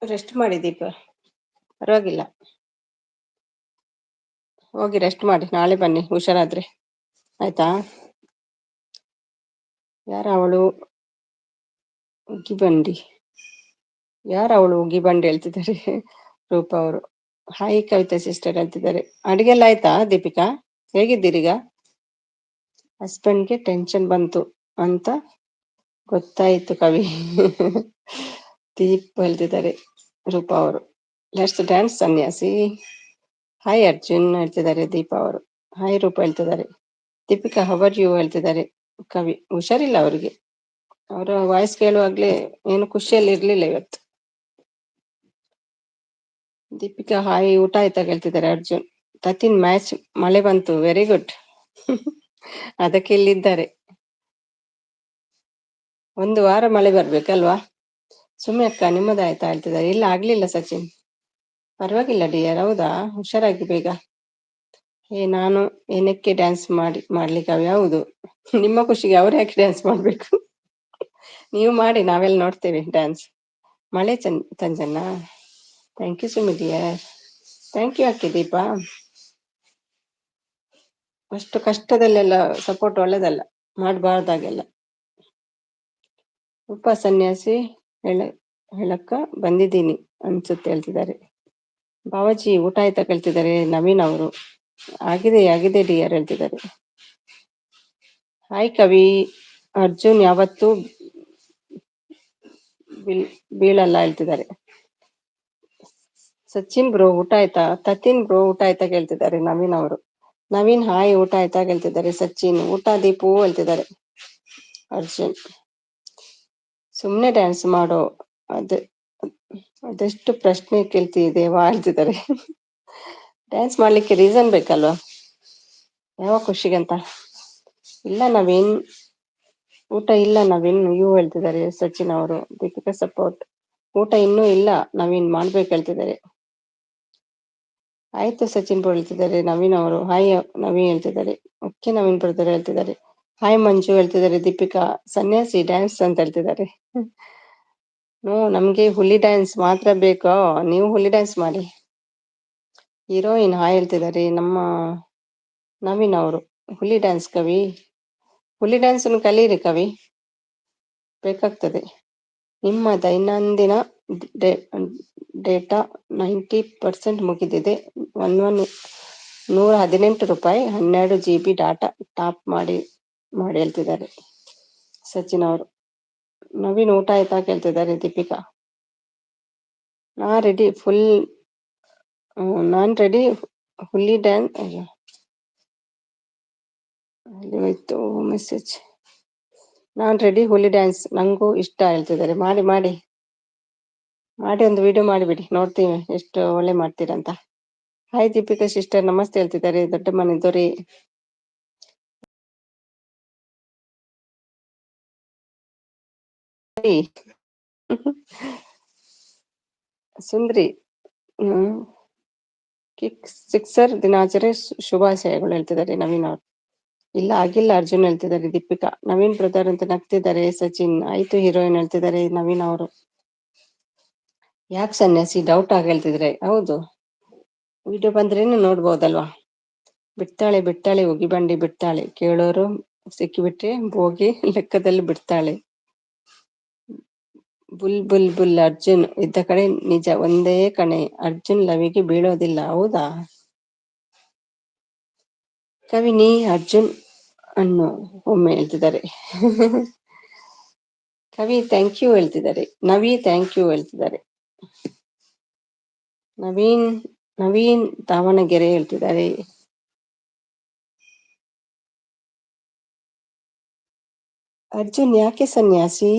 ರೆಸ್ಟ್ ಮಾಡಿ ದೀಪ, ಪರವಾಗಿಲ್ಲ. ಹೋಗಿ ರೆಸ್ಟ್ ಮಾಡಿ, ನಾಳೆ ಬನ್ನಿ ಹುಷಾರಾದ್ರೆ. ಆಯ್ತಾ? ಯಾರ ಅವಳು ಉಗ್ಗಿ ಬಂಡಿ? ಯಾರವಳು ಉಗ್ಗಿ ಬಂಡಿ ಹೇಳ್ತಿದ್ದಾರೆ ರೂಪ ಅವರು. ಹಾಯ್ ಕವಿತಾ ಸಿಸ್ಟರ್ ಹೇಳ್ತಿದ್ದಾರೆ. ಅಡಿಗೆಲ್ಲ ಆಯ್ತಾ ದೀಪಿಕಾ? ಹೇಗಿದ್ದೀರೀಗ? ಹಸ್ಬೆಂಡ್ಗೆ ಟೆನ್ಷನ್ ಬಂತು ಅಂತ ಗೊತ್ತಾಯ್ತು ಕವಿ. ದೀಪ್ ಹೇಳ್ತಿದ್ದಾರೆ ರೂಪ ಅವರು. ಲೆಟ್ಸ್ ಡ್ಯಾನ್ಸ್ ಸನ್ಯಾಸಿ. ಹಾಯ್ ಅರ್ಜುನ್ ಹೇಳ್ತಿದ್ದಾರೆ ದೀಪ ಅವರು. ಹಾಯ್ ರೂಪ ಹೇಳ್ತಿದ್ದಾರೆ. ದೀಪಿಕಾ ಹವರ್ ಯು ಹೇಳ್ತಿದ್ದಾರೆ ಕವಿ. ಹುಷಾರಿಲ್ಲ ಅವರಿಗೆ, ಅವರ ವಾಯ್ಸ್ ಕೇಳುವಾಗ್ಲೇ ಏನು ಖುಷಿಯಲ್ಲಿ ಇರ್ಲಿಲ್ಲ ಇವತ್ತು. ದೀಪಿಕಾ ಹಾಯ್ ಊಟ ಆಯ್ತಾ ಹೇಳ್ತಿದ್ದಾರೆ ಅರ್ಜುನ್. ತತಿನ್ ಮ್ಯಾಚ್ ಮಳೆ ಬಂತು, ವೆರಿ ಗುಡ್. ಅದಕ್ಕೆ ಇಲ್ಲಿದ್ದಾರೆ. ಒಂದು ವಾರ ಮಳೆ ಬರ್ಬೇಕಲ್ವಾ? ಸುಮ್ಮನೆ ಅಕ್ಕ ನಿಮ್ಮದಾಯ್ತಾ ಹೇಳ್ತಿದ್ದಾರೆ. ಇಲ್ಲ ಆಗ್ಲಿಲ್ಲ ಸಚಿನ್. ಪರವಾಗಿಲ್ಲ ಡಿಯರ್. ಹೌದಾ? ಹುಷಾರಾಗಿ ಬೇಗ. ನಾನು ಏನಕ್ಕೆ ಡ್ಯಾನ್ಸ್ ಮಾಡ್ಲಿಕ್ಕೆ ಯಾವುದು? ನಿಮ್ಮ ಖುಷಿಗೆ ಅವ್ರು ಯಾಕೆ ಡ್ಯಾನ್ಸ್ ಮಾಡ್ಬೇಕು? ನೀವು ಮಾಡಿ, ನಾವೆಲ್ಲ ನೋಡ್ತೇವೆ ಡ್ಯಾನ್ಸ್. ಮಳೆ ತಂಜನ್ನ. Thank you Sumi dear. Thank you ಅಕ್ಕಿ ದೀಪ. ಅಷ್ಟು ಕಷ್ಟದಲ್ಲೆಲ್ಲ ಸಪೋರ್ಟ್ ಒಳ್ಳೇದಲ್ಲ, ಮಾಡಬಾರ್ದಾಗೆಲ್ಲ. ಉಪ ಸನ್ಯಾಸಿ ಹೇಳಕ್ಕ ಬಂದಿದ್ದೀನಿ ಅನ್ಸುತ್ತೆ ಹೇಳ್ತಿದ್ದಾರೆ. ಬಾವಾಜಿ ಊಟ ಆಯ್ತಾ ಕೇಳ್ತಿದ್ದಾರೆ ನವೀನ್ ಅವರು. ಆಗಿದೆ ಡಿಯರ್ ಹೇಳ್ತಿದ್ದಾರೆ. ಹಾಯ್ ಕವಿ. ಅರ್ಜುನ್ ಯಾವತ್ತು ಬೀಳಲ್ಲ ಹೇಳ್ತಿದ್ದಾರೆ. ಸಚಿನ್ ಬ್ರೋ ಊಟ ಆಯ್ತಾ? ತತಿನ್ ಬ್ರೋ ಊಟ ಆಯ್ತಾ ಕೇಳ್ತಿದ್ದಾರೆ ನವೀನ್ ಅವರು. ನವೀನ್ ಹಾಯ್ ಊಟ ಆಯ್ತಾ ಹೇಳ್ತಿದ್ದಾರೆ. ಸಚಿನ್ ಊಟ ದೀಪು ಹೇಳ್ತಿದ್ದಾರೆ. ಅರ್ಜುನ್ ಸುಮ್ನೆ ಡ್ಯಾನ್ಸ್ ಮಾಡೋ, ಅದೆಷ್ಟು ಪ್ರಶ್ನೆ ಕೇಳ್ತಿದ್ದೇವಾ ಹೇಳ್ತಿದ್ದಾರೆ. ಡ್ಯಾನ್ಸ್ ಮಾಡ್ಲಿಕ್ಕೆ ರೀಸನ್ ಬೇಕಲ್ವಾ? ಯಾವ ಖುಷಿಗಂತ? ಇಲ್ಲ ನವೀನ್, ಊಟ ಇಲ್ಲ ನವೀನ್ ಯು ಹೇಳ್ತಿದ್ದಾರೆ ಸಚಿನ್ ಅವರು. ದೀಪಿಕಾ ಸಪೋರ್ಟ್. ಊಟ ಇನ್ನೂ ಇಲ್ಲ ನವೀನ್, ಮಾಡ್ಬೇಕು ಹೇಳ್ತಿದ್ದಾರೆ. ಆಯ್ತು ಸಚಿನ್ ಬ್ರೋ ಹೇಳ್ತಿದ್ದಾರೆ ನವೀನ್ ಅವರು. ಹಾಯ್ ನವೀನ್ ಹೇಳ್ತಿದ್ದಾರೆ. ಓಕೆ ನವೀನ್ ಬ್ರದರ್ ಹೇಳ್ತಿದ್ದಾರೆ. ಹಾಯ್ ಮಂಜು ಹೇಳ್ತಿದ್ದಾರೆ. ದೀಪಿಕಾ ಸನ್ಯಾಸಿ ಡ್ಯಾನ್ಸ್ ಅಂತ ಹೇಳ್ತಿದ್ದಾರೆ. ನಮ್ಗೆ ಹುಲಿ ಡ್ಯಾನ್ಸ್ ಮಾತ್ರ ಬೇಕು, ನೀವು ಹುಲಿ ಡ್ಯಾನ್ಸ್ ಮಾಡಿ. ಹೀರೋಯಿನ್ ಹಾಯ್ ಹೇಳ್ತಿದ್ದಾರೆ ನಮ್ಮ ನವೀನ್ ಅವರು. ಹುಲಿ ಡ್ಯಾನ್ಸ್ ಕವಿ, ಹುಲಿ ಡ್ಯಾನ್ಸ್ ಕಲೀರಿ ಕವಿ, ಬೇಕಾಗ್ತದೆ. ನಿಮ್ಮ ದೈನಂದಿನ ಡೇ ಡೇಟಾ 90% ಮುಗಿದಿದೆ. 118 ರೂಪಾಯಿ 12 GB ಡಾಟಾ ಟಾಪ್ ಮಾಡಿ ಹೇಳ್ತಿದ್ದಾರೆ ಸಚಿನ್ ಅವರು. ನವೀನ್ ಊಟ ಆಯ್ತಾ ಕೇಳ್ತಿದ್ದಾರೆ ದೀಪಿಕಾ. ರೆಡಿ ಫುಲ್ ನಾನ್ ರೆಡಿ ಫುಲ್ಲಿ ಡ್ಯಾನ್ಸ್. ಅಲ್ಲಿ ಹೋಯ್ತು ಮೆಸೇಜ್. ನಾನ್ ರೆಡಿ ಹುಲಿ ಡ್ಯಾನ್ಸ್ ನಂಗೂ ಇಷ್ಟ ಹೇಳ್ತಿದ್ದಾರೆ. ಮಾಡಿ ಮಾಡಿ ಒಂದು ವಿಡಿಯೋ ಮಾಡಿಬಿಡಿ, ನೋಡ್ತೀವಿ ಎಷ್ಟು ಒಳ್ಳೆ ಮಾಡ್ತೀರಂತ. ಹಾಯ್ ದೀಪಿಕಾ ಸಿಸ್ಟರ್, ನಮಸ್ತೆ ಹೇಳ್ತಿದ್ದಾರೆ ದೊಡ್ಡ ಮನೆದೊರೆ. ಸುಂದ್ರಿ ಕಿಕ್ ಸಿಕ್ಸರ್ ದಿನಾಚರಣೆ ಶುಭಾಶಯಗಳು ಹೇಳ್ತಿದ್ದಾರೆ ನವೀನ್ ಅವರು. ಇಲ್ಲ ಆಗಿಲ್ಲ ಅರ್ಜುನ್ ಹೇಳ್ತಿದ್ದಾರೆ ದೀಪಿಕಾ. ನವೀನ್ ಬ್ರದರ್ ಅಂತ ನಗ್ತಿದ್ದಾರೆ ಸಚಿನ್. ಆಯ್ತು ಹೀರೋಯಿನ್ ಹೇಳ್ತಿದ್ದಾರೆ ನವೀನ್ ಅವರು. ಯಾಕೆ ಸನ್ಯಾಸಿ ಡೌಟ್ ಆಗಿ ಹೇಳ್ತಿದ್ರೆ? ಹೌದು, ವಿಡಿಯೋ ಬಂದ್ರೇನು ನೋಡ್ಬೋದಲ್ವಾ. ಬಿಡ್ತಾಳೆ ಉಗಿ ಬಂಡಿ ಬಿಡ್ತಾಳೆ. ಕೇಳೋರು ಸಿಕ್ಕಿಬಿಟ್ರೆ ಬೋಗಿ ಲೆಕ್ಕದಲ್ಲಿ ಬಿಡ್ತಾಳೆ. ಬುಲ್ ಬುಲ್ ಬುಲ್ ಅರ್ಜುನ್ ಇದ್ದ ಕಡೆ ನಿಜ ಒಂದೇ ಕಣೆ, ಅರ್ಜುನ್ ಲವಿಗೆ ಬೀಳೋದಿಲ್ಲ. ಹೌದಾ? ಕವಿನಿ ಅರ್ಜುನ್ ಅನ್ನು ಒಮ್ಮೆ ಹೇಳ್ತಿದ್ದಾರೆ. ಕವಿ ಥ್ಯಾಂಕ್ ಯು ಹೇಳ್ತಿದ್ದಾರೆ. ನವಿ ಥ್ಯಾಂಕ್ ಯು ಹೇಳ್ತಿದ್ದಾರೆ. ನವೀನ್ ದಾವಣಗೆರೆ ಹೇಳ್ತಿದ್ದಾರೆ. ಅರ್ಜುನ್ ಯಾಕೆ ಸನ್ಯಾಸಿ?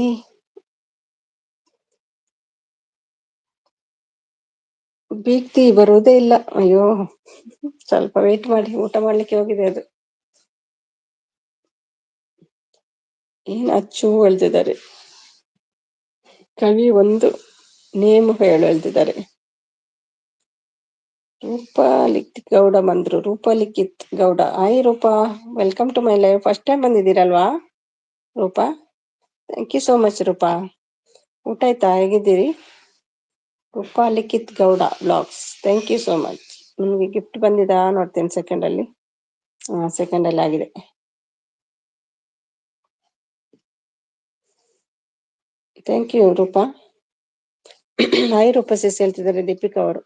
ಬೀಗ್ತಿ ಬರುವುದೇ ಇಲ್ಲ. ಅಯ್ಯೋ, ಸ್ವಲ್ಪ ವೇಟ್ ಮಾಡಿ, ಊಟ ಮಾಡ್ಲಿಕ್ಕೆ ಹೋಗಿದೆ ಅದು. ಏನ್ ಅಚ್ಚು ಹೇಳ್ತಿದ್ದಾರೆ. ಕವಿ ಒಂದು ನೇಮ್ ಹೇಳು ಹೇಳ್ತಿದ್ದಾರೆ. ರೂಪಾ ಲಿಖಿತ್ ಗೌಡ ಬಂದ್ರು. Roopa Likhith Gowda, hi Roopa, welcome to my life. First time ಬಂದಿದ್ದೀರಲ್ವಾ Roopa? Thank you so much Roopa. ಊಟ ಆಯ್ತಾ? ಹೇಗಿದ್ದೀರಿ? Roopa Likhith Gowda blogs, thank you so much. ನಿಮಗೆ ಗಿಫ್ಟ್ ಬಂದಿದಾ ನೋಡ್ತೇನೆ ಸೆಕೆಂಡ್ ಅಲ್ಲಿ. ಸೆಕೆಂಡ್ ಅಲ್ಲಿ ಆಗಿದೆ. Thank you Roopa. Hi Roopa sis ಹೇಳ್ತಿದ್ದಾರೆ ದೀಪಿಕಾ ಅವರು.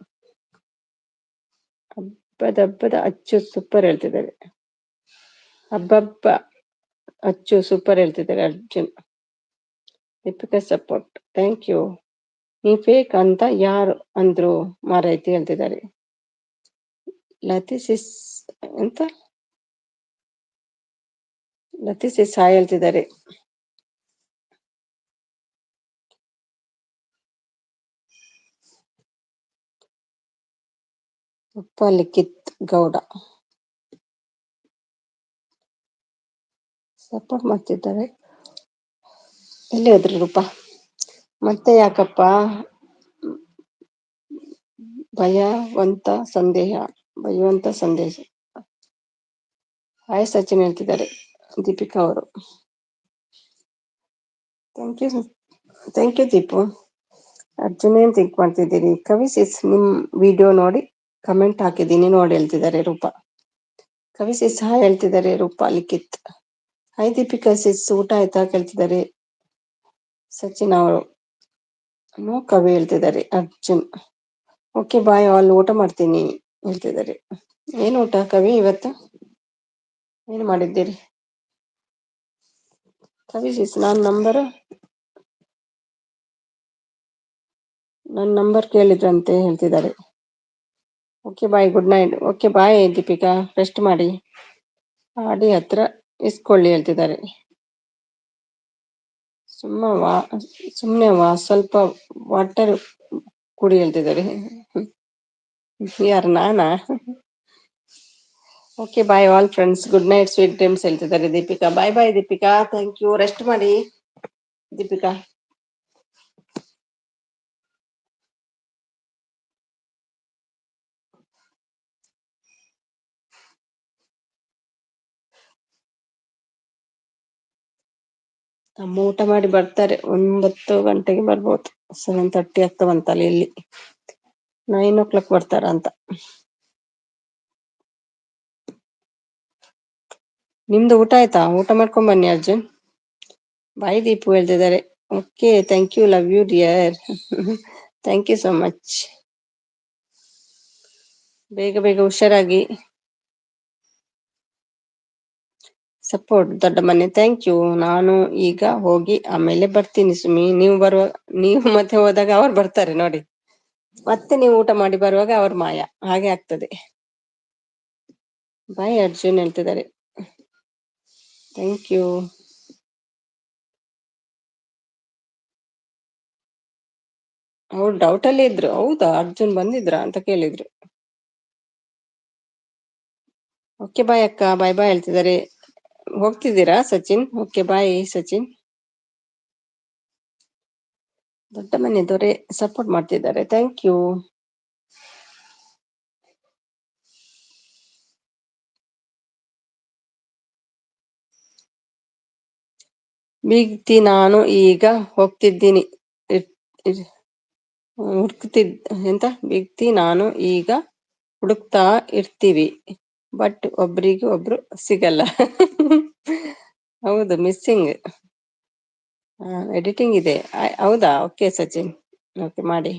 ಹಬ್ಬದ ಅಚ್ಚು ಸೂಪರ್ ಹೇಳ್ತಿದ್ದಾರೆ. ಹಬ್ಬ ಅಚ್ಚು ಸೂಪರ್ ಹೇಳ್ತಿದ್ದಾರೆ Arjun. Deepika support, thank you. ನೀ ಫೇಕ್ ಅಂತ ಯಾರು ಅಂದ್ರು ಮಾರೈತಿ ಹೇಳ್ತಿದ್ದಾರೆ. ಲತೀಸಿಸ್ ಅಂತ ಲತೀಸಿಸ್ ಹಾಯ್ ಹೇಳ್ತಿದ್ದಾರೆ. ರೂಪಾ ಲಿಖಿತ್ ಗೌಡ ಸಪೋರ್ಟ್ ಮಾಡ್ತಿದ್ದಾರೆ. ಎಲ್ಲಿ ಹೋದ್ರಿ ರೂಪಾ? ಮತ್ತೆ ಯಾಕಪ್ಪ ಭಯವಂತ ಸಂದೇಶ. ಹಾಯ್ ಸಚಿನ್ ಹೇಳ್ತಿದ್ದಾರೆ ದೀಪಿಕಾ ಅವರು. Thank you Deepu. ಅರ್ಜುನ್ ಏನ್ ಥಿಂಕ್ ಮಾಡ್ತಿದ್ದೀರಿ? ಕವಿ ಸಿಸ್ ನಿಮ್ ವಿಡಿಯೋ ನೋಡಿ ಕಮೆಂಟ್ ಹಾಕಿದ್ದೀನಿ ನೋಡಿ ಹೇಳ್ತಿದ್ದಾರೆ ರೂಪಾ. ಕವಿ ಸಿಸ್ ಹಾಯ್ ಹೇಳ್ತಿದ್ದಾರೆ ರೂಪಾ ಲಿಖಿತ್. ಹಾಯ್ ದೀಪಿಕಾ ಸಿಸ್, ಊಟ ಆಯ್ತಾ ಕೇಳ್ತಿದ್ದಾರೆ ಸಚಿನ್ ಅವರು. ನೋ ಕವಿ ಹೇಳ್ತಿದ್ದಾರೆ ಅರ್ಜುನ್. ಓಕೆ ಬಾಯ್ ಆಲ್, ಊಟ ಮಾಡ್ತೀನಿ ಹೇಳ್ತಿದ್ದಾರೆ. ಏನ್ ಊಟ ಕವಿ ಇವತ್ತು? ಏನ್ ಮಾಡಿದ್ದೀರಿ ಕವಿ ಸಿಸ್? ನನ್ನ ನಂಬರ್ ಕೇಳಿದ್ರಂತೆ ಹೇಳ್ತಿದ್ದಾರೆ. Okay bye, good night. Okay bye Deepika, rest ಮಾಡಿ. ಆಡಿ ಹತ್ರ ಇಸ್ಕೊಳ್ಳಿ ಹೇಳ್ತಿದ್ದಾರೆ. ಸುಮ್ನೆ ಸ್ವಲ್ಪ ವಾಟರ್ ಕುಡಿ ಹೇಳ್ತಿದ್ದಾರೆ. ಯಾರು, ನಾನಾ? Okay bye all friends, good night, sweet dreams ಹೇಳ್ತಿದ್ದಾರೆ Deepika. Bye bye Deepika, thank you. Rest ಮಾಡಿ ದೀಪಿಕಾ. ಅಮ್ಮ ಊಟ ಮಾಡಿ ಬರ್ತಾರೆ, 9 ಗಂಟೆಗೆ ಬರ್ಬೋದು. 7:30 ಆಗ್ತವಂತಲ್ಲ, ಇಲ್ಲಿ 9 o'clock ಬರ್ತಾರ ಅಂತ. ನಿಮ್ದು ಊಟ ಆಯ್ತಾ? ಊಟ ಮಾಡ್ಕೊಂಡ್ ಬನ್ನಿ ಅರ್ಜುನ್. ಬಾಯ್ ದೀಪು ಹೇಳ್ತಿದ್ದಾರೆ. Okay thank you, love you dear. Thank you so much. ಬೇಗ ಬೇಗ ಹುಷಾರಾಗಿ. ಸಪೋರ್ಟ್ ದೊಡ್ಡ ಮನೆ, ಥ್ಯಾಂಕ್ ಯು. ನಾನು ಈಗ ಹೋಗಿ ಆಮೇಲೆ ಬರ್ತೀನಿ ಸುಮಿ. ನೀವು ಬರುವ, ನೀವು ಮತ್ತೆ ಹೋದಾಗ ಅವ್ರು ಬರ್ತಾರೆ ನೋಡಿ. ಮತ್ತೆ ನೀವು ಊಟ ಮಾಡಿ ಬರುವಾಗ ಅವ್ರ ಮಾಯ, ಹಾಗೆ ಆಗ್ತದೆ. ಬಾಯ್ ಅರ್ಜುನ್ ಹೇಳ್ತಿದ್ದಾರೆ. Thank you. ಅವ್ರು ಡೌಟ್ ಅಲ್ಲಿ ಇದ್ರು, ಹೌದಾ ಅರ್ಜುನ್ ಬಂದಿದ್ರಾ ಅಂತ ಕೇಳಿದ್ರು. ಓಕೆ ಬಾಯ್ ಅಕ್ಕ, ಬಾಯ್ ಬಾಯ್ ಹೇಳ್ತಿದ್ದಾರೆ. ಹೋಗ್ತಿದ್ದೀರಾ ಸಚಿನ್? Okay bye Sachin. ದೊಡ್ಡ ಮನೆ ದೊರೆ ಸಪೋರ್ಟ್ ಮಾಡ್ತಿದ್ದಾರೆ, ಥ್ಯಾಂಕ್ ಯು. ಬೀಗ್ತಿ ನಾನು ಈಗ ಹೋಗ್ತಿದ್ದೀನಿ. ಹುಡುಕ್ತಿದ್ ಎಂತ ಬೀಗ್ತಿ ನಾನು ಈಗ ಹುಡುಕ್ತಾ ಇರ್ತೀವಿ, ಬಟ್ ಒಬ್ರಿಗೆ ಒಬ್ರು ಸಿಗಲ್ಲ. ಹೌದು, ಮಿಸ್ಸಿಂಗ್. ಎಡಿಟಿಂಗ್ ಇದೆ. ಹೌದಾ, ಓಕೆ ಸಚಿನ್, ಓಕೆ ಮಾಡಿ.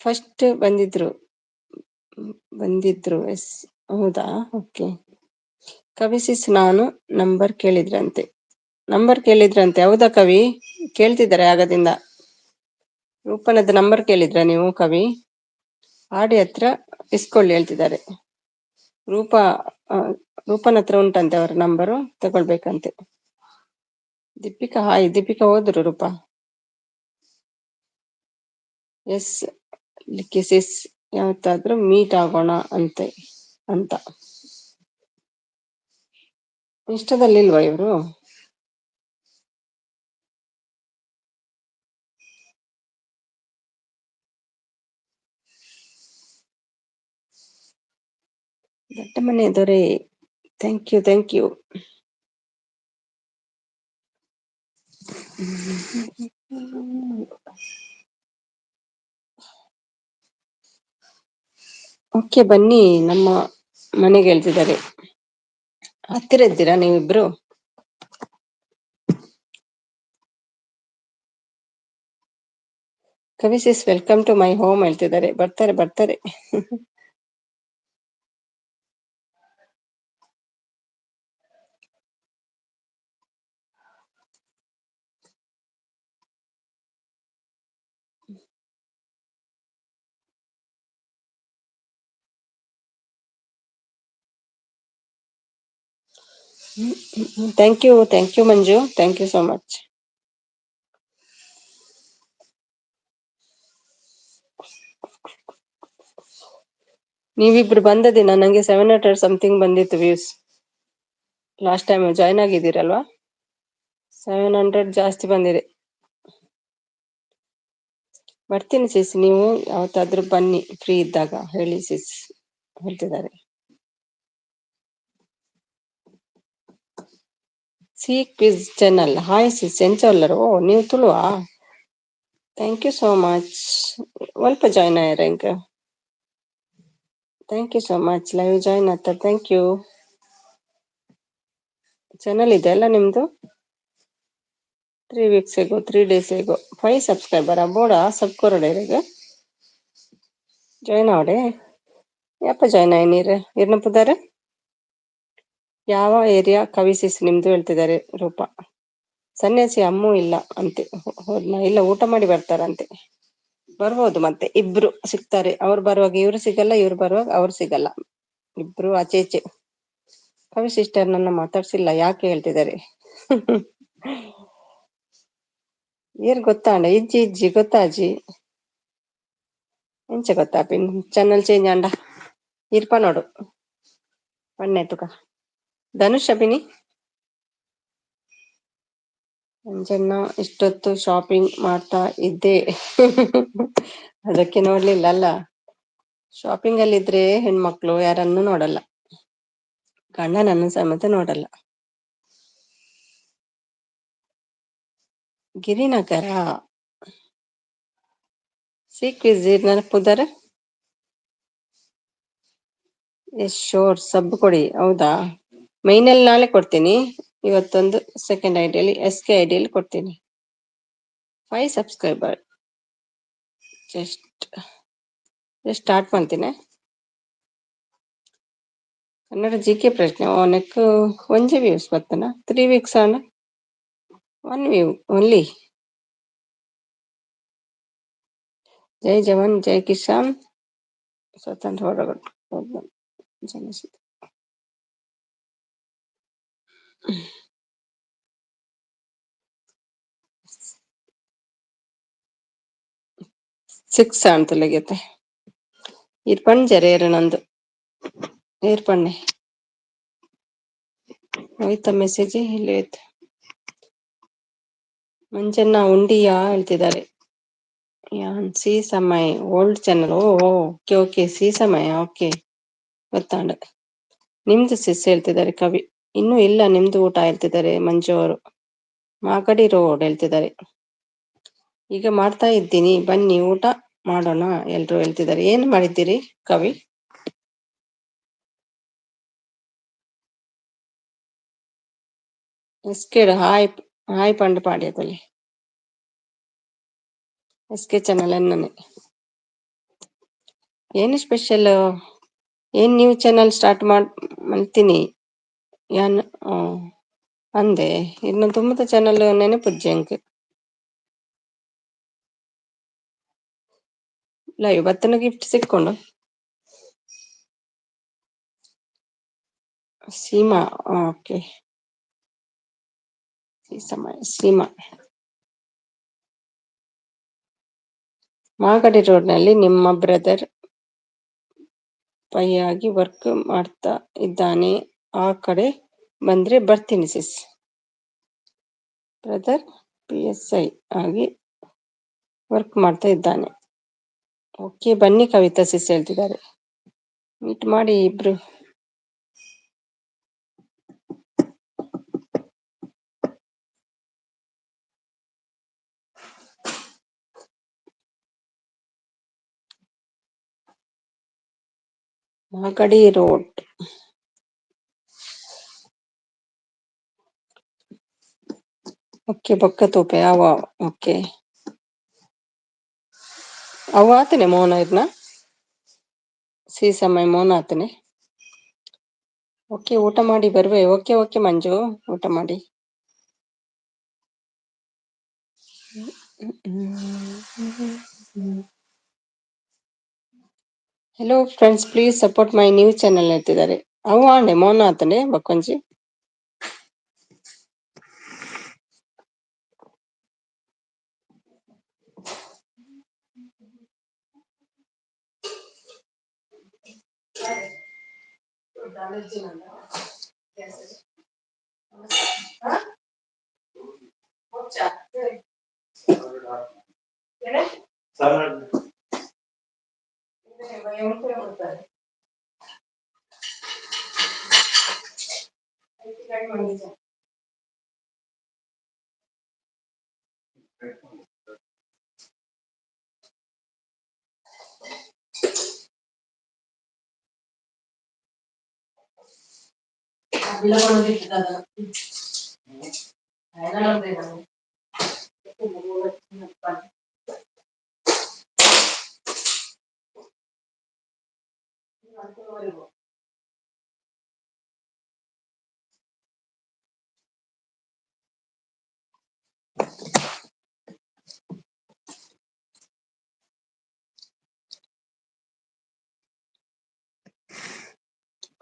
ಫಸ್ಟ್ ಬಂದಿದ್ರು ಎಸ್. ಹೌದಾ, ಓಕೆ. ಕವಿಸಿಸ್ ನಾನು ನಂಬರ್ ಕೇಳಿದ್ರಂತೆ. ಹೌದಾ ಕವಿ, ಕೇಳ್ತಿದ್ದಾರೆ ಆಗದಿಂದ. ರೂಪನದ ನಂಬರ್ ಕೇಳಿದ್ರ ನೀವು ಕವಿ? ಆಡಿ ಹತ್ರ ಇಸ್ಕೊಳ್ಳಿ ಹೇಳ್ತಿದ್ದಾರೆ. ರೂಪಾ ರೂಪನ ಹತ್ರ ಉಂಟಂತೆ ಅವ್ರ ನಂಬರು, ತಗೊಳ್ಬೇಕಂತೆ. ದೀಪಿಕಾ ಹಾಯ್. ದೀಪಿಕಾ ಹೋದ್ರು ರೂಪಾ? ಎಸ್ ಲಿಖಿಸಿಸ್, ಯಾವತ್ತಾದ್ರೂ ಮೀಟ್ ಆಗೋಣ ಅಂತ. ಇಷ್ಟದಲ್ಲಿಲ್ವಾ ಇವರು? ದೊಡ್ಡ ಮನೆ ದೊರೆ, thank you thank you. Okay ಬನ್ನಿ ನಮ್ಮ ಮನೆಗೆ ಹೇಳ್ತಿದ್ದಾರೆ. ಹತ್ತಿರ ಇದ್ದೀರಾ ನೀವಿಬ್ರು? Kavi sis welcome to my home ಹೇಳ್ತಿದ್ದಾರೆ. ಬರ್ತಾರೆ ಬರ್ತಾರೆ. Thank you Manju, thank you so much. ನೀವಿಬ್ರು ಬಂದ ದಿನ ನಂಗೆ 700 ಸಮಥಿಂಗ್ ಬಂದಿತ್ತು ವ್ಯೂಸ್. ಲಾಸ್ಟ್ ಟೈಮ್ ಜಾಯ್ನ್ ಆಗಿದ್ದೀರಲ್ವಾ, 700 ಜಾಸ್ತಿ ಬಂದಿದೆ. ಬರ್ತೀನಿ ಸಿಸ್, ನೀವು ಯಾವತ್ತಾದ್ರೂ ಬನ್ನಿ ಫ್ರೀ ಇದ್ದಾಗ ಹೇಳಿ ಸಿಸ್ ಹೇಳ್ತಿದ್ದಾರೆ. C quiz channel, hi sis ಎಂಚಲ್ಲರು. ಓ ನೀವು ತುಳುವಾ? Thank you so much. ಸ್ವಲ್ಪ ಜಾಯ್ನ್ ಆಯ್ಯಾರ ಇಂಕ. Thank you so much. Live join ಆಗ್ತಾರೆ, ಥ್ಯಾಂಕ್ ಯು. ಚಾನಲ್ ಇದೆ ಅಲ್ಲ ನಿಮ್ದು? 3 weeks ago, 3 days ago 5 subscriber ಬೋಡಾ ಸಬ್ ಕೊರಡೇರಿಗೆ ಜಾಯ್ನ್ ಆವಡೆ. ಯಪ್ಪ ಜಾಯ್ನ್ ಆಯ್ ನೀರು ಇರ್ನ ಪುದಾರ? ಯಾವ ಏರಿಯಾ ಕವಿಸಿಸ್ ನಿಮ್ದು ಹೇಳ್ತಿದ್ದಾರೆ ರೂಪಾ. ಸನ್ಯಾಸಿ ಅಮ್ಮೂ ಇಲ್ಲ ಅಂತೆ, ಹೋದ್ನ? ಇಲ್ಲ, ಊಟ ಮಾಡಿ ಬರ್ತಾರಂತೆ. ಬರ್ಬೋದು, ಮತ್ತೆ ಇಬ್ರು ಸಿಗ್ತಾರೆ. ಅವ್ರು ಬರುವಾಗ ಇವ್ರು ಸಿಗಲ್ಲ, ಇವ್ರು ಬರುವಾಗ ಅವ್ರು ಸಿಗಲ್ಲ, ಇಬ್ರು ಆಚೆ ಈಚೆ. ಕವಿ ಸಿಸ್ಟರ್ ನನ್ನ ಮಾತಾಡ್ಸಿಲ್ಲ, ಯಾಕೆ ಹೇಳ್ತಿದ್ದಾರೆ. ಏರ್ ಗೊತ್ತಾಂಡ ಇಜ್ಜಿ ಗೊತ್ತಾಜಿ ಎಂಚ ಗೊತ್ತಾ ಪಿನ್ ಚಾನಲ್ ಚೇಂಜ್ ಆಂಡ ಇರ್ಪ ನೋಡು ಪಣ್ಣೆ ತುಕ ಧನುಷ್ ಅಭಿನಿ ಅಂಜನ್ನ ಇಷ್ಟೊತ್ತು ಶಾಪಿಂಗ್ ಮಾಡ್ತಾ ಇದ್ದೆ. ಅದಕ್ಕೆ ನೋಡ್ಲಿಲ್ಲ ಅಲ್ಲ. ಶಾಪಿಂಗ್ ಅಲ್ಲಿ ಇದ್ರೆ ಹೆಣ್ಮಕ್ಳು ಯಾರನ್ನು ನೋಡಲ್ಲ, ಗಂಡನನ್ನು ಸಮೇತ ನೋಡಲ್ಲ. ಗಿರಿನಗರ ಸೀಕ್ವಿಜ್ ನೆನಪುದಾರ. ಎಸ್ ಶೋರ್ ಸಬ್ ಕೊಡಿ. ಹೌದಾ, ಮೈನಲ್ಲಿ ನಾಳೆ ಕೊಡ್ತೀನಿ. ಇವತ್ತೊಂದು ಸೆಕೆಂಡ್ ಐಡಿಯಲ್ಲಿ SK ಐಡಿಯಲ್ಲಿ ಕೊಡ್ತೀನಿ. 5 ಸಬ್ಸ್ಕ್ರೈಬರ್ ಜಸ್ಟ್ ಸ್ಟಾರ್ಟ್ ಮಾಡ್ತೀನಿ. ಕನ್ನಡ ಜಿಕೆ ಪ್ರಶ್ನೆ ಅವನಕ್ಕೆ ಒಂಜೆ ವ್ಯೂಸ್ ಬರ್ತನ 3 ವೀಕ್ಸ್ ಆನ 1 ವ್ಯೂ ಓನ್ಲಿ. ಜೈ ಜವಾನ್ ಜೈ ಕಿಸಾನ್ ಸ್ವತಂತ್ರ ಹೋರಾಟ ಜನಿಸಿದ 6 ಅಂತಲಗೈತೆ ಇರ್ಪಣ್ ಜರೇರ ನಂದು ಏರ್ಪಣ್ಣೆ ಹೋಯ್ತ ಮೆಸೇಜ್ ಇಲ್ಲಿ ಹೋಯ್ತು. ಮಂಜಣ್ಣ ಉಂಡಿಯಾ ಹೇಳ್ತಿದ್ದಾರೆ. ಯಾನ್ ಸಿ ಸಮಯ್ old channel okay okay C ಸಮಯ ಓಕೆ ಗೊತ್ತಾಂಡ. ನಿಮ್ದು ಸಿಸ್ ಹೇಳ್ತಿದ್ದಾರೆ ಕವಿ. ಇನ್ನೂ ಇಲ್ಲ ನಿಮ್ದು ಊಟ ಹೇಳ್ತಿದ್ದಾರೆ ಮಂಜು ಅವರು. ಮಾಗಡಿ ರೋಡ್ ಹೇಳ್ತಿದ್ದಾರೆ. ಈಗ ಮಾಡ್ತಾ ಇದ್ದೀನಿ ಬನ್ನಿ ಊಟ ಮಾಡೋಣ ಎಲ್ರು ಹೇಳ್ತಿದ್ದಾರೆ. ಏನ್ ಮಾಡಿದ್ದೀರಿ ಕವಿ? ಎಸ್ಕೆ ಹಾಯ್ ಹಾಯ್ ಪಂಡು ಪಾಡ್ಯದಲ್ಲಿ ಎಸ್ಕೆ ಚಾನಲ್ ಎನ್ನನೆ. ಏನು ಸ್ಪೆಷಲ್? ಏನ್ ನ್ಯೂ ಚಾನಲ್ ಸ್ಟಾರ್ಟ್ ಮಾಡ್ತೀನಿ ಯಾನ್ ಅಂದೆ ಇನ್ನು ತುಂಬದ ಚಾನಲ್ ನೆನಪುಜ್ಜಿ ಅಂಕ್ ಲೈವ್ ಬತ್ತನ ಗಿಫ್ಟ್ ಸಿಕ್ಕೊಂಡು ಸೀಮಾ ಓಕೆ ಸೀಮಾ ಮಾಗಡಿ ರೋಡ್ ನಲ್ಲಿ ನಿಮ್ಮ ಬ್ರದರ್ ಪೈಯಾಗಿ ವರ್ಕ್ ಮಾಡ್ತಾ ಇದ್ದಾನೆ, ಆ ಕಡೆ ಬಂದ್ರೆ ಬರ್ತೀನಿ ಸಿಸ್. ಬ್ರದರ್ PSI ಆಗಿ ವರ್ಕ್ ಮಾಡ್ತಾ ಇದ್ದಾನೆ. ಓಕೆ ಬನ್ನಿ ಕವಿತಾ ಸಿಸ್ ಹೇಳ್ತಿದ್ದಾರೆ. ಮೀಟ್ ಮಾಡಿ ಇಬ್ರು. ಮಾಗಡಿ ರೋಡ್ ಓಕೆ ಬೊಕ್ಕ ತೋಪೆ ಅವ ಓಕೆ ಅವ ಆತನೆ ಮೋನ ಇರ್ನ ಸಿ ಸಮಯ ಮೋನ ಆತನೆ. ಓಕೆ ಊಟ ಮಾಡಿ ಬರ್ವೆ. ಓಕೆ ಓಕೆ ಮಂಜು ಊಟ ಮಾಡಿ. Hello friends please support my new channel ಹೇಳ್ತಿದ್ದಾರೆ. ಅವು ಆಂಡೆ ಮೋನ ಆತನೆ ಬಕ್ಕೊಂಜಿ.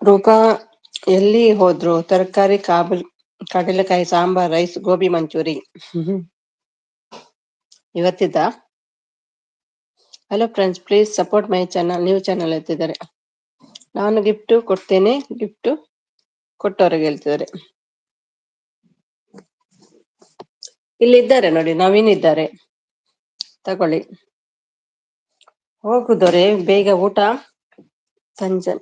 ರೂಪಾ ಎಲ್ಲಿ ಹೋದ್ರು? ತರಕಾರಿ ಕಡಲೆಕಾಯಿ ಸಾಂಬಾರ್ ರೈಸ್ ಗೋಬಿ ಮಂಚೂರಿ ಇವತ್ತಿದ್ದ. Hello friends please support my channel new channel ಹೇಳ್ತಿದ್ದಾರೆ. ನಾನು ಗಿಫ್ಟ್ ಕೊಡ್ತೇನೆ, ಗಿಫ್ಟ್ ಕೊಟ್ಟವರಿಗೆ ಹೇಳ್ತಿದ್ದಾರೆ. ಇಲ್ಲಿದ್ದಾರೆ ನೋಡಿ, ನವೀನ್ ಇದ್ದಾರೆ, ತಗೊಳ್ಳಿ. ಹೋಗುದೊರೆ ಬೇಗ ಊಟ ಸಂಜೆ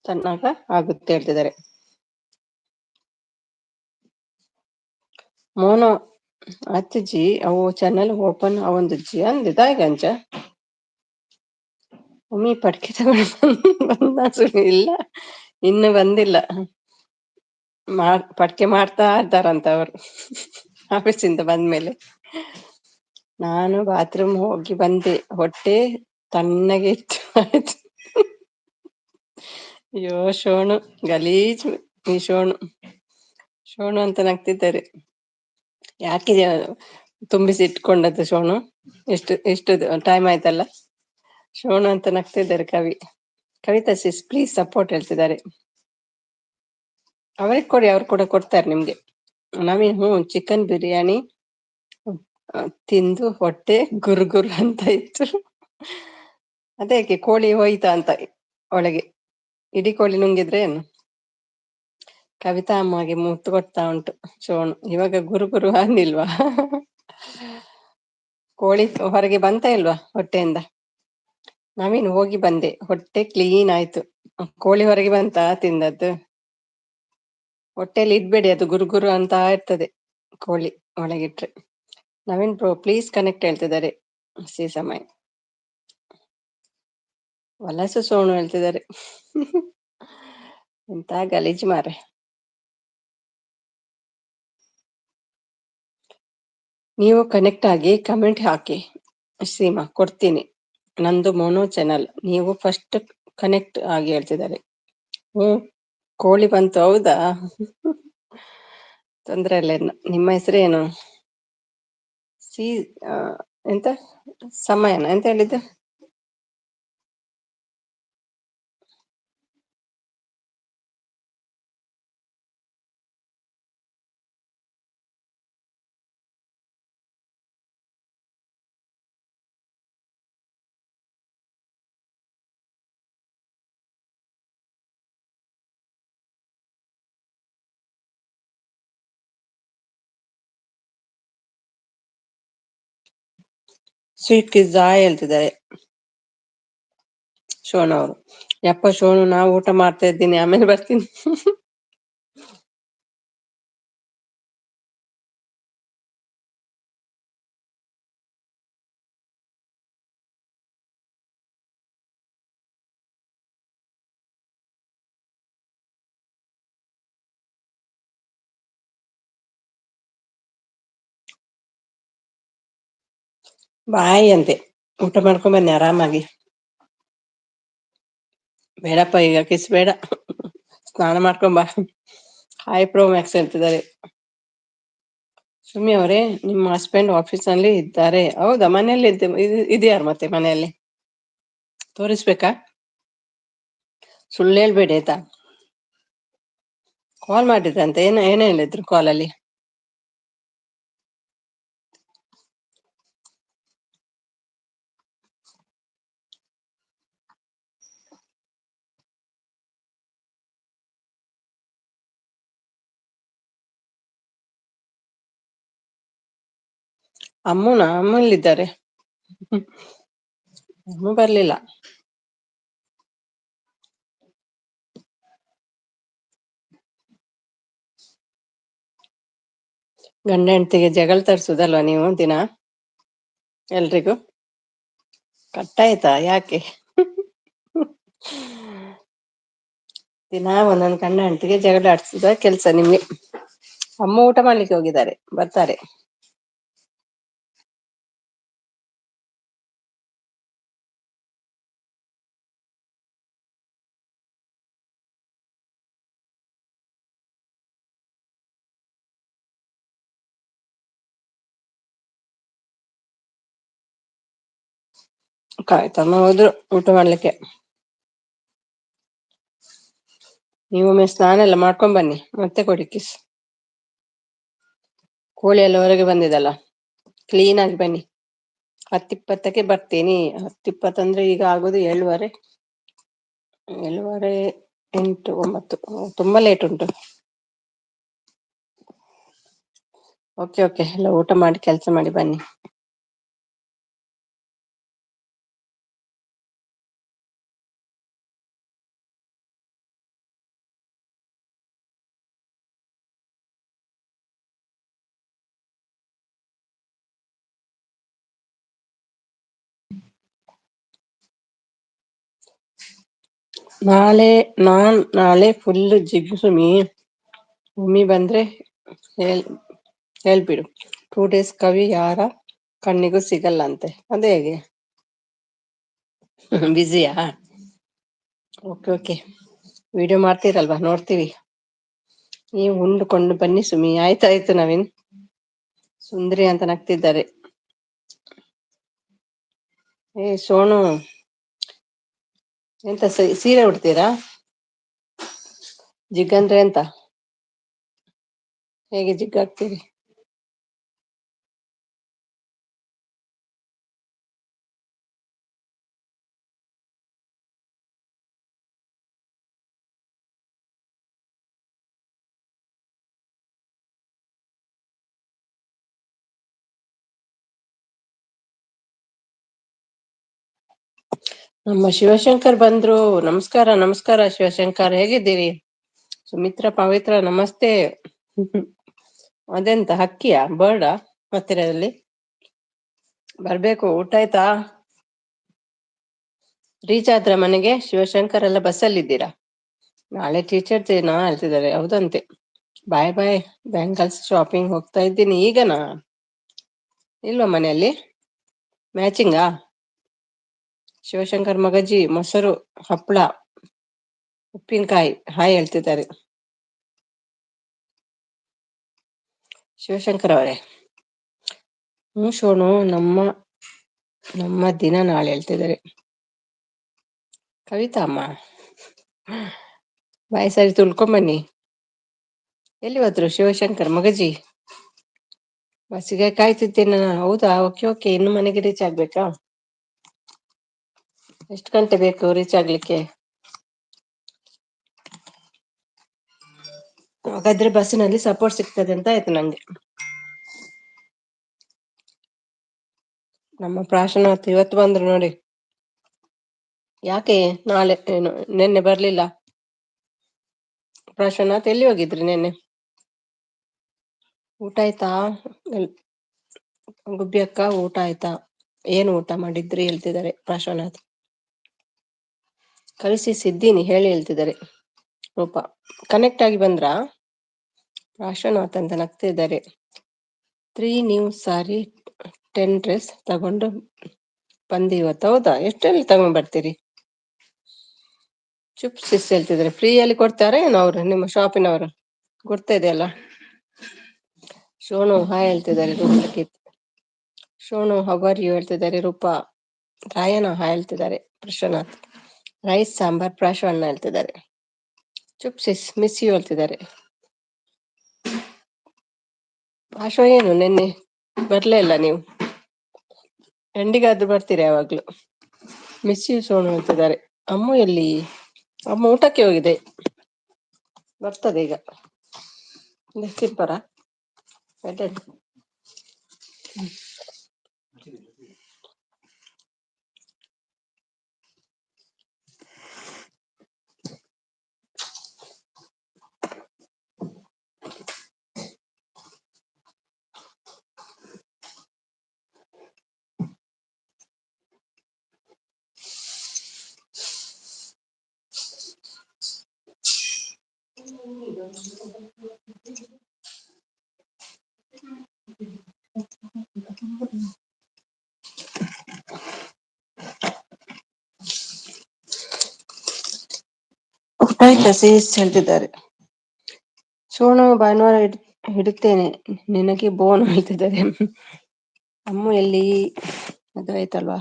ತನ್ನಾಗ ಆಗುತ್ತೆ ಹೇಳ್ತಿದ್ದಾರೆ. ಮೋನೋ ಅತ್ತಜಿ ಅವು ಚಾನಲ್ ಓಪನ್ ಅವಂದಜ್ಜಿ ಅಂದಿದಾಯಗಂಚ ಒಮ್ಮಿ ಪಡ್ಕೆ ತಗೊಂಡು ಇಲ್ಲ ಇನ್ನು ಬಂದಿಲ್ಲ. ಪಡ್ಕೆ ಮಾಡ್ತಾ ಇದ್ದಾರಂತ ಅವರು ಆಫೀಸಿಂದ ಬಂದ್ಮೇಲೆ. ನಾನು ಬಾತ್ರೂಮ್ ಹೋಗಿ ಬಂದೆ. ಹೊಟ್ಟೆ ತಣ್ಣಗೆ ಇತ್ತು. ಆಯ್ತು. ಅಯ್ಯೋ ಶೋಣು ಗಲೀಜು. ಈ ಶೋಣು ಶೋಣು ಅಂತ ನಗ್ತಿದ್ದಾರೆ. ಯಾಕೆ ತುಂಬಿಸಿ ಇಟ್ಕೊಂಡದ್ದು ಶೋಣು? ಎಷ್ಟು ಟೈಮ್ ಆಯ್ತಲ್ಲ. ಶೋಣು ಅಂತ ನಗ್ತಿದ್ದಾರೆ ಕವಿ. ಕವಿತಾ ಸಿಸ್ ಪ್ಲೀಸ್ ಸಪೋರ್ಟ್ ಹೇಳ್ತಿದ್ದಾರೆ. ಅವ್ರಿಗೆ ಕೊಡಿ, ಅವ್ರು ಕೂಡ ಕೊಡ್ತಾರೆ ನಿಮ್ಗೆ. ನವೀನ್ ಚಿಕನ್ ಬಿರಿಯಾನಿ ತಿಂದು ಹೊಟ್ಟೆ ಗುರುಗುರು ಅಂತ ಇತ್ತು. ಅದಕ್ಕೆ ಕೋಳಿ ಹೋಯ್ತಾ ಅಂತ ಒಳಗೆ. ಇಡೀ ಕೋಳಿ ನುಂಗಿದ್ರೆ ಏನು? ಕವಿತಾ ಅಮ್ಮಗೆ ಮುತ್ತು ಕೊಡ್ತಾ ಉಂಟು ಶೋಣು. ಇವಾಗ ಗುರುಗುರು ಅನ್ನಿಲ್ವಾ? ಕೋಳಿ ಹೊರಗೆ ಬಂತ ಇಲ್ವಾ ಹೊಟ್ಟೆಯಿಂದ? ನವೀನ್ ಹೋಗಿ ಬಂದೆ, ಹೊಟ್ಟೆ ಕ್ಲೀನ್ ಆಯ್ತು. ಕೋಳಿ ಹೊರಗೆ ಬಂತ ತಿಂದದ್ದು? ಹೊಟ್ಟೆಯಲ್ಲಿ ಇಡ್ಬೇಡಿ, ಅದು ಗುರುಗುರು ಅಂತ ಇರ್ತದೆ ಕೋಳಿ ಒಳಗಿಟ್ರೆ. ನವೀನ್ ಪ್ರೋ ಪ್ಲೀಸ್ ಕನೆಕ್ಟ್ ಹೇಳ್ತಿದ್ದಾರೆ. ಸಿ ಸಮಯ ವಲಸು ಸೋಣು ಹೇಳ್ತಿದ್ದಾರೆ. ಎಂತ ಗಲೀಜು ಮಾರೆ. ನೀವು ಕನೆಕ್ಟ್ ಆಗಿ ಕಮೆಂಟ್ ಹಾಕಿ ಸೀಮಾ, ಕೊಡ್ತೀನಿ. ನಂದು ಮೋನೋ ಚಾನಲ್, ನೀವು ಫಸ್ಟ್ ಕನೆಕ್ಟ್ ಆಗಿ ಹೇಳ್ತಿದ್ದಾರೆ. ಕೋಳಿ ಬಂತು. ಹೌದಾ? ತೊಂದ್ರೆ ಇಲ್ಲ. ನಿಮ್ಮ ಹೆಸರೇನು? ಸಿ ಎಂತ ಸಮಯನ ಎಂತ ಹೇಳಿದ್ದು? ಸ್ವೀಟ್ ಕಿಸ್ ಆಯ್ ಹೇಳ್ತಿದ್ದಾರೆ ಶೋನು ಅವರು. ಯಪ್ಪ ಶೋನು, ನಾವು ಊಟ ಮಾಡ್ತಾ ಇದ್ದೀನಿ, ಆಮೇಲೆ ಬರ್ತೀನಿ. ಬಾಯ್ ಅಂತೆ. ಊಟ ಮಾಡ್ಕೊಂಡ್ ಬನ್ನಿ ಆರಾಮಾಗಿ. ಬೇಡಪ್ಪ ಈಗ ಕಿಸ್ ಬೇಡ, ಸ್ನಾನ ಮಾಡ್ಕೊಂಬ. ಹಾಯ್ ಪ್ರೋ ಮ್ಯಾಕ್ಸ್ ಹೇಳ್ತಿದ್ದಾರೆ. ಸುಮ್ಮಿ ಅವರೇ, ನಿಮ್ಮ ಹಸ್ಬೆಂಡ್ ಆಫೀಸ್ ನಲ್ಲಿ ಇದ್ದಾರೆ. ಹೌದಾ? ಮನೆಯಲ್ಲಿ ಇದೆಯಾರು ಮತ್ತೆ ಮನೆಯಲ್ಲಿ? ತೋರಿಸ್ಬೇಕಾ? ಸುಳ್ಳು ಹೇಳ್ಬೇಡಿ ಆಯ್ತಾ? ಕಾಲ್ ಮಾಡಿದ್ರಂತೆ, ಏನ ಹೇಳಿದ್ರು ಕಾಲಲ್ಲಿ? ಅಮ್ಮ ಎಲ್ಲಿದ್ದಾರೆ? ಅಮ್ಮ ಬರ್ಲಿಲ್ಲ. ಗಂಡ ಹೆಂಡತಿಗೆ ಜಗಳ ತರ್ಸುದಲ್ವಾ ನೀವು ದಿನ ಎಲ್ರಿಗೂ? ಕಟ್ಟಾಯ್ತಾ? ಯಾಕೆ? ದಿನ ಒಂದೊಂದು ಗಂಡ ಹೆಂಡತಿಗೆ ಜಗಳ ಆಡ್ಸುದ ಕೆಲ್ಸ ನಿಮ್ಗೆ. ಅಮ್ಮ ಊಟ ಮಾಡ್ಲಿಕ್ಕೆ ಹೋಗಿದ್ದಾರೆ, ಬರ್ತಾರೆ. ಕಾಯ್ತಮ್ಮ ಹೋದ್ರು ಊಟ ಮಾಡ್ಲಿಕ್ಕೆ. ನೀವೊಮ್ಮೆ ಸ್ನಾನ ಎಲ್ಲ ಮಾಡ್ಕೊಂಡ್ ಬನ್ನಿ, ಮತ್ತೆ ಕೊಡಿ ಕಿಸ್. ಕೋಳಿ ಎಲ್ಲ ಹೊರಗೆ ಬಂದಿದಲ್ಲ, ಕ್ಲೀನ್ ಆಗಿ ಬನ್ನಿ. 10:20ಕ್ಕೆ ಬರ್ತೀನಿ. 10:20 ಅಂದ್ರೆ ಈಗ ಆಗುದು 7:15, 7:15, 8, 9. ತುಂಬಾ ಲೇಟ್ ಉಂಟು. ಓಕೆ ಎಲ್ಲ ಊಟ ಮಾಡಿ ಕೆಲಸ ಮಾಡಿ ಬನ್ನಿ. ನಾಳೆ ಫುಲ್ ಜಿಗ್ ಸುಮಿ. ಭೂಮಿ ಬಂದ್ರೆ ಹೇಳ್ಬಿಡು. 2 days ಕವಿ ಯಾರ ಕಣ್ಣಿಗೂ ಸಿಗಲ್ಲ ಅಂತೆ, ಅದೇ ಹೇಗೆ? ಬ್ಯುಸಿಯಾ? Okay okay. ವಿಡಿಯೋ ಮಾಡ್ತೀರಲ್ವಾ, ನೋಡ್ತೀವಿ. ನೀವು ಉಂಡುಕೊಂಡು ಬನ್ನಿ ಸುಮಿ. ಆಯ್ತಾಯ್ತು ನವೀನ್. ಸುಂದ್ರಿ ಅಂತ ನಗ್ತಿದ್ದಾರೆ. ಏ ಸೋನು, ಎಂತ ಸೀರೆ ಉಡ್ತೀರಾ? ಜಿಗಂದ್ರೆ ಎಂತ? ಹೇಗೆ ಜಿಗ್ ಹಾಕ್ತೀರಿ? ನಮ್ಮ ಶಿವಶಂಕರ್ ಬಂದ್ರು. ನಮಸ್ಕಾರ ನಮಸ್ಕಾರ ಶಿವಶಂಕರ್, ಹೇಗಿದ್ದೀರಿ? ಸುಮಿತ್ರ ಪವಿತ್ರ ನಮಸ್ತೆ. ಅದೆಂತ ಹಕ್ಕಿಯಾ, ಬರ್ಡಾ ಹತ್ತಿರದಲ್ಲಿ? ಬರ್ಬೇಕು. ಊಟ ಆಯ್ತಾ? ರೀಚ್ ಆದ್ರ ಮನೆಗೆ? ಶಿವಶಂಕರ್ ಎಲ್ಲ ಬಸ್ಸಲ್ಲಿ ಇದ್ದೀರಾ? ನಾಳೆ ಟೀಚರ್ ಡೇನಾ ಹೇಳ್ತಿದ್ದಾರೆ, ಹೌದಂತೆ. ಬಾಯ್ ಬಾಯ್. ಬ್ಯಾಂಗಲ್ಸ್ ಶಾಪಿಂಗ್ ಹೋಗ್ತಾ ಇದ್ದೀನಿ. ಈಗನಾ? ಇಲ್ವಾ ಮನೆಯಲ್ಲಿ? ಮ್ಯಾಚಿಂಗಾ? ಶಿವಶಂಕರ್ ಮಗಜಿ ಮೊಸರು ಹಪ್ಪಳ ಉಪ್ಪಿನಕಾಯಿ ಹಾಯ್ ಹೇಳ್ತಿದ್ದಾರೆ. ಶಿವಶಂಕರ್ ಅವರೇ, ಶೋನು, ನಮ್ಮ ನಮ್ಮ ದಿನ ನಾಳೆ ಹೇಳ್ತಿದ್ದಾರೆ. ಕವಿತಾ ಅಮ್ಮ, ಬಾಯಿ ಸರಿ ತುಳ್ಕೊಂಬನ್ನಿ. ಎಲ್ಲಿ ಹೋದ್ರು ಶಿವಶಂಕರ್ ಮಗಜಿ? ಬಸ್ಸಿಗೆ ಕಾಯ್ತಿದ್ದೇನೆ ನಾನು. ಹೌದಾ, ಓಕೆ ಓಕೆ. ಇನ್ನು ಮನೆಗೆ ರೀಚ್ ಆಗ್ಬೇಕಾ? ಎಷ್ಟು ಗಂಟೆ ಬೇಕು ರೀಚ್ ಆಗ್ಲಿಕ್ಕೆ? ಹಾಗಾದ್ರೆ ಬಸ್ಸಿನಲ್ಲಿ ಸಪೋರ್ಟ್ ಸಿಗ್ತದೆ ಅಂತ ಆಯ್ತು ನಂಗೆ. ನಮ್ಮ ಪ್ರಾಶನಾಥ್ ಇವತ್ತು ಬಂದ್ರು ನೋಡಿ. ಯಾಕೆ ನಾಳೆ ಏನು ನಿನ್ನೆ ಬರ್ಲಿಲ್ಲ? ಪ್ರಾಶನಾಥ್ ಎಲ್ಲಿ ಹೋಗಿದ್ರಿ ನಿನ್ನೆ? ಊಟ ಆಯ್ತಾ? ಗುಬ್ಬಿ ಅಕ್ಕ, ಊಟ ಆಯ್ತಾ? ಏನು ಊಟ ಮಾಡಿದ್ರಿ ಹೇಳ್ತಿದ್ದಾರೆ ಪ್ರಾಶನಾಥ್. ಕಳಿಸಿದ್ದೀನಿ ಹೇಳಿ ಹೇಳ್ತಿದ್ದಾರೆ ರೂಪಾ. ಕನೆಕ್ಟ್ ಆಗಿ ಬಂದ್ರಾ? ಪ್ರಾಶನಾಥ್ ಅಂತ ನಗ್ತಿದ್ದಾರೆ. 3 ನ್ಯೂ ಸಾರಿ 10 ಡ್ರೆಸ್ ತಗೊಂಡು ಬಂದಿ ಇವತ್ತು. ಹೌದಾ, ಎಷ್ಟೆಲ್ಲಿ ತಗೊಂಡ್ ಬರ್ತೀರಿ? ಚುಪ್ ಸಿಸ್ ಹೇಳ್ತಿದ್ದಾರೆ. ಫ್ರೀಯಲ್ಲಿ ಕೊಡ್ತಾರೆ ಏನು ಅವ್ರು, ನಿಮ್ಮ ಶಾಪಿನವರು? ಗೊತ್ತಾ ಇದೆಯಲ್ಲ. ಸೋನು ಹಾಯ್ ಹೇಳ್ತಿದ್ದಾರೆ. ಸೋನು ಹವರ್ ಯು ಹೇಳ್ತಿದ್ದಾರೆ ರೂಪಾ. ರಾಯನ ಹಾಯ್ ಹೇಳ್ತಿದ್ದಾರೆ ಪ್ರಶನಾಥ್. ರೈಸ್ ಸಾಂಬಾರ್ ಪ್ರಾಶವನ್ನ ಹೇಳ್ತಿದ್ದಾರೆ. ಚುಪ್ ಸಿಸ್ ಮಿಸ್ ಯು ಹೇಳ್ತಿದ್ದಾರೆ. ಆಶೋ, ಏನು ನಿನ್ನೆ ಬರ್ಲೇ ಇಲ್ಲ ನೀವು? ಎಂಡಿಗಾದ್ರೂ ಬರ್ತೀರಾ ಯಾವಾಗ್ಲೂ? ಮಿಸ್ ಯು ಸೋನು ಹೇಳ್ತಿದ್ದಾರೆ. ಅಮ್ಮು ಎಲ್ಲಿ? ಅಮ್ಮ ಊಟಕ್ಕೆ ಹೋಗಿದೆ, ಬರ್ತದೆ ಈಗ. ಸ್ಲಿಪ್ಪರ ಊಟ ಆಯ್ತಾ ಸೀಸ್ ಹೇಳ್ತಿದ್ದಾರೆ. ಸೋನು ಭಾನುವಾರ ಇಡುತ್ತೇನೆ ನಿನಗೆ ಬೋನ್ ಹೇಳ್ತಿದ್ದಾರೆ. ಅಮ್ಮು ಎಲ್ಲಿ? ಅದು ಆಯ್ತಲ್ವಾ.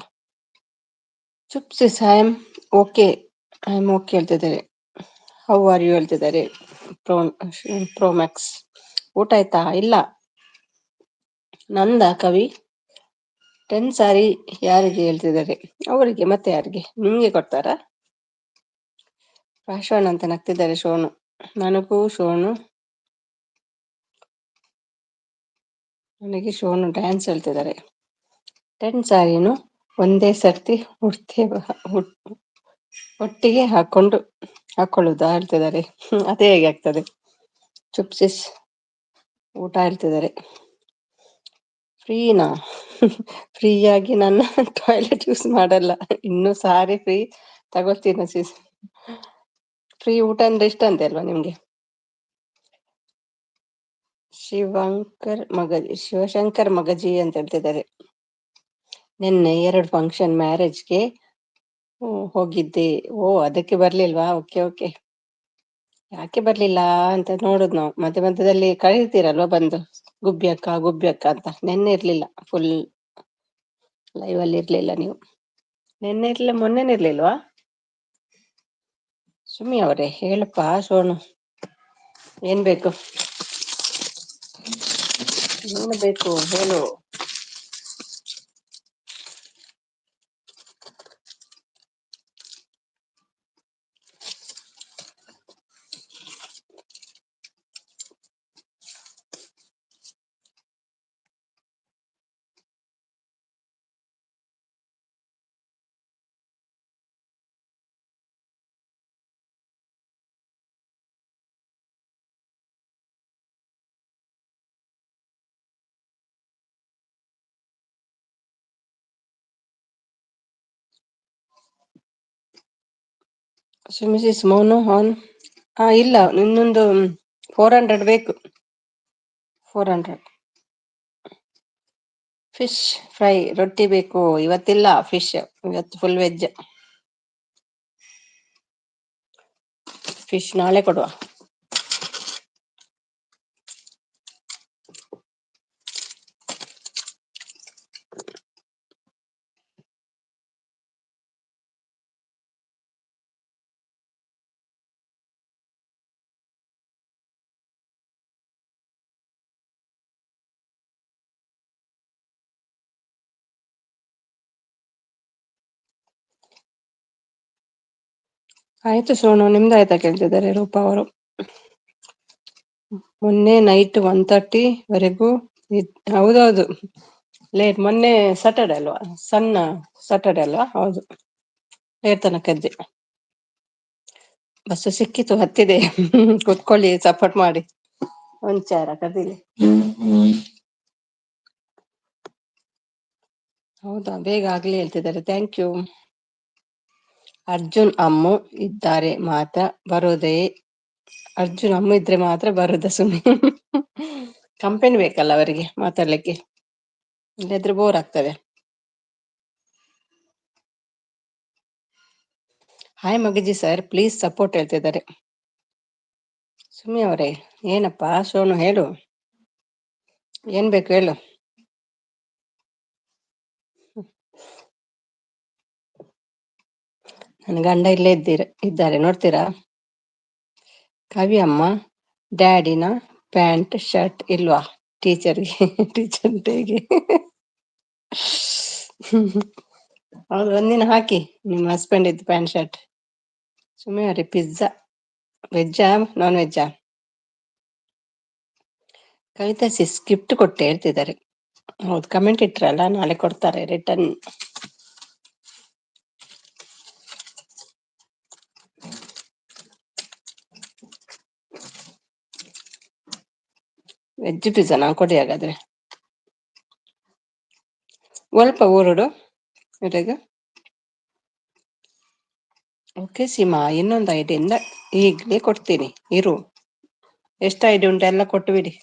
ಚುಪ್ sis, I am okay. I am okay ಹೇಳ್ತಿದ್ದಾರೆ. ಹೌ ಆರ್ ಯು ಹೇಳ್ತಿದ್ದಾರೆ ಪ್ರೋಮ್ಯಾಕ್ಸ್. ಊಟ ಆಯ್ತಾ? ಇಲ್ಲ. ನಂದ ಕವಿ 10 ಸಾರಿ ಯಾರಿಗೆ ಹೇಳ್ತಿದ್ದಾರೆ? ಅವರಿಗೆ ಮತ್ತೆ ಯಾರಿಗೆ? ನಿಮ್ಗೆ ಕೊಡ್ತಾರಾ? ಪಾಶ್ವಾನ್ ಅಂತ ನಗ್ತಿದ್ದಾರೆ ಸೋನು. ನನಗೆ ಸೋನು ಡ್ಯಾನ್ಸ್ ಹೇಳ್ತಿದ್ದಾರೆ. 10 ಸಾರಿನು ಒಂದೇ ಸರ್ತಿ ಒಟ್ಟಿಗೆ ಹಾಕೊಳ್ಳುದಾ ಹೇಳ್ತಿದ್ದಾರೆ. ಅದೇ ಹೇಗೆ ಆಗ್ತದೆ? ಚುಪ್ಸಿಸ್ ಊಟ ಹೇಳ್ತಿದ್ದಾರೆ. ಫ್ರೀನಾ? ಫ್ರೀಯಾಗಿ ನನ್ನ ಟಾಯ್ಲೆಟ್ ಯೂಸ್ ಮಾಡಲ್ಲ. ಇನ್ನು ಸಾರಿ ಫ್ರೀ ತಗೊಳ್ತೀನಿ ಸಿಸ್. ಫ್ರೀ ಊಟ ಅಂದ್ರೆ ಇಷ್ಟ ಅಂತೆ ಅಲ್ವಾ ನಿಮ್ಗೆ? ಶಿವಶಂಕರ್ ಮಗಜಿ ಅಂತ ಹೇಳ್ತಿದ್ದಾರೆ. ನಿನ್ನೆ 2 ಫಂಕ್ಷನ್ ಮ್ಯಾರೇಜ್ಗೆ ಹೋಗಿದ್ದೆ. ಓ ಅದಕ್ಕೆ ಬರ್ಲಿಲ್ವಾ? Okay okay. ಯಾಕೆ ಬರ್ಲಿಲ್ಲ ಅಂತ ನೋಡುದು ನಾವು ಮಧ್ಯ ಮಧ್ಯದಲ್ಲಿ ಕರೀತೀರಲ್ವಾ ಬಂದು ಗುಬ್ಬಿ ಅಕ್ಕ ಅಂತ. ನೆನ್ನೆ ಇರ್ಲಿಲ್ಲ, ಫುಲ್ ಲೈವ್ ಅಲ್ಲಿ ಇರ್ಲಿಲ್ಲ ನೀವು. ನಿನ್ನೆ ಇರ್ಲಿಲ್ಲ, ಮೊನ್ನೆನೇ ಇರ್ಲಿಲ್ವಾ? ಸುಮ್ಮಿ ಅವರೇ ಹೇಳಪ್ಪ ಸೋನು, ಏನ್ ಬೇಕು? ಏನು ಬೇಕು ಹೇಳು. ಮಿಸಿಸ್ ಮೋನು ಆನ್. ಇಲ್ಲ, ಇನ್ನೊಂದು 400 ಬೇಕು. 400 ಫಿಶ್ ಫ್ರೈ, ರೊಟ್ಟಿ ಬೇಕು. ಇವತ್ತಿಲ್ಲ ಫಿಶ್, ಇವತ್ತು ಫುಲ್ ವೆಜ್. ಫಿಶ್ ನಾಳೆ ಕೊಡುವ. ಆಯ್ತು ಸೋನು, ನಿಮ್ದಾಯ್ತಾ ಕೇಳ್ತಿದ್ದಾರೆ ರೂಪಾ ಅವರು. ಮೊನ್ನೆ ನೈಟ್ 1:30 ವರೆಗೂ ಹೌದೌದು, ಲೇಟ್. ಮೊನ್ನೆ ಸ್ಯಾಟರ್ಡೆ ಅಲ್ವಾ, ಸ್ಯಾಟರ್ಡೆ ಅಲ್ವಾ? ಹೌದು, ಲೇಟ್ ತನಕ ಇದ್ದೆ. ಬಸ್ಸು ಸಿಕ್ಕಿತು, ಹತ್ತಿದೆ. ಕುತ್ಕೊಳ್ಳಿ, ಸಪೋರ್ಟ್ ಮಾಡಿ. ಒಂದ್ ಚಾರ ಕದಿಲಿ. ಹೌದಾ, ಬೇಗ ಆಗ್ಲಿ ಹೇಳ್ತಿದ್ದಾರೆ. Thank you. ಅರ್ಜುನ್ ಅಮ್ಮು ಇದ್ದಾರೆ ಮಾತ್ರ ಬರೋದೇ. ಅರ್ಜುನ್ ಅಮ್ಮ ಇದ್ರೆ ಮಾತ್ರ ಬರುದ ಸುಮ್ಮನೆ. ಕಂಪನಿ ಬೇಕಲ್ಲ ಅವರಿಗೆ ಮಾತಾಡ್ಲಿಕ್ಕೆ, ಇಲ್ಲದ್ರೆ ಬೋರ್ ಆಗ್ತದೆ. ಹಾಯ್ ಮಗಜಿ ಸರ್, ಪ್ಲೀಸ್ ಸಪೋರ್ಟ್ ಹೇಳ್ತಿದ್ದಾರೆ. ಸುಮ್ಮಿ ಅವರೇ, ಏನಪ್ಪಾ ಸೋನು ಹೇಳು, ಏನ್ ಬೇಕು ಹೇಳು. ನನ್ ಗಂಡ ಇಲ್ಲೇ ಇದ್ದಾರೆ, ನೋಡ್ತೀರಾ? ಕವಿಯಮ್ಮ, ಡ್ಯಾಡಿನ ಪ್ಯಾಂಟ್ ಶರ್ಟ್ ಇಲ್ವಾ ಟೀಚರ್ಗೆ? ಟೀಚರ್ ಡೇಗೆ ಹೌದು, ಒಂದಿನ ಹಾಕಿ ನಿಮ್ಮ ಹಸ್ಬೆಂಡ್ ಇದ್ದು ಪ್ಯಾಂಟ್ ಶರ್ಟ್. ಸುಮ್ಮನೆ ಅವ್ರಿ, ಪಿಜ್ಜಾ ವೆಜ್ಜಾ ನಾನ್ ವೆಜ್ಜಾ? ಕವಿತಾ ಸಿಸ್ ಗಿಫ್ಟ್ ಕೊಟ್ಟೆ ಹೇಳ್ತಿದ್ದಾರೆ. ಹೌದು, ಕಮೆಂಟ್ ಇಟ್ರಲ್ಲ, ನಾಳೆ ಕೊಡ್ತಾರೆ ರಿಟರ್ನ್. ವೆಜ್ ಪಿಜ್ಜಾ ಕೊಡಿ ಹಾಗಾದ್ರೆ. ಸ್ವಲ್ಪ ಊರುಡು ಇವರಿಗೆ. ಓಕೆ ಸೀಮಾ, ಇನ್ನೊಂದು ಐಡಿಯಿಂದ ಈಗ್ಲೇ ಕೊಡ್ತೀನಿ ಇರು. ಎಷ್ಟು ಐಡಿ ಉಂಟು ಎಲ್ಲ ಕೊಟ್ಟು ಬಿಡಿ.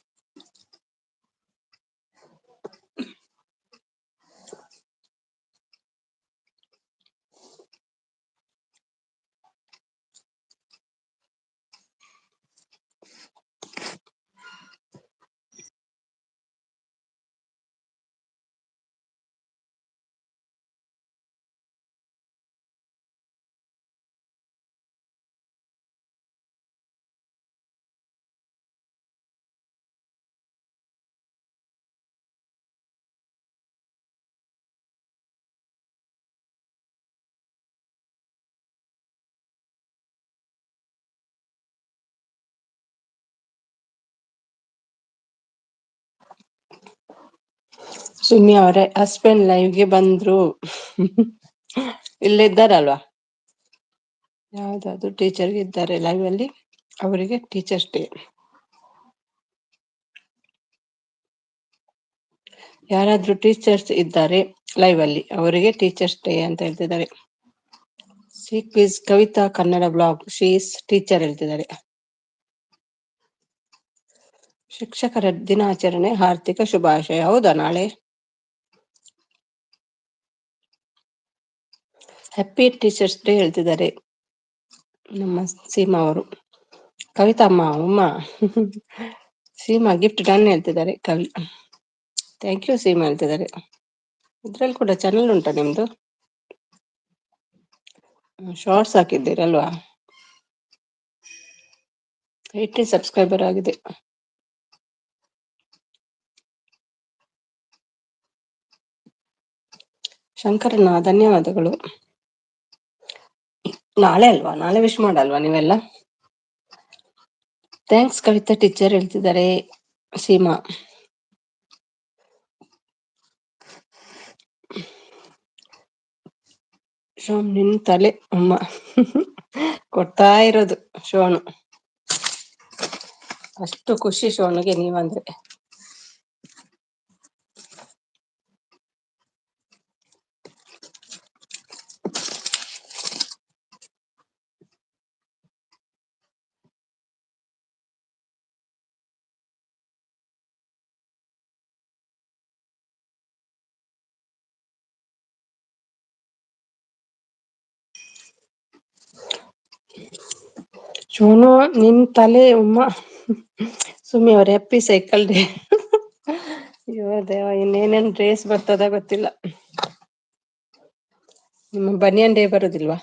ಸುಮ್ಮಿ ಅವರೇ, ಹಸ್ಬೆಂಡ್ ಲೈವ್ಗೆ ಬಂದ್ರು. ಇಲ್ಲೇ ಇದ್ದಾರಲ್ವಾ? ಯಾವ್ದಾದ್ರು ಟೀಚರ್ಗೆ ಇದ್ದಾರೆ ಲೈವ್ ಅಲ್ಲಿ, ಅವರಿಗೆ ಟೀಚರ್ಸ್ ಡೇ. ಯಾರಾದ್ರೂ ಟೀಚರ್ಸ್ ಇದ್ದಾರೆ ಲೈವ್ ಅಲ್ಲಿ, ಅವರಿಗೆ ಟೀಚರ್ಸ್ ಡೇ ಅಂತ ಹೇಳ್ತಿದ್ದಾರೆ. ಕ್ವಿಜ್ ಕವಿತಾ ಕನ್ನಡ ಬ್ಲಾಗ್, ಶೀಸ್ ಟೀಚರ್ ಹೇಳ್ತಿದ್ದಾರೆ. ಶಿಕ್ಷಕರ ದಿನಾಚರಣೆ ಹಾರ್ದಿಕ ಶುಭಾಶಯ. ಹೌದಾ, ನಾಳೆ? ಹ್ಯಾಪಿ ಟೀಚರ್ಸ್ ಡೇ ಹೇಳ್ತಿದ್ದಾರೆ ನಮ್ಮ ಸೀಮಾ ಅವರು. ಕವಿತಾ ಅಮ್ಮ ಉಮ್ಮ ಸೀಮಾ ಗಿಫ್ಟ್ ಡನ್ ಹೇಳ್ತಿದ್ದಾರೆ ಕವಿ. ಥ್ಯಾಂಕ್ ಯು ಸೀಮಾ ಹೇಳ್ತಿದ್ದಾರೆ. ಇದ್ರಲ್ಲಿ ಕೂಡ ಚಾನಲ್ ಉಂಟಾ ನಿಮ್ದು? ಶಾರ್ಟ್ಸ್ ಹಾಕಿದ್ದೀರಲ್ವಾ? 80 ಸಬ್ಸ್ಕ್ರೈಬರ್ ಆಗಿದೆ. ಶಂಕರಣ್ಣ ಧನ್ಯವಾದಗಳು. ನಾಳೆ ಅಲ್ವಾ? ನಾಳೆ ವಿಶ್ ಮಾಡಲ್ವಾ ನೀವೆಲ್ಲ? ಥ್ಯಾಂಕ್ಸ್ ಕವಿತಾ ಟೀಚರ್ ಹೇಳ್ತಿದ್ದಾರೆ ಸೀಮಾ. ಶೋನ್ ನಿನ್ ತಲೆ ಅಮ್ಮ ಕೊಡ್ತಾ ಇರೋದು ಶೋನು. ಅಷ್ಟು ಖುಷಿ ಶೋನಿಗೆ ನೀವಂದ್ರೆ. ಶೋನು ನಿನ್ ತಲೆ ಉಮ್ಮ. ಸುಮ್ಮಿ ಅವ್ರ ಹ್ಯಾಪಿ ಸೈಕಲ್ ಡೇ. ಅಯ್ಯೋ ದೇವ, ಇನ್ನೇನೇನ್ ಡ್ರೇಸ್ ಬರ್ತದ ಗೊತ್ತಿಲ್ಲ. ನಿಮ್ಮ ಬನಿಯನ್ ಡೇ ಬರುದಿಲ್ವಾ?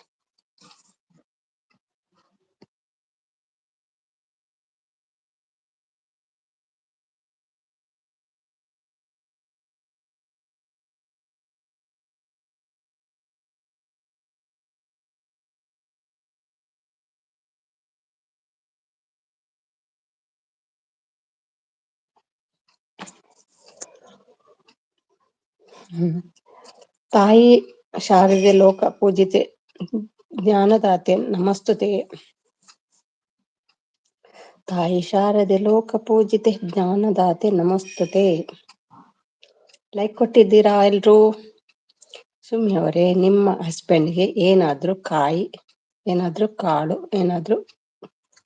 ತಾಯಿ ಶಾರದೆ ಲೋಕ ಪೂಜಿತೆ ಜ್ಞಾನದಾತೆ ನಮಸ್ತುತೆ. ತಾಯಿ ಶಾರದೆ ಲೋಕ ಪೂಜಿತೆ ಜ್ಞಾನದಾತೆ ನಮಸ್ತುತೆ. ಲೈಕ್ ಕೊಟ್ಟಿದ್ದೀರಾ ಎಲ್ರು? ಸುಮ್ಮಿ ಅವರೇ, ನಿಮ್ಮ ಹಸ್ಬೆಂಡ್ಗೆ ಏನಾದ್ರೂ ಕಾಯಿ, ಏನಾದ್ರೂ ಕಾಳು, ಏನಾದ್ರೂ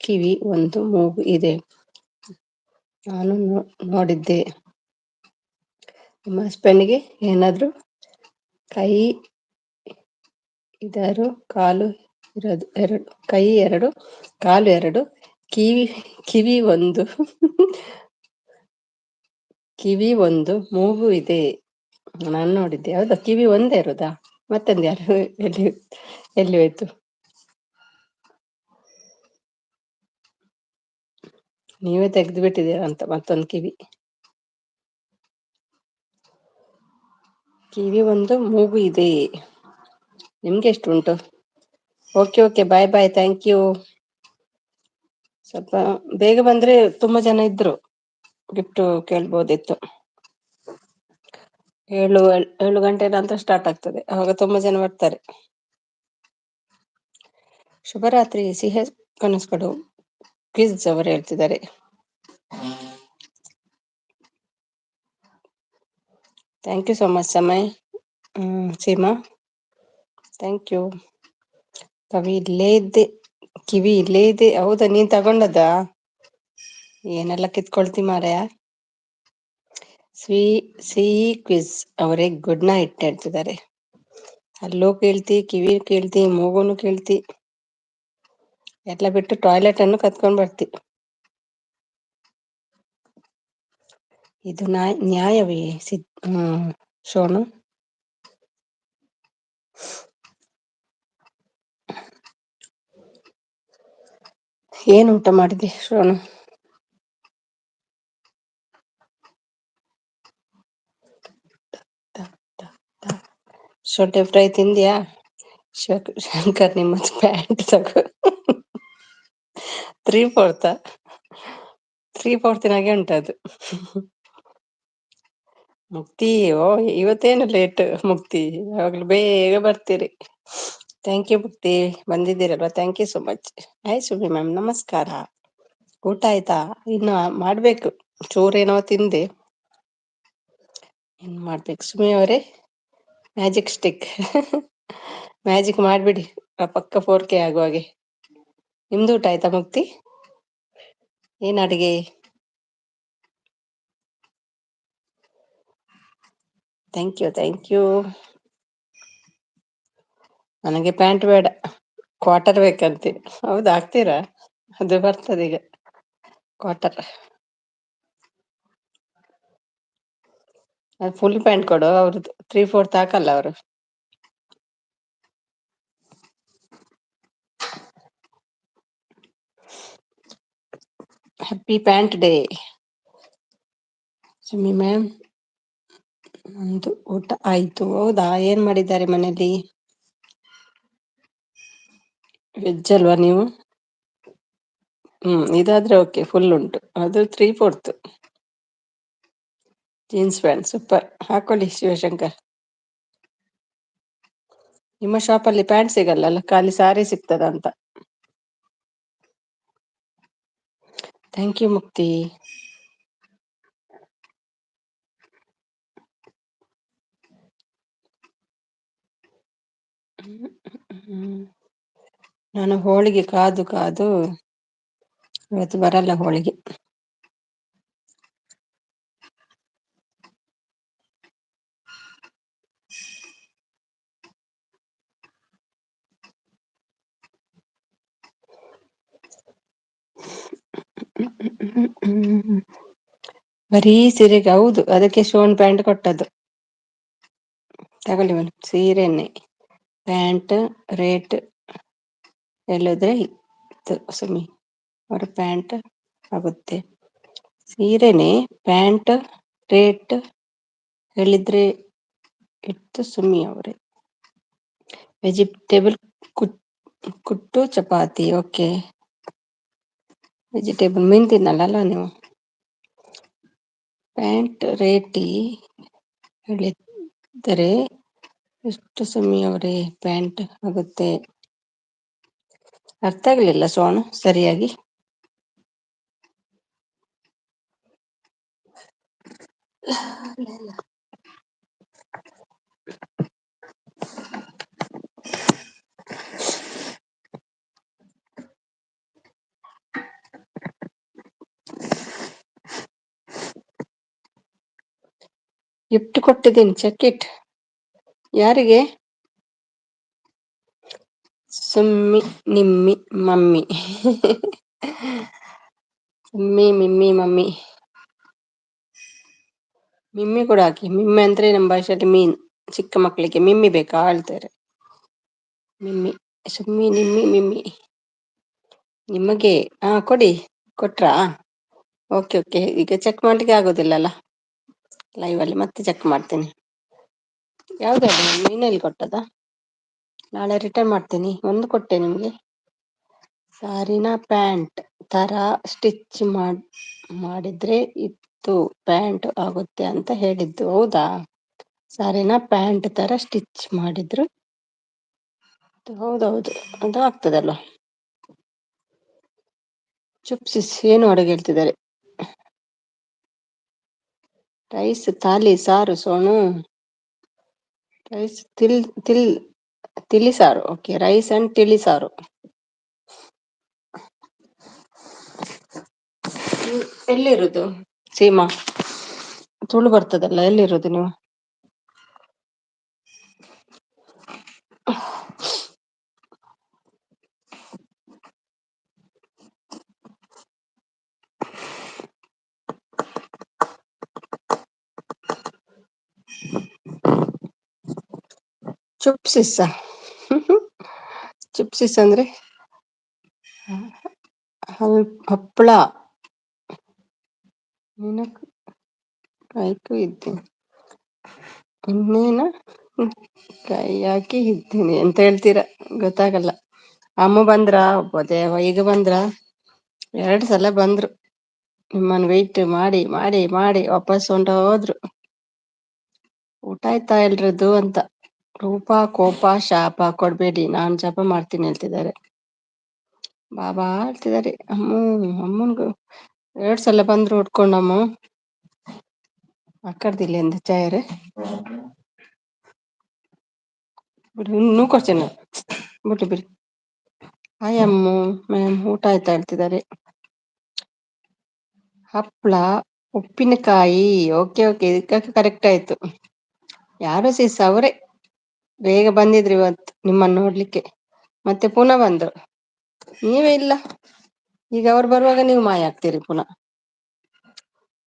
ಕಿವಿ ಒಂದು ಮೂಗು ಇದೆ. ನಾನು ನೋಡಿದ್ದೆ. ನಿಮ್ಮ ಹಸ್ಬೆಂಡ್ಗೆ ಏನಾದ್ರು ಕೈ ಇದಾರು, ಕಾಲು ಇರೋದು ಎರಡು, ಕೈ ಎರಡು, ಕಾಲು ಎರಡು, ಕಿವಿ ಒಂದು, ಕಿವಿ ಒಂದು, ಮೂಗು ಇದೆ. ನಾನು ನೋಡಿದ್ದೆ. ಹೌದಾ? ಕಿವಿ ಒಂದೇ ಇರುದಾ? ಮತ್ತೊಂದು ಯಾರು ಎಲ್ಲಿ ಹೋಯ್ತು? ನೀವೇ ತೆಗ್ದು ಬಿಟ್ಟಿದ್ದೀರ ಅಂತ ಮತ್ತೊಂದು ಕಿವಿ. ಕಿವಿ ಒಂದು, ಮೂಗು ಇದೆ. ನಿಮ್ಗೆ ಎಷ್ಟು ಉಂಟು? Okay okay, bye bye, thank you. ಸ್ವಲ್ಪ ಬೇಗ ಬಂದ್ರೆ ತುಂಬಾ ಜನ ಇದ್ರು, ಗಿಫ್ಟ್ ಕೇಳ್ಬೋದಿತ್ತು. 7 ಗಂಟೆ ನಂತರ ಸ್ಟಾರ್ಟ್ ಆಗ್ತದೆ, ಅವಾಗ ತುಂಬಾ ಜನ ಬರ್ತಾರೆ. ಶುಭರಾತ್ರಿ ಸಿಹಿ ಕನಸುಗಳು ಕ್ವಿಜ್ ಅವರು ಹೇಳ್ತಿದ್ದಾರೆ. Thank you so much Samay. Seema thank you. Kavi ಇಲ್ಲೇ ಇದ್ದೆ, ಕಿವಿ ಇಲ್ಲೇ ಇದೆ. ಹೌದಾ? ನೀನ್ ತಗೊಂಡದ್ದಾ? ಏನೆಲ್ಲ ಕಿತ್ಕೊಳ್ತಿ ಮಾರಾಯ. ಸಿಹಿ ಕ್ವಿಜ್ ಅವರೇ ಗುಡ್ ನೈಟ್ ಹೇಳ್ತಿದ್ದಾರೆ. ಅಲ್ಲೂ ಕೇಳ್ತಿ, ಕಿವಿ ಕೇಳ್ತಿ, ಮೂಗುನು ಕೇಳ್ತಿ, ಎಲ್ಲ ಬಿಟ್ಟು ಟಾಯ್ಲೆಟ್ ಅನ್ನು ಕತ್ಕೊಂಡ್ ಬರ್ತಿ. ಇದು ನ್ಯಾಯವೇ ಶೋನು? ಏನ್ ಊಟ ಮಾಡಿದೆ ಶೋನು? ಶೊಟ್ಟೆ ಫ್ರೈ ತಿಂದ್ಯಾ? ಶಂಕರ್ ನಿಮ್ಮ ಪ್ಯಾಂಟ್ ತಗೋ. 3/4 3/4 ಉಂಟದು. ಮುಕ್ತಿ, ಓ ಇವತ್ತೇನು ಲೇಟ್ ಮುಕ್ತಿ, ಯಾವಾಗ್ಲೂ ಬೇಗ ಬರ್ತೀರಿ. ಥ್ಯಾಂಕ್ ಯು ಮುಕ್ತಿ, ಬಂದಿದ್ದೀರಲ್ವಾ, thank you so much. Hi Sumi ma'am, ನಮಸ್ಕಾರ. ಊಟ ಆಯ್ತಾ? ಇನ್ನು ಮಾಡ್ಬೇಕು, ಚೂರೇನೋ ತಿಂದೆ, ಇನ್ ಮಾಡ್ಬೇಕು. ಸುಮಿ ಅವರೇ, ಮ್ಯಾಜಿಕ್ ಸ್ಟಿಕ್ ಮ್ಯಾಜಿಕ್ ಮಾಡ್ಬಿಡಿ ಪಕ್ಕ 4K ಆಗುವಾಗೆ. ನಿಮ್ದು ಊಟ ಆಯ್ತಾ ಮುಕ್ತಿ? ಏನ್ ಅಡಿಗೆ? Thank you. ನನಗೆ ಪ್ಯಾಂಟ್ ಬೇಡ, ಕ್ವಾಟರ್ ಬೇಕಂತೆ. ಹೌದಾ, ಆಗ್ತೀರಾ? ಅದು ಬರ್ತದೆ ಈಗ ಕ್ವಾಟರ್. ಅದು ಫುಲ್ ಪ್ಯಾಂಟ್ ಕೊಡು ಅವ್ರದ್ದು, 3/4 ಹಾಕಲ್ಲ ಅವರು. Happy pant day Summi ma'am. ಒಂದು ಊಟ ಆಯ್ತು. ಹೌದಾ, ಏನ್ ಮಾಡಿದ್ದಾರೆ ಮನೇಲಿ? ವೆಜ್ ಅಲ್ವಾ ನೀವು? ಇದಾದ್ರೆ ಓಕೆ, ಫುಲ್ ಉಂಟು. ಅದು 3/4. ಜೀನ್ಸ್ ಪ್ಯಾಂಟ್ ಸೂಪರ್, ಹಾಕೊಳ್ಳಿ ಶಿವಶಂಕರ್. ನಿಮ್ಮ ಶಾಪ್ ಅಲ್ಲಿ ಪ್ಯಾಂಟ್ ಸಿಗಲ್ಲ, ಖಾಲಿ ಸಾರಿ ಸಿಗ್ತದ ಅಂತ. ಥ್ಯಾಂಕ್ ಯು ಮುಕ್ತಿ. ನಾನು ಹೋಳಿಗೆ ಕಾದು ಕಾದು ಇವತ್ತು ಬರಲ್ಲ ಹೋಳಿಗೆ. ಬರೀ ಸೀರೆಗೆ, ಹೌದು, ಅದಕ್ಕೆ ಶೋನ್ ಪ್ಯಾಂಟ್ ಕೊಟ್ಟದ್ದು. ತಗೊಳ್ಳಿ ಮೇಡಮ್, ಸೀರೆನೆ ಪ್ಯಾಂಟ್ ರೇಟ್ ಹೇಳಿದ್ರೆ ಇತ್ತು ಸುಮ್ಮಿ ಅವರ ಪ್ಯಾಂಟ್ ಆಗುತ್ತೆ. ಸೀರೆನೆ ಪ್ಯಾಂಟ್ ರೇಟ್ ಹೇಳಿದ್ರೆ ಇತ್ತು ಸುಮ್ಮಿ ಅವರೇ. ವೆಜಿಟೇಬಲ್ ಕುಟ್ಟು ಚಪಾತಿ. ಓಕೆ, ವೆಜಿಟೇಬಲ್ ಮೀನ್ ತಿನ್ನಲ್ಲ ನೀವು? ಪ್ಯಾಂಟ್ ರೇಟಿ ಹೇಳಿದರೆ ಎಷ್ಟು ಸುಮ್ಮಿ ಅವರೇ ಪ್ಯಾಂಟ್ ಆಗುತ್ತೆ? ಅರ್ಥ ಆಗ್ಲಿಲ್ಲ ಸೋನು ಸರಿಯಾಗಿ. ಗಿಫ್ಟ್ ಕೊಟ್ಟಿದ್ದೀನಿ, ಚೆಕ್ ಇಟ್. ಯಾರಿಗೆ? ಸುಮ್ಮಿ ನಿಮ್ಮಿ ಮಮ್ಮಿ. ಸುಮ್ಮಿ ಮಿಮ್ಮಿ ಮಮ್ಮಿ. ಮಿಮ್ಮಿ ಕೂಡ ಹಾಕಿ. ಮಿಮ್ಮಿ ಅಂದ್ರೆ ನಮ್ಮ ಭಾಷೆಯಲ್ಲಿ ಮೀನ್. ಚಿಕ್ಕ ಮಕ್ಕಳಿಗೆ ಮಿಮ್ಮಿ ಬೇಕಾ ಹೇಳ್ತಾರೆ. ಮಿಮ್ಮಿ, ಸುಮ್ಮಿ ನಿಮ್ಮಿ ಮಿಮ್ಮಿ. ನಿಮಗೆ ಕೊಡಿ. ಕೊಟ್ರಾ? ಓಕೆ ಓಕೆ, ಈಗ ಚೆಕ್ ಮಾಡ್ಲಿಕ್ಕೆ ಆಗೋದಿಲ್ಲಲ್ಲ ಲೈವ್ ಅಲ್ಲಿ, ಮತ್ತೆ ಚೆಕ್ ಮಾಡ್ತೀನಿ. ಯಾವ್ದು ಮೀನಲ್ಲಿ ಕೊಟ್ಟದ? ನಾಳೆ ರಿಟರ್ನ್ ಮಾಡ್ತೀನಿ. ಒಂದು ಕೊಟ್ಟೆ ನಿಮ್ಗೆ. ಸಾರಿನ ಪ್ಯಾಂಟ್ ತರ ಸ್ಟಿಚ್ ಮಾಡಿದ್ರೆ ಇತ್ತು ಪ್ಯಾಂಟ್ ಆಗುತ್ತೆ ಅಂತ ಹೇಳಿದ್ದು. ಹೌದಾ, ಸಾರಿನ ಪ್ಯಾಂಟ್ ತರ ಸ್ಟಿಚ್ ಮಾಡಿದ್ರು. ಹೌದೌದು, ಅದು ಆಗ್ತದಲ್ವ. ಚುಪ್ಸಿಸ್, ಏನು ಅಡುಗೆ ಹೇಳ್ತಿದ್ದಾರೆ? ರೈಸ್ ಥಾಲಿ ಸಾರು ಸೋನು. ರೈಸ್ ತಿಳಿ ಸಾರು. ಓಕೆ, ರೈಸ್ ಅಂಡ್ ತಿಳಿ ಸಾರು. ಎಲ್ಲಿರುದು ಸೀಮಾ? ತುಳು ಬರ್ತದಲ್ಲ, ಎಲ್ಲಿರುದು ನೀವು? ಚುಪ್ಸಿಸ್. ಚುಪ್ಸಿಸ್ ಅಂದ್ರೆ ಹಪ್ಪಳ. ಕಾಯ್ಕು ಇದ್ದೀನಿ, ಇನ್ನೇನ ಕೈ ಹಾಕಿ ಇದ್ದೀನಿ ಅಂತ ಹೇಳ್ತೀರ, ಗೊತ್ತಾಗಲ್ಲ. ಅಮ್ಮ ಬಂದ್ರ ಒಬ್ಬದೇ ಈಗ ಬಂದ್ರ? 2 ಸಲ ಬಂದ್ರು. ನಿಮ್ಮನ್ ವೆಯ್ಟ್ ಮಾಡಿ ಮಾಡಿ ಮಾಡಿ ವಾಪಸ್ ಹೊಂಟ ಹೋದ್ರು. ಊಟ ಆಯ್ತಾ ಎಲ್ರದ್ದು ಅಂತ. ರೂಪ ಕೋಪ ಶಾಪ ಕೊಡ್ಬೇಡಿ, ನಾನ್ ಜಪ ಮಾಡ್ತೀನಿ ಹೇಳ್ತಿದ್ದಾರೆ. ಬಾಬಾ ಹೇಳ್ತಿದ್ದಾರೆ. ಅಮ್ಮನ್ಗು 2 ಸಲ ಬಂದ್ರು ಉಟ್ಕೊಂಡಮ್ಮ. ಅಕ್ಕರ್ದಿಲ್ಲ ಎಂದ ಚಾಯರ್ ಇನ್ನೂ ಕೊಡ್ತೇನೆ ಬಿಟ್ಟು ಬಿಡಿ. ಹಾಯ್ ಅಮ್ಮು ಮ್ಯಾಮ್, ಊಟ ಆಯ್ತಾ ಹೇಳ್ತಿದ್ದಾರೆ. ಹಪ್ಳ ಉಪ್ಪಿನಕಾಯಿ. ಓಕೆ ಓಕೆ, ಇದಕ್ಕೆ ಕರೆಕ್ಟ್ ಆಯ್ತು. ಯಾರು ಸಿಸ್ ಅವರೇ. ಬೇಗ ಬಂದಿದ್ರಿ ಇವತ್ತು ನಿಮ್ಮನ್ನು ನೋಡ್ಲಿಕ್ಕೆ. ಮತ್ತೆ ಪುನಃ ಬಂದ್ರು. ನೀವೇ ಇಲ್ಲ. ಈಗ ಅವ್ರು ಬರುವಾಗ ನೀವು ಮಾಯ ಆಗ್ತೀರಿ ಪುನಃ.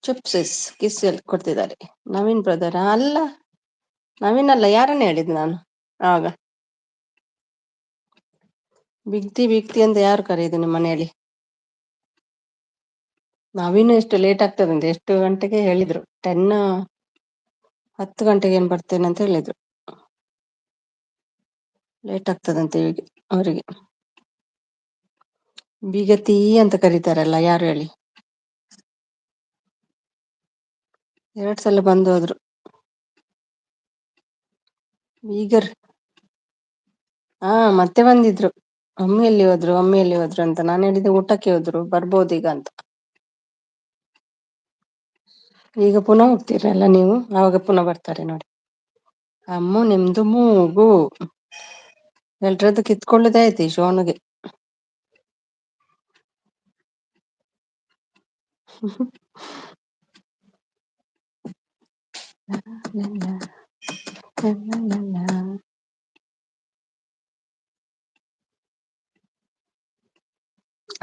ಚುಪ್ಸಿಸ್ ಕಿಸ್ ಎಲ್ಲಿ ಕೊಡ್ತಿದ್ದಾರೆ. ನವೀನ್ ಬ್ರದರ್ ಅಲ್ಲ. ನವೀನ್ ಅಲ್ಲ, ಯಾರನ್ನ ಹೇಳಿದ್ ನಾನು ಆಗ. ಬಿಗ್ತಿ ಬಿಗ್ತಿ ಅಂತ ಯಾರು ಕರೆಯುದು ನಿಮ್ಮ ಮನೆಯಲ್ಲಿ? ನಾವಿನ್ನು ಎಷ್ಟು ಲೇಟ್ ಆಗ್ತದಂತೆ, ಎಷ್ಟು ಗಂಟೆಗೆ ಹೇಳಿದ್ರು? 10, 10 ಗಂಟೆಗೆ ಏನ್ ಬರ್ತೇನೆ ಅಂತ ಹೇಳಿದ್ರು. ಲೇಟ್ ಆಗ್ತದಂತೆ ಈಗ ಅವರಿಗೆ. ಬಿಗತಿ ಅಂತ ಕರೀತಾರಲ್ಲ, ಯಾರು ಹೇಳಿ? 2 ಸಲ ಬಂದು ಹೋದ್ರು. ಬೀಗರ್. ಹಾ ಮತ್ತೆ ಬಂದಿದ್ರು. ಅಮ್ಮಿ ಎಲ್ಲಿ ಹೋದ್ರು ಅಂತ ನಾನು ಹೇಳಿದೆ, ಊಟಕ್ಕೆ ಹೋದ್ರು, ಬರ್ಬೋದು ಈಗ ಅಂತ. ಈಗ ಪುನಃ ಹೋಗ್ತೀರಲ್ಲ ನೀವು, ಆವಾಗ ಪುನಃ ಬರ್ತಾರೆ ನೋಡಿ. ಅಮ್ಮು ನಿಮ್ದು ಮೂಗು ಎಲ್ರದ್ದು ಕಿತ್ಕೊಳ್ಳುದೇ ಆಯ್ತು ಈ ಶೋನುಗೆ.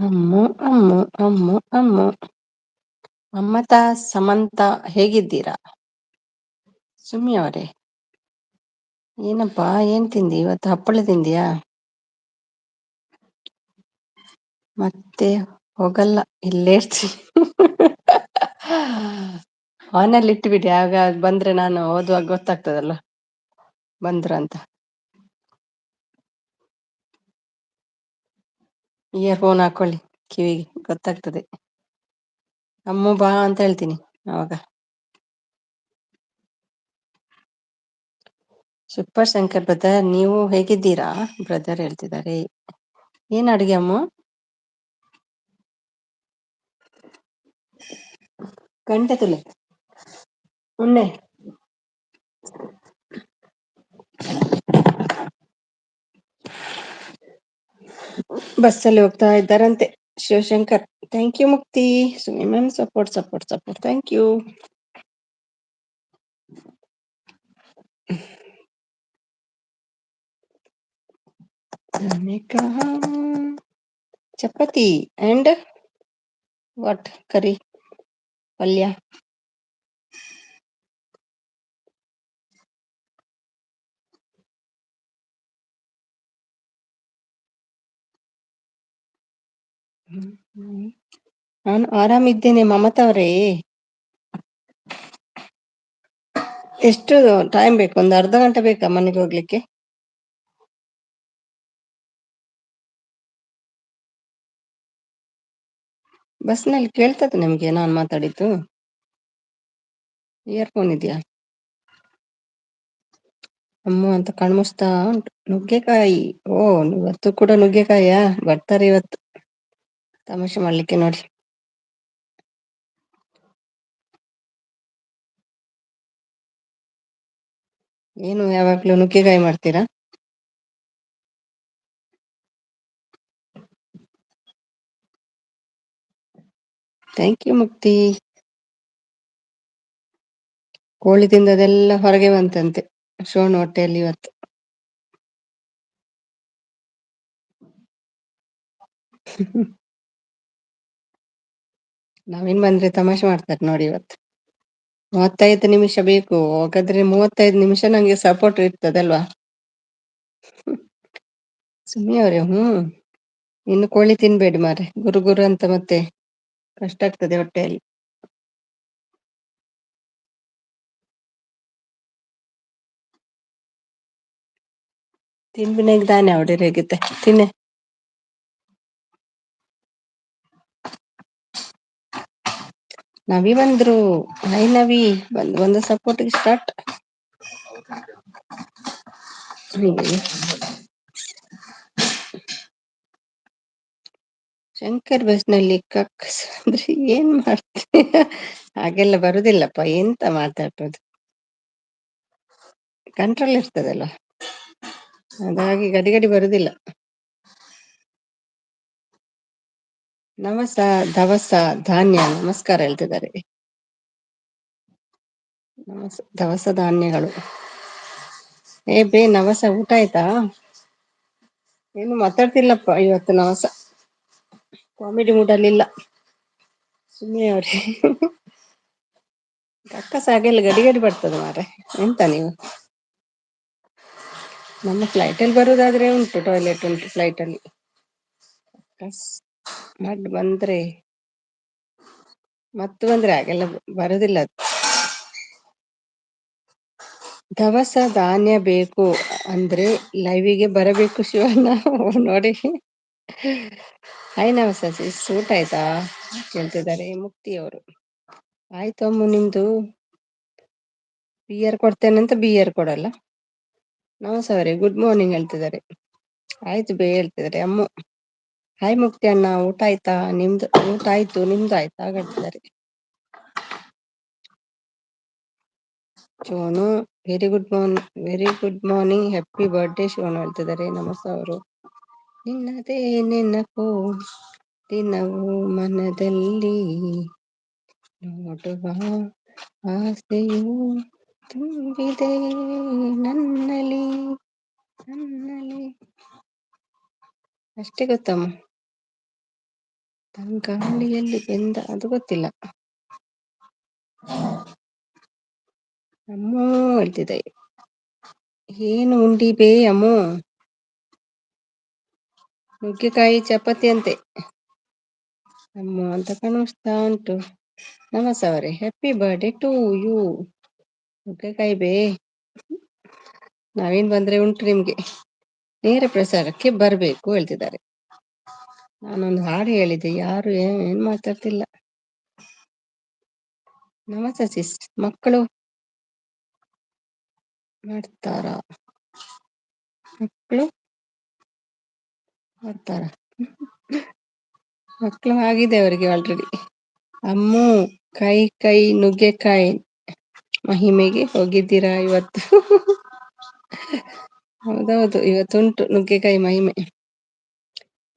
ಅಮ್ಮು ಅಮ್ಮು ಅಮ್ಮು ಅಮ್ಮು. ಮಮತಾ ಸಮಂತ ಹೇಗಿದ್ದೀರಾ? ಸುಮ್ಮಿ ಅವರೇ, ಏನಪ್ಪಾ ಏನ್ ತಿಂದಿ ಇವತ್ತು? ಹಪ್ಪಳ ತಿಂದಿಯಾ? ಮತ್ತೆ ಹೋಗಲ್ಲ, ಇಲ್ಲೇ ಇರ್ತೀನಿ. ಆನಲ್ಲಿ ಇಟ್ಟುಬಿಡಿ, ಆಗ ಬಂದ್ರೆ ನಾನು ಓದುವಾಗ ಗೊತ್ತಾಗ್ತದಲ್ಲ ಬಂದ್ರ ಅಂತ. ಇಯರ್ಫೋನ್ ಹಾಕೊಳ್ಳಿ ಕಿವಿಗೆ, ಗೊತ್ತಾಗ್ತದೆ. ಅಮ್ಮು ಬಾ ಅಂತ ಹೇಳ್ತೀನಿ ಅವಾಗ. ಸೂಪರ್ ಶಂಕರ್ ಬ್ರದರ್, ನೀವು ಹೇಗಿದ್ದೀರಾ ಬ್ರದರ್ ಹೇಳ್ತಿದ್ದಾರೆ. ಏನ್ ಅಡ್ಗೆ ಅಮ್ಮ? ಗಂಟೆ ತುಲೆ ಉಣ್ಣೆ. ಬಸ್ಸಲ್ಲಿ ಹೋಗ್ತಾ ಇದ್ದಾರಂತೆ Shivashankar. Thank you Mukti. Sumi ma'am support support support, thank you. Chapati and what curry ಪಲ್ಯ. ನಾನು ಆರಾಮಿದ್ದೇನೆ ಮಮತಾ ಅವರೇ. ಎಷ್ಟು ಟೈಮ್ ಬೇಕು? ಒಂದು ಅರ್ಧ ಗಂಟೆ ಬೇಕಾ ಮನೆಗೆ ಹೋಗ್ಲಿಕ್ಕೆ? ಬಸ್ನಲ್ಲಿ ಕೇಳ್ತದೆ ನಿಮ್ಗೆ ನಾನ್ ಮಾತಾಡಿದ್ದು? ಇಯರ್ಫೋನ್ ಇದೆಯಾ? ಅಮ್ಮು ಅಂತ ಕಣ್ಮುಚ್ತಾ ಉಂಟು. ನುಗ್ಗೆಕಾಯಿ. ಓ, ಇವತ್ತು ಕೂಡ ನುಗ್ಗೆಕಾಯಿಯಾ? ಬರ್ತಾರೆ ಇವತ್ತು ತಮಾಷೆ ಮಾಡ್ಲಿಕ್ಕೆ ನೋಡಿ. ಏನು ಯಾವಾಗ್ಲೂ ನುಗ್ಗೆಕಾಯಿ ಮಾಡ್ತೀರಾ? ಥ್ಯಾಂಕ್ ಯು ಮುಕ್ತಿ. ಕೋಳಿ ತಿಂದದೆಲ್ಲ ಹೊರಗೆ ಬಂತಂತೆ ಶೋನ್ ಹೊಟ್ಟೆಯಲ್ಲಿ ಇವತ್ತು. ನವೀನ್ ಬಂದ್ರೆ ತಮಾಷೆ ಮಾಡ್ತಾರೆ ನೋಡಿ ಇವತ್ತು. 35 ನಿಮಿಷ ಬೇಕು, ಹಾಗಾದ್ರೆ 35 ನಿಮಿಷ ನಂಗೆ ಸಪೋರ್ಟ್ ಇರ್ತದಲ್ವಾ? ಸುಮ್ಮಿ ಅವ್ರೆ, ಇನ್ನು ಕೋಳಿ ತಿನ್ಬೇಡಿ ಮಾರೆ, ಗುರು ಗುರು ಅಂತ ಮತ್ತೆ ಕಷ್ಟ ಆಗ್ತದೆ ಹೊಟ್ಟೆಯಲ್ಲಿ. ತಿನ್ಬಿನೆಗ್ ತಾನೆ അവിടെ ಹೇಗಿತ್ತೆ ತಿನ್ನೆ. ನವಿ ಬಂದ್ರು. ಹಾಯ್ ನವಿ. ಒಂದು ಸಪೋರ್ಟ್ ಸ್ಟಾರ್ಟ್. ಶಂಕರ್ ಬಸ್ ನಲ್ಲಿ ಕಕ್ಕಸ್ ಏನ್ ಮಾಡ್ತೀಯ? ಹಾಗೆಲ್ಲ ಬರುದಿಲ್ಲಪ್ಪ, ಎಂತ ಮಾತಾಡ್ಬೋದು. ಕಂಟ್ರೋಲ್ ಇರ್ತದಲ್ಲ, ಅದಾಗಿ ಗಡಿ ಗಡಿ ಬರುದಿಲ್ಲ. ದವಸ ಧಾನ್ಯ ನಮಸ್ಕಾರ ಹೇಳ್ತಿದ್ದಾರೆ. ದವಸ ಧಾನ್ಯಗಳು. ಏ ಬೇ ನವಸ ಊಟ ಆಯ್ತಾ? ಏನು ಮಾತಾಡ್ತಿಲ್ಲಪ್ಪ ಇವತ್ತು ನವಸ ಕಾಮಿಡಿ ಮೂಡಲ್ಲಿಲ್ಲ. ಸುಮ್ನೆ ಅವ್ರೆ ಅಕ್ಕಸ ಹಾಗೆಲ್ಲ ಗಡಿ ಗಡಿ ಬರ್ತದೆ ಮಾರ್ರೆ. ಎಂತ ನೀವು ನಮ್ಮ ಫ್ಲೈಟ್ ಅಲ್ಲಿ ಬರುದಾದ್ರೆ ಉಂಟು, ಟಾಯ್ಲೆಟ್ ಉಂಟು ಫ್ಲೈಟ್ ಅಲ್ಲಿ. ಕಸ್ ಮಡ್ ಬಂದ್ರೆ ಮತ್ತು ಬಂದ್ರೆ ಹಾಗೆಲ್ಲ ಬರುದಿಲ್ಲ ಅದು. ದವಸ ಧಾನ್ಯ ಬೇಕು ಅಂದ್ರೆ ಲೈವಿಗೆ ಬರಬೇಕು ಶಿವಣ್ಣ. ನೋಡಿ ಹೈನವಸ ಊಟ ಆಯ್ತಾ ಕೇಳ್ತಿದ್ದಾರೆ ಮುಕ್ತಿಯವರು. ಆಯ್ತು ಅಮ್ಮು ನಿಮ್ದು. ಬಿಯರ್ ಕೊಡ್ತೇನೆ ಅಂತ ಬಿಯರ್ ಕೊಡಲ್ಲ. ನಮಸ ಅವರೇ ಗುಡ್ ಮಾರ್ನಿಂಗ್ ಹೇಳ್ತಿದ್ದಾರೆ. ಆಯ್ತು ಬೇ ಹೇಳ್ತಿದ್ದಾರೆ ಅಮ್ಮು. ಹಾಯ್ ಮುಕ್ತಿ ಅಣ್ಣ ಊಟ ಆಯ್ತಾ ನಿಮ್ದು ಊಟ ಆಯ್ತು ನಿಮ್ದು ಆಯ್ತಾ ಹೇಳ್ತಿದ್ದಾರೆ. Sonu very good morning happy birthday Shonu ಹೇಳ್ತಿದ್ದಾರೆ ನಮಸ ಅವರು. ನಿನ್ನದೇ ನೆನಪು ದಿನವೂ ಮನದಲ್ಲಿ ನೋಡುವ ಆಸೆಯೂ ತುಂಬಿದೆ ನನ್ನಲ್ಲಿ ನನ್ನಲ್ಲಿ. ಅಷ್ಟೇ ಗೊತ್ತಮ್ಮ. ತಂಗಾಳಿಯಲ್ಲಿ ಬೆಂದ ಅದು ಗೊತ್ತಿಲ್ಲ. ಅಮ್ಮೂ ಹೇಳ್ತಿದ್ದೆ. ಏನು ಉಂಡಿ ಬೇ ಅಮ್ಮು? ನುಗ್ಗೆಕಾಯಿ ಚಪಾತಿ ಅಂತೆ. ಅಮ್ಮು ಅಂತ ಕಾಣಿಸ್ತಾ ಉಂಟು. ನಮಸ ಅವರೇ ಹ್ಯಾಪಿ ಬರ್ಡೇ ಟು ಯು. ನುಗ್ಗೆಕಾಯಿ ಬೇ ನವೀನ್ ಬಂದ್ರೆ ಉಂಟು ನಿಮ್ಗೆ. ನೇರ ಪ್ರಸಾರಕ್ಕೆ ಬರ್ಬೇಕು ಹೇಳ್ತಿದ್ದಾರೆ. ನಾನೊಂದು ಹಾಡು ಹೇಳಿದ್ದೆ ಯಾರು ಏನ್ ಮಾತಾಡ್ತಿಲ್ಲ. ನಮಸ್ತೆ ಸಿಸ್ ಮಕ್ಕಳು ಮಾಡ್ತಾರ ಮಕ್ಕಳು ಮಾಡ್ತಾರ ಮಕ್ಕಳು ಆಗಿದೆ ಅವರಿಗೆ ಆಲ್ರೆಡಿ. ಅಮ್ಮು ಕೈ ನುಗ್ಗೆಕಾಯಿ ಮಹಿಮೆಗೆ ಹೋಗಿದ್ದೀರಾ ಇವತ್ತು? ಹೌದೌದು ಇವತ್ತುಂಟು ನುಗ್ಗೆಕಾಯಿ ಮಹಿಮೆ.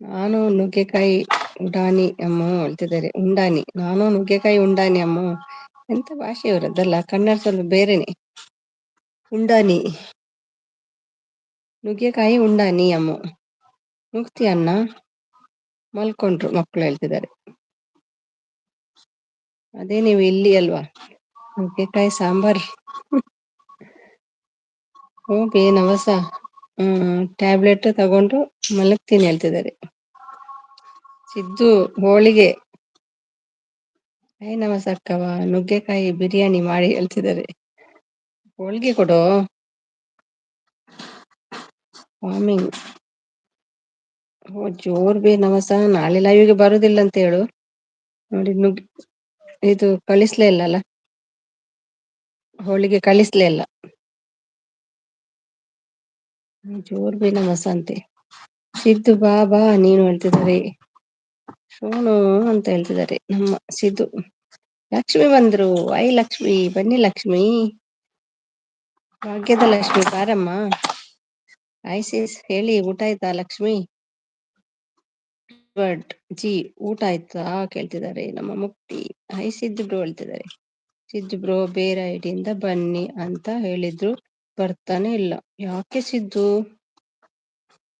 ನಾನು ನುಗ್ಗೆಕಾಯಿ ಉಡಾನಿ ಅಮ್ಮು ಹೇಳ್ತಿದ್ದಾರೆ. ಉಂಡಾನಿ ನಾನು ನುಗ್ಗೆಕಾಯಿ ಉಂಡಾನಿ ಅಮ್ಮು. ಎಂತ ಭಾಷೆ ಇವರದ್ದೆಲ್ಲ ಕನ್ನಡ ಸ್ವಲ್ಪ ಬೇರೆನೆ. ಉಂಡಾನಿ ನುಗ್ಗೆಕಾಯಿ ಉಂಡಾನಿ ಅಮ್ಮು. ಮುಕ್ತಿ ಅಣ್ಣ ಮಲ್ಕೊಂಡ್ರು ಮಕ್ಕಳು ಹೇಳ್ತಿದ್ದಾರೆ. ಅದೇ ನೀವು ಇಲ್ಲಿ ಅಲ್ವಾ ನುಗ್ಗೆಕಾಯಿ ಸಾಂಬಾರ್. ಹೂ ಬೇ ನವಸ ಟ್ಯಾಬ್ಲೆಟ್ ತಗೊಂಡು ಮಲಗ್ತೀನಿ ಹೇಳ್ತಿದ್ದಾರೆ. ಸಿದ್ದು ಹೋಳಿಗೆ. ಹಾಯ್ ನಮಸ ಅಕ್ಕವ ನುಗ್ಗೆಕಾಯಿ ಬಿರಿಯಾನಿ ಮಾಡಿ ಹೇಳ್ತಿದ್ದಾರೆ. ಹೋಳ್ಗೆ ಕೊಡು ವಾಮಿಂಗ್. ಓ ಜೋರ್ ಬೇ ನಮಸ ನಾಳೆ ಲೈವಿಗೆ ಬರುದಿಲ್ಲ ಅಂತ ಹೇಳು. ನೋಡಿ ಇದು ಕಳಿಸ್ಲೇ ಇಲ್ಲಲ್ಲ. ಹೋಳಿಗೆ ಕಳಿಸ್ಲೇ ಇಲ್ಲ. ಜೋರ್ ಬೇ ನಮಸ ಅಂತೆ. ಸಿದ್ದು ಬಾ ಬಾ ನೀನು ಹೇಳ್ತಿದ್ದಾರೆ. ಸೋನು ಅಂತ ಹೇಳ್ತಿದ್ದಾರೆ ನಮ್ಮ ಸಿದ್ದು. ಲಕ್ಷ್ಮಿ ಬಂದ್ರು ಐ ಲಕ್ಷ್ಮಿ ಬನ್ನಿ ಲಕ್ಷ್ಮಿ. ಭಾಗ್ಯದ ಲಕ್ಷ್ಮಿ ಬಾರಮ್ಮ. ಹಾಯ್ ಸಿಸ್ ಹೇಳಿ ಊಟ ಆಯ್ತಾ ಲಕ್ಷ್ಮಿ? ಜಿ ಊಟ ಆಯ್ತಾ ಕೇಳ್ತಿದ್ದಾರೆ ನಮ್ಮ ಮುಕ್ತಿ. ಹಾಯ್ ಸಿದ್ದು ಬ್ರೋ ಹೇಳ್ತಿದ್ದಾರೆ. ಸಿದ್ದು ಬ್ರೋ ಬೇರೆ ಐಡಿಯಿಂದ ಬನ್ನಿ ಅಂತ ಹೇಳಿದ್ರು ಬರ್ತಾನೆ ಇಲ್ಲ. ಯಾಕೆ ಸಿದ್ದು?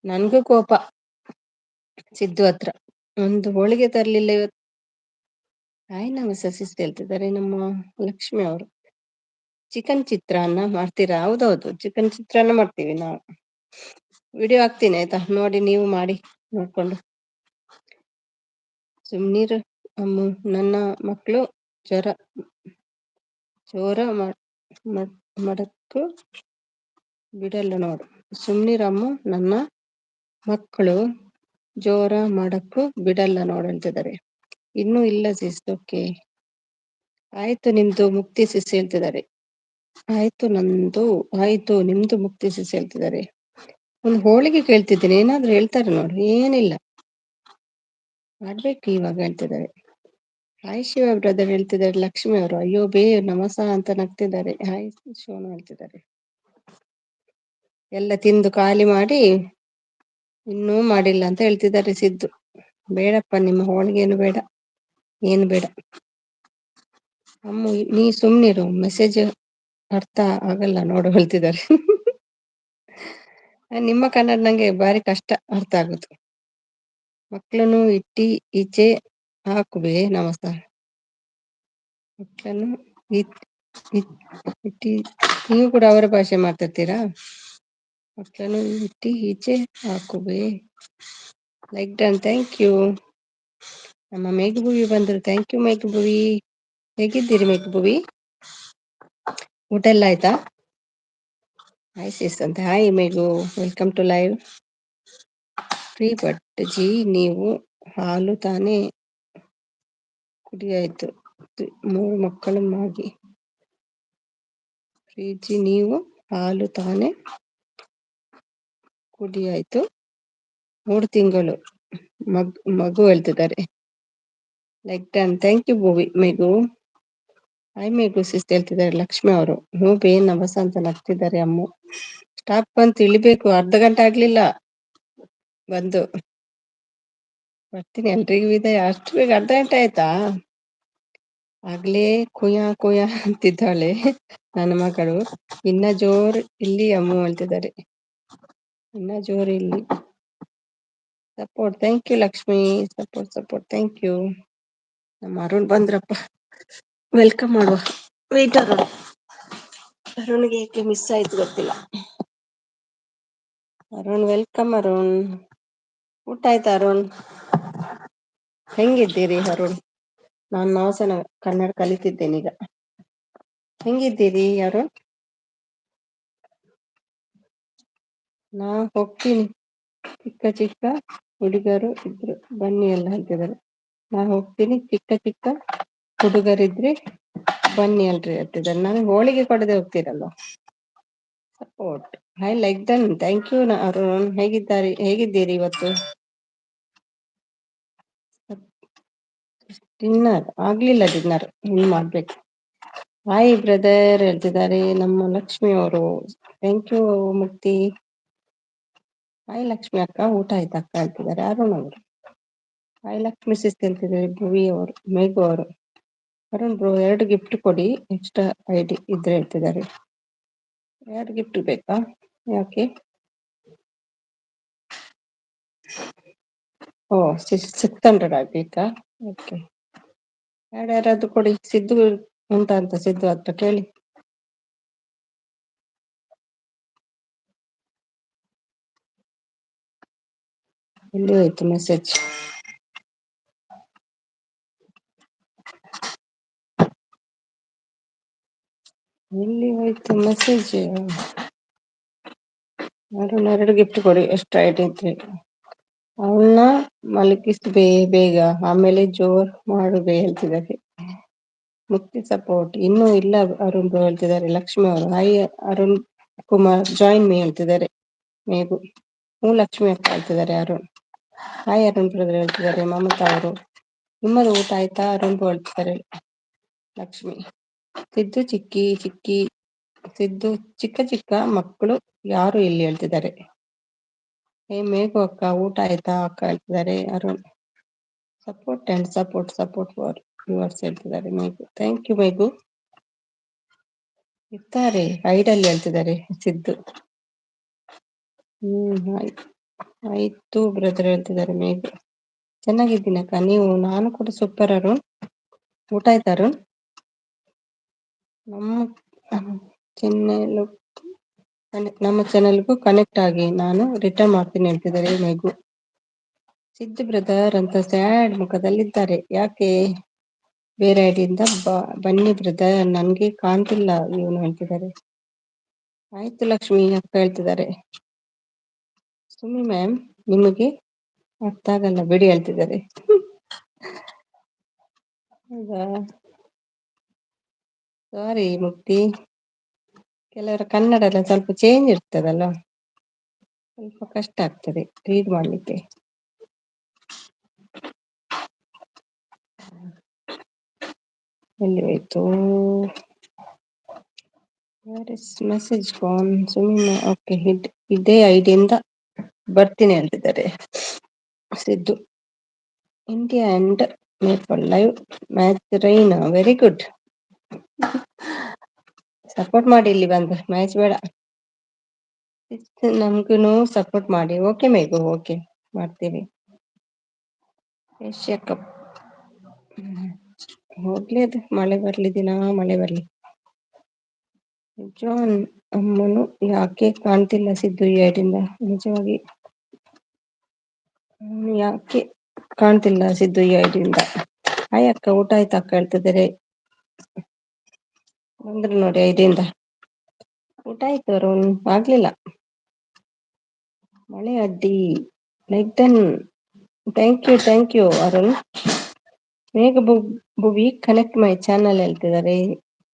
ನನ್ಗೂ ಕೋಪ ಸಿದ್ದು ಹತ್ರ. ಒಂದು ಹೋಳಿಗೆ ತರ್ಲಿಲ್ಲ ಇವತ್ತು. ಹಾಯ್ ನಮಸ ಸಿಸ್ ಹೇಳ್ತಿದ್ದಾರೆ ನಮ್ಮ ಲಕ್ಷ್ಮಿ ಅವರು. ಚಿಕನ್ ಚಿತ್ರಾನ್ನ ಮಾಡ್ತೀರಾ? ಹೌದೌದು ಚಿಕನ್ ಚಿತ್ರಾನ್ನ ಮಾಡ್ತೀವಿ ನಾವು. ವಿಡಿಯೋ ಹಾಕ್ತೀನಿ ಆಯ್ತಾ ನೋಡಿ ನೀವು ಮಾಡಿ ನೋಡ್ಕೊಂಡು. ಸುಮ್ನೀರು ಅಮ್ಮು ನನ್ನ ಮಕ್ಕಳು ಜೋರ ಮಡಕು ಬಿಡಲ್ಲ ನೋಡು. ಸುಮ್ನಿರಮ್ಮು ನನ್ನ ಮಕ್ಕಳು ಜೋರ ಮಾಡಕ್ಕೂ ಬಿಡಲ್ಲ ನೋಡು ಅಂತಿದ್ದಾರೆ. ಇನ್ನೂ ಇಲ್ಲ ಸಿಸ್ ಓಕೆ. ಆಯ್ತು ನಿಮ್ದು ಮುಕ್ತಿ ಸಿಸ್ ಹೇಳ್ತಿದ್ದಾರೆ. ಆಯ್ತು ನಿಮ್ದು ಮುಕ್ತಿ ಸಿಸ್ ಹೇಳ್ತಿದ್ದಾರೆ. ಒಂದು ಹೋಳಿಗೆ ಕೇಳ್ತಿದ್ದೀನಿ ಏನಾದ್ರು ಹೇಳ್ತಾರೆ ನೋಡ್ರಿ ಏನಿಲ್ಲ. ಮಾಡ್ಬೇಕು ಇವಾಗ ಹೇಳ್ತಿದ್ದಾರೆ. ಹಾಯ್ ಶಿವ ಬ್ರದರ್ ಹೇಳ್ತಿದ್ದಾರೆ ಲಕ್ಷ್ಮಿ ಅವರು. ಅಯ್ಯೋ ಬೇ ನಮಸ ಅಂತ ನಗ್ತಿದ್ದಾರೆ. ಹಾಯ್ ಶೋನು ಹೇಳ್ತಿದ್ದಾರೆ. ಎಲ್ಲ ತಿಂದು ಖಾಲಿ ಮಾಡಿ ಇನ್ನೂ ಮಾಡಿಲ್ಲ ಅಂತ ಹೇಳ್ತಿದ್ದಾರೆ ಸಿದ್ದು. ಬೇಡಪ್ಪ ನಿಮ್ಮ ಹೋಳಿಗೇನು ಬೇಡ ಏನು ಬೇಡ. ಅಮ್ಮು ನೀ ಸುಮ್ನಿರು ಮೆಸೇಜ್ ಅರ್ಥ ಆಗಲ್ಲ ನೋಡು ಹೇಳ್ತಿದ್ದಾರೆ. ನಿಮ್ಮ ಕನ್ನಡ ನಂಗೆ ಬಾರಿ ಕಷ್ಟ ಅರ್ಥ ಆಗುದು. ಮಕ್ಕಳನ್ನು ಇಟ್ಟಿ ಈಚೆ ಹಾಕುವೆ ನಮಸ್ಕಾರ. ಮಕ್ಕಳನ್ನು ಇಟ್- ಇಟ್- ಇಟ್ಟಿ ನೀವು ಕೂಡ ಅವರ ಭಾಷೆ ಮಾತಾಡ್ತೀರಾ? ಮಕ್ಕಳನ್ನು ಇಟ್ಟಿ ಈಚೆ ಹಾಕುವೆ. Like done, thank you. ನಮ್ಮ ಮೇಘಭೂವಿ ಬಂದ್ರು, ಥ್ಯಾಂಕ್ ಯು ಮೇಘಭೂವಿ. ಹೇಗಿದ್ದೀರಿ ಮೇಘಭೂವಿ? ಊಟ ಎಲ್ಲ ಆಯ್ತಾ? ಹಾಯ್ ಸಿಸ್ ಅಂತ. Hi Meghu, welcome to live. ಪ್ರೀ ಭಟ್ಜಿ, ನೀವು ಹಾಲು ತಾನೇ ಕುಡಿಯಾಯ್ತು, 3 ಮಕ್ಕಳು ಮಾಗಿ. ಪ್ರೀಜಿ, ನೀವು ಹಾಲು ತಾನೇ ಕುಡಿಯಾಯ್ತು, 3 ತಿಂಗಳು ಮಗು ಹೇಳ್ತಿದ್ದಾರೆ. Like done, thank you Bhuvi Meghu. Hi Meghu sis ಹೇಳ್ತಿದ್ದಾರೆ ಲಕ್ಷ್ಮಿ ಅವರು. ಹ್ಞೂ ಬೇನ್ ನವಸ ಅಂತ ನಗ್ತಿದ್ದಾರೆ ಅಮ್ಮ. ಸ್ಟಾಪ್ ಬಂತು, ಇಳಿಬೇಕು. ಅರ್ಧ ಗಂಟೆ ಆಗ್ಲಿಲ್ಲ ಬಂದು. ಬರ್ತೀನಿ, ಎಲ್ರಿಗೂ ವಿದಾಯ. ಅಷ್ಟು ಬೇಗ ಅರ್ಧ ಗಂಟೆ ಆಯ್ತಾ? ಆಗ್ಲೇ ಕುಯ ಕುಯ ಅಂತಿದ್ದಾಳೆ ನನ್ನ ಮಗಳು. ಇನ್ನ ಜೋರ್ ಇಲ್ಲಿ ಅಮ್ಮ ಹೇಳ್ತಿದ್ದಾರೆ. ಇನ್ನ ಜೋರ್ ಇಲ್ಲಿ. Support, thank you Lakshmi. Support thank you. ನಮ್ಮ ಅರುಣ್ ಬಂದ್ರಪ್ಪ, ವೆಲ್ಕಮ್ ಮಾಡುವ. ವೇಟ್ ಅರುಣ್, ಅರುಣ್ಗೆ ಏಕೆ ಮಿಸ್ ಆಯ್ತು ಗೊತ್ತಿಲ್ಲ. ಅರುಣ್ ವೆಲ್ಕಮ್ ಅರುಣ್. ಊಟ ಆಯ್ತಾ ಅರುಣ್? ಹೆಂಗಿದ್ದೀರಿ ಅರುಣ್? ನಾನು ನವಸನ ಕನ್ನಡ ಕಲಿತಿದ್ದೇನೆ ಈಗ. ಹೆಂಗಿದ್ದೀರಿ ಅರುಣ್? ನಾ ಹೋಗ್ತೀನಿ, ಚಿಕ್ಕ ಚಿಕ್ಕ ಹುಡುಗರು ಇದ್ರು ಬನ್ನಿ ಎಲ್ಲ ಹೇಳ್ತಿದ್ದಾರೆ. ನಾ ಹೋಗ್ತೀನಿ, ಚಿಕ್ಕ ಚಿಕ್ಕ ಹುಡುಗರಿದ್ರೆ ಬನ್ನಿ ಅಲ್ರಿ ಹೇಳ್ತಿದ್ದಾರೆ. ನನಗೆ ಹೋಳಿಗೆ ಕೊಡದೆ ಹೋಗ್ತೀರಲ್ವ. Support, I like done, thank you Arun. ಹೇಗಿದ್ದೀರಿ ಇವತ್ತು? ಡಿನ್ನರ್ ಆಗ್ಲಿಲ್ಲ, ಡಿನ್ನರ್ ಇನ್ನು ಮಾಡ್ಬೇಕು. ಹಾಯ್ ಬ್ರದರ್ ಹೇಳ್ತಿದ್ದಾರೆ ನಮ್ಮ ಲಕ್ಷ್ಮಿ ಅವರು. ಥ್ಯಾಂಕ್ ಯು ಮುಕ್ತಿ. ಹಾಯ್ ಲಕ್ಷ್ಮಿ ಅಕ್ಕ, ಊಟ ಆಯ್ತಾ ಅಕ್ಕ ಹೇಳ್ತಿದ್ದಾರೆ ಅರುಣ್ ಅವರು. ಹಾಯ್ ಲಕ್ಷ್ಮಿ ಸಿಸ್ ಹೇಳ್ತಿದ್ದಾರೆ ಭುವಿ ಅವರು, ಮೇಘು ಅವರು. ಅರುಣ್ ಬ್ರೋ 2 ಗಿಫ್ಟ್ ಕೊಡಿ, ಎಕ್ಸ್ಟ್ರಾ ಐಡಿ ಇದ್ರೆ ಹೇಳ್ತಿದ್ದಾರೆ. 2 ಗಿಫ್ಟ್ ಬೇಕಾ? ಯಾಕೆ? ಓ 600 ಆಗ್ಬೇಕಾ? ಓಕೆ, ಯಾರ್ಯಾರದು ಕೊಡಿ. ಸಿದ್ದು ಉಂಟಾ ಅಂತ ಸಿದ್ದು ಹತ್ರ ಕೇಳಿ. ಎಲ್ಲಿ ಹೋಯ್ತು ಮೆಸೇಜ್? ಎಲ್ಲಿ ಹೋಯ್ತು ಮೆಸೇಜ್? ಅರುಣ್ 2 ಗಿಫ್ಟ್ ಕೊಡಿ, ಎಷ್ಟು ಐಡಿ ಇದ್ರೆ. ಅವನ್ನ ಮಲಗಿಸ್ಬೇ ಬೇಗ, ಆಮೇಲೆ ಜೋರ್ ಮಾಡುಬೇ ಹೇಳ್ತಿದ್ದಾರೆ. ಮುಕ್ತಿ ಸಪೋರ್ಟ್ ಇನ್ನೂ ಇಲ್ಲ ಅರುಣ್ ಬ್ರೋ ಹೇಳ್ತಿದ್ದಾರೆ ಲಕ್ಷ್ಮಿ ಅವರು. Hi Arun Kumar, join me ಹೇಳ್ತಿದ್ದಾರೆ ಮೇಘು. ಹ್ಞೂ ಲಕ್ಷ್ಮಿ ಅಕ್ಕ ಹೇಳ್ತಿದ್ದಾರೆ ಅರುಣ್. ಹಾಯ್ ಅರುಣ್ ಬ್ರದರ್ ಹೇಳ್ತಿದ್ದಾರೆ ಮಮತಾ ಅವರು. ನಿಮ್ಮದು ಊಟ ಆಯ್ತಾ ಅರುಣ್ ಬ್ರೋ ಹೇಳ್ತಿದ್ದಾರೆ ಲಕ್ಷ್ಮಿ. ಸಿದ್ದು ಸಿದ್ದು ಚಿಕ್ಕ ಚಿಕ್ಕ ಮಕ್ಕಳು ಯಾರು ಇಲ್ಲಿ ಹೇಳ್ತಿದ್ದಾರೆ. ಹೇ ಮೇಘು ಅಕ್ಕ, ಊಟ ಆಯ್ತಾ ಅಕ್ಕ ಹೇಳ್ತಿದ್ದಾರೆ Arun. Support and support for yours ಹೇಳ್ತಿದ್ದಾರೆ ಮೇಘು. Thank you ಮೇಘು. ಇರ್ತಾರೆ ಐಡಲ್ಲಿ ಹೇಳ್ತಿದ್ದಾರೆ ಸಿದ್ದು. ಆಯ್ತು ಬ್ರದರ್ ಹೇಳ್ತಿದ್ದಾರೆ ಮೇಘು. ಚೆನ್ನಾಗಿದ್ದೀನಕ್ಕ, ನೀವು? ನಾನು ಕೂಡ ಸೂಪರ್ ಅರುಣ್. ಊಟ ಆಯ್ತಾ ಅರುಣ್? ಚಾನೆಲ್ ನಮ್ಮ ಚಾನೆಲ್ಗೂ ಕನೆಕ್ಟ್ ಆಗಿ, ನಾನು ರಿಟರ್ನ್ ಮಾಡ್ತೀನಿ ಹೇಳ್ತಿದ್ದಾರೆ ಮೇಘು. ಸಿದ್ದು ಬ್ರದರ್ ಅಂತ ಸ್ಯಾಡ್ ಮುಖದಲ್ಲಿದ್ದಾರೆ. ಯಾಕೆ? ಬೇರೆ ಐಡಿಯಿಂದ ಬನ್ನಿ ಬ್ರದರ್, ನನ್ಗೆ ಕಾಣ್ತಿಲ್ಲ ಇವನು ಹೇಳ್ತಿದ್ದಾರೆ. ಆಯ್ತು ಲಕ್ಷ್ಮಿ ಅಕ್ಕ ಹೇಳ್ತಿದ್ದಾರೆ. ಸುಮ್ಮಿ ಮ್ಯಾಮ್, ನಿಮಗೆ ಅರ್ಥ ಆಗಲ್ಲ ಬಿಡಿ ಹೇಳ್ತಿದ್ದಾರೆ. ಹೌದಾ, ಸಾರಿ ಮುಕ್ತಿ. ಕೆಲವರ ಕನ್ನಡ ಎಲ್ಲ ಸ್ವಲ್ಪ ಚೇಂಜ್ ಇರ್ತದಲ್ಲ, ಸ್ವಲ್ಪ ಕಷ್ಟ ಆಗ್ತದೆ ರೀಡ್ ಮಾಡ್ಲಿಕ್ಕೆ. ಎಲ್ಲಿ ಹೋಯ್ತು ಮೆಸೇಜ್ ಫೋನ್? ಸುಮ್ಮನೆ ಓಕೆ, ಇದೇ ಐಡಿಯಿಂದ ಬರ್ತೀನಿ ಹೇಳ್ತಿದ್ದಾರೆ Siddu. India and Nepal live match rain, very good. Support ಮಾಡಿ ಇಲ್ಲಿ ಬಂದು, ಮ್ಯಾಚ್ ಬೇಡ. ನಮ್ಗುನು ಸಪೋರ್ಟ್ ಮಾಡಿ. ಓಕೆ ಮೇಘು, ಓಕೆ ಮಾಡ್ತೀವಿ. ಏಷ್ಯಾ ಕಪ್ ಹೋಗ್ಲಿ, ಅದು ಮಳೆ ಬರ್ಲಿ, ದಿನಾ ಮಳೆ ಬರ್ಲಿ. ಜಾನ್ ಅಮ್ಮನು ಯಾಕೆ ಕಾಣ್ತಿಲ್ಲ ಸಿದ್ದು ಈ ಐಡಿಯಿಂದ? ನಿಜವಾಗಿ ಯಾಕೆ ಕಾಣ್ತಿಲ್ಲ ಸಿದ್ದು ಈ ಐಡಿಯಿಂದ? ಹಾಯ್ ಅಕ್ಕ, ಊಟ ಆಯ್ತಾ ಅಕ್ಕ ಹೇಳ್ತಿದ್ದಾರೆ. ಬಂದ್ರು ನೋಡಿ ಐಡಿಯಿಂದ. ಊಟ ಆಯ್ತು ಅರುಣ್, ಆಗ್ಲಿಲ್ಲ. ಮಳೆ ಅಡ್ಡಿ like done. Thank you Arun. ಬೇಗ ಭುವಿ ಕನೆಕ್ಟ್ ಮೈ ಚಾನಲ್ ಹೇಳ್ತಿದ್ದಾರೆ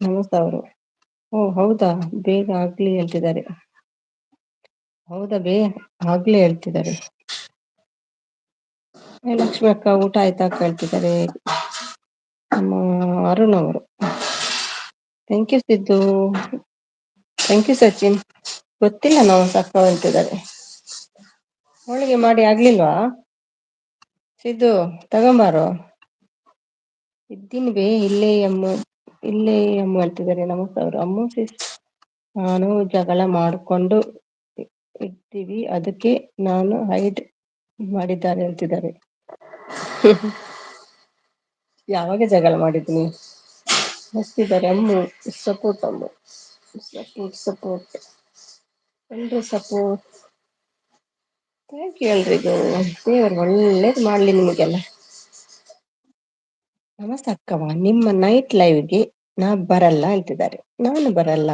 ನಮಸ್ತೆ ಅವರು. ಓ ಹೌದಾ, ಬೇಗ ಆಗ್ಲಿ ಹೇಳ್ತಿದ್ದಾರೆ. ಹೌದಾ, ಆಗ್ಲೇ ಹೇಳ್ತಿದ್ದಾರೆ. ಲಕ್ಷ್ಮಿ ಅಕ್ಕ ಊಟ ಆಯ್ತಾ ಕೇಳ್ತಿದ್ದಾರೆ ನಮ್ಮ ಅರುಣ್ ಅವರು. Thank you Siddu. Thank you Sachin. ಗೊತ್ತಿಲ್ಲ ನಾವು ಸಕ್ಕ ಅಂತಿದ್ದಾರೆ. ಹೋಳಿಗೆ ಮಾಡಿ ಆಗ್ಲಿಲ್ವಾ ಸಿದ್ದು? ತಗೊಂಬಾರೋ. ಇದ್ದೀನಿ ಬೇ, ಇಲ್ಲೇ ಅಮ್ಮ ಹೇಳ್ತಿದ್ದಾರೆ ನಮಸ್ತೆ ಅವರು. ಅಮ್ಮ ನಾನು ಜಗಳ ಮಾಡ್ಕೊಂಡು ಇರ್ತೀವಿ, ಅದಕ್ಕೆ ನಾನು ಹೈಡ್ ಮಾಡಿದ್ದಾರೆ ಅಂತಿದ್ದಾರೆ. ಯಾವಾಗ ಜಗಳ ಮಾಡಿದ್ನಿ? ಮಸ್ತಿದ್ದಾರೆ ಅಮ್ಮು. ಸಪೋರ್ಟ್ ಅಮ್ಮು, ಸಪೋರ್ಟ್ ಎಲ್ರು ಸಪೋರ್ಟ್. ಥ್ಯಾಂಕ್ ಯು ಎಲ್ರಿಗೂ. ದೇವರು ಒಳ್ಳೇದು ಮಾಡ್ಲಿ ನಿಮಗೆಲ್ಲ. ನಮಸ್ತೆ ಅಕ್ಕವ, ನಿಮ್ಮ ನೈಟ್ ಲೈವ್ಗೆ ನಾ ಬರಲ್ಲ ಅಂತಿದ್ದಾರೆ. ನಾನು ಬರಲ್ಲ.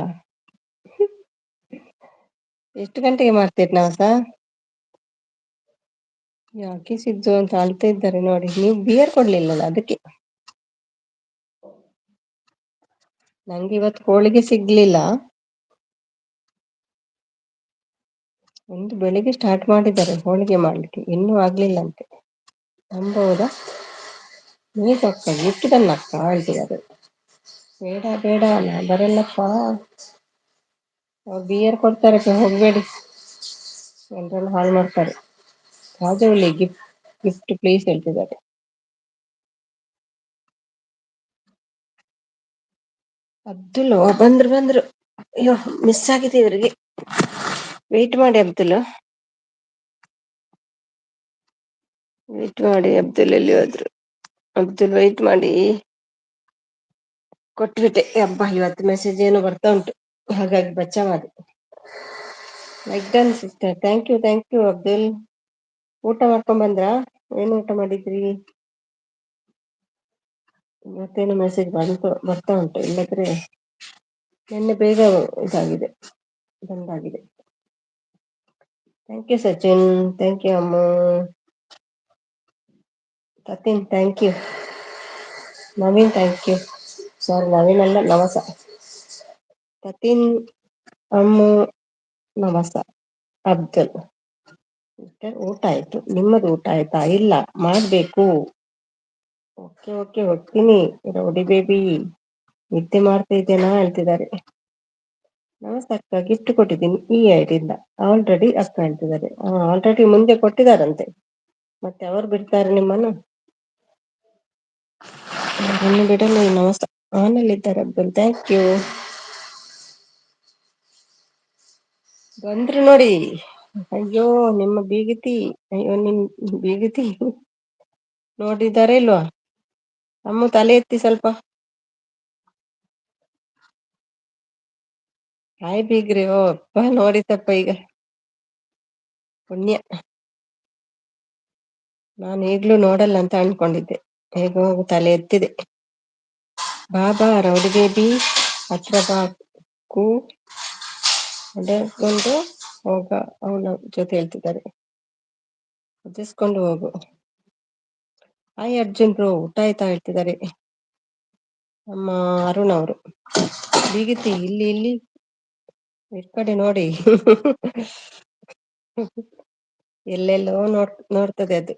ಎಷ್ಟು ಗಂಟೆಗೆ ಮಾಡ್ತೀರಿ ನವಸ? ಯಾಕೆ ಸಿದ್ದು ಅಂತ ಅಳ್ತಾ ಇದ್ದಾರೆ ನೋಡಿ. ನೀವು ಬಿಯರ್ ಕೊಡ್ಲಿಲ್ಲಲ್ಲ ಅದಕ್ಕೆ. ನಂಗೆ ಇವತ್ತು ಹೋಳಿಗೆ ಸಿಗ್ಲಿಲ್ಲ. ಒಂದು ಬೆಳಿಗ್ಗೆ ಸ್ಟಾರ್ಟ್ ಮಾಡಿದ್ದಾರೆ ಹೋಳಿಗೆ ಮಾಡ್ಲಿಕ್ಕೆ, ಇನ್ನೂ ಆಗ್ಲಿಲ್ಲ ಅಂತೆ. ನಂಬಹುದಾ? ನೀಕಕ್ಕ ಗಿಫ್ಟ್ ತನ್ನಕ್ಕ ಹೇಳ್ತಿದ್ದಾರೆ. ಬೇಡ ಬೇಡ, ನಾ ಬರಲ್ಲಪ್ಪಾ. ಬಿಯರ್ ಕೊಡ್ತಾರೆ, ಹೋಗ್ಬೇಡಿ. ಎಲ್ರನ್ನು ಹಾಳು ಮಾಡ್ತಾರೆ. ರಾಜವಳ್ಳಿ ಗಿಫ್ಟ್ ಪ್ಲೀಸ್ ಹೇಳ್ತಿದ್ದಾರೆ. ಅಬ್ದುಲ್ ಬಂದ್ರು. ಅಯ್ಯೋ, ಮಿಸ್ ಆಗಿದೆ ಇವರಿಗೆ. ವೇಟ್ ಮಾಡಿ ಅಬ್ದುಲ್. ವೇಟ್ ಮಾಡಿ ಅಬ್ದುಲ್, ಎಲ್ಲಿ ಹೋದ್ರು? ಅಬ್ದುಲ್ ವೇಟ್ ಮಾಡಿ. ಕೊಟ್ಬಿಟ್ಟೆ. ಹಬ್ಬ, ಇವತ್ತು ಮೆಸೇಜ್ ಏನು ಬರ್ತಾ ಉಂಟು, ಹಾಗಾಗಿ ಬಚಾವಾದೆ. Like done sister. Thank you Abdul. ಊಟ ಮಾಡ್ಕೊಂಡ್ ಬಂದ್ರಾ? ಏನು ಊಟ ಮಾಡಿದ್ರಿ? ಮತ್ತೇನು ಮೆಸೇಜ್ ಬರ್ತಾ ಉಂಟು, ಇಲ್ಲದ್ರೆ ನಿನ್ನೆ ಬೇಗ ಇದಾಗಿದೆ, ಬಂದಾಗಿದೆ. Thank you Sachin. Thank you ಅಮ್ಮ. Sachin thank you. Naveen thank you. Sorry, Naveen ಅಲ್ಲ, ನವಸ. ಸಚಿನ್, ಅಮ್ಮು, ನಮಸ, ಅಬ್ದುಲ್. ಊಟ ಆಯ್ತು, ನಿಮ್ಮದು ಊಟ ಆಯ್ತಾ? ಇಲ್ಲ, ಮಾಡ್ಬೇಕು. ಓಕೆ ಹೋಗ್ತೀನಿ. ರೌಡಿ ಬೇಬಿ ನಿದ್ದೆ ಮಾಡ್ತಾ ಇದ್ದೇನಾ ಹೇಳ್ತಿದ್ದಾರೆ. ನಮಸ್ತೆ ಅಕ್ಕ, ಗಿಫ್ಟ್ ಕೊಟ್ಟಿದ್ದೀನಿ ಈ ಐಡಿಯಿಂದ ಆಲ್ರೆಡಿ ಅಕ್ಕ ಹೇಳ್ತಿದ್ದಾರೆ. ಆಲ್ರೆಡಿ ಮುಂದೆ ಕೊಟ್ಟಿದಾರಂತೆ, ಮತ್ತೆ ಅವರು ಬಿಡ್ತಾರೆ ನಿಮ್ಮನ್ನು? ಇನ್ನು ಬಿಡಲ್ಲ. ನಮಸ್ತೆ ಆನಲ್ಲಿ ಇದ್ದಾರೆ ಅಬ್ದುಲ್. Thank you. ಬಂದ್ರು ನೋಡಿ. ಅಯ್ಯೋ ನಿಮ್ಮ ಬೀಗತಿ, ಅಯ್ಯೋ ನಿಮ್ ಬೀಗತಿ ನೋಡಿದಾರೆ ಇಲ್ವಾ? ಅಮ್ಮ ತಲೆ ಎತ್ತಿ ಸ್ವಲ್ಪ. ಹಾಯ್ ಬೀಗ್ರಿ. ಓ ಅಪ್ಪ, ನೋಡಿತಪ್ಪ ಈಗ. ಪುಣ್ಯ, ನಾನು ಈಗ್ಲೂ ನೋಡಲ್ಲ ಅಂತ ಅನ್ಕೊಂಡಿದ್ದೆ. ಹೇಗೋ ತಲೆ ಎತ್ತಿದೆ. ಬಾಬಾ ರೌಡಿ ಬೇಬಿ ಹತ್ರ ಬಾ ನಡೆಸ್ಕೊಂಡು ಹೋಗ, ಅವಳ ಜೊತೆ ಹೇಳ್ತಿದ್ದಾರೆ. ಅದಿಸ್ಕೊಂಡು ಹೋಗು. ಹಾಯ್ ಅರ್ಜುನ್ ಬ್ರೋ, ಊಟ ಆಯ್ತಾ ಹೇಳ್ತಿದ್ದಾರೆ ನಮ್ಮ ಅರುಣ್ ಅವರು. ಬೀಗತಿ ಇಲ್ಲಿ ಈ ಕಡೆ ನೋಡಿ. ಎಲ್ಲೆಲ್ಲೋ ನೋಡ್ತದೆ ಅದು.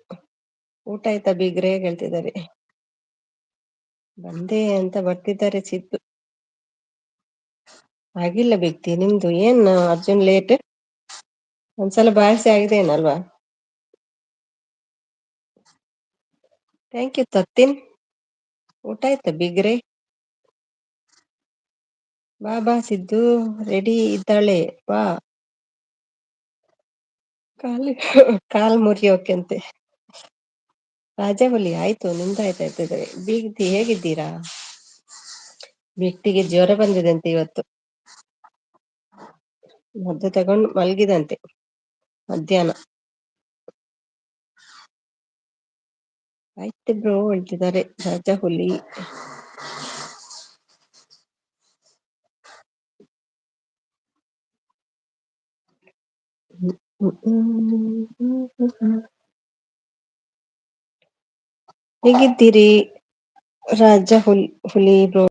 ಊಟ ಆಯ್ತಾ ಬೀಗ್ರೆ ಹೇಳ್ತಿದ್ದಾರೆ. ಬಂದೆ ಅಂತ ಬರ್ತಿದ್ದಾರೆ ಸಿದ್ದು. ಆಗಿಲ್ಲ ಬಿಗ್ತಿ, ನಿಮ್ದು ಏನ್ ಅರ್ಜುನ್ ಲೇಟ್? ಒಂದ್ಸಲ ಬಾಳ್ಸಿ ಆಗಿದೆ ಏನಲ್ವಾ? Thank you ತತ್ತಿನ್. ಊಟ ಆಯ್ತಾ ಬಿಗ್ರೆ? ಬಾ ಸಿದ್ದು, ರೆಡಿ ಇದ್ದಾಳೆ ಬಾ. ಕಾಲು ಕಾಲ್ ಮುರಿಯೋಕೆಂತೆ. ರಾಜಾಹುಲಿ ಆಯ್ತು, ನಿಮ್ದಾಯ್ತಾಯ್ತದೆ. ಬೀಗ್ತಿ ಹೇಗಿದ್ದೀರಾ? ವ್ಯಕ್ತಿಗೆ ಜ್ವರ ಬಂದಿದಂತೆ ಇವತ್ತು. ಮದ್ದು ತಗೊಂಡು ಮಲಗಿದಂತೆ ಮಧ್ಯಾಹ್ನ. ಆಯ್ತು ಬ್ರೋ ಹೇಳ್ತಿದ್ದಾರೆ ರಾಜಾಹುಲಿ. ಹೇಗಿದ್ದೀರಿ ರಾಜಹುಲಿ ಬ್ರೋ?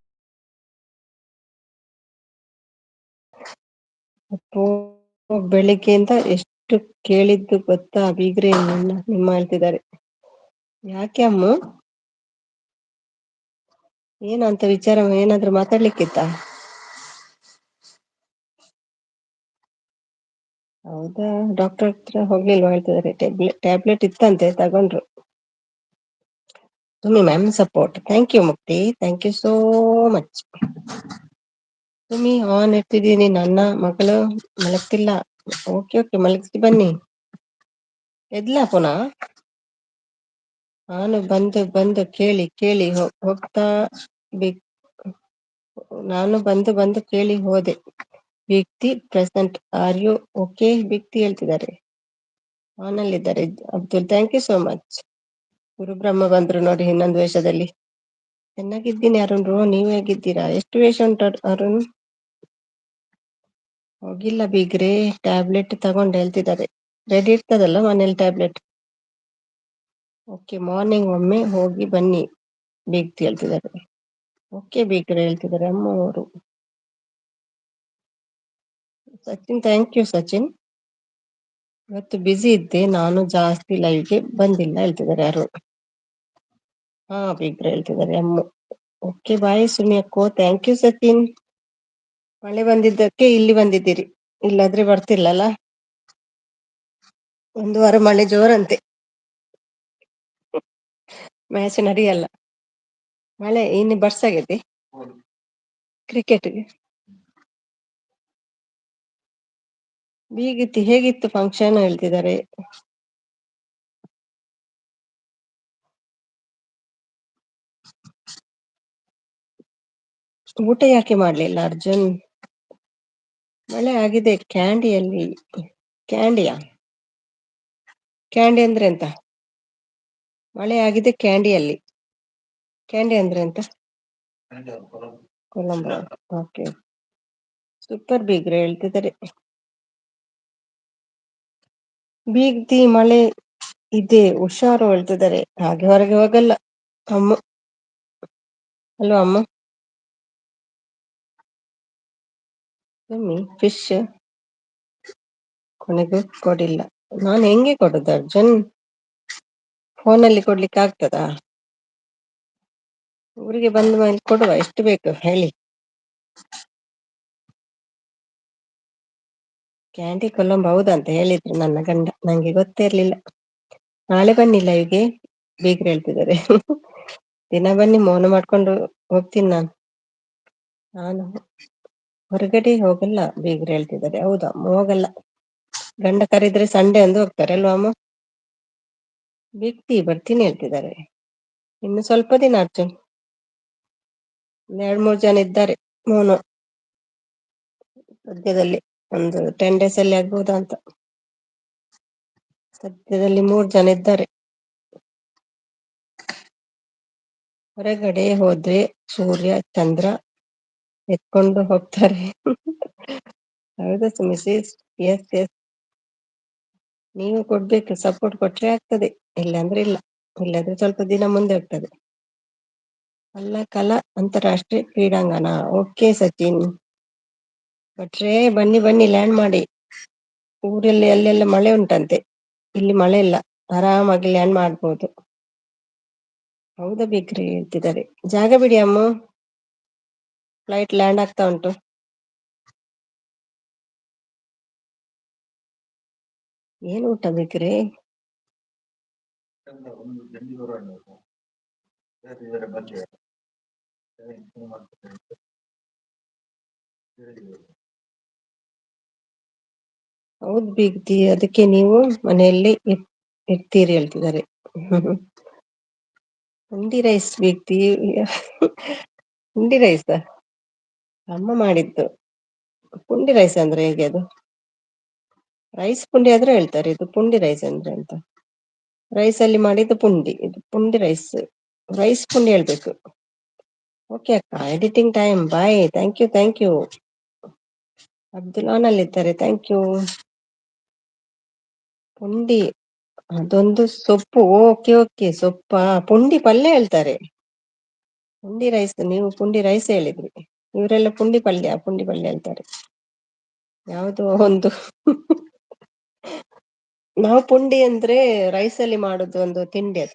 ಅಪ್ಪೋ, ಬೆಳಿಗ್ಗೆಯಿಂದ ಎಷ್ಟು ಕೇಳಿದ್ದು ಗೊತ್ತಾ ಬೀಗ್ರೆ? ನಿಮ್ಮ ಹೇಳ್ತಿದ್ದಾರೆ. ಯಾಕೆ ಅಮ್ಮ? ಏನಂತ ವಿಚಾರ, ಏನಾದ್ರು ಮಾತಾಡ್ಲಿಕ್ಕಿತ್ತ? ಹೌದಾ, ಡಾಕ್ಟರ್ ಹತ್ರ ಹೋಗ್ಲಿಲ್ವಾ? ಹೇಳ್ತಿದ್ದಾರೆ ಟ್ಯಾಬ್ಲೆಟ್ ಇತ್ತಂತೆ, ತಗೊಂಡ್ರು. ತುಮಿ ಮ್ಯಾಮ್ ಸಪೋರ್ಟ್. ಥ್ಯಾಂಕ್ ಯು ಮುಕ್ತಿ, ಥ್ಯಾಂಕ್ ಯು ಸೋ ಮಚ್. ತುಮಿ ಆನ್ ಇಟ್ಟಿದ್ದೀನಿ, ನನ್ನ ಮಗಳು ಮಲಗ್ತಿಲ್ಲ. ಓಕೆ ಓಕೆ, ಮಲಗಿಸಿ ಬನ್ನಿ. ಎದ್ಲಾ ಪುನಃ? ನಾನು ಬಂದು ಕೇಳಿ ಕೇಳಿ ಹೋಗ್ತಾ ಬಿ ನಾನು ಬಂದು ಕೇಳಿ ಹೋದೆ. ವ್ಯಕ್ತಿ ಪ್ರೆಸೆಂಟ್, ಆರ್ ಯು ಓಕೆ ವ್ಯಕ್ತಿ ಹೇಳ್ತಿದ್ದಾರೆ. ಆನಲ್ಲಿದ್ದಾರೆ Abdul, thank you so much. Gurubrahma ಬಂದ್ರು ನೋಡಿ ಇನ್ನೊಂದು ವೇಷದಲ್ಲಿ. ಚೆನ್ನಾಗಿದ್ದೀನಿ ಅರುಣ್ ರೋ, ನೀವ್ ಹೇಗಿದ್ದೀರಾ? ಎಷ್ಟು ವೇಷ ಉಂಟು ಅರುಣ್? ಹೋಗಿಲ್ಲ ಬೀಗ್ರೆ, ಟ್ಯಾಬ್ಲೆಟ್ ತಗೊಂಡು ಹೇಳ್ತಿದ್ದಾರೆ. ರೆಡಿ ಇರ್ತದಲ್ಲ ಮನೇಲಿ ಟ್ಯಾಬ್ಲೆಟ್? ಓಕೆ, ಮಾರ್ನಿಂಗ್ ಒಮ್ಮೆ ಹೋಗಿ ಬನ್ನಿ ಬೀಗ್ತಿ ಹೇಳ್ತಿದ್ದಾರೆ. ಓಕೆ ಬೀಗ್ರೆ ಹೇಳ್ತಿದ್ದಾರೆ ಅಮ್ಮ ಅವರು. Sachin, thank you Sachin. ಇವತ್ತು ಬಿಸಿ ಇದ್ದೆ, ನಾನು ಜಾಸ್ತಿ ಲೈವ್ಗೆ ಬಂದಿಲ್ಲ ಹೇಳ್ತಿದ್ದಾರೆ ಯಾರು. ಹಾ ಬೀಗ್ರೆ ಹೇಳ್ತಿದ್ದಾರೆ ಅಮ್ಮ. ಓಕೆ ಬಾಯ್ ಸುಮಿ ಅಕ್ಕೋ, ಥ್ಯಾಂಕ್ ಯು ಸಚಿನ್. ಮಳೆ ಬಂದಿದ್ದಕ್ಕೆ ಇಲ್ಲಿ ಬಂದಿದ್ದೀರಿ, ಇಲ್ಲಾದ್ರೆ ಬರ್ತಿಲ್ಲಲ್ಲ. ಒಂದು ವಾರ ಮಳೆ ಜೋರಂತೆ, ಮ್ಯಾಚ್ ನಡೆಯಲ್ಲ. ಮಳೆ ಇನ್ನು ಬರ್ಸಾಗೈತೆ ಕ್ರಿಕೆಟ್ಗೆ. ಬೀಗಿತ್ತು, ಹೇಗಿತ್ತು ಫಂಕ್ಷನ್ ಹೇಳ್ತಿದ್ದಾರೆ. ಊಟ ಯಾಕೆ ಮಾಡ್ಲಿಲ್ಲ ಅರ್ಜುನ್? ಮಳೆ ಆಗಿದೆ ಕ್ಯಾಂಡಿಯಲ್ಲಿ. ಕ್ಯಾಂಡಿಯಾ? ಕ್ಯಾಂಡಿ ಅಂದ್ರೆ ಎಂತ? ಮಳೆ ಆಗಿದೆ ಕ್ಯಾಂಡಿಯಲ್ಲಿ. ಕ್ಯಾಂಡಿ ಅಂದ್ರೆ ಎಂತ? ಕೊಲಂಬೋ. ಓಕೆ, ಸೂಪರ್ ಬೀಗ್ರೆ ಹೇಳ್ತಿದ್ದಾರೆ. ಬೀಗ್ತಿ ಮಳೆ ಇದೆ ಹುಷಾರು ಹೇಳ್ತಿದ್ದಾರೆ. ಹಾಗೆ ಹೊರಗೆ ಹೋಗಲ್ಲ ಅಮ್ಮ. ಅಲ್ವಾ ಅಮ್ಮ? ಫಿಶ್ ಕೊನೆಗೂ ಕೊಡಿಲ್ಲ. ನಾನು ಹೆಂಗೆ ಕೊಡುದು ಅರ್ಜುನ್? ಫೋನಲ್ಲಿ ಕೊಡ್ಲಿಕ್ಕೆ ಆಗ್ತದಾ? ಊರಿಗೆ ಬಂದ ಮೇಲೆ ಕೊಡುವ, ಎಷ್ಟು ಬೇಕು ಹೇಳಿ. ಕ್ಯಾಂಡಿ ಕೊಲಂಬೋ ಹೌದಂತ ಹೇಳಿದ್ರು ನನ್ನ ಗಂಡ, ನಂಗೆ ಗೊತ್ತೇ ಇರ್ಲಿಲ್ಲ. ನಾಳೆ ಬನ್ನಿ ಲೈವ್ಗೆ ಬೀಗ್ರೆ ಹೇಳ್ತಿದ್ದಾರೆ. ದಿನ ಬನ್ನಿ, ಮೌನ ಮಾಡ್ಕೊಂಡು ಹೋಗ್ತೀನಿ ನಾನು. ನಾನು ಹೊರಗಡೆ ಹೋಗಲ್ಲ ಬೀಗ್ರೆ ಹೇಳ್ತಿದ್ದಾರೆ. ಹೌದಾ, ಹೋಗಲ್ಲ. ಗಂಡ ಕರೆದ್ರೆ ಸಂಡೆ ಅಂದು ಹೋಗ್ತಾರೆ ಅಲ್ವಾ ಅಮ್ಮ? ವ್ಯಕ್ತಿ ಬರ್ತೀನಿ ಹೇಳ್ತಿದ್ದಾರೆ. ಇನ್ನು ಸ್ವಲ್ಪ ದಿನ ಅರ್ಜುನ್. 2-3 ಜನ ಇದ್ದಾರೆ ಮೌನ. ಸದ್ಯದಲ್ಲಿ ಒಂದು 10 days ಅಲ್ಲಿ ಆಗ್ಬೋದಾ ಅಂತ. ಸದ್ಯದಲ್ಲಿ 3 ಜನ ಇದ್ದಾರೆ. ಹೊರಗಡೆ ಹೋದ್ರೆ ಸೂರ್ಯ ಚಂದ್ರ ಎತ್ಕೊಂಡು ಹೋಗ್ತಾರೆ. ಹೌದಾ ಮಿಸಸ್? ಎಸ್ ಎಸ್, ನೀವು ಕೊಡ್ಬೇಕು, ಸಪೋರ್ಟ್ ಕೊಟ್ರೆ ಆಗ್ತದೆ, ಇಲ್ಲಾಂದ್ರೆ ಇಲ್ಲ. ಇಲ್ಲಾಂದ್ರೆ ಸ್ವಲ್ಪ ದಿನ ಮುಂದೆ ಹೋಗ್ತದೆ. ಅಲ್ಲ ಕಲಾ ಅಂತಾರಾಷ್ಟ್ರೀಯ ಕ್ರೀಡಾಂಗಣ. ಓಕೆ ಸಚಿನ್ ಭಟ್ರೆ, ಬನ್ನಿ ಬನ್ನಿ ಲ್ಯಾಂಡ್ ಮಾಡಿ. ಊರಲ್ಲಿ ಅಲ್ಲೆಲ್ಲ ಮಳೆ ಉಂಟಂತೆ, ಇಲ್ಲಿ ಮಳೆ ಇಲ್ಲ, ಆರಾಮಾಗಿ ಲ್ಯಾಂಡ್ ಮಾಡ್ಬೋದು. ಹೌದಾ ಬೇಕ್ರಿ ಹೇಳ್ತಿದ್ದಾರೆ. ಜಾಗ ಬಿಡಿ ಅಮ್ಮ, ಫ್ಲೈಟ್ ಲ್ಯಾಂಡ್ ಆಗ್ತಾ ಉಂಟು. ಏನು ಊಟ ಬೇಕ್ರಿ? ಹೌದ್ ಬೀಗ್ತಿ, ಅದಕ್ಕೆ ನೀವು ಮನೆಯಲ್ಲಿ ಇರ್ತೀರಿ ಹೇಳ್ತಿದ್ದಾರೆ. ಪುಂಡಿ ರೈಸ್ ಬೀಗ್ತಿ. ಪುಂಡಿ ರೈಸ್ ಅಮ್ಮ ಮಾಡಿದ್ದು. ಪುಂಡಿ ರೈಸ್ ಅಂದ್ರೆ ಹೇಗೆ ಅದು? ರೈಸ್ ಪುಂಡಿ ಆದ್ರೆ ಹೇಳ್ತಾರೆ, ಇದು ಪುಂಡಿ ರೈಸ್ ಅಂದ್ರೆ ಅಂತ. ರೈಸ್ ಅಲ್ಲಿ ಮಾಡಿದ್ದು ಪುಂಡಿ, ಇದು ಪುಂಡಿ ರೈಸ್. ರೈಸ್ ಪುಂಡಿ ಹೇಳ್ಬೇಕು. ಓಕೆ ಅಕ್ಕ, editing time, bye. Thank you, thank you. Abdul on ಅಲ್ಲಿ ಇದ್ದಾರೆ, ಥ್ಯಾಂಕ್ ಯು. ಪುಂಡಿ ಅದೊಂದು ಸೊಪ್ಪು. ಓಕೆ ಓಕೆ, ಸೊಪ್ಪ. ಪುಂಡಿ ಪಲ್ಯ ಹೇಳ್ತಾರೆ. ಪುಂಡಿ ರೈಸ್, ನೀವು ಪುಂಡಿ ರೈಸ್ ಹೇಳಿದ್ರಿ. ಇವರೆಲ್ಲ ಪುಂಡಿ ಪಲ್ಯ, ಪುಂಡಿ ಪಲ್ಯ ಹೇಳ್ತಾರೆ. ಯಾವುದು ಒಂದು. ನಾವು ಪುಂಡಿ ಅಂದ್ರೆ ರೈಸ್ ಅಲ್ಲಿ ಮಾಡುದು ಒಂದು ತಿಂಡಿ ಅದು,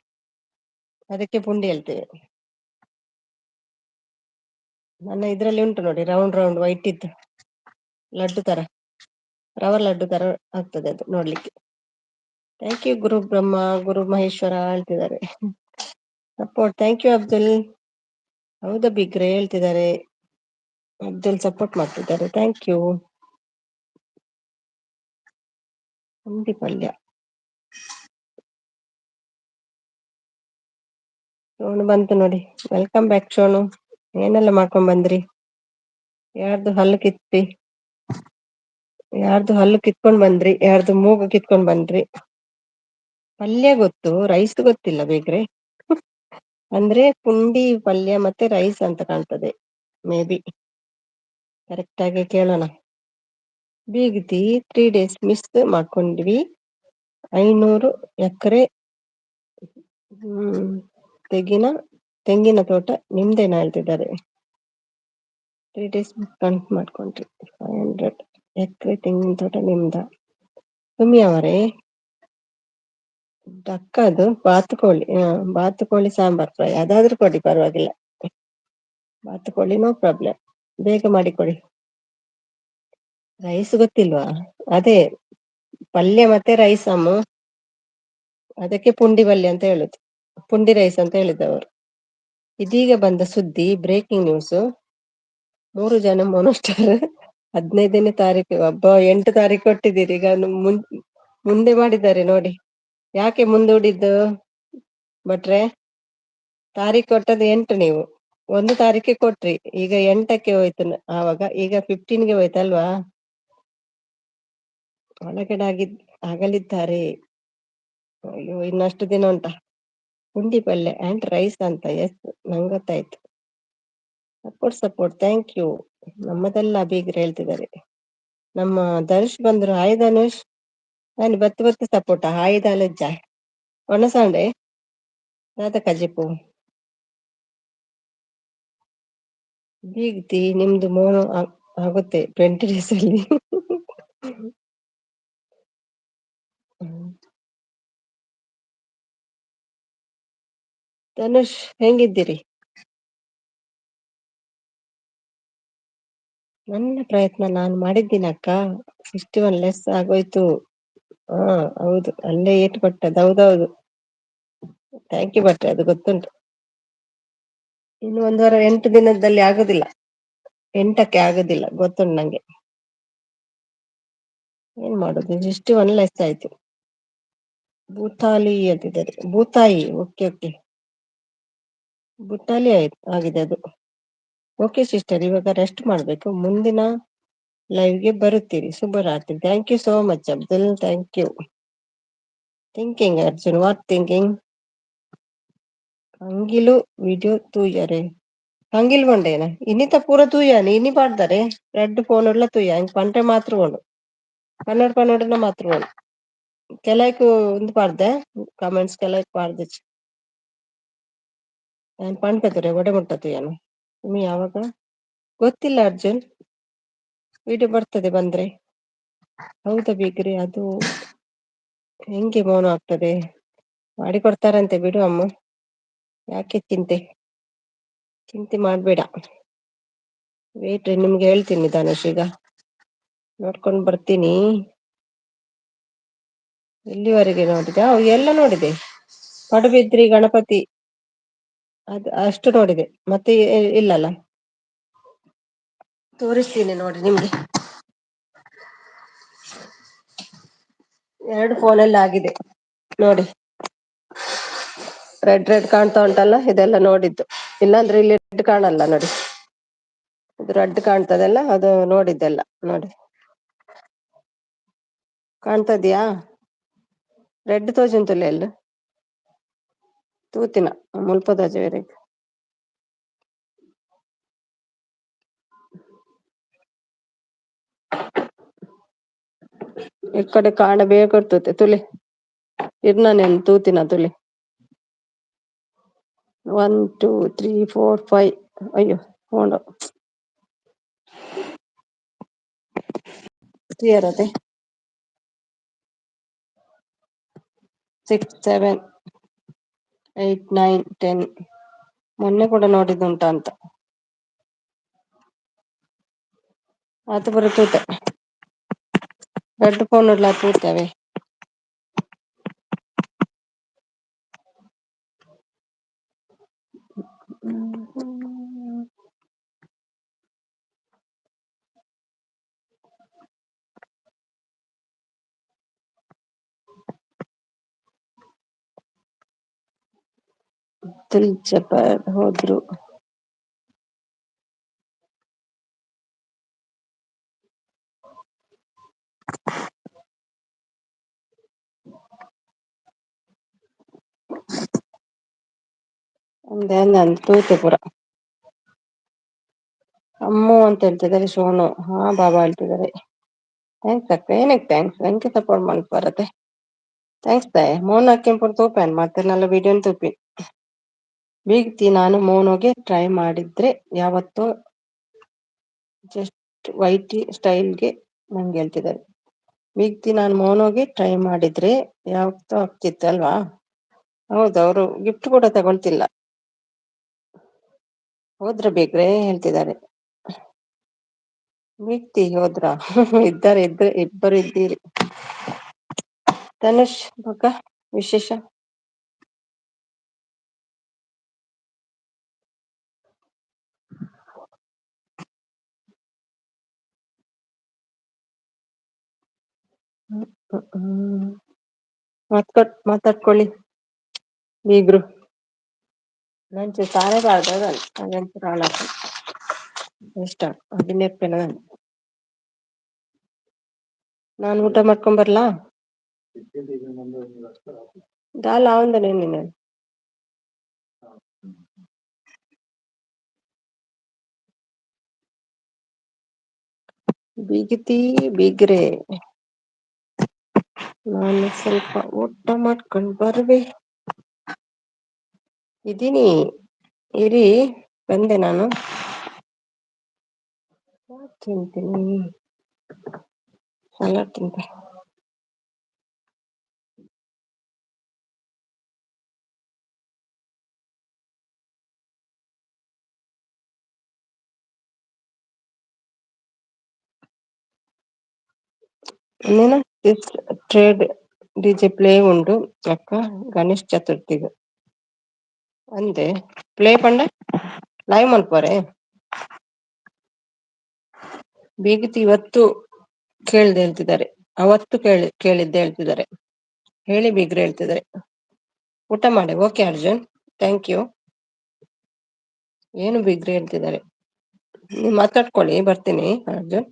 ಅದಕ್ಕೆ ಪುಂಡಿ ಹೇಳ್ತೇವೆ. ನನ್ನ ಇದ್ರಲ್ಲಿ ಉಂಟು ನೋಡಿ, ರೌಂಡ್ ರೌಂಡ್ ವೈಟ್ ಇದ್ದು ಲಡ್ಡು ತರ, ರವ ಲಡ್ಡು ತರ ಆಗ್ತದೆ ಅದು ನೋಡ್ಲಿಕ್ಕೆ. ಥ್ಯಾಂಕ್ ಯು ಗುರು ಬ್ರಹ್ಮ, ಗುರು ಮಹೇಶ್ವರ ಹೇಳ್ತಿದ್ದಾರೆ. Support, thank you Abdul. ಹೌದಾ ಬಿಗ್ರೆ ಹೇಳ್ತಿದ್ದಾರೆ. ಅಬ್ದುಲ್ ಸಪೋರ್ಟ್ ಮಾಡ್ತಿದ್ದಾರೆ, ಥ್ಯಾಂಕ್ ಯು. ಪುಂಡಿ ಪಲ್ಯ. ಸೋನು ಬಂತು ನೋಡಿ, ವೆಲ್ಕಮ್ ಬ್ಯಾಕ್ ಸೋನು. ಏನೆಲ್ಲ ಮಾಡ್ಕೊಂಡ್ ಬಂದ್ರಿ? ಯಾರ್ದು ಹಲ್ಲು ಕಿತ್ತಿ, ಯಾರ್ದು ಹಲ್ಲು ಕಿತ್ಕೊಂಡ್ ಬಂದ್ರಿ, ಯಾರ್ದು ಮೂಗು ಕಿತ್ಕೊಂಡ್ ಬಂದ್ರಿ? ಪಲ್ಯ ಗೊತ್ತು, ರೈಸ್ ಗೊತ್ತಿಲ್ಲ ಬೇಕ್ರೆ. ಅಂದ್ರೆ ಪುಂಡಿ ಪಲ್ಯ ಮತ್ತೆ ರೈಸ್ ಅಂತ ಕಾಣ್ತದೆ, ಮೇ ಬಿ. ಕರೆಕ್ಟ್ ಆಗಿ ಕೇಳೋಣ. ಬೀಗತಿ 3 days ಮಿಸ್ ಮಾಡ್ಕೊಂಡ್ವಿ. 500 ಎಕರೆ ತೆಂಗಿನ ತೋಟ ನಿಮ್ದೇನ ಹೇಳ್ತಿದ್ದಾರೆ. 3 days ಕನ್ಫ್ ಮಾಡ್ಕೊಂಡ್ರಿ. 500 ಎಕರೆ ತೆಂಗಿನ ತೋಟ ನಿಮ್ದ? ಸುಮ್ಮಿ ಅವರೇ, ಅದು ಬಾತುಕೋಳಿ. ಬಾತುಕೋಳಿ ಸಾಂಬಾರ್ ಫ್ರೈ ಅದಾದ್ರೂ ಕೊಡಿ, ಪರವಾಗಿಲ್ಲ. ಬಾತುಕೋಳಿ ನೋ ಪ್ರಾಬ್ಲಮ್, ಬೇಗ ಮಾಡಿಕೊಡಿ. ರೈಸ್ ಗೊತ್ತಿಲ್ವಾ? ಅದೇ ಪಲ್ಯ ಮತ್ತೆ ರೈಸ್ ಅಮ್ಮ, ಅದಕ್ಕೆ ಪುಂಡಿ ಪಲ್ಯ ಅಂತ ಹೇಳುದು, ಪುಂಡಿ ರೈಸ್ ಅಂತ ಹೇಳಿದ್ದವರು. ಇದೀಗ ಬಂದ ಸುದ್ದಿ, ಬ್ರೇಕಿಂಗ್ ನ್ಯೂಸ್. 3 ಜನ ಮೊನಸ್ಟರ್ 15ನೇ ತಾರೀಕು. ಹಬ್ಬ 8 ತಾರೀಕು ಕೊಟ್ಟಿದ್ದೀರಿ, ಈಗ ಮುಂದೆ ಮಾಡಿದ್ದಾರೆ ನೋಡಿ. ಯಾಕೆ ಮುಂದೂಡಿದ್ದು ಭಟ್ರೆ? ತಾರೀಖ್ ಕೊಟ್ಟದ್ದು 8, ನೀವು 1 ತಾರೀಕಿಗೆ ಕೊಟ್ರಿ, ಈಗ 8ಕ್ಕೆ ಹೋಯ್ತು. ಆವಾಗ ಈಗ 15ಗೆ ಹೋಯ್ತಲ್ವಾ? ಒಳಗಡೆ ಆಗಲಿದ್ದಾರೆ. ಅಯ್ಯೋ, ಇನ್ನಷ್ಟು ದಿನ ಉಂಟಾ? ಪುಂಡಿ ಪಲ್ಯ ಅಂಡ್ ರೈಸ್ ಅಂತ. ಎಸ್, ನಂಗೆ ಗೊತ್ತಾಯ್ತು. Support, thank you. ನಮ್ಮದೆಲ್ಲ ಬೀಗ್ರೆ ಹೇಳ್ತಿದ್ದಾರೆ. ನಮ್ಮ ಧನುಷ್ ಬಂದ್ರು. ಹಾಯ್ ಧನುಷ್. ನಾನು ಬತ್ತು ಸಪೋರ್ಟ. ಹಾಯ್ ದಾಲಜ್ಜ ಒಣಸಾಂಡೆ ರಾಧ ಕಜಿಪು ಬೀಗ್ತಿ. ನಿಮ್ದು ಮೋನು ಆಗುತ್ತೆ 20 days ಅಲ್ಲಿ. ಧನುಷ್ ಹೆಂಗಿದ್ದೀರಿ? ನನ್ನ ಪ್ರಯತ್ನ ನಾನು ಮಾಡಿದ್ದೀನಿ ಅಕ್ಕ. 61 ಲೆಸ್ ಆಗೋಯ್ತು. ಹಾ ಹೌದು, ಅಲ್ಲೇ ಏಟು ಕೊಟ್ಟದ್ದು. ಹೌದೌದು, ಥ್ಯಾಂಕ್ ಯು ಭಟ್ರೆ, ಅದು ಗೊತ್ತುಂಟು. ಇನ್ನು 1 ವಾರ 8 ದಿನದಲ್ಲಿ ಆಗುದಿಲ್ಲ, 8ಕ್ಕೆ ಆಗುದಿಲ್ಲ, ಗೊತ್ತುಂಟು ನಂಗೆ. ಏನ್ ಮಾಡುದು, 61 ಲೆಸ್ ಆಯ್ತು. ಭೂತಾಲಿ ಅಂತಿದ್ದಾರೆ, ಭೂತಾಯಿ. ಓಕೆ ಓಕೆ, ಭೂತಾಲಿ ಆಯ್ತು, ಆಗಿದೆ ಅದು. ಓಕೆ ಸಿಸ್ಟರ್, ಇವಾಗ ರೆಸ್ಟ್ ಮಾಡ್ಬೇಕು. ಮುಂದಿನ ಲೈವ್ಗೆ ಬರುತ್ತೀರಿ. ಶುಭರಾತ್ರಿ. Thank you so much Abdul, thank you. Thinking Arjun, what thinking? ಕಂಗಿಲು ವಿಡಿಯೋ ತೂಯರೆ ಕಂಗಿಲ್ ಬಂಡೇನ ಇನ್ನಿತ ಪೂರ ತೂಯಾನಿ ಇನಿ ಪಾಡ್ದಾರೆ ರೆಡ್ ಫೋನ್ ಉಳ್ಳ ತೂಯ ಇಂಕ್ ಪಂಡ್ರೆ ಮಾತ್ರ ಉಂಡು ಪನ್ನೋಡ್ನ ಮಾತ್ರ ಉಂಡು ಕೆಲೈಕು ಉಂದು ಪಾಡ್ದೆ ಕಮೆಂಟ್ಸ್ ಕೆಲೈಕ್ ಪಾಡ್ದೆ ನಾನು ಪಂಡ್ಪೆತುರೆ ಒಡೆ ಮುಟ್ಟ ತೂಯನು ನಿಮ್ ಯಾವಾಗ ಗೊತ್ತಿಲ್ಲ ಅರ್ಜುನ್. ವಿಡಿಯೋ ಬರ್ತದೆ ಬಂದ್ರೆ. ಹೌದಾ ಬೇಕ್ರಿ, ಅದು ಹೆಂಗೆ ಮೌನ ಆಗ್ತದೆ? ಮಾಡಿಕೊಡ್ತಾರಂತೆ, ಬಿಡು ಅಮ್ಮ, ಯಾಕೆ ಚಿಂತೆ ಮಾಡ್ಬೇಡ. ವೇಟ್, ನಿಮ್ಗೆ ಹೇಳ್ತೀನಿ ಧನುಷ್, ಈಗ ನೋಡ್ಕೊಂಡ್ ಬರ್ತೀನಿ. ಎಲ್ಲಿವರೆಗೆ ನೋಡಿದೆ? ಎಲ್ಲ ನೋಡಿದೆ. ಪಡುಬಿದ್ರಿ ಗಣಪತಿ ಅದು ಅಷ್ಟು ನೋಡಿದೆ, ಮತ್ತೆ ಇಲ್ಲಲ್ಲ. ತೋರಿಸ್ತೀನಿ ನೋಡಿ ನಿಮ್ಗೆ. ಎರಡು ಫೋನಲ್ಲಿ ಆಗಿದೆ ನೋಡಿ. ರೆಡ್ ರೆಡ್ ಕಾಣ್ತಾ ಉಂಟಲ್ಲ, ಇದೆಲ್ಲ ನೋಡಿದ್ದು. ಇಲ್ಲಾಂದ್ರೆ ಇಲ್ಲಿ ರೆಡ್ ಕಾಣಲ್ಲ ನೋಡಿ, ಇದು ರೆಡ್ ಕಾಣ್ತದಲ್ಲ, ಅದು ನೋಡಿದ್ದೆಲ್ಲ ನೋಡಿ. ಕಾಣ್ತದ್ಯಾ? ರೆಡ್ ತೋಜುಂತುಲೆ ಎಲ್ಲಿ ತೂತಿನ ಮುಲ್ಪದ ಜೇರೆ ಇಕ್ಕಡೆ ಕಾಂಡ ಬೇಕರ್ತತೆ ತುಳಿ ಇರ್ನಾನೇನು ತೂತಿನ ತುಳಿ 1 2 3 4 5 ಅಯ್ಯೋ ಹೋಂಡ ಕ್ಲಿಯರ್ ಅದೇ 6 7 8 9 10 ಮೊನ್ನೆ ಕೂಡ ನೋಡಿದ್ದುಂಟ ಅಂತ ಅದು ಬರುತ್ತೂತೆ ರೆಡ್ ಫೋನ್ ಎಲ್ಲ ತೂತವೆ. ತಿಲ್ಚಪ ಹೋದ್ರು ಒಂದೇ ನಂದು ತೂತೆ ಪುರ ಅಮ್ಮು ಅಂತ ಹೇಳ್ತಿದ್ದಾರೆ. ಸೋನು ಹಾ ಬಾಬಾ ಹೇಳ್ತಿದ್ದಾರೆ. ಥ್ಯಾಂಕ್ಸ್ ಅಕ್ಕ. ಏನಕ್ಕೆ ಥ್ಯಾಂಕ್ಸ್? ಎಂಕೆ ಸಪೋರ್ಟ್ ಮಲ್ಪ್ ಬರತ್ತೆ. ಥ್ಯಾಂಕ್ಸ್ ತಾಯ ಮೋನ ಕೆಂಪುನ ತೂಪೇನ್ ಮತ್ತೆ ನಲ್ಲ ವಿಡಿಯೋನ್ ತೂಪಿ ಬೀಗ್ತಿ ನಾನು ಮೋನೋಗೆ ಟ್ರೈ ಮಾಡಿದ್ರೆ ಯಾವತ್ತೋ ಜಸ್ಟ್ ವೈಟಿ ಸ್ಟೈಲ್ಗೆ ನಂಗೆ ಹೇಳ್ತಿದ್ದಾರೆ. ಬೀಗ್ತಿ ನಾನು ಮೋನೋಗೆ ಟ್ರೈ ಮಾಡಿದ್ರೆ ಯಾವತ್ತೋ ಆಗ್ತಿತ್ತು ಅಲ್ವಾ? ಹೌದು, ಅವರು ಗಿಫ್ಟ್ ಕೂಡ ತಗೊಳ್ತಿಲ್ಲ. ಹೋದ್ರ ಬೇಕ್ರೆ ಹೇಳ್ತಿದ್ದಾರೆ. ಬೀಗ್ತಿ ಹೋದ್ರ ಇಬ್ಬರು ಇದ್ದೀರಿ. ಧನುಷ್ ಮಗ ವಿಶೇಷ ಮಾತಾಡ್ಕೊಳ್ಳಿ ಬೀಗ್ರು. ನಂಚೆ ತಾನೇ ಬಾರ್ದ ಇಷ್ಟ ಅದಿನೆಪ್ಪೆನ ನಾನು ಊಟ ಮಾಡ್ಕೊಂಡ್ ಬರ್ಲಾ? ದಾಲ್ ಆವಂದನೆ ನಿನ್ನ ಬೀಗತಿ ಬೀಗ್ರೆ ನಾನು ಸ್ವಲ್ಪ ಊಟ ಮಾಡ್ಕೊಂಡ್ ಬರ್ವೆ. ಇದೀನಿ ಇರಿ ಬಂದೆ ನಾನು. ತಿಂತೀನಿ ಸಲಾಡ್ ತಿಂತೆ. ಇನ್ನೇನ ಟ್ರೇಡ್ ಡಿಜೆ ಪ್ಲೇ ಉಂಡು ಅಕ್ಕ ಗಣೇಶ್ ಚತುರ್ಥಿಗ್ ಅಂದೆ ಪ್ಲೇ ಪಂಡ ಲೈವ್ ಮಲ್ಪರೆ ಬೀಗತಿ ಇವತ್ತು ಕೇಳ್ದೆ ಹೇಳ್ತಿದ್ದಾರೆ. ಅವತ್ತು ಕೇಳಿದ್ದೆ ಹೇಳ್ತಿದ್ದಾರೆ. ಹೇಳಿ ಬೀಗ್ರ ಹೇಳ್ತಿದ್ದಾರೆ. ಊಟ ಮಾಡಿ ಓಕೆ ಅರ್ಜುನ್ ಥ್ಯಾಂಕ್ ಯು. ಏನು ಬಿಗ್ರ ಹೇಳ್ತಿದ್ದಾರೆ. ನೀವ್ ಮಾತಾಡ್ಕೊಳ್ಳಿ ಬರ್ತೀನಿ ಅರ್ಜುನ್.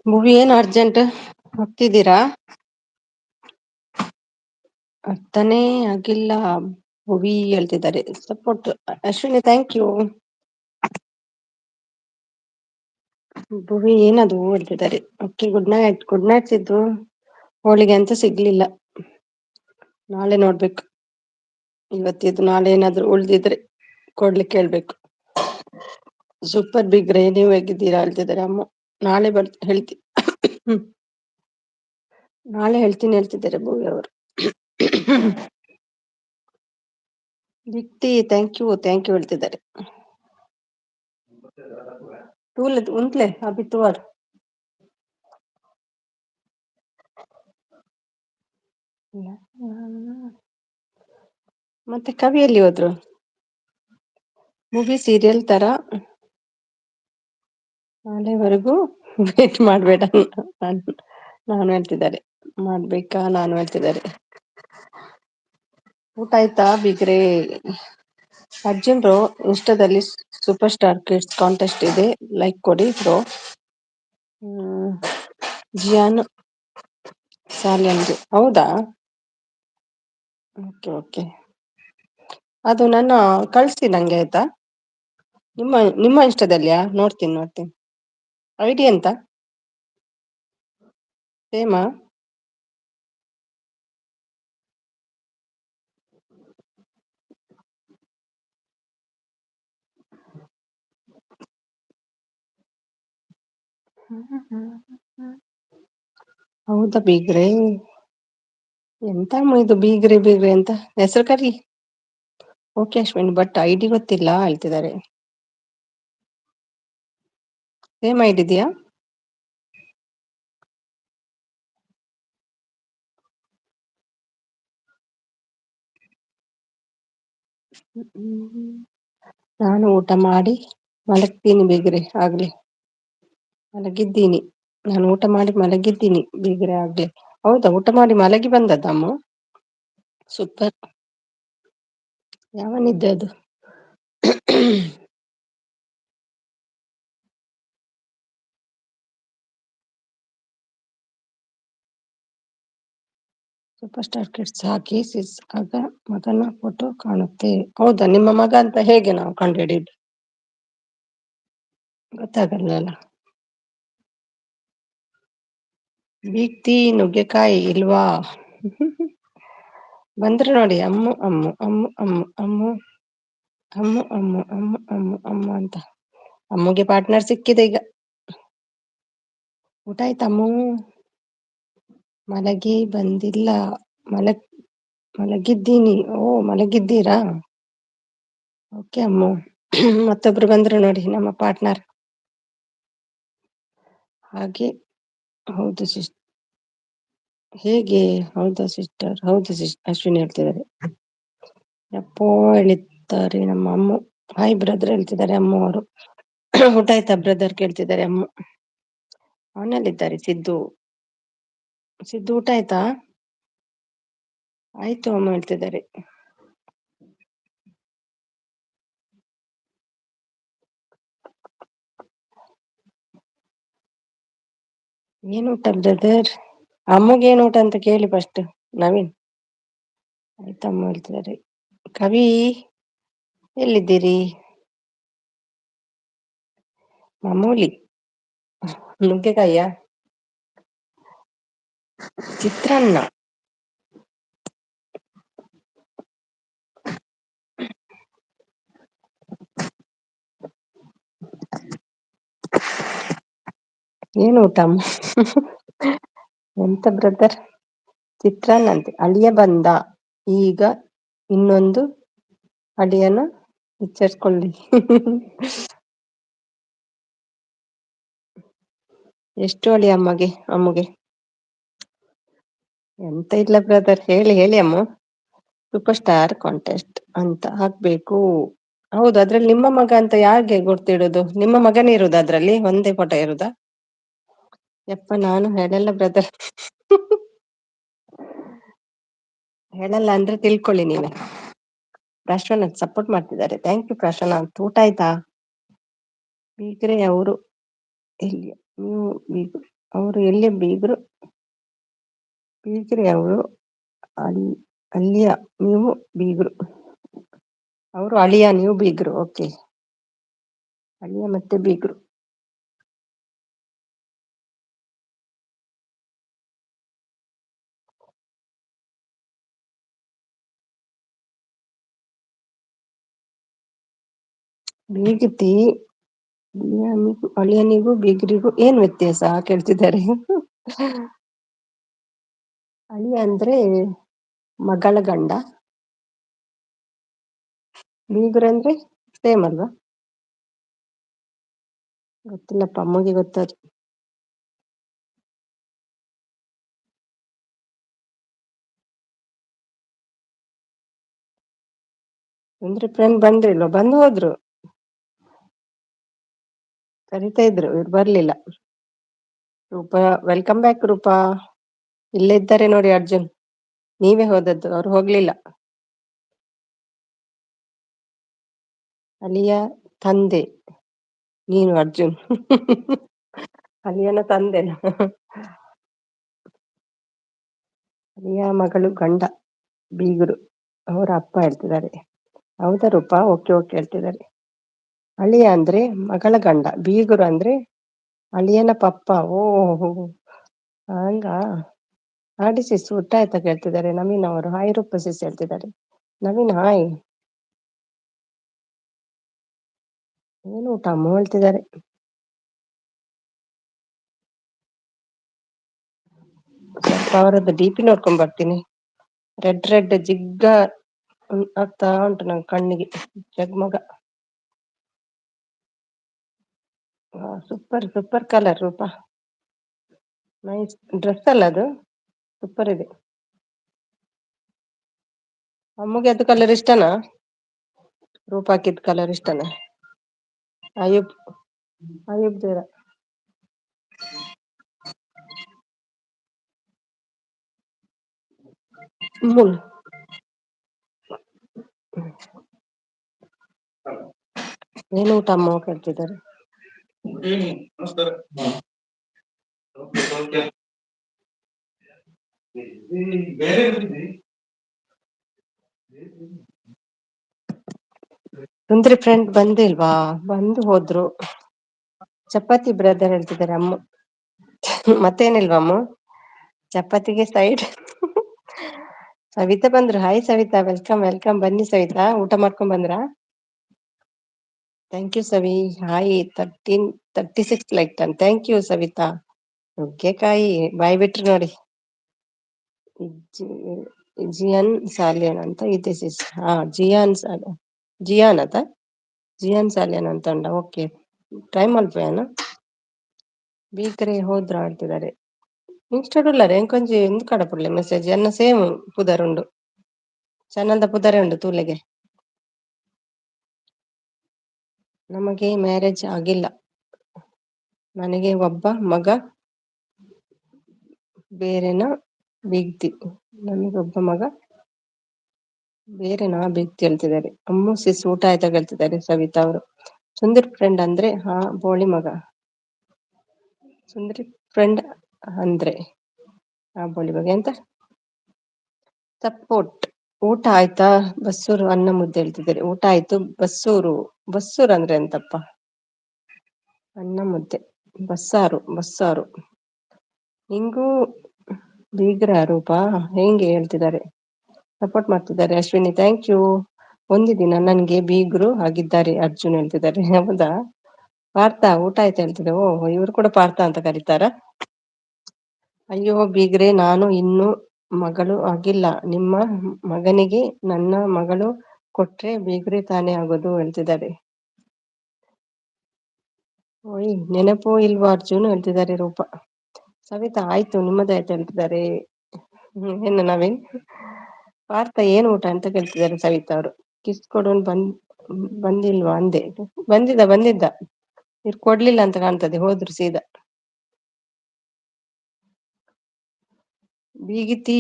ಮೂವಿ ಏನು ಅರ್ಜೆಂಟ್ ಹೋಗ್ತಿದ್ದೀರಾ? ಅರ್ಥನೇ ಆಗಿಲ್ಲ. ಭುವಿ ಹೇಳ್ತಿದ್ದಾರೆ support. Ashwini thank you. Bhuvi ಏನದು ಹೇಳ್ತಿದ್ದಾರೆ. Okay good night. Good night Siddu. ಹೋಳಿಗೆ ಅಂತ ಸಿಗ್ಲಿಲ್ಲ. ನಾಳೆ ನೋಡ್ಬೇಕು. ಇವತ್ತಿದ್ದು ನಾಳೆ ಏನಾದ್ರು ಉಳ್ದಿದ್ರೆ ಕೊಡ್ಲಿಕ್ಕೆ ಹೇಳ್ಬೇಕು. ಸೂಪರ್ ಬಿಗ್ರೆ ನೀವು ಹೇಗಿದ್ದೀರಾ ಹೇಳ್ತಿದ್ದಾರೆ ಅಮ್ಮ. ನಾಳೆ ಹೇಳ್ತಿ ನಾಳೆ ಹೇಳ್ತೀನಿ ಹೇಳ್ತಿದ್ದಾರೆ ಭುವಿ ಅವರು. ದೀಪ್ತಿ ಥ್ಯಾಂಕ್ ಯು ಹೇಳ್ತಿದ್ದಾರೆ. ತೂಲ್ ಉಂತ್ಲೆ ಅಭಿ ತೂವರ್. ಮತ್ತೆ ಕವಿ ಎಲ್ಲಿ ಹೋದ್ರು? ಮೂವಿ ಸೀರಿಯಲ್ ತರ ನಾಳೆವರೆಗೂ ವೇಟ್ ಮಾಡ್ಬೇಡ. ನಾನು ಹೇಳ್ತಿದ್ದಾರೆ ಮಾಡ್ಬೇಕಾ ನಾನು ಹೇಳ್ತಿದ್ದಾರೆ. ಊಟ ಆಯ್ತಾ ಬಿಗ್ರೆ? ಅರ್ಜುನ್ ರೋ ಇನ್ಸ್ಟಾದಲ್ಲಿ ಸೂಪರ್ ಸ್ಟಾರ್ ಕಿಡ್ಸ್ ಕಾಂಟೆಸ್ಟ್ ಇದೆ, ಲೈಕ್ ಕೊಡಿ ಬ್ರೋ. ಜಿಯಾನ್ ಸಾಲಿಯನ್ಗೆ ಹೌದಾ? Okay okay. ಅದು ನನ್ನ ಕಳಿಸಿ ನಂಗೆ ಆಯ್ತಾ? ನಿಮ್ಮ ಇನ್ಸ್ಟಾದಲ್ಲಿಯಾ? ನೋಡ್ತೀನಿ. ಐಡಿ ಅಂತ ಸೇಮಾ? ಹೌದಾ ಬೀಗ್ರೆ? ಎಂತ ಇದು ಬೀಗ್ರೆ ಅಂತ ಹೆಸರು ಕರಿ. ಓಕೆ ಅಶ್ವಿನಿ ಬಟ್ ಐಡಿ ಗೊತ್ತಿಲ್ಲ ಹೇಳ್ತಿದ್ದಾರೆ. ಸೇಮ್ ಐಡಿ ಇದೆಯಾ? ನಾನು ಊಟ ಮಾಡಿ ಮಲಗ್ತೀನಿ ಬೀಗ್ರೆ ಆಗ್ಲಿ. ಮಲಗಿದ್ದೀನಿ. ನಾನು ಊಟ ಮಾಡಿ ಮಲಗಿದ್ದೀನಿ ಬೀಗ್ರೆ ಆಗ್ಲಿ. ಹೌದಾ ಊಟ ಮಾಡಿ ಮಲಗಿ ಬಂದದ್ದ ಅಮ್ಮ? ಸೂಪರ್. ಯಾವ ನಿದ್ದೆ ಅದು? ಸೂಪರ್ ಸ್ಟಾರ್ ಕಿಡ್ಸ್ ಹಾಕಿ ಆಗ ಮಗನ ಫೋಟೋ ಕಾಣುತ್ತೆ. ಹೌದಾ ನಿಮ್ಮ ಮಗ ಅಂತ ಹೇಗೆ ನಾವು ಕಂಡುಹಿಡಿಯುದು? ಗೊತ್ತಾಗಲ್ಲ. ಬೀಗ್ತಿ ನುಗ್ಗೆಕಾಯಿ ಇಲ್ವಾ? ಬಂದ್ರೆ ನೋಡಿ ಅಮ್ಮು ಅಮ್ಮು ಅಮ್ಮು ಅಮ್ಮು ಅಮ್ಮು ಅಮ್ಮು ಅಮ್ಮು ಅಮ್ಮು ಅಮ್ಮು ಅಮ್ಮು ಅಂತ. ಅಮ್ಮಗೆ ಪಾರ್ಟ್ನರ್ ಸಿಕ್ಕಿದೆ ಈಗ. ಊಟ ಆಯ್ತಮ್ಮು? ಮಲಗಿ ಬಂದಿಲ್ಲ. ಮಲಗಿದ್ದೀನಿ. ಓ ಮಲಗಿದ್ದೀರಾ? ಓಕೆ ಅಮ್ಮು. ಮತ್ತೊಬ್ರು ಬಂದ್ರು ನೋಡಿ ನಮ್ಮ ಪಾರ್ಟ್ನರ್. ಹಾಗೆ ಹೌದು ಹೇಗೆ? ಹೌದಾ ಸಿಸ್ಟರ್? ಹೌದು ಅಶ್ವಿನಿ ಹೇಳ್ತಿದ್ದಾರೆ. ಯಪ್ಪೋ ಹೇಳಿದ್ದಾರೆ ನಮ್ಮ ಅಮ್ಮ. ಹಾಯ್ ಬ್ರದರ್ ಹೇಳ್ತಿದ್ದಾರೆ ಅಮ್ಮ ಅವರು. ಊಟ ಆಯ್ತಾ ಬ್ರದರ್ ಕೇಳ್ತಿದ್ದಾರೆ ಅಮ್ಮ. ಅವನಲ್ಲಿದ್ದಾರೆ ಸಿದ್ದು ಊಟ ಆಯ್ತಾ? ಆಯ್ತು ಅಮ್ಮ ಹೇಳ್ತಿದ್ದಾರೆ. ಏನ್ ಊಟ ಬ್ರದರ್? ಅಮ್ಮಗೆ ಏನ್ ಊಟ ಅಂತ ಕೇಳಿ ಫಸ್ಟ್ ನವೀನ್. ಆಯ್ತಮ್ಮ ಹೇಳ್ತಿದ್ದಾರೆ. ಕವಿ ಎಲ್ಲಿದ್ದೀರಿ? ಮಾಮೂಲಿ ನುಗ್ಗೆಕಾಯಿಯ ಚಿತ್ರಾನ್ನ. ಏನು ಊಟ ಅಮ್ಮ? ಎಂತ ಬ್ರದರ್? ಚಿತ್ರಾನ್ನ ಅಂತೆ. ಅಳಿಯ ಬಂದ ಈಗ ಇನ್ನೊಂದು ಅಳಿಯನ ಎಚ್ಚರಿಸ್ಕೊಳ್ಳಿ. ಎಷ್ಟು ಅಳಿ ಅಮ್ಮಗೆ? ಎಂತ ಇಲ್ಲ ಬ್ರದರ್. ಹೇಳಿ ಅಮ್ಮ. ಸೂಪರ್ ಸ್ಟಾರ್ ಕಾಂಟೆಸ್ಟ್ ಅಂತ ಹಾಕ್ಬೇಕು. ಹೌದು ಅದ್ರಲ್ಲಿ ನಿಮ್ಮ ಮಗ ಅಂತ ಯಾಕೆ ಗೊತ್ತಿಡುದು? ನಿಮ್ಮ ಮಗನೇ ಇರುದು ಅದ್ರಲ್ಲಿ? ಒಂದೇ ಫೋಟೋ ಇರುದಾ? ಯಪ್ಪ ನಾನು ಹೇಳಲ್ಲ ಬ್ರದರ್. ಹೇಳಲ್ಲ ಅಂದ್ರೆ ತಿಳ್ಕೊಳ್ಳಿ ನೀವೇ. ಪ್ರಾಶ್ವನಾಥ್ ಸಪೋರ್ಟ್ ಮಾಡ್ತಿದ್ದಾರೆ. Thank you Parshwanath. ಊಟ ಆಯ್ತಾ? ಬೀಗ್ರೆ ಅವರು ಎಲ್ಲಿ? ನೀವು ಅವರು ಎಲ್ಲಿ ಬೀಗರು? ಬೀಗ್ರಿ ಅವರು ಅಲ್ಲಿ ಅಲ್ಲಿಯ ನೀವು ಬೀಗರು. ಅವರು ಅಳಿಯ ನೀವು ಬೀಗರು. ಓಕೆ. ಅಳಿಯ ಮತ್ತೆ ಬೀಗರು. ಬೀಗತಿ ಅಳಿಯನಿಗೂ ಬೀಗರಿಗೂ ಏನ್ ವ್ಯತ್ಯಾಸ ಕೇಳ್ತಿದ್ದಾರೆ. ಅಳಿಯ ಅಂದ್ರೆ ಮಗಳ ಗಂಡ, ಬೀಗರು ಅಂದ್ರೆ ಸೇಮ್ ಅಲ್ವಾ? ಗೊತ್ತಿಲ್ಲಪ್ಪ, ಅಮ್ಮಗೆ ಗೊತ್ತದು. ಅಂದ್ರೆ ಫ್ರೆಂಡ್ ಬಂದ್ರಿಲ್ವ? ಬಂದು ಹೋದ್ರು. ಕರಿತಾ ಇದ್ರು, ಇವ್ರು ಬರ್ಲಿಲ್ಲ. Roopa, welcome back Roopa. ಇಲ್ಲೇ ಇದ್ದಾರೆ ನೋಡಿ ಅರ್ಜುನ್. ನೀವೇ ಹೋದದ್ದು, ಅವ್ರು ಹೋಗ್ಲಿಲ್ಲ. ಅಲಿಯ ತಂದೆ ನೀನು ಅರ್ಜುನ್. ಅಲಿಯನ ತಂದೆನ? ಅಲಿಯ ಮಗಳು ಗಂಡ ಬೀಗರು, ಅವರ ಅಪ್ಪ ಹೇಳ್ತಿದ್ದಾರೆ. ಹೌದಾ ರೂಪಾ? ಓಕೆ ಓಕೆ ಹೇಳ್ತಿದ್ದಾರೆ. ಅಳಿಯ ಅಂದ್ರೆ ಮಗಳ ಗಂಡ, ಬೀಗರು ಅಂದ್ರೆ ಅಳಿಯನ ಪಪ್ಪ. ಓಹೋ, ಹಂಗ. ಆಡಿ ಸಿಸ್ ಊಟ ಆಯ್ತಾ ಕೇಳ್ತಿದ್ದಾರೆ ನವೀನ್ ಅವರು. ಹಾಯ್ ರೂಪ ಸಿಸ್ ಹೇಳ್ತಿದ್ದಾರೆ. ನವೀನ್ ಹಾಯ್. ಏನು ಊಟ ಅಮ್ಮ ಹೇಳ್ತಿದ್ದಾರೆ. ಸ್ವಲ್ಪ ಅವರದ್ದು ಡಿ ಪಿ ನೋಡ್ಕೊಂಡ್ ಬರ್ತೀನಿ. ರೆಡ್ ರೆಡ್ ಜಿಗ್ಗ ಆಗ್ತಾ ಉಂಟು ನನ್ ಕಣ್ಣಿಗೆ, ಜಗ್ಮಗ. Super super colour Roopa. Nice dress ಅಲ್ಲ ಅದು, ಸೂಪರ್ ಇದೆ. ಅಮ್ಮಗೆ ಅದು ಕಲರ್ ಇಷ್ಟನಾ? ರೂಪ ಹಾಕಿದ್ ಕಲರ್ ಇಷ್ಟನಾ? ಅಯ್ಯಬ್ ಅಯ್ಯಬ್ ಬೇಡ. ಹ್ಮ್. ಏನು ಊಟ ಅಮ್ಮ ಕೇಳ್ತಿದ್ದಾರೆ. ನಮಸ್ಕಾರ. ಸುಂದ್ರಿ ಫ್ರೆಂಡ್ ಬಂದಿಲ್ವಾ? ಬಂದು ಹೋದ್ರು. ಚಪಾತಿ ಬ್ರದರ್ ಹೇಳ್ತಿದ್ದಾರೆ ಅಮ್ಮ. ಮತ್ತೇನಿಲ್ವಮ್ಮ? ಚಪಾತಿಗೆ ಸೈಡ್. ಸವಿತಾ ಬಂದ್ರು. Hi Savitha, welcome welcome. ಬನ್ನಿ ಸವಿತಾ, ಊಟ ಮಾಡ್ಕೊಂಡ್ ಬಂದ್ರ? Thank you Savi. Hi 36 like done. Thank you Savitha. ನುಗ್ಗೆಕಾಯಿ ಬಾಯ್ ಬಿಟ್ರು ನೋಡಿ. ಜಿಯನ್ ಸಾಲಿಯನ್ ಅಂತ ಇದೆ ಸಿಸ್. ಹಾ, ಜಿಯಾನ್ ಅದ. ಜಿಯಾನ್ ಸಾಲಿಯನ್ ಅಂತ ಉಂಡ. ಓಕೆ, ಟ್ರೈ ಮಲ್ಪೆಯನ ಬೀಕರೆ ಹೋದ್ರ ಆಡ್ತಿದ್ದಾರೆ. ಇನ್ಸ್ಟಾಡುಲ್ಲಾರೆ ಎಂಕೊಂಜಿ ಎಂದು ಕಡಪುಡ್ಲೆ ಮೆಸೇಜ್ ಎನ್ನ ಸೇಮ್ ಪುದರ್ ಉಂಡು. ಚೆನ್ನಂದ ಪುದರೇ ಉಂಡು ತೂಲೆಗೆ. ನಮಗೆ ಮ್ಯಾರೇಜ್ ಆಗಿಲ್ಲ. ನನಗೆ ಒಬ್ಬ ಮಗ. ಬೇರೆನಾ ಬೀಗ್ತಿ. ನಮಗೊಬ್ಬ ಮಗ ಬೇರೆ ನಾ ಬೀಗ್ತಿ ಹೇಳ್ತಿದ್ದಾರೆ. ಅಮ್ಮು ಸಿಸ್ ಊಟ ಆಯ್ತಾ ಕೇಳ್ತಿದ್ದಾರೆ ಸವಿತಾ ಅವರು. ಸುಂದರ್ ಫ್ರೆಂಡ್ ಅಂದ್ರೆ ಹಾ ಬೋಳಿ ಮಗ. ಸುಂದರಿ ಫ್ರೆಂಡ್ ಅಂದ್ರೆ ಆ ಬೋಳಿ ಮಗ ಎಂತ ಸಪೋರ್ಟ್. ಊಟ ಆಯ್ತಾ ಬಸ್ಸೂರು ಅನ್ನ ಮುದ್ದೆ ಹೇಳ್ತಿದ್ದಾರೆ. ಊಟ ಆಯ್ತು ಬಸ್ಸೂರು. ಬಸ್ಸೂರ್ ಅಂದ್ರೆ ಎಂತಪ್ಪ? ಅನ್ನ ಮುದ್ದೆ, ಬಸ್ಸಾರು. ಹಿಂಗೂ ಬೀಗ್ರ ರೂಪಾ ಹೆಂಗೆ ಹೇಳ್ತಿದ್ದಾರೆ. ಸಪೋರ್ಟ್ ಮಾಡ್ತಿದ್ದಾರೆ ಅಶ್ವಿನಿ. Thank you. ಒಂದು ದಿನ ನನ್ಗೆ ಬೀಗರು ಆಗಿದ್ದಾರೆ ಅರ್ಜುನ್ ಹೇಳ್ತಿದ್ದಾರೆ. ಹೌದಾ? ಪಾರ್ಥ ಊಟ ಆಯ್ತಾ ಹೇಳ್ತಿದ್ದೆ. ಓಹ್, ಇವ್ರು ಕೂಡ ಪಾರ್ಥ ಅಂತ ಕರೀತಾರ. ಅಯ್ಯೋ ಬೀಗ್ರೆ, ನಾನು ಇನ್ನು ಮಗಳು ಆಗಿಲ್ಲ. ನಿಮ್ಮ ಮಗನಿಗೆ ನನ್ನ ಮಗಳು ಕೊಟ್ರೆ ಬೀಗ್ರೆ ತಾನೇ ಆಗೋದು ಹೇಳ್ತಿದ್ದಾರೆ. ಓಯ್, ನೆನಪು ಇಲ್ವಾ ಅರ್ಜುನ್ ಹೇಳ್ತಿದ್ದಾರೆ ರೂಪ. ಸವಿತಾ ಆಯ್ತು, ನಿಮ್ಮದಾಯ್ತು ಹೇಳ್ತಿದ್ದಾರೆ. ಏನು ನವೀನ್? ಪಾರ್ಥ ಏನ್ ಊಟ ಅಂತ ಕೇಳ್ತಿದ್ದಾರೆ ಸವಿತಾ ಅವರು. ಕಿಸ್ ಕೊಡೋನ್ ಬಂದಿಲ್ವಾ ಅಂದೆ. ಬಂದಿದ್ದ. ಇವ್ರು ಕೊಡ್ಲಿಲ್ಲ ಅಂತ ಕಾಣ್ತದೆ, ಹೋದ್ರು ಸೀದಾ. ಬೀಗಿತಿ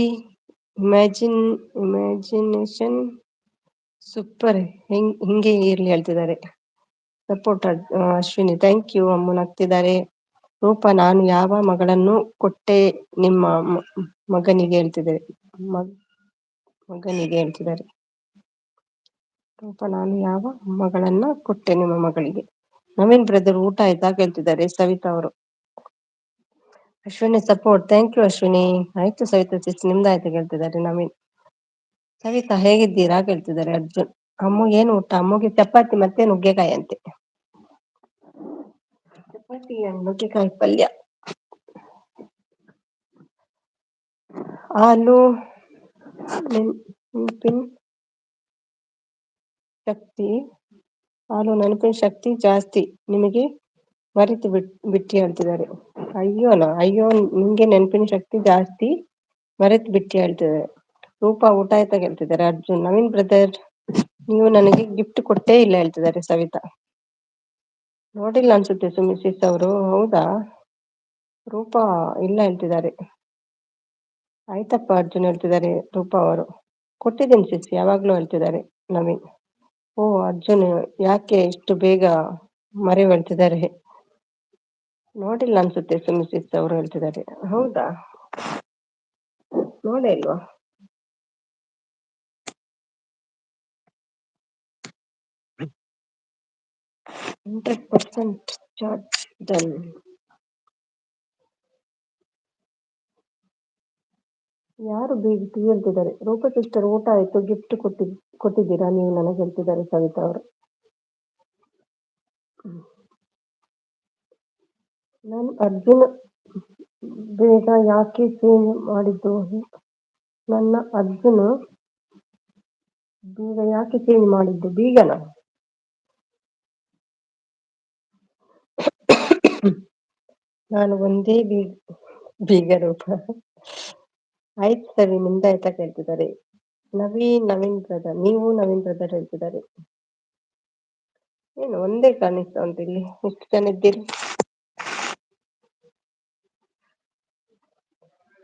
ಇಮ್ಯಾಜಿನೇಷನ್ ಸೂಪರ್. ಹಿಂಗೆ ಇರ್ಲಿ ಹೇಳ್ತಿದ್ದಾರೆ. ಸಪೋರ್ಟ್ ಅಶ್ವಿನಿ. Thank you. ಅಮ್ಮನ ಆಗ್ತಿದ್ದಾರೆ. ರೂಪ, ನಾನು ಯಾವ ಮಗಳನ್ನು ಕೊಟ್ಟೆ ನಿಮ್ಮ ಮಗನಿಗೆ ಹೇಳ್ತಿದ್ದಾರೆ. ಮಗನಿಗೆ ಹೇಳ್ತಿದ್ದಾರೆ. ರೂಪ, ನಾನು ಯಾವ ಮಗಳನ್ನ ಕೊಟ್ಟೆ ನಿಮ್ಮ ಮಗಳಿಗೆ. ನವೀನ್ ಬ್ರದರ್, ಊಟ ಆಯ್ತಾ ಕೇಳ್ತಿದ್ದಾರೆ ಸವಿತಾ ಅವರು. Ashwini support, thank you Ashwini. ಆಯ್ತು ಸವಿತಾ ಸಿಸ್, ನಿಮ್ದಾಯ್ತು ಕೇಳ್ತಿದ್ದಾರೆ ನವೀನ್. ಸವಿತಾ ಹೇಗಿದ್ದೀರಾ ಕೇಳ್ತಿದ್ದಾರೆ ಅರ್ಜುನ್. ಅಮ್ಮ ಏನು ಊಟ? ಅಮ್ಮಗೆ ಚಪಾತಿ ಮತ್ತೆ ನುಗ್ಗೆಕಾಯಿ ಅಂತೆ. ಚಪಾತಿ ನುಗ್ಗೆಕಾಯಿ ಪಲ್ಯ. ಹಾಲು ನೆನಪಿನ ಶಕ್ತಿ, ಹಾಲು ನೆನಪಿನ ಶಕ್ತಿ ಜಾಸ್ತಿ ನಿಮಗೆ, ಮರೆತು ಬಿಟ್ಟಿ ಹೇಳ್ತಿದ್ದಾರೆ. ಅಯ್ಯೋ ನಿಮ್ಗೆ ನೆನಪಿನ ಶಕ್ತಿ ಜಾಸ್ತಿ, ಮರೆತು ಬಿಟ್ಟಿ ಹೇಳ್ತಿದ್ದಾರೆ. ರೂಪ, ಊಟ ಆಯ್ತಾ ಹೇಳ್ತಿದ್ದಾರೆ ಅರ್ಜುನ್. ನವೀನ್ ಬ್ರದರ್, ನೀವು ನನಗೆ ಗಿಫ್ಟ್ ಕೊಟ್ಟೇ ಇಲ್ಲ ಹೇಳ್ತಿದ್ದಾರೆ ಸವಿತಾ. ನೋಡಿಲ್ಲ ಅನ್ಸುತ್ತೆ ಸುಮಿಸಿಸ್ ಅವರು. ಹೌದಾ? ರೂಪ ಇಲ್ಲ ಹೇಳ್ತಿದ್ದಾರೆ. ಆಯ್ತಪ್ಪ ಅರ್ಜುನ್ ಹೇಳ್ತಿದ್ದಾರೆ ರೂಪಾ ಅವರು. ಕೊಟ್ಟಿದ್ದೀನಿ ಸಿಸ್, ಯಾವಾಗ್ಲೂ ಹೇಳ್ತಿದ್ದಾರೆ ನವೀನ್. ಓ ಅರ್ಜುನ್, ಯಾಕೆ ಇಷ್ಟು ಬೇಗ ಮರೆವು ಹೇಳ್ತಿದ್ದಾರೆ? ನೋಡಿಲ್ಲ ಅನ್ಸುತ್ತೆ ಸುಮಿಸಿಸ್ ಅವರು ಹೇಳ್ತಿದ್ದಾರೆ. ಹೌದಾ? ನೋಡೇ ಇಲ್ವಾ? 100% ಚಾರ್ಜ್ ಡನ್. ಯಾರು ಬೀಗ್ತಿ ಹೇಳ್ತಿದ್ದಾರೆ? ರೂಪ ಸಿಸ್ಟರ್, ಊಟ ಆಯ್ತು, ಗಿಫ್ಟ್ ಕೊಟ್ಟಿದ್ದೀರಾ ನೀವು ನನಗೆ ಹೇಳ್ತಿದ್ದಾರೆ ಸವಿತಾ ಅವರು. ನಾನು ಅರ್ಜುನ್ ಬೇಗ ಯಾಕೆ ಚೇಂಜ್ ಮಾಡಿದ್ದು? ನನ್ನ ಅರ್ಜುನ್ ಬೀಗ ಯಾಕೆ ಚೇಂಜ್ ಮಾಡಿದ್ದು? ಬೀಗನ ನಾನು ಒಂದೇ ಬೀಗ ರೂಪ. ಆಯ್ತು ಸರಿ, ನಿಮ್ದಾಯ್ತಾ ಕೇಳ್ತಿದ್ದಾರೆ ನವೀನ್ ಬ್ರದರ್. ನೀವು ನವೀನ್ ಬ್ರದರ್ ಹೇಳ್ತಿದ್ದಾರೆ. ಏನು ಒಂದೇ ಕಾಣಿಸ್ತಾ ಉಂಟು ಇಲ್ಲಿ? ಎಷ್ಟು ಜನ ಇದ್ದೀರಿ?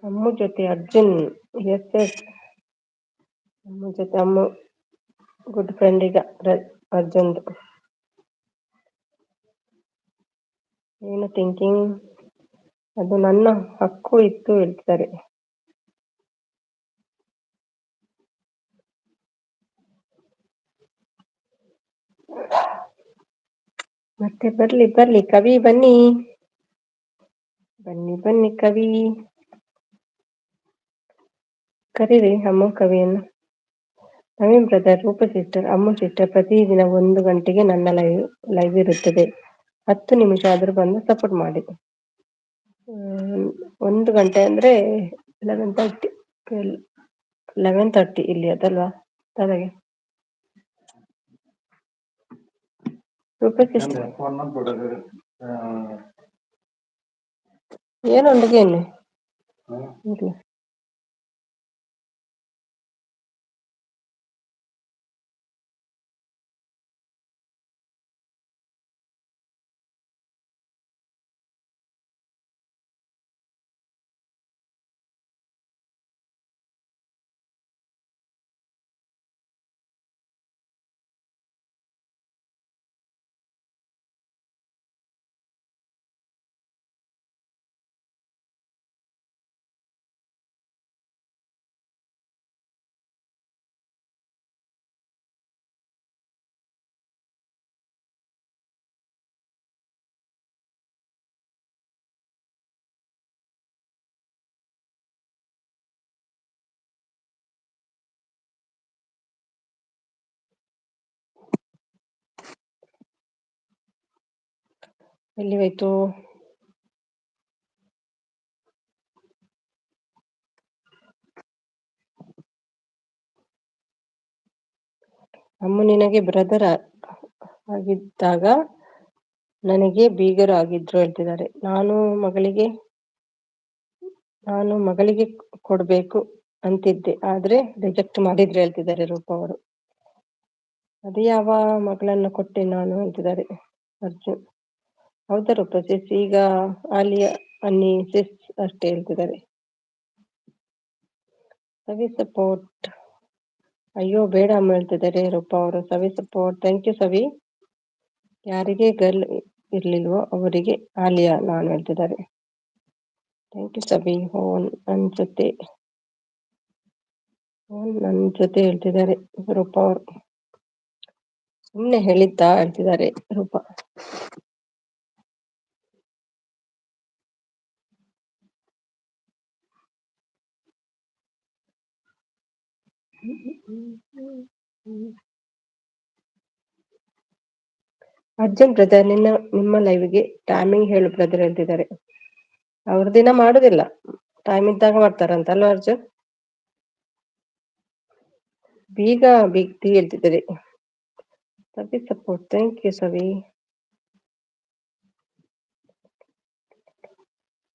ಅಮ್ಮ ಜೊತೆ ಅರ್ಜುನ್. ಎಸ್, ಅಮ್ಮ ಜೊತೆ. ಅಮ್ಮ ಗುಡ್ ಫ್ರೆಂಡ್ ಈಗ ಅರ್ಜುನ್. ಏನು ಥಿಂಕಿಂಗ್? ಅದು ನನ್ನ ಹಕ್ಕು ಇತ್ತು ಹೇಳ್ತಿದ್ದಾರೆ. ಮತ್ತೆ ಬರ್ಲಿ ಕವಿ, ಬನ್ನಿ ಕವಿ, ಕರೀರಿ ಅಮ್ಮ ಕವಿಯನ್ನು. ನವೀನ್ ಬ್ರದರ್, ರೂಪ ಸಿಸ್ಟರ್, ಅಮ್ಮ ಸಿಸ್ಟರ್, ಪ್ರತಿದಿನ 1 ಗಂಟೆಗೆ ನನ್ನ ಲೈವ್ ಇರುತ್ತದೆ. 10 ನಿಮಿಷ ಆದ್ರೂ ಬಂದು ಸಪೋರ್ಟ್ ಮಾಡಿ. 1 ಗಂಟೆ ಅಂದ್ರೆ 11:30 ಇಲ್ಲಿ ಅದಲ್ವಾ ತಲೆಗೆ. ರೂಪ ಸಿಸ್ಟರ್, ಏನೊಂದಿಗೆ ಇಲ್ಲಿ ಎಲ್ಲಿ ಹೋಯ್ತು? ಅಮ್ಮ ನಿನಗೆ ಬ್ರದರ್ ಆಗಿದ್ದಾಗ ನನಗೆ ಬೀಗರು ಆಗಿದ್ರು ಹೇಳ್ತಿದ್ದಾರೆ. ನಾನು ಮಗಳಿಗೆ ಕೊಡ್ಬೇಕು ಅಂತಿದ್ದೆ, ಆದ್ರೆ ರಿಜೆಕ್ಟ್ ಮಾಡಿದ್ರು ಹೇಳ್ತಿದ್ದಾರೆ ರೂಪ ಅವರು. ಅದೇ ಯಾವ ಮಗಳನ್ನ ಕೊಟ್ಟೆ ನಾನು ಹೇಳ್ತಿದ್ದಾರೆ ಅರ್ಜುನ್. ಹೌದಾ ರೂಪ ಸಿಸ್? ಈಗ ಆಲಿಯಾ ಅನ್ನಿ ಸಿಸ್ ಅಷ್ಟೇ ಹೇಳ್ತಿದ್ದಾರೆ. ಸವಿ ಸಪೋರ್ಟ್. ಅಯ್ಯೋ ಬೇಡ ಅಮ್ಮ ಹೇಳ್ತಿದ್ದಾರೆ ರೂಪ ಅವರು. Savi support, thank you Savi. ಯಾರಿಗೆ ಗರ್ಲ್ ಇರ್ಲಿಲ್ವೋ ಅವರಿಗೆ ಆಲಿಯಾ ನಾನು ಹೇಳ್ತಿದ್ದಾರೆ. Thank you Sabi. ನನ್ನ ಜೊತೆ ಹೇಳ್ತಿದ್ದಾರೆ ರೂಪಾ ಅವರು. ಸುಮ್ನೆ ಹೇಳಿದ್ದ ಹೇಳ್ತಿದ್ದಾರೆ ರೂಪಾ. ಅರ್ಜುನ್ ಬ್ರದರ್ ನಿಮ್ಮ ಲೈವ್ಗೆ ಟೈಮಿಂಗ್ ಹೇಳು ಬ್ರದರ್ ಹೇಳ್ತಿದ್ದಾರೆ. ಅವ್ರ ದಿನ ಮಾಡುದಿಲ್ಲ, ಟೈಮ್ ಇದ್ದಾಗ ಮಾಡ್ತಾರಂತಲ್ವ ಅರ್ಜುನ್. ಬೀಗ ಟೀ ಹೇಳ್ತಿದ್ದಾರೆ. Savi support, thank you Savi.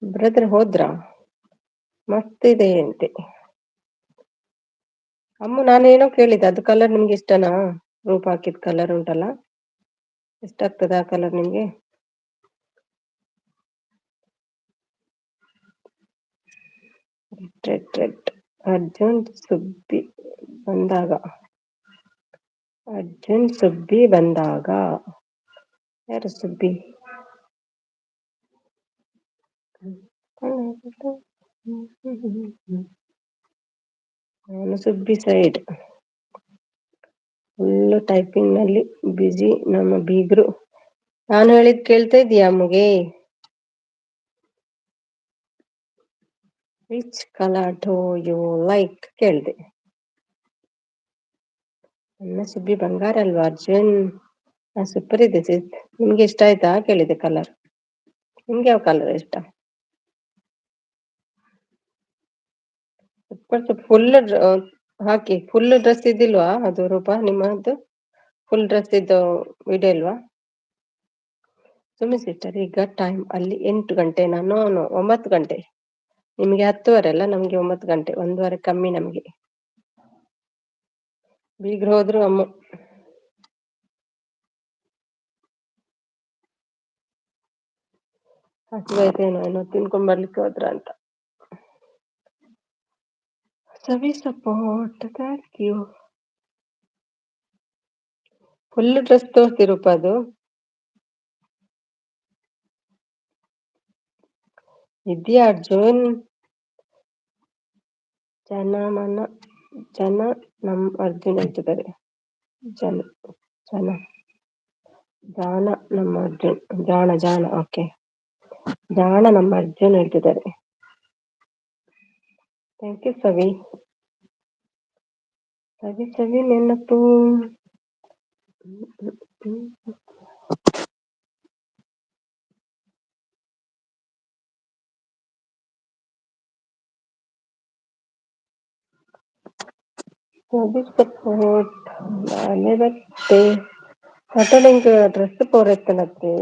Brother ಹೋದ್ರಾ? ಮಸ್ತಿದೆ ಅಂತೆ. ಅಮ್ಮ ನಾನೇನೋ ಕೇಳಿದ್ದೆ, ಅದು ಕಲರ್ ನಿಮ್ಗೆ ಇಷ್ಟನಾ? ರೂಪ ಹಾಕಿದ ಕಲರ್ ಉಂಟಲ್ಲ, ಎಷ್ಟಾಗ್ತದೆ ಆ ಕಲರ್ ನಿಮ್ಗೆ? ರೆಡ್ ಅರ್ಜುನ್ ಸುಬ್ಬಿ ಬಂದಾಗ ಯಾರು ಸುಬ್ಬಿ? ನಾನು ಸುಬ್ಬಿ ಸೈಡ್ ಫುಲ್ ಟೈಪಿಂಗ್ ನಲ್ಲಿ ಬಿಜಿ ನಮ್ಮ ಬೀಗ್ರು. ನಾನು ಹೇಳಿದ್ ಕೇಳ್ತಾ ಇದೀಯಾ ಅಮ್ಮಗೆ? Which colour do you like ಕೇಳಿದೆ. ನನ್ನ ಸುಬ್ಬಿ ಬಂಗಾರ ಅಲ್ವಾ ಅರ್ಜುನ್? ಸೂಪರ್ ಇದೆ. ನಿಮ್ಗೆ ಇಷ್ಟ ಆಯ್ತಾ ಕೇಳಿದೆ ಕಲರ್. ನಿಮ್ಗೆ ಯಾವ ಕಲರ್ ಇಷ್ಟ? ಫುಲ್ ಹಾಕಿ. ಫುಲ್ ಡ್ರೆಸ್ ಇದ್ದಿಲ್ವಾ ಅದು ರೂಪಾ ನಿಮ್ಮದು? ಫುಲ್ ಡ್ರೆಸ್ ಇದ್ದು ವಿಡಿಯೋ ಇಲ್ವಾ? ಸುಮ್ಮನೆ ಸಿಸ್ಟರ್, ಈಗ ಟೈಮ್ ಅಲ್ಲಿ 8 ಗಂಟೆ, ನಾನು 9 ಗಂಟೆ. ನಿಮ್ಗೆ 10:30 ಅಲ್ಲ, ನಮ್ಗೆ 9 ಗಂಟೆ, 1 ಕಮ್ಮಿ ನಮ್ಗೆ. ಬೀಗ್ರು ಹೋದ್ರು ಅಮ್ಮ. ಹಸಿವಾಯ್ತೇನೋ ಏನೋ ತಿನ್ಕೊಂಡ್ ಬರ್ಲಿಕ್ಕೆ ಹೋದ್ರ ಅಂತ. Savi support, thank you. Full dress ತೋರಿಸ್ತಿರೂಪ ಅದು. ಇದೆಯಾ ಅರ್ಜುನ್? ಜನ ನಮ್ ಅರ್ಜುನ್ ಹೇಳ್ತಿದ್ದಾರೆ. ಜಾಣ ನಮ್ಮ ಅರ್ಜುನ್. ಜಾಣ ಓಕೆ. ಜಾಣ ನಮ್ಮ ಅರ್ಜುನ್ ಹೇಳ್ತಿದ್ದಾರೆ. ಥ್ಯಾಂಕ್ ಯು ಸವಿ. ಸವಿ ನೆನಪು. ಸವಿ ಸಪೋರ್ಟ್. ನಾನೇ ಬತ್ತೆ ಅಟಲಿಂಗ್ ಡ್ರೆಸ್ ಪೋರೆತ್ತನತ್ತೆ.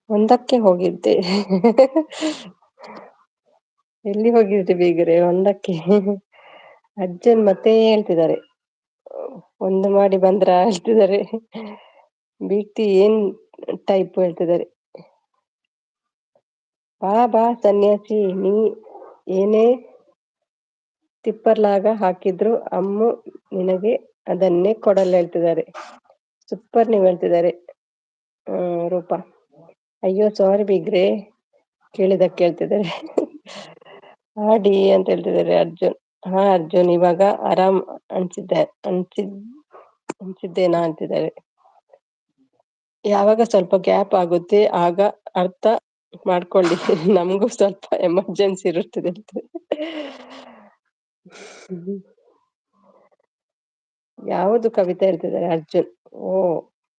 ಒಂದಕ್ಕೆ ಹೋಗಿದ್ದೆ. ಎಲ್ಲಿ ಹೋಗಿದ್ರಿ ಬೀಗ್ರೆ? ಒಂದಕ್ಕೆ. ಅಜ್ಜನ್ ಮತ್ತೆ ಹೇಳ್ತಿದ್ದಾರೆ, ಒಂದು ಮಾಡಿ ಬಂದ್ರ ಹೇಳ್ತಿದ್ದಾರೆ. ಬೀಗ್ತಿ ಏನ್ ಟೈಪ್ ಹೇಳ್ತಿದ್ದಾರೆ. ಬಾ ಸನ್ಯಾಸಿ, ನೀ ಏನೇ ತಿಪ್ಪರ್ಲಾಗ ಹಾಕಿದ್ರು ಅಮ್ಮು ನಿನಗೆ ಅದನ್ನೇ ಕೊಡಲ್ಲ ಹೇಳ್ತಿದ್ದಾರೆ. ಸೂಪರ್ ನೀವು ಹೇಳ್ತಿದ್ದಾರೆ. ರೂಪ. ಅಯ್ಯೋ ಸಾರಿ ಬಿಗ್ರೆ, ಕೇಳಿದಕ್ಕೆ ಹೇಳ್ತಿದ್ದಾರೆ. ಆಡಿ ಅಂತ ಹೇಳ್ತಿದ್ದಾರೆ ಅರ್ಜುನ್. ಹಾ ಅರ್ಜುನ್, ಇವಾಗ ಆರಾಮ್ ಅನ್ಸಿದ್ದೇನಾ ಅಂತಿದ್ದಾರೆ. ಯಾವಾಗ ಸ್ವಲ್ಪ ಗ್ಯಾಪ್ ಆಗುತ್ತೆ ಆಗ ಅರ್ಥ ಮಾಡ್ಕೊಳ್ಳಿ, ನಮಗೂ ಸ್ವಲ್ಪ ಎಮರ್ಜೆನ್ಸಿ ಇರುತ್ತದೆ ಅಂತ. ಯಾವುದು ಕವಿತೆ ಹೇಳ್ತಿದ್ದಾರೆ ಅರ್ಜುನ್? ಓ,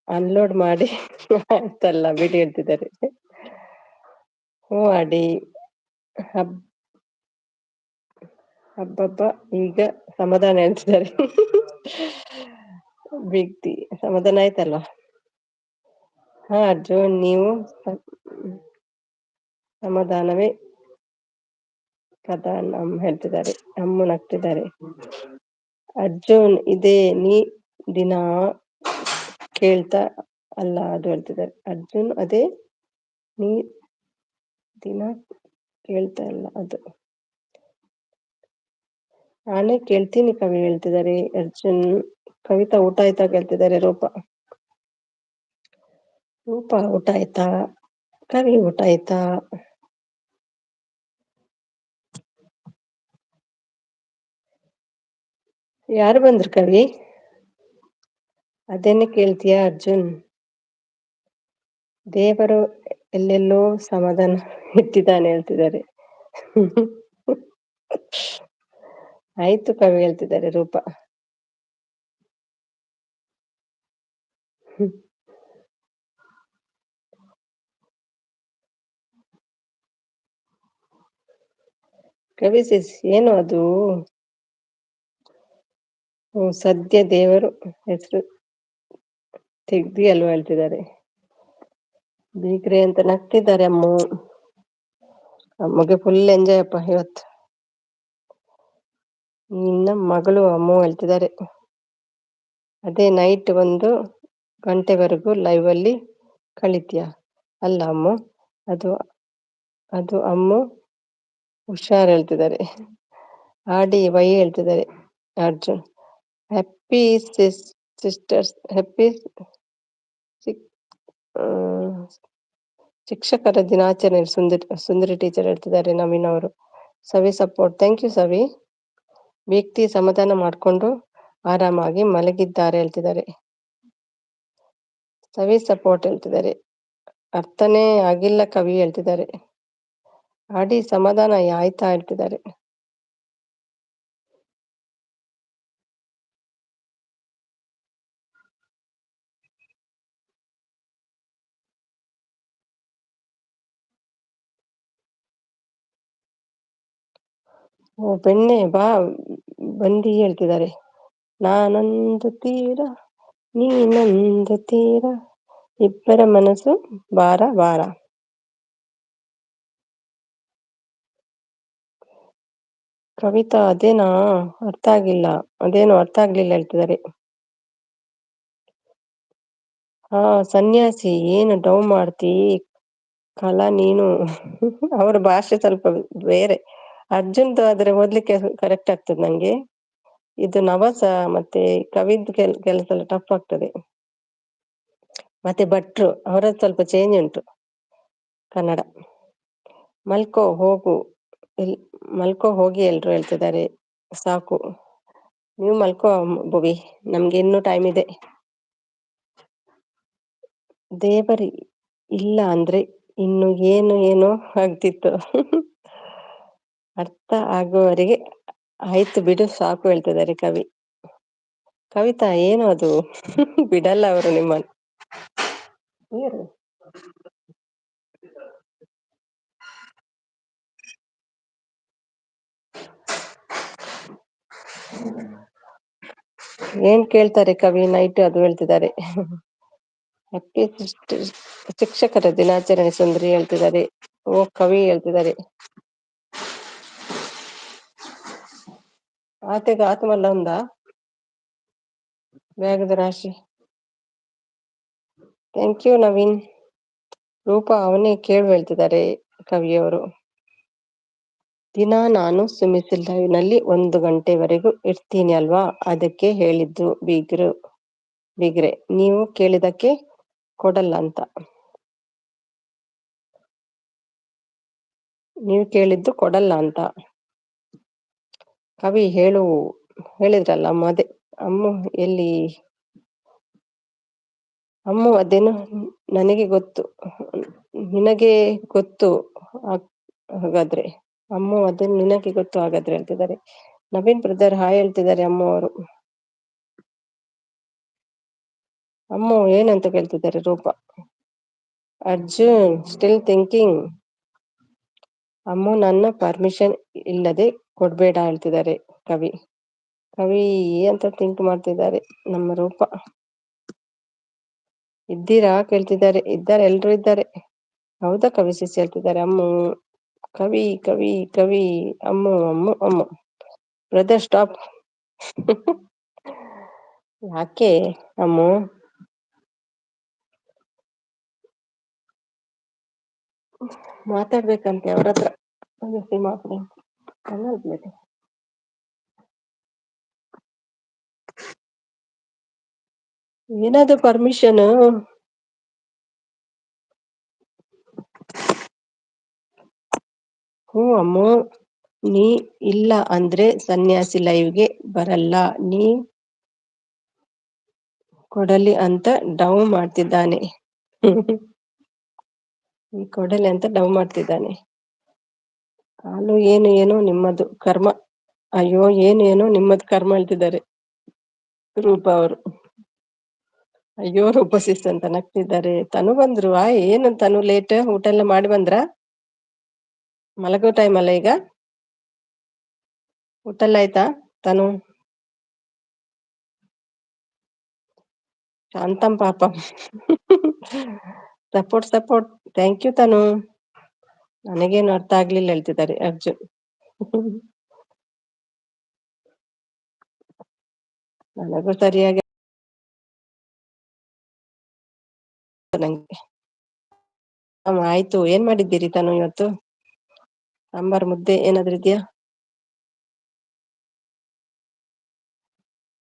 ಅನ್ಲೋಡ್ ಮಾಡಿ ಆಯ್ತಲ್ಲ ಬಿಡಿ ಹೇಳ್ತಿದ್ದಾರೆ. ಹ್ಞೂ ಅಡಿ. ಹಬ್ ಹಬ್ಬಬ್ಬ, ಈಗ ಸಮಾಧಾನ ಹೇಳ್ತಿದ್ದಾರೆ. ವ್ಯಕ್ತಿ ಸಮಾಧಾನ ಆಯ್ತಲ್ವಾ? ಹಾ ಅರ್ಜುನ್, ನೀವು ಸಮಾಧಾನವೇ ಕದಾ ಹೇಳ್ತಿದ್ದಾರೆ. ಅಮ್ಮು ನಗ್ತಿದ್ದಾರೆ. ಅರ್ಜುನ್, ಇದೇ ನೀ ದಿನ ಕೇಳ್ತಾ ಅಲ್ಲ ಅದು ಹೇಳ್ತಿದ್ದಾರೆ. ಅರ್ಜುನ್, ಅದೇ ನೀ ದಿನ ಕೇಳ್ತಾ ಇಲ್ಲ ಅದು. ನಾನೇ ಕೇಳ್ತೀನಿ ಕವಿ ಹೇಳ್ತಿದ್ದಾರೆ ಅರ್ಜುನ್. ಕವಿತಾ ಊಟ ಆಯ್ತಾ ಕೇಳ್ತಿದ್ದಾರೆ ರೂಪ. ರೂಪ ಊಟ ಆಯ್ತಾ? ಕವಿ ಊಟ ಆಯ್ತಾ? ಯಾರು ಬಂದ್ರು ಕವಿ? ಅದೇನೆ ಕೇಳ್ತೀಯಾ ಅರ್ಜುನ್? ದೇವರು ಎಲ್ಲೆಲ್ಲೋ ಸಮಾಧಾನ ಇಟ್ಟಿದ್ದಾನೆ ಹೇಳ್ತಿದ್ದಾರೆ. ಆಯ್ತು ಕವಿ ಹೇಳ್ತಿದ್ದಾರೆ ರೂಪ. ಕವಿ ಸಿಸ್ ಏನು ಅದು? ಸದ್ಯ ದೇವರು ಹೆಸರು ತೆಗ್ದಿ ಅಲ್ವಾ ಹೇಳ್ತಿದ್ದಾರೆ. ಬೀಗ್ರೆ ಅಂತ ನಗ್ತಿದ್ದಾರೆ ಅಮ್ಮು. ಅಮ್ಮಗೆ ಫುಲ್ ಎಂಜಾಯ್ ಅಪ್ಪ ಇವತ್ತು. ನಿನ್ನ ಮಗಳು ಅಮ್ಮು ಹೇಳ್ತಿದ್ದಾರೆ. ಅದೇ ನೈಟ್ 1 ಗಂಟೆವರೆಗೂ ಲೈವ್ ಅಲ್ಲಿ ಕಳಿತೀಯ ಅಲ್ಲ ಅಮ್ಮು? ಅದು ಅದು ಅಮ್ಮು ಹುಷಾರ್ ಹೇಳ್ತಿದ್ದಾರೆ. ಆಡಿ ವೈ ಹೇಳ್ತಿದ್ದಾರೆ ಅರ್ಜುನ್. ಹ್ಯಾಪಿ ಸಿಸ್ಟರ್ಸ್, ಹ್ಯಾಪಿ ಶಿಕ್ಷಕರ ದಿನಾಚರಣೆ ಸುಂದರಿ ಟೀಚರ್ ಹೇಳ್ತಿದ್ದಾರೆ ನವೀನ್ ಅವರು. ಸವಿ ಸಪೋರ್ಟ್, ಥ್ಯಾಂಕ್ ಯು ಸವಿ. ವ್ಯಕ್ತಿ ಸಮಾಧಾನ ಮಾಡಿಕೊಂಡು ಆರಾಮಾಗಿ ಮಲಗಿದ್ದಾರೆ ಹೇಳ್ತಿದ್ದಾರೆ. ಸವಿ ಸಪೋರ್ಟ್ ಹೇಳ್ತಿದ್ದಾರೆ. ಅರ್ಥನೇ ಆಗಿಲ್ಲ ಕವಿ ಹೇಳ್ತಿದ್ದಾರೆ. ಆಡಿ ಸಮಾಧಾನ ಆಯ್ತಾ ಹೇಳ್ತಿದ್ದಾರೆ. ಓ ಬೆಣ್ಣೆ ಬಾ ಬಂದಿ ಹೇಳ್ತಿದ್ದಾರೆ. ನಾನೊಂದು ತೀರ ನೀನೊಂದು ತೀರ, ಇಬ್ಬರ ಮನಸ್ಸು ಬಾರ ಬಾರ. ಕವಿತಾ ಅದೇನಾ ಅರ್ಥ ಆಗಿಲ್ಲ, ಅದೇನು ಅರ್ಥ ಆಗ್ಲಿಲ್ಲ ಹೇಳ್ತಿದ್ದಾರೆ. ಹಾ ಸನ್ಯಾಸಿ, ಏನು ಡೌ ಮಾಡ್ತಿ ಕಲಾ ನೀನು. ಅವ್ರ ಭಾಷೆ ಸ್ವಲ್ಪ ಬೇರೆ. ಅರ್ಜುನ್ದು ಆದ್ರೆ ಓದ್ಲಿಕ್ಕೆ ಕರೆಕ್ಟ್ ಆಗ್ತದೆ ನಂಗೆ. ಇದು ನವಸ ಮತ್ತೆ ಕವಿದ್ ಕೆಲಸ ಎಲ್ಲ ಟಫ್ ಆಗ್ತದೆ. ಮತ್ತೆ ಭಟ್ರು ಅವರದ್ದು ಸ್ವಲ್ಪ ಚೇಂಜ್ ಉಂಟು ಕನ್ನಡ. ಮಲ್ಕೋ ಹೋಗು, ಮಲ್ಕೋ ಹೋಗಿ ಎಲ್ರು ಹೇಳ್ತಿದ್ದಾರೆ. ಸಾಕು, ನೀವು ಮಲ್ಕೋ ಭುವಿ, ನಮ್ಗೆ ಇನ್ನೂ ಟೈಮ್ ಇದೆ. ದೇವರಿ ಇಲ್ಲ ಅಂದ್ರೆ ಇನ್ನು ಏನು ಏನೋ ಆಗ್ತಿತ್ತು. ಅರ್ಥ ಆಗುವವರೆಗೆ ಆಯ್ತು ಬಿಡು ಸಾಕು ಹೇಳ್ತಿದ್ದಾರೆ ಕವಿ. ಕವಿತಾ ಏನು ಅದು? ಬಿಡಲ್ಲ ಅವರು ನಿಮ್ಮನ್ನು. ನೀರು ಏನ್ ಕೇಳ್ತಾರೆ ಕವಿ ನೈಟ್ ಅದು ಹೇಳ್ತಿದ್ದಾರೆ. ಹ್ಯಾಪಿ ಶಿಕ್ಷಕರ ದಿನಾಚರಣೆ ಸುಂದರಿ ಹೇಳ್ತಿದ್ದಾರೆ. ಓ ಕವಿ ಹೇಳ್ತಿದ್ದಾರೆ. ಆತೆಗ ಆತ್ಮಲ್ಲ ఉందా ಬ್ಯಾಗದ ರಾಶಿ. Thank you Naveen. ರೂಪ ಅವನೇ ಕೇಳು ಹೇಳ್ತಿದ್ದಾರೆ ಕವಿಯವರು. ದಿನ ನಾನು ಸುಮಿಸಿಲ್ ಲೈವ್‌ನಲ್ಲಿ 1 ಗಂಟೆವರೆಗೂ ಇರ್ತೀನಿ ಅಲ್ವಾ? ಅದಕ್ಕೆ ಹೇಳಿದ್ದು ಬೀಗ್ರೆ, ನೀವು ಕೇಳಿದ್ದಕ್ಕೆ ಕೊಡಲ್ಲ ಅಂತ. ನೀವು ಕೇಳಿದ್ದು ಕೊಡಲ್ಲ ಅಂತ. ಕವಿ ಹೇಳಿದ್ರಲ್ಲ ಅಮ್ಮು ಎಲ್ಲಿ? ಅಮ್ಮು ಅದೇನು ನನಗೆ ಗೊತ್ತು, ನಿನಗೆ ಗೊತ್ತು ಹಾಗಾದ್ರೆ. ಅಮ್ಮು ಅದೇನು ನಿನಗೆ ಗೊತ್ತು ಹಾಗಾದ್ರೆ ಹೇಳ್ತಿದ್ದಾರೆ. ನವೀನ್ ಬ್ರದರ್ ಹಾಯ್ ಹೇಳ್ತಿದ್ದಾರೆ ಅಮ್ಮು ಅವರು. ಅಮ್ಮು ಏನಂತ ಕೇಳ್ತಿದ್ದಾರೆ ರೂಪ. Arjun still thinking. ಅಮ್ಮು ನನ್ನ ಪರ್ಮಿಷನ್ ಇಲ್ಲದೆ ಕೊಡ್ಬೇಡ ಹೇಳ್ತಿದ್ದಾರೆ ಕವಿ ಅಂತ ಥಿಂಕ್ ಮಾಡ್ತಿದ್ದಾರೆ ನಮ್ಮ ರೂಪ. ಇದ್ದೀರಾ ಕೇಳ್ತಿದ್ದಾರೆ. ಎಲ್ರು ಇದ್ದಾರೆ. ಹೌದಾ ಕವಿ ಸಿಸ್ ಹೇಳ್ತಿದ್ದಾರೆ ಅಮ್ಮು. ಕವಿ ಅಮ್ಮು ಅಮ್ಮು ಅಮ್ಮು. Brother stop. ಯಾಕೆ ಅಮ್ಮು? ಮಾತಾಡ್ಬೇಕಂತೆ ಅವ್ರ ಹತ್ರ. ಏನಾದ್ರು ಪರ್ಮಿಷನ್? ಹ್ಞೂ ಅಮ್ಮು, ನೀ ಇಲ್ಲ ಅಂದ್ರೆ ಸನ್ಯಾಸಿ ಲೈವ್‌ಗೆ ಬರಲ್ಲ. ನೀ ಕೊಡಲಿ ಅಂತ ಡವ್ ಮಾಡ್ತಿದ್ದಾನೆ. ಹಾಲು ಏನು ನಿಮ್ಮದು ಕರ್ಮ. ಅಯ್ಯೋ ಏನು ನಿಮ್ಮದು ಕರ್ಮ ಹೇಳ್ತಿದ್ದಾರೆ ರೂಪ ಅವರು. ಅಯ್ಯೋ ರೂಪ ಸಿಸ್ ಅಂತ ನಗ್ತಿದ್ದಾರೆ. ತನು ಬಂದ್ರು. ಏನು ತನು ಲೇಟ್? ಊಟ ಎಲ್ಲ ಮಾಡಿ ಬಂದ್ರ? ಮಲಗೋ ಟೈಮ್ ಅಲ್ಲ ಈಗ? ಊಟ ಎಲ್ಲ ಆಯ್ತಾ ತನು? ಶಾಂತಂ ಪಾಪಂ. ಸಪೋರ್ಟ್. ಥ್ಯಾಂಕ್ ಯು ತನು. ನನಗೇನು ಅರ್ಥ ಆಗ್ಲಿಲ್ಲ ಹೇಳ್ತಿದ್ದಾರೆ ಅರ್ಜುನ್. ನನಗೂ ಸರಿಯಾಗಿ ನಂಗೆ. ಆಯ್ತು. ಏನ್ ಮಾಡಿದ್ದೀರಿ ತನು ಇವತ್ತು? ಸಾಂಬಾರ್ ಮುದ್ದೆ ಏನಾದ್ರು ಇದೆಯಾ?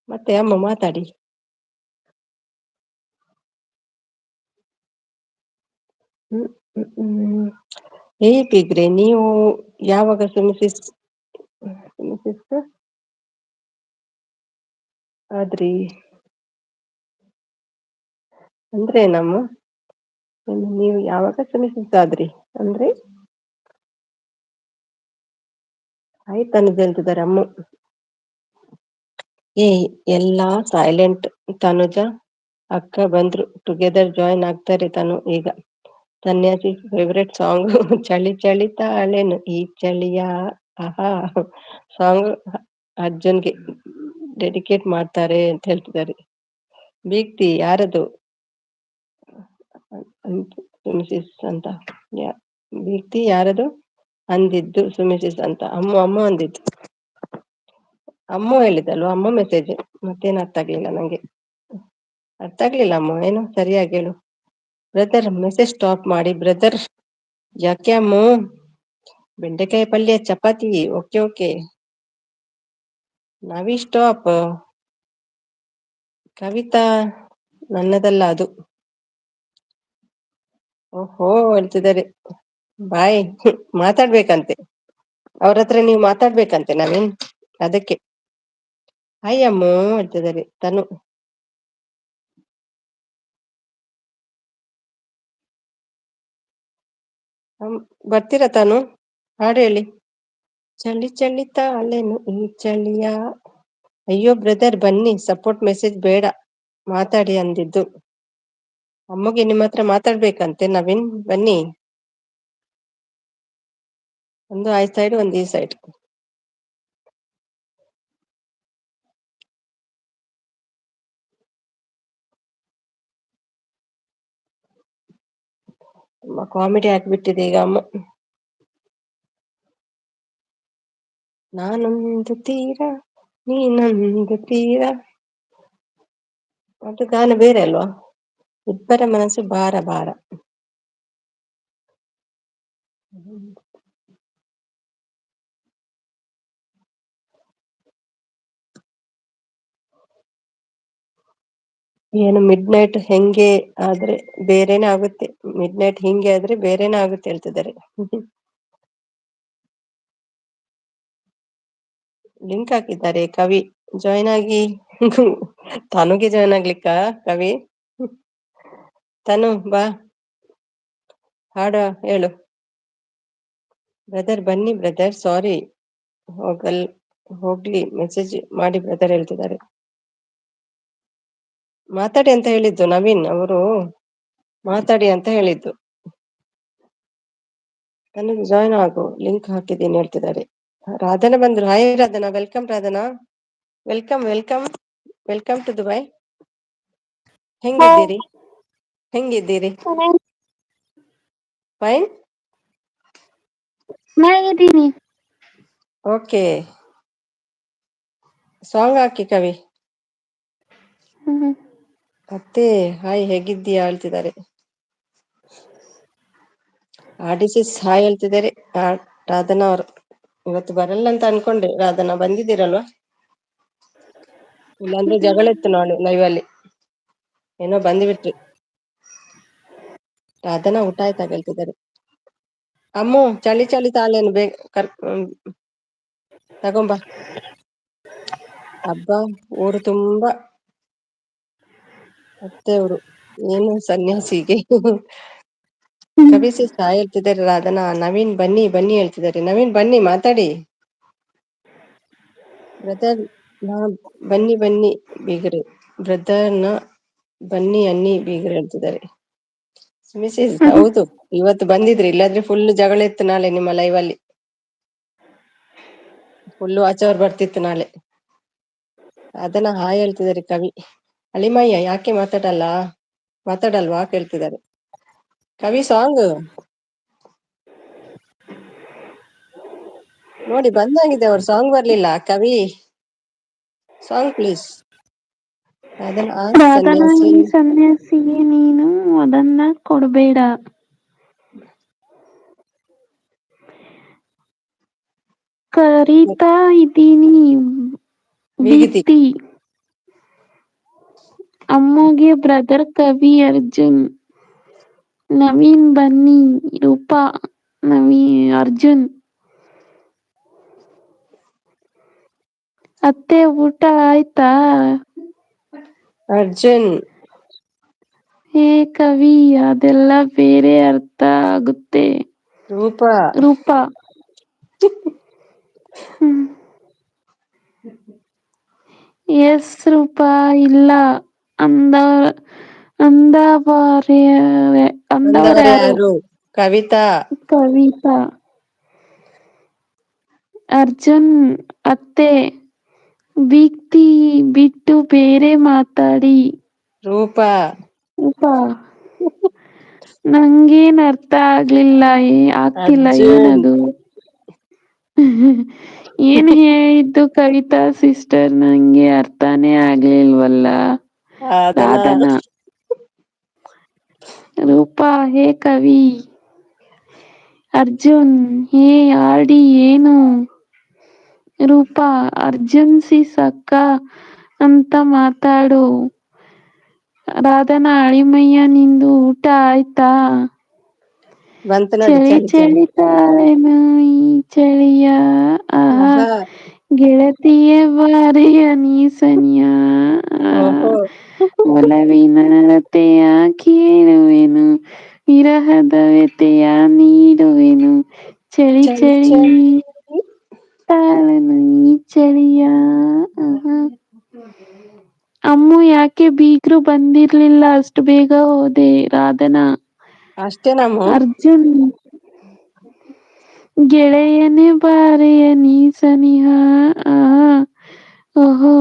ಮತ್ತೆ ಅಮ್ಮ ಮಾತಾಡಿ. ಬೀಗ್ರೆ, ನೀವು ಯಾವಾಗ ಸುಮಿಸಿಸ್ ಆದ್ರಿ ಅಂದ್ರೆ ನೀವು ಯಾವಾಗ ಸುಮಿಸಿಸ್ ಆದ್ರಿ ಅಂದ್ರೆ? ಆಯ್ತು ಅನ್ನೋದು ಹೇಳ್ತಿದ್ದಾರೆ ಅಮ್ಮ. ಎಲ್ಲಾ ಸೈಲೆಂಟ್. ತನುಜ ಅಕ್ಕ ಬಂದ್ರು. ಟುಗೆದರ್ ಜಾಯಿನ್ ಆಗ್ತಾರೆ ತನು ಈಗ. ಸನ್ಯಾಸಿ ಫೇವ್ರೆಟ್ ಸಾಂಗ್ ಚಳಿ ತಾಳೇನು ಈ ಚಳಿಯ ಆಹಾ ಸಾಂಗ್ ಅರ್ಜುನ್ಗೆ ಡೆಡಿಕೇಟ್ ಮಾಡ್ತಾರೆ ಅಂತ ಹೇಳ್ತಿದ್ದಾರೆ. ಬೀಗ್ತಿ ಯಾರದು ಸುಮಿಸಿಸ್ ಅಂತ? ಬೀಗ್ತಿ ಯಾರದು ಅಂದಿದ್ದು ಸುಮಿಸಿಸ್ ಅಂತ? ಅಮ್ಮ ಅಂದಿದ್ದು. ಅಮ್ಮ ಹೇಳಿದಲ್ವಾ? ಅಮ್ಮ ಮೆಸೇಜ್. ಮತ್ತೇನು ಅರ್ಥ ಆಗ್ಲಿಲ್ಲ ನಂಗೆ. ಅರ್ಥ ಆಗ್ಲಿಲ್ಲ ಅಮ್ಮ, ಏನು ಸರಿಯಾಗಿ ಹೇಳು. ಬ್ರದರ್ ಮೆಸೇಜ್ ಸ್ಟಾಪ್ ಮಾಡಿ ಬ್ರದರ್. ಯಾಕೆ ಅಮ್ಮ? ಬೆಂಡೆಕಾಯಿ ಪಲ್ಯ ಚಪಾತಿ. ಓಕೆ. ನಾವಿ ಸ್ಟಾಪ್. ಕವಿತಾ ನನ್ನದಲ್ಲ ಅದು. ಓಹೋ ಹೇಳ್ತಿದ್ದಾರೆ. ಬಾಯ್ ಮಾತಾಡ್ಬೇಕಂತೆ ಅವ್ರ ಹತ್ರ. ನೀವು ಮಾತಾಡ್ಬೇಕಂತೆ ನವೀನ್, ಅದಕ್ಕೆ. ಹಾಯ್ ಅಮ್ಮ ಹೇಳ್ತಿದ್ದಾರೆ ತನು. ಬರ್ತೀರಾ ತಾನು? ಹಾಡು ಹೇಳಿ. ಚಳಿ ತಾಳೇನು ಈ ಚಳಿಯ. ಅಯ್ಯೋ ಬ್ರದರ್ ಬನ್ನಿ, ಸಪೋರ್ಟ್ ಮೆಸೇಜ್ ಬೇಡ, ಮಾತಾಡಿ ಅಂದಿದ್ದು. ಅಮ್ಮಗೆ ನಿಮ್ಮ ಹತ್ರ ಮಾತಾಡ್ಬೇಕಂತೆ ನವೀನ್, ಬನ್ನಿ. ಒಂದು ಆ ಸೈಡ್ ಒಂದು ಈ ಸೈಡ್. ತುಂಬಾ ಕಾಮಿಡಿ ಆಗ್ಬಿಟ್ಟಿದೆ ಈಗ ಅಮ್ಮ. ನಾನೊಂದು ತೀರ ನೀನೊಂದು ತೀರ. ಅದು ಗಾನ ಬೇರೆ ಅಲ್ವಾ? ಇಬ್ಬರ ಮನಸ್ಸು ಭಾರ. ಏನು ಮಿಡ್ ನೈಟ್ ಹೆಂಗೆ ಆದ್ರೆ ಬೇರೆನೆ ಆಗುತ್ತೆ. ಮಿಡ್ ನೈಟ್ ಹಿಂಗೆ ಆದ್ರೆ ಬೇರೆನೆ ಆಗುತ್ತೆ ಹೇಳ್ತಿದ್ದಾರೆ. ಲಿಂಕ್ ಹಾಕಿದ್ದಾರೆ ಕವಿ ಜಾಯ್ನ್ ಆಗಿ. ತನುಗೆ ಜಾಯ್ನ್ ಆಗ್ಲಿಕ್ಕ ಕವಿ? ತನು ಬಾ, ಹಾಡ ಹೇಳು. ಬ್ರದರ್ ಬನ್ನಿ ಬ್ರದರ್, ಸಾರಿ ಹೋಗ್ಲಿ ಮೆಸೇಜ್ ಮಾಡಿ ಬ್ರದರ್ ಹೇಳ್ತಿದ್ದಾರೆ. ಮಾತಾಡಿ ಅಂತ ಹೇಳಿದ್ದು ನವೀನ್ ಅವರು, ಮಾತಾಡಿ ಅಂತ ಹೇಳಿದ್ದು. ನನಗೆ ಜಾಯ್ನ್ ಆಗು, ಲಿಂಕ್ ಹಾಕಿದ್ದೀನಿ ಹೇಳ್ತಿದ್ದಾರೆ. ರಾಧನ ಬಂದ್ರು. Hi Radhana, welcome Radhana, welcome welcome welcome to Dubai. ಹೆಂಗಿದ್ದೀರಿ? ಹೆಂಗಿದ್ದೀರಿ? ಫೈನ್. ಚೆನ್ನಾಗಿದ್ದೀನಿ. ಓಕೆ, ಸಾಂಗ್ ಹಾಕಿ ಕವಿ. ಮತ್ತೆ ಹಾಯ್ ಹೇಗಿದ್ದೀಯಾ ಹೇಳ್ತಿದ್ದಾರೆ. ಆರ್ಡಿಸಿಸ್ ಹಾಯ್ ಹೇಳ್ತಿದ್ದಾರೆ. ರಾಧನಾ ಅವರು ಇವತ್ತು ಬರಲ್ಲ ಅಂತ ಅನ್ಕೊಂಡೆ. ರಾಧನಾ ಬಂದಿದ್ದೀರಲ್ವಾ? ಇಲ್ಲಾಂದ್ರೆ ಜಗಳ ಇತ್ತು ನಾಳೆ ಲೈವ್ ಅಲ್ಲಿ, ಏನೋ ಬಂದ್ಬಿಟ್ರಿ. ರಾಧನಾ ಊಟ ಆಯ್ತಾ ಹೇಳ್ತಿದ್ದಾರೆ. ಅಮ್ಮು ಚಳಿ ಚಳಿ ತಾಲೇನು ಬೇಗ ತಗೊಂಬ. ಹಬ್ಬ ಊರು ತುಂಬಾ ಅತ್ತೆಯವರು, ಏನು ಸನ್ಯಾಸಿಗೆ. ಕವಿಸಿ ಹಾಯ್ ಹೇಳ್ತಿದ್ದಾರೆ ರಾಧನಾ. ನವೀನ್ ಬನ್ನಿ ಬನ್ನಿ ಹೇಳ್ತಿದ್ದಾರೆ. ನವೀನ್ ಬನ್ನಿ ಮಾತಾಡಿ. ಬ್ರದರ್ ನಾ ಬನ್ನಿ ಬನ್ನಿ ಬೀಗರೆ, ಬ್ರದರ್ ನ ಬನ್ನಿ ಅನ್ನಿ ಬೀಗರೆ ಹೇಳ್ತಿದ್ದಾರೆ. ಮಿಸಸ್ ಹೌದು, ಇವತ್ತು ಬಂದಿದ್ರಿ, ಇಲ್ಲಾದ್ರೆ ಫುಲ್ ಜಗಳ ಇತ್ತು ನಾಳೆ ನಿಮ್ಮ ಲೈವ್ ಅಲ್ಲಿ. ಫುಲ್ಲು ಆಚೆವ್ರು ಬರ್ತಿತ್ತು ನಾಳೆ. ಅದನ್ನ ಹಾಯ್ ಹೇಳ್ತಿದ್ದಾರೆ ಕವಿ. ಅಳಿಮಯ್ಯ ಯಾಕೆ ಮಾತಾಡಲ್ವಾ ಕೇಳ್ತಿದ್ದಾರೆ. ಕವಿ ಸಾಂಗ್ ನೋಡಿ, ಬಂದಾಗಿದೆ ಅವ್ರು, ಸಾಂಗ್ ಬರ್ಲಿಲ್ಲ. ಕವಿ ಸಾಂಗ್ ಪ್ಲೀಸ್. ಅದನ್ನ ರಾಧನಾ, ಸನ್ಯಾಸಿ. ಈ ಸನ್ಯಾಸಿಗೆ ನೀನು ಅದನ್ನ ಕೊಡ್ಬೇಡ. ಕರೀತಾ ಇದ್ದೀನಿ ಬೀಗತಿ. ದೀಪ್ತಿ. ಅಮ್ಮುಗೆ ಬ್ರದರ್ ಕವಿ ಅರ್ಜುನ್. ನವೀನ್ ಬನ್ನಿ. ರೂಪಾ, ಅರ್ಜುನ್. ಅತ್ತೆ ಊಟ ಆಯ್ತಾ? ಅರ್ಜುನ್. ಹೇ ಕವಿ, ಅದೆಲ್ಲ ಬೇರೆ ಅರ್ಥ ಆಗುತ್ತೆ. ರೂಪಾ. ಎಸ್ ರೂಪಾ. ಇಲ್ಲ ಅಂದವರ್ಯಾರು? ಕವಿತಾ. ಕವಿತಾ. ಅರ್ಜುನ್ ಅತ್ತೆ ಬೀಗ್ತಿ ಬಿಟ್ಟು ಬೇರೆ ಮಾತಾಡಿ. ರೂಪಾ. ನಂಗೇನ್ ಅರ್ಥ ಆಗ್ತಿಲ್ಲ ಅರ್ಜುನ್. ಏನದು. ಏನ್ ಹೇಳಿದ್ದು ಕವಿತಾ ಸಿಸ್ಟರ್, ನಂಗೆ ಅರ್ಥನೇ ಆಗ್ಲಿಲ್ವಲ್ಲ. ರಾಧನಾ. ರೂಪಾ ಹೇ ಕವಿ. ಅರ್ಜುನ್ ಹೇ ಆಡಿ ಏನು? ರೂಪಾ ಅರ್ಜುನ್ ಸಿಸ್ ಅಕ್ಕ ಅಂತ ಮಾತಾಡು. ರಾಧನಾ ಅಳಿಮಯ್ಯ ನಿಂದು ಊಟ ಆಯ್ತಾ? ಬಂತು ನೋಡಿ ಚಳಿ ಚಳಿ ಚಳಿ. ಚಳಿ ತಾಳೆನು ಈ ಚಳಿಯ, ಆಹಾ ಆಹಾ. ಗೆಳತಿಯ ಬಾರೆಯ ನೀಸನಿಯ, ಓಹೋ. ಒಲವಿನ ರತೆಯ ಕೇಳುವೆನು, ವಿರಹದ ವ್ಯತೆಯ ನೀಡುವೆನು, ಚಳಿ ಚಳಿ ಚಳಿ ಚಳಿ. ತಾಳೆನು ಈ ಚಳಿಯ. ಅಮ್ಮು ಯಾಕೆ ಬೀಗ್ರು ಬಂದಿರ್ಲಿಲ್ಲ ಅಷ್ಟು ಬೇಗ ಹೋದೆ? ರಾಧನಾ. ಅಷ್ಟೇ ನಮ್ಮ ಅರ್ಜುನ್ ಗೆಳೆಯನೇ ಬಾರೆಯ ನೀ ಸನಿಹ, ಓಹೋ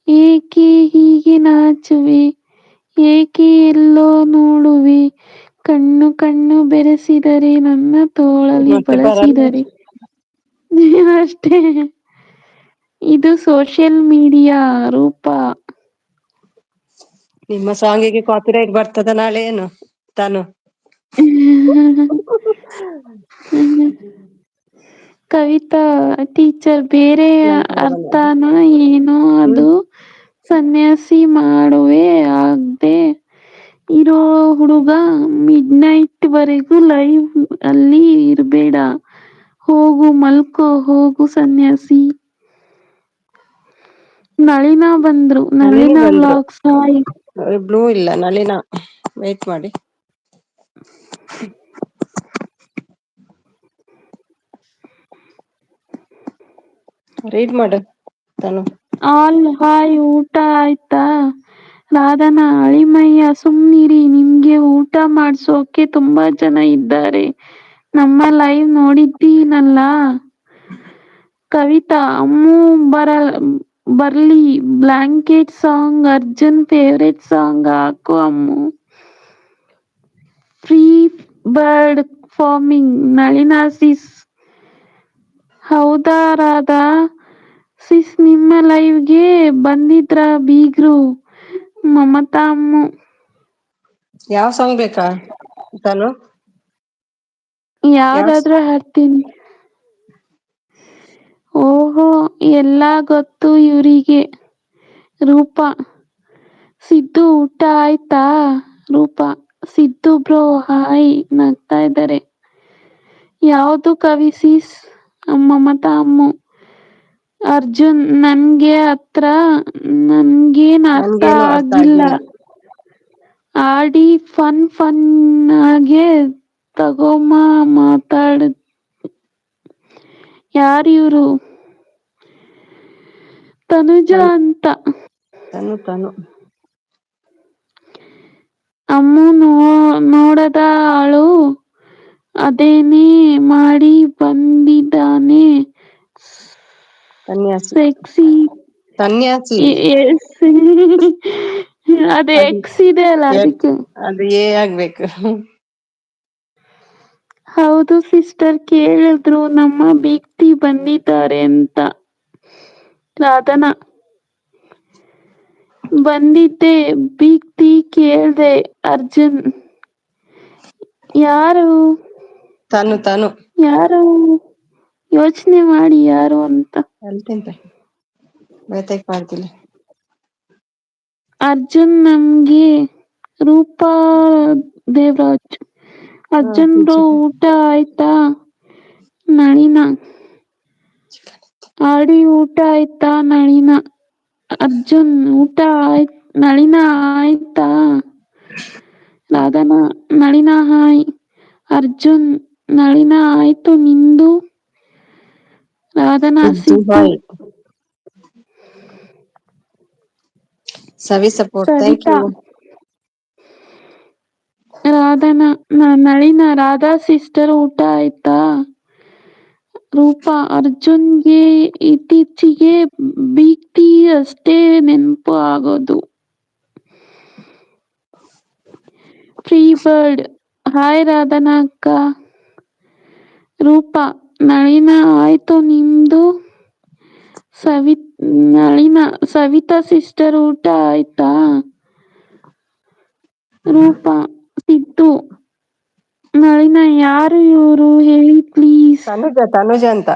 ಏಕೆ ಹೀಗೆ ನಾಚುವೆ, ಏಕೆ ಎಲ್ಲೋ ನೋಡುವೆ, ಕಣ್ಣು ಕಣ್ಣು ಬೆರೆಸಿದರೆ ನನ್ನ ತೋಳಲಿ ಮತ್ತೆ ಬರಲ್ಲ. ಬಳಸಿದರೆ. ಅಷ್ಟೇ, ಇದು ಸೋಷಿಯಲ್ ಮೀಡಿಯಾ. ರೂಪಾ. ನಿಮ್ಮ ಸಾಂಗಿಗೆ ಕಾಪಿರೈಟ್ ಬರ್ತದ ನಾಳೆ ಏನು ತಾನು? ಕವಿತಾ ಟೀಚರ್ ಬೇರೆ ನಂತರ ಬಂದದ್ದು. ಅರ್ಥನಾ ಏನೋ ಅದು ಸನ್ಯಾಸಿ ಮಾಡುವೆ ಆಗದೆ ಇರೋ ಹುಡುಗ ಮಿಡ್ ನೈಟ್ ವರೆಗೂ ಲೈವ್ ಅಲ್ಲಿ ಇರ್ಬೇಡ, ಹೋಗು ಮಲ್ಕೋ ಹೋಗು ಸನ್ಯಾಸಿ. ನಳಿನ ಬಂದ್ರು, ನಳಿನಿ ನಳಿನ ಬಂದ್ರು. Vlogs hi. ಬ್ಲೂ ಇಲ್ಲ, ನಳಿನ. ವೇಟ್ ಮಾಡಿ. ರೀಡ್ ಮಾಡು ತಾನು. All hi. ಊಟ ಆಯ್ತಾ ರಾಧನ? ಅಳಿಮಯ್ಯ ಸುಮ್ನಿರಿ, ನಿಮ್ಗೆ ಊಟ ಮಾಡ್ಸೋಕೆ ತುಂಬಾ ಜನ ಇದ್ದಾರೆ. ನಮ್ಮ ಲೈವ್ ನೋಡಿದ್ದೀನಲ್ಲ. ಕವಿತಾ ಅಮ್ಮು ಬರ್ಲಿ blanket song Arjun favourite song ಹಾಕು ಅಮ್ಮು. ಫ್ರೀ ಬರ್ಡ್ ಫಾರ್ಮಿಂಗ್ ನಳಿನ ಸಿಸ್. ಹೌದಾ ರಾಧಾ ಸಿಸ್, ನಿಮ್ಮ ಲೈವ್ಗೆ ಬಂದಿದ್ರ ಬೀಗ್ರು? ಮಮತಾ ಅಮ್ಮು. ಯಾವ ಸಾಂಗ್ ಬೇಕಾ ತಾನು? ಯಾವ್ದಾದ್ರೂ ಹಾಡ್ತೀನಿ. ಓಹೋ, ಎಲ್ಲಾ ಗೊತ್ತು ಇವ್ರಿಗೆ. ರೂಪಾ. ಸಿದ್ದು ಊಟ ಆಯ್ತಾ? ರೂಪಾ. ಸಿದ್ದು ಬ್ರೋ ಹಾಯ್ ನಗ್ತಾ ಇದ್ದಾರೆ. ಯಾವ್ದು ಕವಿ ಸಿಸ್? ಮಮತಾ ಅಮ್ಮು. ಅರ್ಜುನ್ ನನ್ಗೇನ್ ಅರ್ಥ ನನ್ಗೇನು ಅರ್ಥ ಆಗಿಲ್ಲ. ಆಗಿಲ್ಲ. ಆಡಿ ಫನ್ ಆಗೆ ತಗೊಮ್ಮ ಮಾತಾಡ್. ಯಾರಿವ್ರು? ತನುಜ ಅಂತ. ತನು. ಅಮ್ಮು ನೋಡದ ಆಳು ಅದೇನೇ ಮಾಡಿ ಬಂದಿದ್ದಾನೆ. ಸನ್ಯಾಸಿ. ಸೆಕ್ಸಿ. ಸನ್ಯಾಸಿ. ಅದು ಅದು ಎಕ್ಸ್ ಇದೆ ಅಲ್ಲ ಅದಕ್ಕೆ. ಅದು ಏ ಆಗ್ಬೇಕು. ಹೌದು ಸಿಸ್ಟರ್, ಕೇಳಿದ್ರು ನಮ್ಮ ಬೀಗ್ತಿ ಬಂದಿದ್ದಾರೆ ಅಂತ. ರಾಧನಾ. ಬಂದಿದ್ದೆ ಬೀಗ್ತಿ ಕೇಳ್ದೆ. ಅರ್ಜುನ್. ಯಾರು? ತನು. ಯಾರು? ಯೋಚನೆ ಮಾಡಿ ಯಾರು ಅಂತ. ಮಾಡ್ತಿಲ್ಲ. ಅರ್ಜುನ್ ನಮ್ಗೆ. ರೂಪಾ ದೇವರಾಜ್. ಅರ್ಜುನ್ ಬ್ರೋ ಊಟ ಆಯ್ತಾ? ನಳಿನ. ಆಡಿ ಊಟ ಆಯ್ತಾ? ನಳಿನ. ಅರ್ಜುನ್ ಊಟ ನಳಿನ ಆಯ್ತಾ? ರಾಧನಾ. ನಳಿನ ಹಾಯ್. ಅರ್ಜುನ್. ನಳಿನ ಆಯ್ತು ನಿಂದು? Radhana. Siddu. Savi support, thank Savitha. You. Radhana. Nalina. Radha sister ಊಟ ಆಯ್ತಾ? ರೂಪಾ. ಅರ್ಜುನ್ಗೆ ಇತ್ತೀಚಿಗೆ ಬೀಗ್ತಿ ಅಷ್ಟೇ ನೆನಪು ಆಗೋದು. ಫ್ರೀ ಬರ್ಡ್ ಹಾಯ್ ರಾಧನಾ ಅಕ್ಕ. ರೂಪಾ. ನಳಿನ ಆಯ್ತು ನಿಮ್ದು? ನಳಿನ. ಸವಿತಾ ಸಿಸ್ಟರ್ ಊಟ ಆಯ್ತಾ? ರೂಪಾ. ಸಿದ್ದು. ನಳಿನ. ಯಾರು ಇವರು ಹೇಳಿ ಪ್ಲೀಸ್. ತನುಜ ಅಂತ.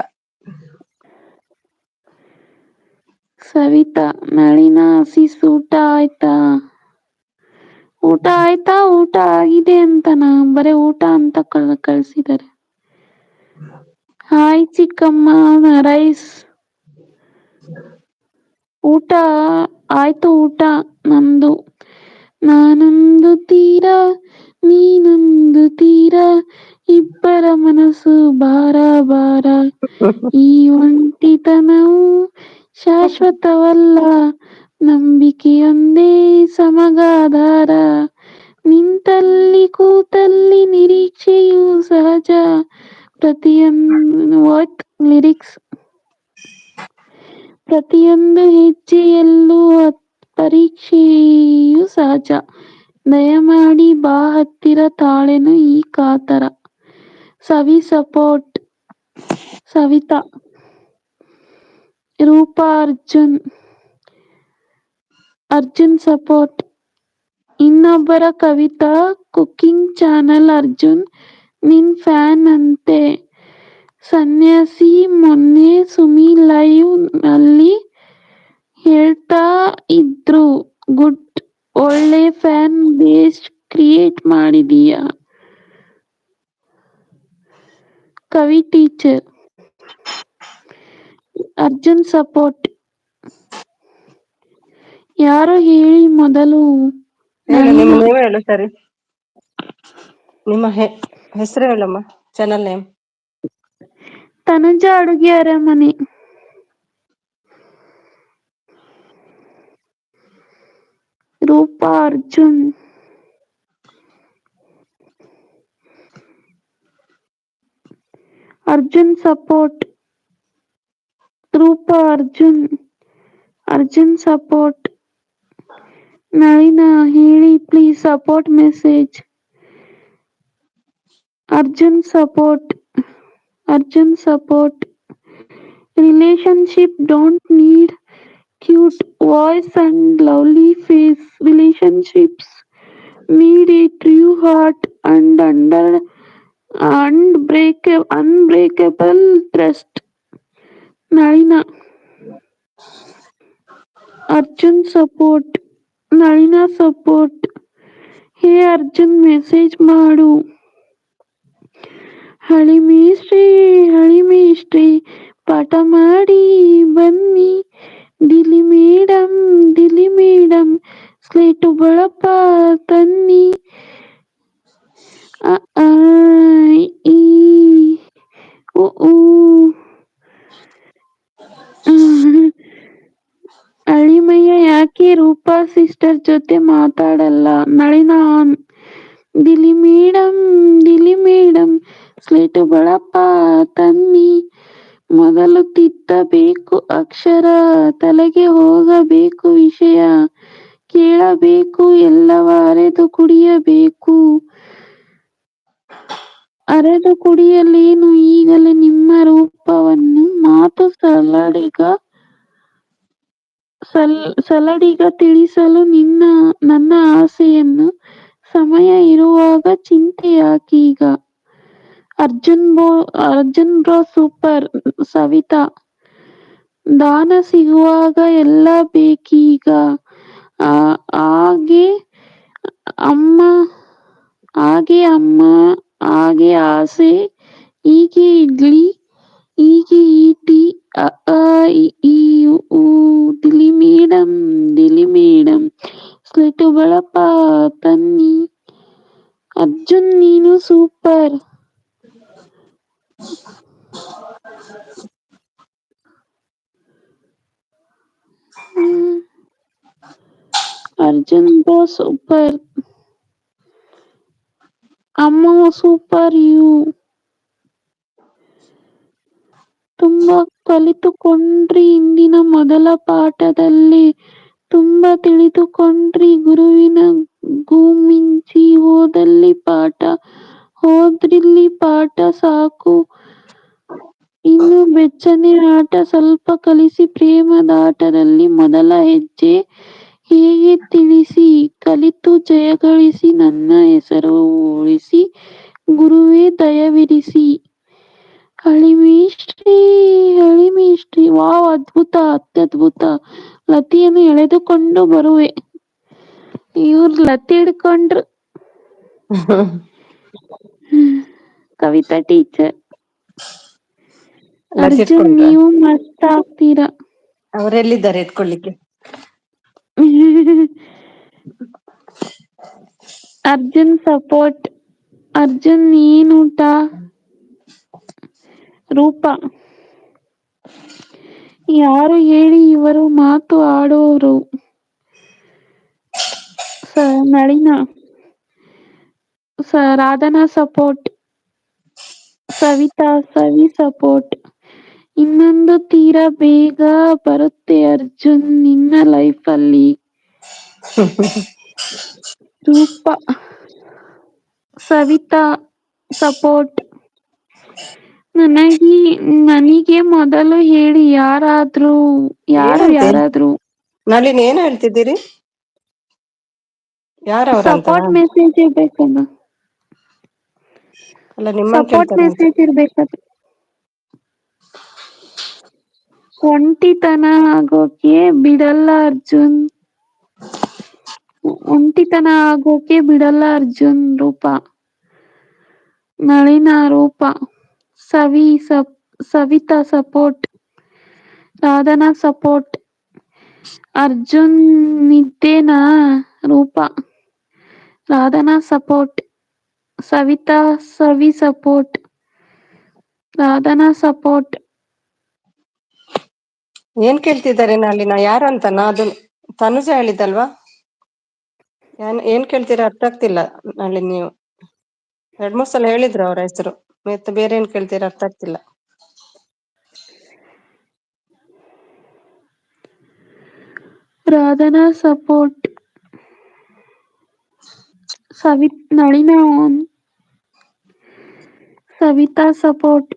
ಸವಿತಾ. ನಳಿನ ಸಿಸ್ ಊಟ ಆಯ್ತಾ? ಊಟ ಆಯ್ತಾ ಊಟ ಆಗಿದೆ ಅಂತನಾ? ಬರೀ ಊಟ ಅಂತ ಕಳ್ಸಿದ್ದಾರೆ. ಹಾಯ್ ಚಿಕ್ಕಮ್ಮ ರೈಸ್. ಊಟ ಆಯ್ತು. ಊಟ ನಮ್ದು. ನಾನೊಂದು ತೀರ ನೀನೊಂದು ತೀರ, ಇಬ್ಬರ ಮನಸ್ಸು ಭಾರ ಭಾರ, ಈ ಒಂಟಿತನವು ಶಾಶ್ವತವಲ್ಲ, ನಂಬಿಕೆಯೊಂದೇ ಸಮಗಾಧಾರ, ನಿಂತಲ್ಲಿ ಕೂತಲ್ಲಿ ನಿರೀಕ್ಷೆಯು ಸಹಜ, ಪ್ರತಿಯೊಂದು ಲಿರಿಕ್ಸ್. ಪ್ರತಿಯೊಂದು ಹೆಜ್ಜೆಯಲ್ಲೂ ಪರೀಕ್ಷೆಯೂ ಸಹಜ, ದಯಮಾಡಿ ಬಾ ಹತ್ತಿರ ತಾಳೆನು ಈ ಕಾತರ. ಸವಿ ಸಪೋರ್ಟ್. ಸವಿತಾ. ರೂಪಾ. ಅರ್ಜುನ್ ಸಪೋರ್ಟ್. ಇನ್ನೊಬ್ಬರ ಕವಿತಾ ಕುಕಿಂಗ್ ಚಾನಲ್. ಅರ್ಜುನ್ ನಿನ್ ಫ್ಯಾನ್ ಅಂತೆ. ಸನ್ಯಾಸಿ. ಮೊನ್ನೆ ಸುಮಿ ಲೈವ್ ನಲ್ಲಿ ಹೇಳ್ತಾ ಇದ್ದ ಮಾಡಿದೀಯಾ? ಕವಿ ಟೀಚರ್. ಅರ್ಜುನ್ ಸಪೋರ್ಟ್. ಯಾರೋ ಹೇಳಿ ಮೊದಲು. ಹೇಳು, ನಿಮ್ಮ ನಳಿನ. ನೇಮ್ ಹೇಳು ಸರಿ. ನಿಮ್ಮ ಹೆಸರು ಹೇಳಮ್ಮ, ಚಾನಲ್ ನೇಮ್. ತನುಜ ಅಡುಗೆ ಅರಮನೆ. ರೂಪಾ ಅರ್ಜುನ್. ಅರ್ಜುನ್ ಸಪೋರ್ಟ್. ರೂಪಾ ಅರ್ಜುನ್. ಅರ್ಜುನ್ ಸಪೋರ್ಟ್. ನಳಿನ ಹೇಳಿ please support message. Arjun support. Arjun support. Relationship don't need cute voice and lovely face. Relationships need a true heart and unbreakable trust. Nalina. Arjun support. Nalina support. Hey Arjun message ಮಾಡು. ಹಳಿಮೇಷ್ಟ್ರಿ ಪಾಠ ಮಾಡಿ ಬನ್ನಿ. ದಿಲಿ madam slate ಬಳಪ ತನ್ನಿ. ಅ ಆ ಈ ಉ ಊ. ಅಳಿಮಯ್ಯ ಯಾಕೆ ರೂಪಾ ಸಿಸ್ಟರ್ ಜೊತೆ ಮಾತಾಡಲ್ಲ? ನಳಿನ ಆನ್. ದಿಲಿ ಮೇಡಮ್ ಸ್ಲೇಟು ಬಳಪ ತನ್ನಿ. ಮೊದಲು ತಿದ್ದಬೇಕು ಅಕ್ಷರ, ತಲೆಗೆ ಹೋಗಬೇಕು ವಿಷಯ, ಕೇಳಬೇಕು ಎಲ್ಲವ ಅರೆದು ಕುಡಿಯಲೇನು ಈಗಲೇ ನಿಮ್ಮ ರೂಪವನ್ನು. ಮಾತು ಸಲಡಿಗ ತಿಳಿಸಲು ನನ್ನ ಆಸೆಯನ್ನು. ಸಮಯ ಇರುವಾಗ ಚಿಂತೆ ಯಾಕೀಗ. Arjun bro super. ಸವಿತಾ. ದಾನ ಸಿಗುವಾಗ ಎಲ್ಲ ಬೇಕೀಗ. ಹಾಗೆ ಅಮ್ಮ, ಹಾಗೆ ಆಸೆ, ಹೀಗೆ ಇಡ್ಲಿ, ಹೀಗೆ ಈಟಿ, ಅ ಆ ಇ ಈ ಉ. ದಿಲಿ ಮೇಡಮ್ ಸ್ಲೇಟು ಬಳಪ ತನ್ನಿ. ಅರ್ಜುನ್ ನೀನು ಸೂಪರ್. Arjun bro super. ಅಮ್ಮ ಸೂಪರ್ ಯು. ತುಂಬಾ ಕಲಿತುಕೊಂಡ್ರಿ ಇಂದಿನ ಮೊದಲ ಪಾಠದಲ್ಲಿ. ತುಂಬಾ ತಿಳಿದುಕೊಂಡ್ರಿ ಗುರುವಿನ ಗೂಮಿಂಚಿ. ಹೋದ್ರಿಲ್ಲಿ ಪಾಠ ಸಾಕು. ಇನ್ನು ಬೆಚ್ಚನೆ ಆಟ ಸ್ವಲ್ಪ ಕಲಿಸಿ. ಪ್ರೇಮದಾಟದಲ್ಲಿ ಮೊದಲ ಹೆಜ್ಜೆ ಹೇಗೆ ತಿಳಿಸಿ. ಕಲಿತು ಜಯಗಳಿಸಿ ನನ್ನ ಹೆಸರು ಉಳಿಸಿ. ಗುರುವೇ ದಯವಿರಿಸಿ. ಹಳಿಮೇಷ್ಟ್ರಿ ವಾವ್, ಅದ್ಭುತ, ಅತ್ಯದ್ಭುತ. ಲತಿಯನ್ನು ಎಳೆದುಕೊಂಡು ಬರುವೆ. ಇವ್ರು ಲತಿ ಹಿಡ್ಕೊಂಡ್ರು. ಕವಿತಾ ಟೀಚರ್. ಅರ್ಜುನ್ ನೀವು ಮಸ್ತ್ ಆಗ್ತೀರಾ. ಅವರೆಲ್ಲಿದ್ದಾರೆ ಇಟ್ಕೊಳ್ಳಿಕ್ಕೆ? ಅರ್ಜುನ್ ಸಪೋರ್ಟ್. ಅರ್ಜುನ್ ಏನೂಟ? ರೂಪಾ. ಯಾರು ಹೇಳಿ ಇವರು ಮಾತು ಆಡೋರು? ನಳಿನ. ರಾಧನಾ ಸಪೋರ್ಟ್. ಸವಿತಾ. ಸವಿ ಸಪೋರ್ಟ್. ಇನ್ನೊಂದು ತೀರ ಬೇಗ ಬರುತ್ತೆ ಅರ್ಜುನ್ ನಿನ್ನ ಲೈಫಲ್ಲಿ. ರೂಪಾ. ಸವಿತಾ ಸಪೋರ್ಟ್. ನನಗೆ ಮೊದಲು ಹೇಳಿ ಯಾರಾದ್ರೂ. ನಳಿನಿ ಏನ್ ಹೇಳ್ತಿದ್ದೀರಿ? ಯಾರವ್ರಂತ? ಸಪೋರ್ಟ್ ಮೆಸೇಜ್ ಇರ್ಬೇಕಲ್ಲ. ಅಲ್ಲ, ನಿಮ್ಮನ್ ಸಪೋರ್ಟ್ ಕೇಳ್ತಾರೆ. ಮೆಸೇಜ್ ಇರ್ಬೇಕದು. ಒಂಟಿತನ ಆಗೋಕೆ ಬಿಡಲ್ಲ ಅರ್ಜುನ್. ಒಂಟಿತನ ಆಗೋಕೆ ಬಿಡಲ್ಲ ಅರ್ಜುನ್ ರೂಪ. ನಳಿನ ರೂಪ. ಸವಿತಾ ಸಪೋರ್ಟ್. ಸಾಧನಾ ಸಪೋರ್ಟ್. ಅರ್ಜುನ್ ನಿದ್ದೆನಾ ರೂಪ. ಸಾಧನಾ ಸಪೋರ್ಟ್. ಸವಿ ಸಪೋರ್ಟ್. ಸಾಧನಾ ಸಪೋರ್ಟ್. ಏನ್ ಕೇಳ್ತಿದ್ದಾರೆ ನಾಳಿನ ಯಾರಂತ ಅದು ತನುಜ ಹೇಳಿದ್ದಲ್ವಾ? ಏನ್ ಕೇಳ್ತೀರಾ ಅರ್ಥ ಆಗ್ತಿಲ್ಲ. ನಾಳೆ ನೀವು 2-3 ಸಲ ಹೇಳಿದ್ರು ಅವ್ರ ಹೆಸರು, ಮತ್ತೆ ಬೇರೆ ಏನ್ ಕೇಳ್ತೀರಾ ಅರ್ಥ ಆಗ್ತಿಲ್ಲ. Sadhana support. Nalina on. Savitha support.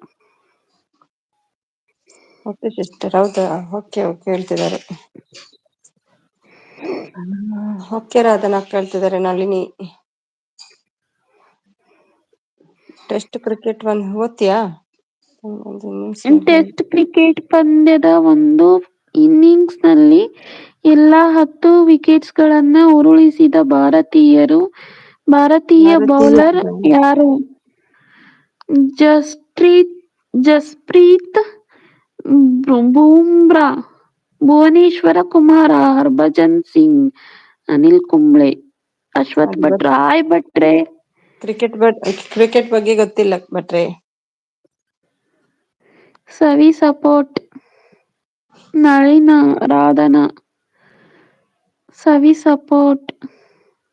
Okay sister, ಹೌದಾ? ಓಕೆ ಹೇಳ್ತಿದ್ದಾರೆ. ಓಕೆ ರಾಧನಾ ಕೇಳ್ತಿದ್ದಾರೆ. ನಳಿನಿ ಟೆಸ್ಟ್ ಕ್ರಿಕೆಟ್ ಓದ್ತೀಯಾ? ಟೆಸ್ಟ್ ಕ್ರಿಕೆಟ್ ಪಂದ್ಯದ ಒಂದು ಇನ್ನಿಂಗ್ಸ್ನಲ್ಲಿ ಎಲ್ಲಾ 10 ವಿಕೆಟ್ಸ್ಗಳನ್ನ ಉರುಳಿಸಿದ ಭಾರತೀಯ ಬೌಲರ್ ಯಾರು? ಜಸ್ಪ್ರೀತ್ ಬೂಮ್ರಾ, ಭುವನೇಶ್ವರ ಕುಮಾರ, ಹರ್ಭಜನ್ ಸಿಂಗ್, ಅನಿಲ್ ಕುಂಬ್ಳೆ, ಅಶ್ವಥ್ ಭಟ್ರೆ. ಕ್ರಿಕೆಟ್ ಬಗ್ಗೆ ಗೊತ್ತಿಲ್ಲ ಭಟ್ರೆ. ಸವಿ ಸಪೋರ್ಟ್. ನಳಿನ ರಾಧನಾ. ಸವಿ ಸಪೋರ್ಟ್.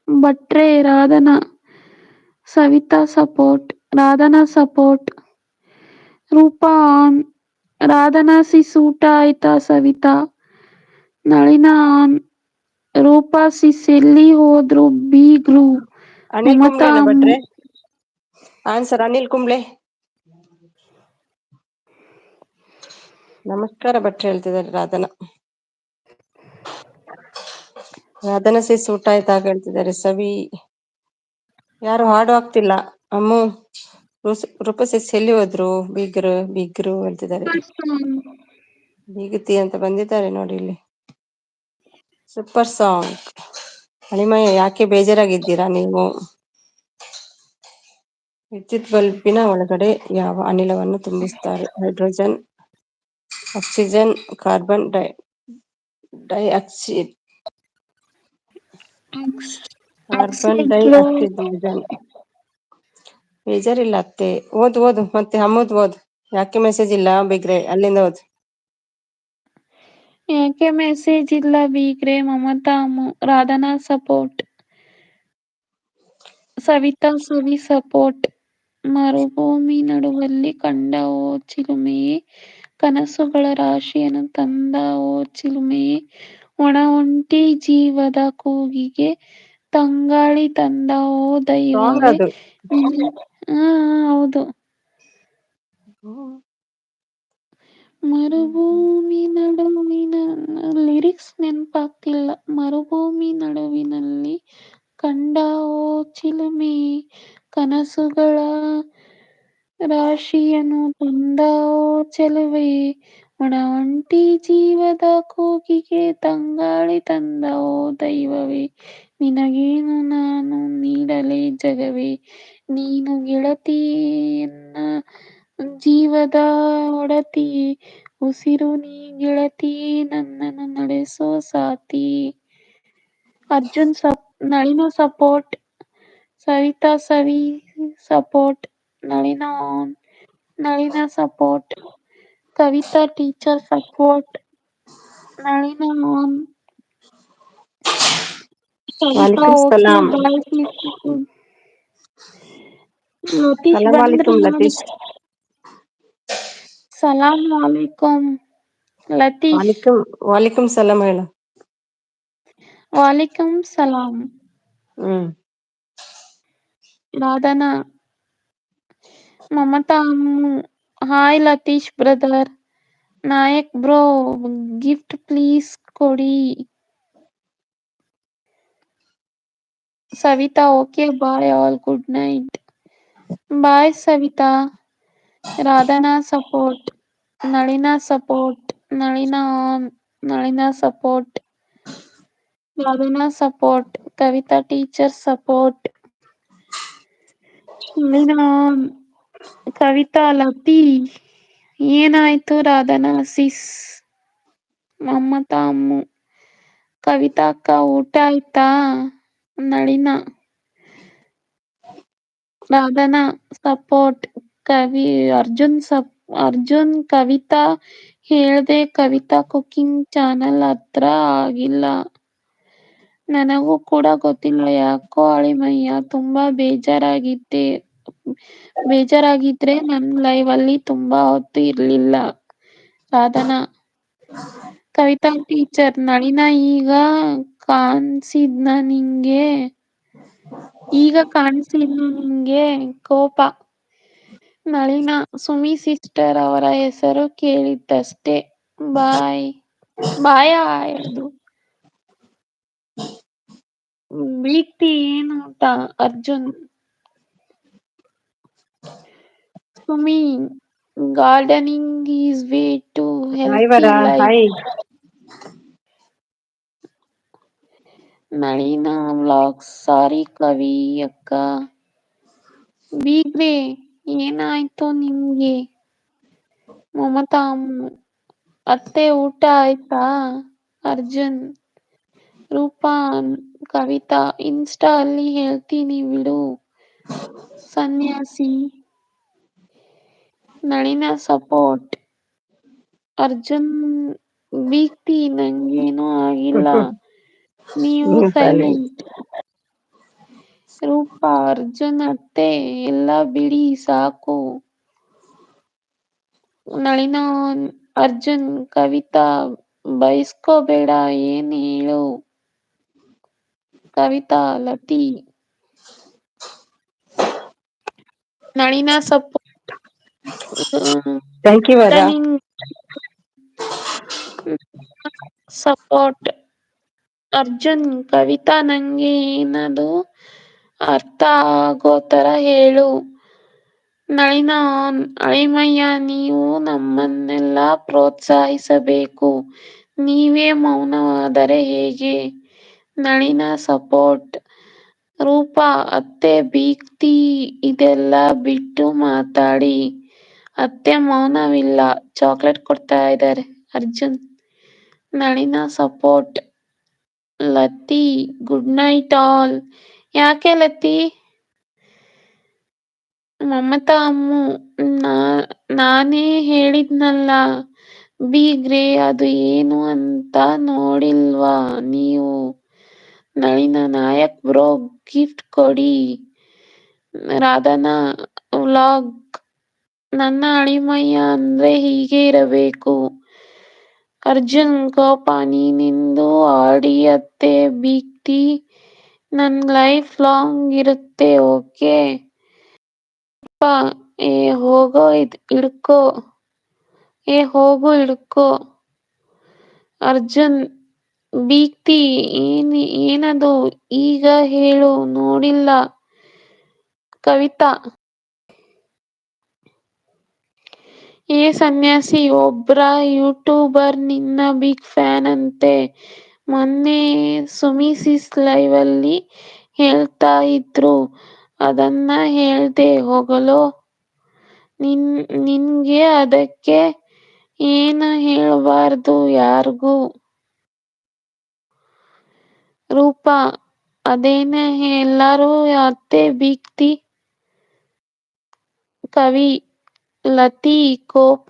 ಭಟ್ರೆ Radhana. Savitha support. Radhana support. Roopa on. Radhana sis ಊಟ ಆಯ್ತಾ? ಸವಿತಾ. ನಳಿನ ಆನ್. ರೂಪಾ ಸಿಸ್ ಎಲ್ಲಿ ಹೋದ್ರು ಬೀಗ್ರು? ಅನಿಲ್ ಕುಂಬ್ಳೆ ಭಟ್ರೆ. ಆನ್ಸರ್ ಅನಿಲ್ ಕುಂಬ್ಳೆ. ನಮಸ್ಕಾರ ಭಟ್ರೆ ಹೇಳ್ತಿದ್ದಾರೆ ರಾಧನಾ ಸಿಸ್ ಊಟ ಆಯ್ತಾ ಹೇಳ್ತಿದ್ದಾರೆ. ಸವಿ ಯಾರು ಹಾಡು ಆಗ್ತಿಲ್ಲ. ಅಮ್ಮು ರೂಪಸಿಸ್ ಎಲ್ಲಿ ಹೋದ್ರು? ಬೀಗ್ರು ಹೇಳ್ತಿದ್ದಾರೆ. ಬೀಗತಿ ಅಂತ ಬಂದಿದ್ದಾರೆ ನೋಡಿ ಇಲ್ಲಿ. Super song. ಅಣಿಮಯ್ಯ, ಯಾಕೆ ಬೇಜಾರಾಗಿದ್ದೀರಾ ನೀವು? ವಿದ್ಯುತ್ ಬಲ್ಬಿನ ಒಳಗಡೆ ಯಾವ ಅನಿಲವನ್ನು ತುಂಬಿಸ್ತಾರೆ? Hydrogen, oxygen, carbon dioxide. Carbon dioxide. ಬೇಜಾರಿಲ್ಲ ಅತ್ತೆ. ಓದು ಮತ್ತೆ ಅಮ್ಮದ್ ಓದು. ಯಾಕೆ ಮೆಸೇಜ್ ಇಲ್ಲ ಬಿಗ್ರೆ? ಅಲ್ಲಿಂದ ಓದು. ಯಾಕೆ ಮೆಸೇಜ್ ಇಲ್ಲ ಬೀಗ್ರೆ? ಮಮತಾ ಅಮ್ಮು. ರಾಧನಾ ಸಪೋರ್ಟ್. ಸವಿತಾ ಸವಿ ಸಪೋರ್ಟ್. ಮರುಭೂಮಿ ನಡುವಲ್ಲಿ ಕಂಡ ಓ ಚಿಲುಮೆಯೇ, ಕನಸುಗಳ ರಾಶಿಯನ್ನು ತಂದ ಓ ಚಿಲುಮೆಯೇ, ಒಣ ಒಂಟಿ ಜೀವದ ಕೂಗಿಗೆ ತಂಗಾಳಿ ತಂದ ಓ ದೈವವೇ. ಅದು ಹೌದು. ಮರುಭೂಮಿ ನಡುವಿನ ಲಿರಿಕ್ಸ್ ನೆನಪಾಗ್ತಿಲ್ಲ. ಮರುಭೂಮಿ ನಡುವಿನಲ್ಲಿ ಕಂಡ ಓ ಚಿಲುಮೆ, ಕನಸುಗಳ ರಾಶಿಯನ್ನು ತಂದ ಓ ಚೆಲುವೆ, ಒಣ ಒಂಟಿ ಜೀವದ ಕೂಗಿಗೆ ತಂಗಾಳಿ ತಂದ ಓ ದೈವವೇ, ನಿನಗೇನು ನಾನು ನೀಡಲೇ ಜಗವೇ, ನೀನು ಗೆಳತಿ ಎನ್ನ ಜೀವದ ಒಡತಿ, ಉಸಿರು ನೀ ಗೆಳತಿ, ನನ್ನನ್ನು ನಡೆಸೋ ಸಾತಿ. Arjun Nalina support. Savitha Savi support. Nalina on. Nalina support. Kavitha teacher support. Nalina on. Savitha ವಾಲಿಕುಂ ಓಕೆ ಸಲಾಂ. ಬಾಯ್. ಲತೀಶ್ ಸಲಾಂ ಬಂದ್ರು ವಾಲಿಕುಂ ನೋಡಿ. ಲತೀಶ್. ಸಲಾಂ ವಾಲಿಕುಂ ಲತೀಶ್. ವಾಲಿಕುಂ ಸಲಾಂ ಹೇಳು. ವಾಲಿಕುಂ ಸಲಾಂ. Radhana. Mamatha Ammu. Hi Latish brother. Nayak bro, gift please ಕೊಡಿ. Savitha okay bye all, good night. Bye Savitha. Radhana support. Nalina support. Nalina on. Nalina support. Radhana support. Kavitha teacher support. Nalina Kavitha Lathi ಏನಾಯ್ತು ರಾಧನಾ ಸಿಸ್. ಮಮತಾ ಅಮ್ಮು ಕವಿತಾ ಅಕ್ಕ ಊಟ ಆಯ್ತಾ. ನಳಿನ ರಾಧನಾ ಸಪೋರ್ಟ್. ಅರ್ಜುನ್ ಕವಿತಾ ಹೇಳ್ದೆ ಕವಿತಾ ಕುಕಿಂಗ್ ಚಾನಲ್ ಹತ್ರ ಆಗಿಲ್ಲ. ನನಗೂ ಕೂಡ ಗೊತ್ತಿಲ್ಲ, ಯಾಕೋ ಅಳಿಮಯ್ಯ ತುಂಬಾ ಬೇಜಾರಾಗಿದ್ರೆ ನನ್ ಲೈವ್ ಅಲ್ಲಿ ತುಂಬಾ ಹೊತ್ತು ಇರ್ಲಿಲ್ಲ. ಸಾಧನಾ ಕವಿತಾ ಟೀಚರ್ ನಳಿನ ಈಗ ಕಾಣಿಸಿದ್ನ ನಿಂಗೆ ಕೋಪ. ನಳಿನ ಸುಮಿ ಸಿಸ್ಟರ್ ಅವರ ಹೆಸರು ಕೇಳಿದ್ದಷ್ಟೇ. ಬಾಯ ಇದು ಬೀಗ್ತಿ ಏನು ಊಟ. Arjun Sumi gardening is way to healthy life. Hi. Nalina vlogs sorry Kavi ಅಕ್ಕ. ಬೀಗ್ರೆ ಏನಾಯ್ತು ನಿಮ್ಗೆ. ಮಮತಾ ಅತ್ತೆ ಊಟ ಆಯ್ತಾ. ಅರ್ಜುನ್ ರೂಪಾ ಕವಿತಾ ಇನ್ಸ್ಟಾ ಅಲ್ಲಿ ಹೇಳ್ತೀನಿ ಬಿಡು ಸನ್ಯಾಸಿ. ನಳಿನ ಸಪೋರ್ಟ್. ಅರ್ಜುನ್ ಬೀಗ್ತಿ ನಂಗೇನೂ ಆಗಿಲ್ಲ, ನೀವು ಸೈಲೆಂಟ್. ರೂಪಾ ಅರ್ಜುನ್ ಅತ್ತೆ ಎಲ್ಲ ಬಿಡಿ ಸಾಕು. ನಳಿನ ಅರ್ಜುನ್ ಕವಿತಾ ಬೈಸ್ಕೋಬೇಡ ಏನ್ ಹೇಳು. ಕವಿತಾ ಲತಿ ನಳಿನ ಸಪೋರ್ಟ್. ಥ್ಯಾಂಕ್ ಯು ವರ. ಸಪೋರ್ಟ್. ಅರ್ಜುನ್ ಕವಿತಾ ನಂಗೆ ಏನದು ಅರ್ಥ ಆಗೋತರ ಹೇಳು. ನಳಿನ ಅಳಿಮಯ್ಯ ನೀವು ನಮ್ಮನ್ನೆಲ್ಲ ಪ್ರೋತ್ಸಾಹಿಸಬೇಕು, ನೀವೇ ಮೌನವಾದರೆ ಹೇಗೆ. ನಳಿನ ಸಪೋರ್ಟ್. ರೂಪಾ ಅತ್ತೆ ಬೀಗ್ತಿ ಇದೆಲ್ಲ ಬಿಟ್ಟು ಮಾತಾಡಿ. ಅತ್ತೆ ಮೌನವಿಲ್ಲ, ಚಾಕ್ಲೇಟ್ ಕೊಡ್ತಾ ಇದ್ದಾರೆ. Arjun Nalina support. Lathi good night all. ಯಾಕೆ ಲತಿ. ಮಮತಾ ಅಮ್ಮು ನಾನೇ ಹೇಳಿದ್ನಲ್ಲ ಬೀಗ್ರೆ ಅದು ಏನು ಅಂತ ನೋಡಿಲ್ವಾ ನೀವು. ನಳಿನ ನಾಯಕ್ ಬ್ರೋ ಗಿಫ್ಟ್ ಕೊಡಿ. ರಾಧನಾ ವ್ಲಾಗ್ ನನ್ನ ಅಳಿಮಯ್ಯ ಅಂದ್ರೆ ಹೀಗೆ ಇರಬೇಕು. ಅರ್ಜುನ್ ಕೋಪ ನೀನಿಂದು ಆಡಿ ಅತ್ತೆ ಬೀಗ್ತಿ ನನ್ ಲೈಫ್ ಲಾಂಗ್ ಇರುತ್ತೆ ಓಕೆ. ಏ ಹೋಗು ಹಿಡ್ಕೋ. ಅರ್ಜುನ್ ಬೀಗ್ತಿ ಏನದು ಈಗ ಹೇಳು ನೋಡಿಲ್ಲ. ಕವಿತಾ ಸನ್ಯಾಸಿ ಒಬ್ರ ಯೂಟ್ಯೂಬರ್ ನಿನ್ನ ಬಿಗ್ ಫ್ಯಾನ್ ಅಂತೆ, ಮೊನ್ನೆ ಸುಮಿಸಿಸ್ ಲೈವ್ ಅಲ್ಲಿ ಹೇಳ್ತಾ ಇದ್ರು, ಅದನ್ನ ಹೇಳ್ದೆ ಹೋಗಲೋ. ನಿನ್ಗೆ ಅದಕ್ಕೆ ಏನು ಹೇಳ್ಬಾರ್ದು ಯಾರ್ಗೂ. ರೂಪಾ ಅದೇನೇ ಎಲ್ಲರೂ ಅತ್ತೆ ಬೀಗ್ತಿ. ಕವಿ ಲತಿ ಕೋಪ.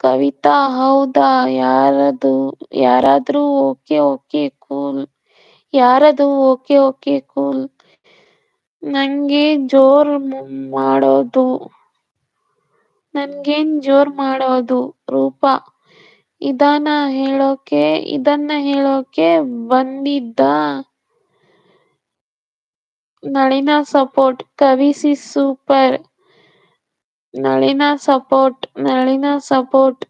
ಕವಿತಾ ಹೌದಾ ಯಾರಾದ್ರೂ ಓಕೆ ಕೂಲ್. ಯಾರದು ಓಕೆ ಕೂಲ್. ನನ್ಗೇನ್ ಜೋರ್ ಮಾಡೋದು. ರೂಪಾ ಇದನ್ನ ಹೇಳೋಕೆ ಬಂದಿದ್ದ. ನಳಿನ ಸಪೋರ್ಟ್. ಕವಿ ಸಿಸ್ ಸೂಪರ್. ನಳಿನ ಸಪೋರ್ಟ್.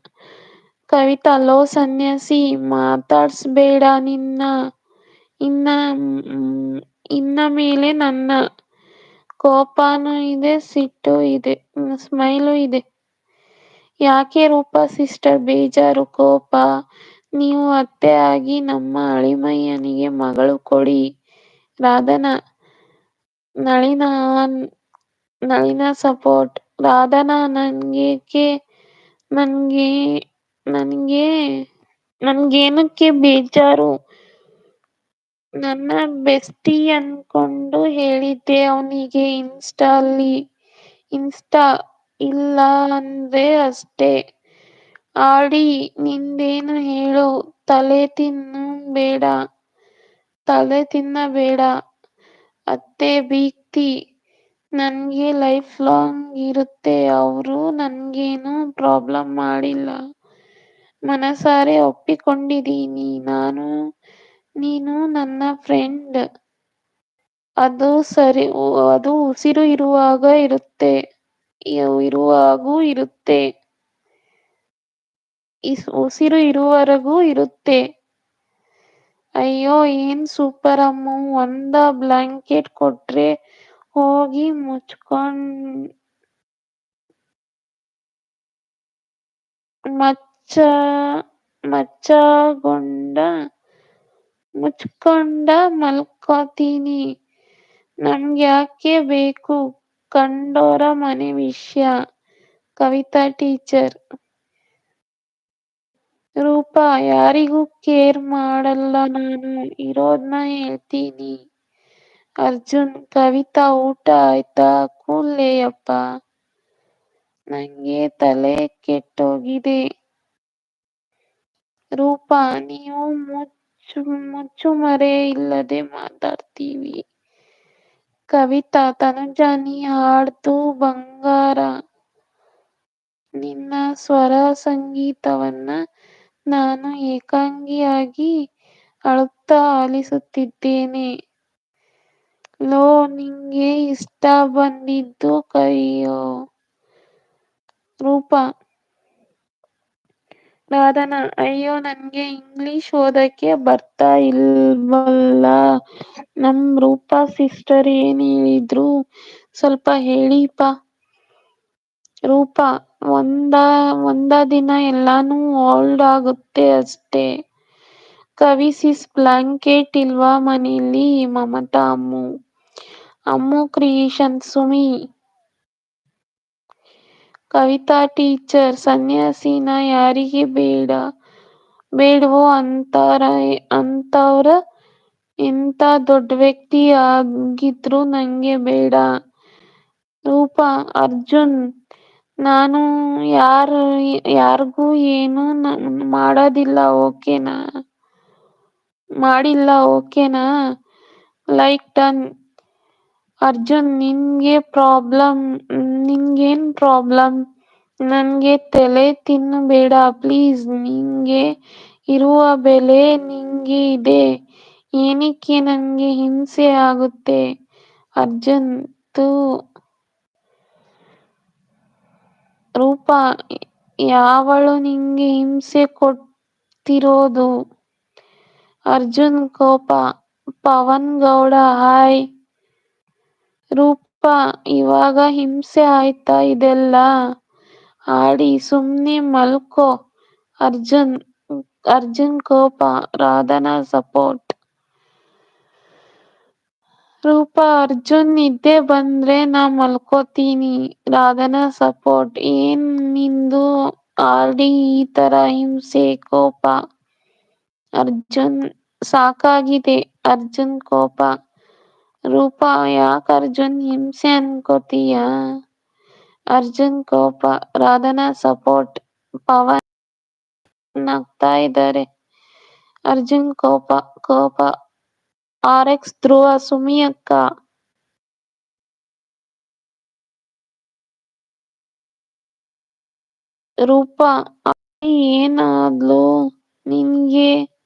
ಕವಿತಾ ಲೋ ಸನ್ಯಾಸಿ ಮಾತಾಡ್ಸ್ಬೇಡ ಇನ್ನ ಮೇಲೆ ನನ್ನ ಕೋಪನೂ ಇದೆ ಸಿಟ್ಟು ಇದೆ ಸ್ಮೈಲು ಇದೆ. ಯಾಕೆ ರೂಪಾ ಸಿಸ್ಟರ್ ಬೇಜಾರು ಕೋಪ. ನೀವು ಅತ್ತೆ ಆಗಿ ನಮ್ಮ ಅಳಿಮಯ್ಯನಿಗೆ ಮಗಳು ಕೊಡಿ. ರಾಧನಾ ನಳಿನ ನಳಿನ ಸಪೋರ್ಟ್. ರಾಧನಾ ನನ್ಗೆ ನನ್ಗೆ ನನ್ಗೇನಕ್ಕೆ ಬೇಜಾರು? ನನ್ನ ಬೆಸ್ಟಿ ಅನ್ಕೊಂಡು ಹೇಳಿದ್ದೆ ಅವನಿಗೆ. ಇನ್ಸ್ಟಾ ಇಲ್ಲ ಅಂದ್ರೆ ಅಷ್ಟೇ. ಆಡಿ ನಿಂದೇನು ಹೇಳು. ತಲೆ ತಿನ್ನಬೇಡ ಅತ್ತೆ ಬೀಗ್ತಿ. ನನ್ಗೆ ಲೈಫ್ ಲಾಂಗ್ ಇರುತ್ತೆ. ಅವ್ರು ನನ್ಗೇನು ಪ್ರಾಬ್ಲಮ್ ಮಾಡಿಲ್ಲ. ಮನಸಾರೆ ಒಪ್ಪಿಕೊಂಡಿದೀನಿ. ನೀನು ನನ್ನ ಫ್ರೆಂಡ್. ಅದು ಉಸಿರು ಇರುವವರೆಗೂ ಇರುತ್ತೆ. ಅಯ್ಯೋ ಏನ್ ಸೂಪರ್ ಅಮ್ಮು. ಒಂದ ಬ್ಲಾಂಕೆಟ್ ಕೊಟ್ರೆ ಹೋಗಿ ಮುಚ್ಕೊಂಡ ಮಲ್ಕೋತೀನಿ. ನಮ್ಗ್ಯಾಕೆ ಬೇಕು ಕಂಡೋರ ಮನೆ ವಿಷ್ಯ. ಕವಿತಾ ಟೀಚರ್. ರೂಪಾ ಯಾರಿಗೂ ಕೇರ್ ಮಾಡಲ್ಲ ನಾನು. ಇರೋದ್ನ ಹೇಳ್ತೀನಿ. ಅರ್ಜುನ್. ಕವಿತಾ ಊಟ ಆಯ್ತಾ? ಕೂಡ್ಲೇ ಯಪ್ಪ, ನಂಗೆ ತಲೆ ಕೆಟ್ಟೋಗಿದೆ. ರೂಪಾ ನೀವು ಮುಚ್ಚುಮರೆ ಇಲ್ಲದೆ ಮಾತಾಡ್ತೀವಿ. ಕವಿತಾ ತನುಜಾ ನೀ ಹಾಡ್ದು ಬಂಗಾರ. ನಿನ್ನ ಸ್ವರ ಸಂಗೀತವನ್ನ ನಾನು ಏಕಾಂಗಿಯಾಗಿ ಅಳುತ್ತಾ ಆಲಿಸುತ್ತಿದ್ದೇನೆ. ಲೋ ನಿಂಗೆ ಇಷ್ಟ ಬಂದಿದ್ದು ಕೈಯೋ. ರೂಪಾ. ರಾಧನಾ ಅಯ್ಯೋ ನನ್ಗೆ ಇಂಗ್ಲಿಷ್ ಓದಕ್ಕೆ ಬರ್ತಾ ಇಲ್ವಲ್ಲ. ನಮ್ ರೂಪಾ ಸಿಸ್ಟರ್ ಏನ್ ಹೇಳಿದ್ರು ಸ್ವಲ್ಪ ಹೇಳಿಪಾ. ರೂಪಾ ಒಂದ ದಿನ ಎಲ್ಲಾನು ಓಲ್ಡ್ ಆಗುತ್ತೆ ಅಷ್ಟೇ. ಕವಿ ಸಿಸ್ ಬ್ಲಾಂಕೆಟ್ ಇಲ್ವಾ ಮನೇಲಿ? ಮಮತಾ ಅಮ್ಮು ಕ್ರಿಯೇಷನ್. ಸುಮಿ. ಕವಿತಾ ಟೀಚರ್. ಸನ್ಯಾಸಿನ ಯಾರಿಗೆ ಬೇಡವೋ ಅಂತವ್ರ ಎಂತ ದೊಡ್ಡ ವ್ಯಕ್ತಿ ಆಗಿದ್ರು ನಂಗೆ ಬೇಡ. ರೂಪಾ. ಅರ್ಜುನ್. ನಾನು ಯಾರ್ಗೂ ಏನು ಮಾಡಿಲ್ಲ ಓಕೆನಾ? Like done. ಅರ್ಜುನ್. ನಿನ್ಗೇನ್ ಪ್ರಾಬ್ಲಮ್? ನನ್ಗೆ ತಲೆ ತಿನ್ನಬೇಡ ಪ್ಲೀಸ್. ನಿಂಗೆ ಇರುವ ಬೆಲೆ ನಿಂಗೆ ಇದೆ. ಏನಕ್ಕೆ ನಂಗೆ ಹಿಂಸೆ ಆಗುತ್ತೆ? ಅರ್ಜುನ್. ಥೂ. ರೂಪಾ. ಯಾವಳು ನಿಂಗೆ ಹಿಂಸೆ ಕೊಡ್ತಿರೋದು? ಅರ್ಜುನ್ ಕೋಪ. ಪವನ್ ಗೌಡ ಹಾಯ್. ರೂಪಾ. ಇವಾಗ ಹಿಂಸೆ ಆಯ್ತಾ ಇದೆಲ್ಲ? ಆಡಿ ಸುಮ್ನೆ ಮಲ್ಕೋ. ಅರ್ಜುನ್ ಕೋಪ. ರಾಧನಾ ಸಪೋರ್ಟ್. ರೂಪಾ. ಅರ್ಜುನ್ ನಿದ್ದೆ ಬಂದ್ರೆ ನಾ ಮಲ್ಕೋತೀನಿ. ರಾಧನಾ ಸಪೋರ್ಟ್. ಏನ್ ನಿಂದು ಆರ್ಡಿ ಈ ತರ ಹಿಂಸೆ ಕೋಪ? ಅರ್ಜುನ್. ಸಾಕಾಗಿದೆ. ಅರ್ಜುನ್ ಕೋಪ. ರೂಪಾ. ಯಾಕ್ ಅರ್ಜುನ್ ಹಿಂಸೆ ಅನ್ಕೋತೀಯ? ಅರ್ಜುನ್ ಕೋಪ. ರಾಧನಾ ಸಪೋರ್ಟ್. ಪವನ್ ನಗ್ತಾ ಇದ್ದಾರೆ. ಅರ್ಜುನ್ ಕೋಪ. ಆರ್ಎಕ್ಸ್ ಧ್ರುವ. ಸುಮಿ ಅಕ್ಕ. ರೂಪಾ. ಏನಾದ್ಲು ನಿನ್ಗೆ?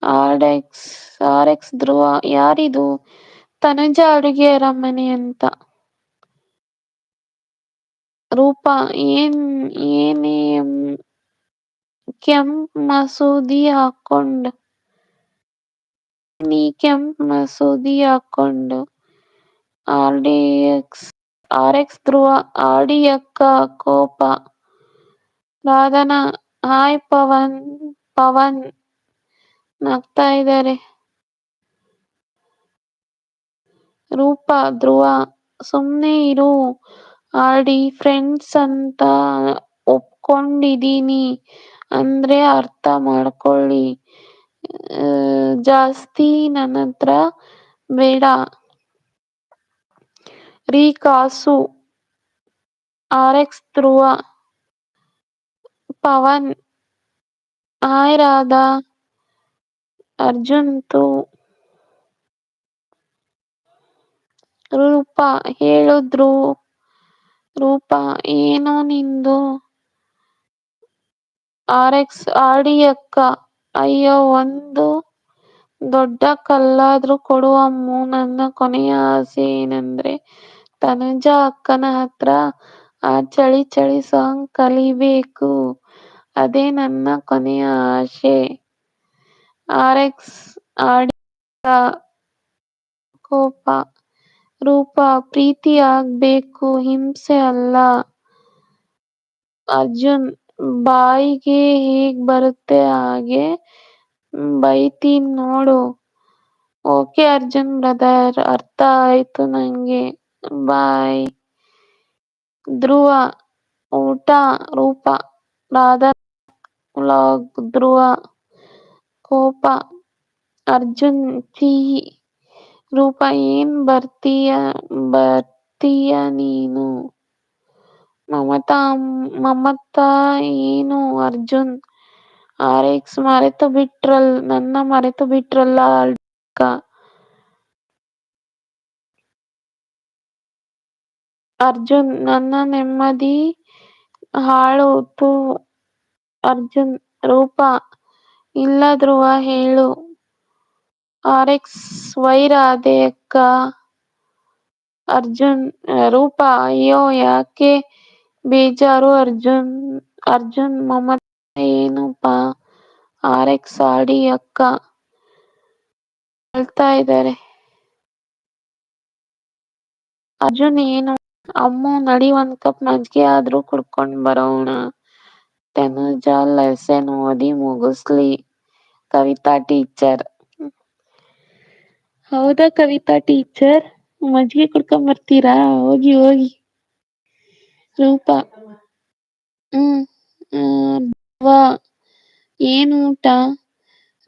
ಆರ್ಎಕ್ಸ್ ಧ್ರುವ. ಯಾರಿದು? ತನುಜಾ ಅಡುಗೆ ಅರಮನೆ ಅಂತ. ರೂಪಾ. ಏನೇ ಕೆಂಪ್ ಮಸೂದಿ ಹಾಕೊಂಡು ಆರ್ಎಕ್ಸ್ ಧ್ರುವ. ಆಡಿ ಅಕ್ಕ ಕೋಪ. ರಾಧನಾ. ಹಾಯ್ ಪವನ್. ಪವನ್ ನಗ್ತಾ ಇದ್ದಾರೆ. ರೂಪ, ಧ್ರುವ ಸುಮ್ನೆ ಇರು ಆಡಿ ಫ್ರೆಂಡ್ಸ್ ಅಂತ ಒಪ್ಕೊಂಡಿದೀನಿ ಅಂದ್ರೆ ಅರ್ಥ ಮಾಡ್ಕೊಳ್ಳಿ. ಜಾಸ್ತಿ ನನ್ನತ್ರ ಬೇಡ ರೀ ಕಾಸು. ಆರ್ಎಕ್ಸ್ ಧ್ರುವ, ಪವನ್ ಹಾಯ್ ರಾಧಾ. ಅರ್ಜುನ್ ತು. ರೂಪ, ಹೇಳು ರೂಪ, ಏನೋ ನಿಂದು. ಆರ್ಎಕ್ಸ್, ಆಡಿ ಅಕ್ಕ. ಅಯ್ಯೋ, ಒಂದು ದೊಡ್ಡ ಕಲ್ಲಾದ್ರೂ ಕೊಡು ಅಮ್ಮು. ನನ್ನ ಕೊನೆಯ ಆಸೆ ಏನಂದ್ರೆ ತನುಜಾ ಅಕ್ಕನ ಹತ್ರ ಆ ಚಳಿ ಚಳಿ ಸಾಂಗ್ ಕಲಿಬೇಕು. ಅದೇ ನನ್ನ ಕೊನೆಯ ಆಸೆ. ಆರ್ಎಕ್ಸ್, ಆಡಿ ಅಕ್ಕ. ಕೋಪ. ರೂಪ, ಪ್ರೀತಿ ಆಗ್ಬೇಕು, ಹಿಂಸೆ ಅಲ್ಲ. ಅರ್ಜುನ್, ಬಾಯಿಗೆ ಹೇಗ್ ಬರುತ್ತೆ ಹಾಗೆ ಬೈತೀನ್ ನೋಡು. ಓಕೆ ಅರ್ಜುನ್ ಬ್ರದರ್, ಅರ್ಥ ಆಯ್ತು ನಂಗೆ, ಬಾಯ್. ಧ್ರುವ, ಊಟ. ರೂಪ, ರಾಧಾ ವ್ಲಾಗ್. ಧ್ರುವ, ಕೋಪ. ಅರ್ಜುನ್, ಸಿಹಿ. ರೂಪ, ಏನ್ ಬರ್ತೀಯ ನೀನು. ಮಮತಾ ಏನು. ಅರ್ಜುನ್, ಆರ್ಎಕ್ಸ್, ನನ್ನ ಮರೆತು ಬಿಟ್ರಲ್ಲ ಅಕ್ಕ. ಅರ್ಜುನ್, ನನ್ನ ನೆಮ್ಮದಿ ಹಾಳು ತು. ಅರ್ಜುನ್, ರೂಪ, ಇಲ್ಲ ಧ್ರುವ ಹೇಳು. ಆರ್ಎಕ್ಸ್, ವೈ ರಾಧೆ ಅಕ್ಕ. ಅರ್ಜುನ್, ರೂಪ, ಅಯ್ಯೋ ಯಾಕೆ ಬೇಜಾರು ಅರ್ಜುನ್, ಮಮತಾ ಏನು ಪಾ. ಆರ್ಎಕ್ಸ್, ಆಡಿ ಅಕ್ಕ. ಅಳ್ತಾ ಇದ್ದಾರೆ. ಅರ್ಜುನ್, ಏನು. ಅಮ್ಮು, ನಡಿ ಒಂದ್ ಕಪ್ ಮಜ್ಗೆ ಆದ್ರೂ ಕುಡ್ಕೊಂಡ್ ಬರೋಣ. ತನುಜಾ ಲೆಸನ್ ಓದಿ ಮುಗಿಸ್ಲಿ. ಕವಿತಾ ಟೀಚರ್, ಹೌದಾ ಕವಿತಾ ಟೀಚರ್, ಮಜ್ಗೆ ಕುಡ್ಕೊಂಡ್ ಬರ್ತೀರಾ, ಹೋಗಿ ಹೋಗಿ. ರೂಪ, ಧ್ರುವ, ಏನ್ ಊಟ.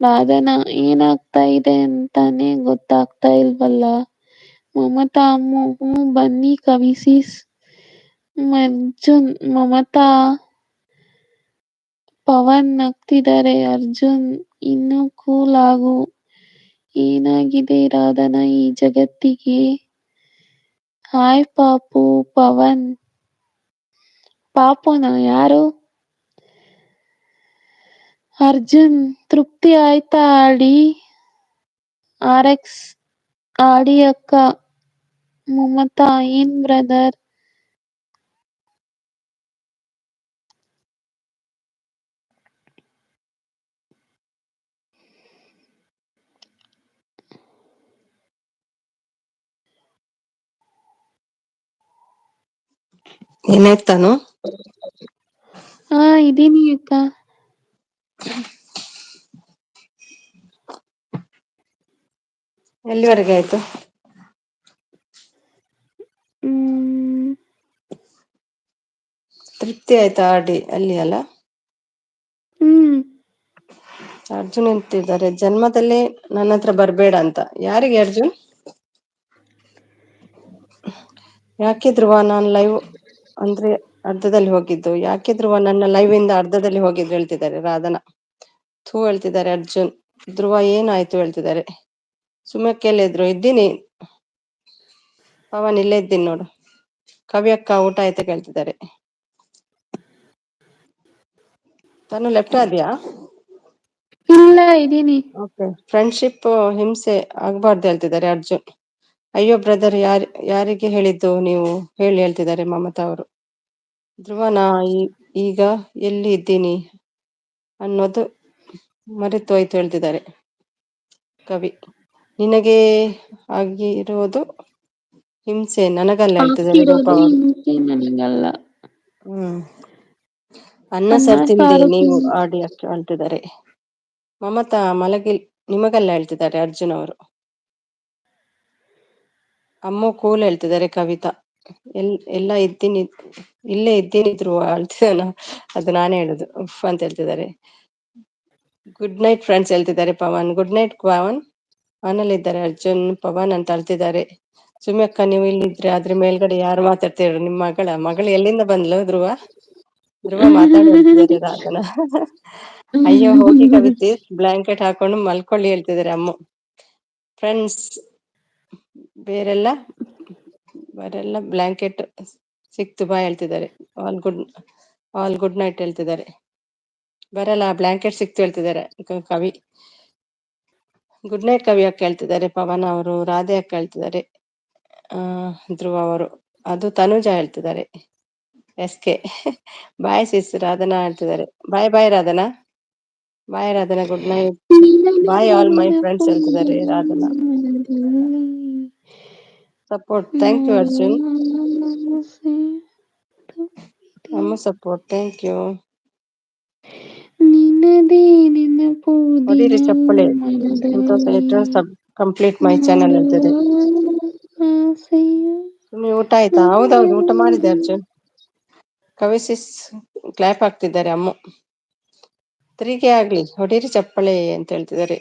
ರಾಧನ, ಏನಾಗ್ತಾ ಇದೆ ಅಂತಾನೆ ಗೊತ್ತಾಗ್ತಾ ಇಲ್ವಲ್ಲ. ಮಮತಾ, ಅಮ್ಮು, ಬನ್ನಿ ಕವಿಸಿಸ್. ಅರ್ಜುನ್, ಮಮತಾ. ಪವನ್ ನಗ್ತಿದ್ದಾರೆ. ಅರ್ಜುನ್, ಇನ್ನು ಕೂಲ್ ಆಗು. ಏನಾಗಿದೆ ರಾಧನ ಈ ಜಗತ್ತಿಗೆ. ಹಾಯ್ ಪಾಪು. ಪವನ್, ಪಾಪುನ ಯಾರು. ಅರ್ಜುನ್, ತೃಪ್ತಿ ಆಯ್ತಾ ಆಡಿ. ಆರ್ಎಕ್ಸ್, ಆಡಿ ಅಕ್ಕ. ಮಮತಾ, ಏನ್ ಬ್ರದರ್. ಏನಾಯ್ತಾನು. ಹಾ, ಇದೀನಿ ಅಕ್ಕ. ಎಲ್ಲಿವರೆಗೆ ಆಯ್ತು. ತೃಪ್ತಿ ಆಯ್ತಾ ಆಡಿ ಅಲ್ಲಿ ಅಲ್ಲ. ಅರ್ಜುನ್ ಅಂತಿದ್ದಾರೆ, ಜನ್ಮದಲ್ಲಿ ನನ್ನ ಹತ್ರ ಬರ್ಬೇಡ ಅಂತ. ಯಾರಿಗೆ ಅರ್ಜುನ್. ಯಾಕೆ ಧ್ರುವ, ನಾನ್ ಲೈವ್ ಅಂದ್ರೆ ಅರ್ಧದಲ್ಲಿ ಹೋಗಿದ್ದು. ಯಾಕೆ ಧ್ರುವ, ನನ್ನ ಲೈವ್ ಇಂದ ಅರ್ಧದಲ್ಲಿ ಹೋಗಿದ್ದು ಹೇಳ್ತಿದ್ದಾರೆ ರಾಧನ. ಥೂ ಹೇಳ್ತಿದ್ದಾರೆ ಅರ್ಜುನ್. ಧ್ರುವ, ಏನಾಯ್ತು ಹೇಳ್ತಿದ್ದಾರೆ. ಸುಮಕ್ಕೆಲ್ಲಿದ್ರು. ಇದ್ದೀನಿ ಪವನ್, ಇಲ್ಲೇ ಇದ್ದೀನಿ ನೋಡು. ಕವಿ ಅಕ್ಕ, ಊಟ ಆಯ್ತಾ ಕೇಳ್ತಿದ್ದಾರೆ. ತಾನು ಲೆಫ್ಟ್ ಆದ್ಯಾ. ಇಲ್ಲ, ಇದೀನಿ. ಓಕೆ. ಫ್ರೆಂಡ್ಶಿಪ್ ಹಿಂಸೆ ಆಗ್ಬಾರ್ದು ಹೇಳ್ತಿದ್ದಾರೆ ಅರ್ಜುನ್. ಅಯ್ಯೋ ಬ್ರದರ್, ಯಾರಿಗೆ ಹೇಳಿದ್ದು ನೀವು ಹೇಳಿ ಹೇಳ್ತಿದ್ದಾರೆ ಮಮತಾ ಅವರು. ಧ್ರುವನ, ಈಗ ಎಲ್ಲಿ ಇದ್ದೀನಿ ಅನ್ನೋದು ಮರೆತು ಹೋಯ್ತು ಹೇಳ್ತಿದ್ದಾರೆ ಕವಿ. ನಿನಗೆ ಆಗಿರೋದು ಹಿಂಸೆ, ನನಗಲ್ಲ ಹೇಳ್ತಿದ್ದಾರೆ ರೂಪ ಆಗ್ತಿರೋದು ಅವರು. ಹಿಂಸೆ ನನಗಲ್ಲ. ಅನ್ನ ಸಾರ್ ತಿಂದಿ ನೀವು ಆಡಿ ಅಕ್ಕ ಹೇಳ್ತಿದ್ದಾರೆ. ಮಮತಾ ಮಲಗಿ ನಿಮಗೆಲ್ಲ ಹೇಳ್ತಿದ್ದಾರೆ ಅರ್ಜುನ್ ಅವರು. ಅಮ್ಮ ಕೂಲ್ ಹೇಳ್ತಿದ್ದಾರೆ ಕವಿತಾ. ಎಲ್ಲ ಇದ್ದೀನಿ, ಇಲ್ಲೇ ಇದ್ದೀನಿ ಧ್ರುವ ಹೇಳ್ತಿದ್ದಾನ, ಅದು ನಾನೇ ಹೇಳುದು ಉಫ್ ಅಂತ ಹೇಳ್ತಿದ್ದಾರೆ. ಗುಡ್ ನೈಟ್ ಫ್ರೆಂಡ್ಸ್ ಹೇಳ್ತಿದ್ದಾರೆ ಪವನ್. Good night Pavan. ಮನೇಲಿ ಇದ್ದಾರೆ ಅರ್ಜುನ್ ಪವನ್ ಅಂತ ಅಳ್ತಿದ್ದಾರೆ. ಸುಮ್ಮಿ ಅಕ್ಕ ನೀವು ಇಲ್ಲಿದ್ರೆ ಅದ್ರ ಮೇಲ್ಗಡೆ ಯಾರು ಮಾತಾಡ್ತಿದ್ರು? ನಿಮ್ಮ ಮಗಳು ಎಲ್ಲಿಂದ ಬಂದ್ಲು ಧ್ರುವ? ಧ್ರುವ ಮಾತಾಡಿ ಹೇಳ್ತಿದ್ದಾರೆ ರಾಧನ. ಅಯ್ಯೋ ಹೋಗಿ ಕವಿತೆ, ಬ್ಲಾಂಕೆಟ್ ಹಾಕೊಂಡು ಮಲ್ಕೊಳ್ಳಿ ಹೇಳ್ತಿದ್ದಾರೆ ಅಮ್ಮ. ಫ್ರೆಂಡ್ಸ್ ಬೇರೆಲ್ಲ ಬ್ಲಾಂಕೆಟ್ ಸಿಕ್ತು ಬಾ ಹೇಳ್ತಿದ್ದಾರೆ. ಆಲ್ ಗುಡ್ ನೈಟ್ ಹೇಳ್ತಿದ್ದಾರೆ. ಬರಲ್ಲ ಬ್ಲಾಂಕೆಟ್ ಸಿಕ್ತು ಹೇಳ್ತಿದ್ದಾರೆ ಕವಿ. ಗುಡ್ ನೈಟ್ ಕವಿ ಅಕ್ಕ ಹೇಳ್ತಿದ್ದಾರೆ ಪವನ್ ಅವರು. ರಾಧೆ ಅಕ್ಕ ಹೇಳ್ತಿದ್ದಾರೆ. ಧ್ರುವ ಅವರು. ಅದು ತನುಜ ಹೇಳ್ತಿದ್ದಾರೆ. ಕೆ ಬಾಯ್ ಸಿಸ್ ರಾಧನಾ ಹೇಳ್ತಿದ್ದಾರೆ. Bye bye Radhana. Bye Radhana, good night. Bye all my friends ಹೇಳ್ತಿದ್ದಾರೆ Radhana. Support thank you Arjun. ಅಮ್ಮ ಸಪೋರ್ಟ್ ಥ್ಯಾಂಕ್ ಯು. ನಿನ್ನದೇ ನೆನಪು ಹೊಡೀರಿ ಚಪ್ಪಳೆ. ಮನದಲ್ಲಿ ಕಂಪ್ಲೀಟ್ ಮೈ ಚಾನಲ್ ಹೇಳ್ತಿದೆ. ಸುಮ್ಮನೆ ಊಟ ಆಯ್ತಾ? ಹೌದೌದು ಊಟ ಮಾಡಿದೆ ಅರ್ಜುನ್. ಕವಿಸಿಸ್ ಕ್ಲಾಪ್ ಹಾಕ್ತಿದ್ದಾರೆ ಅಮ್ಮ. 3ಗೆ ಆಗ್ಲಿ ಹೊಡೀರಿ ಚಪ್ಪಳೆ ಅಂತ ಹೇಳ್ತಿದ್ದಾರೆ.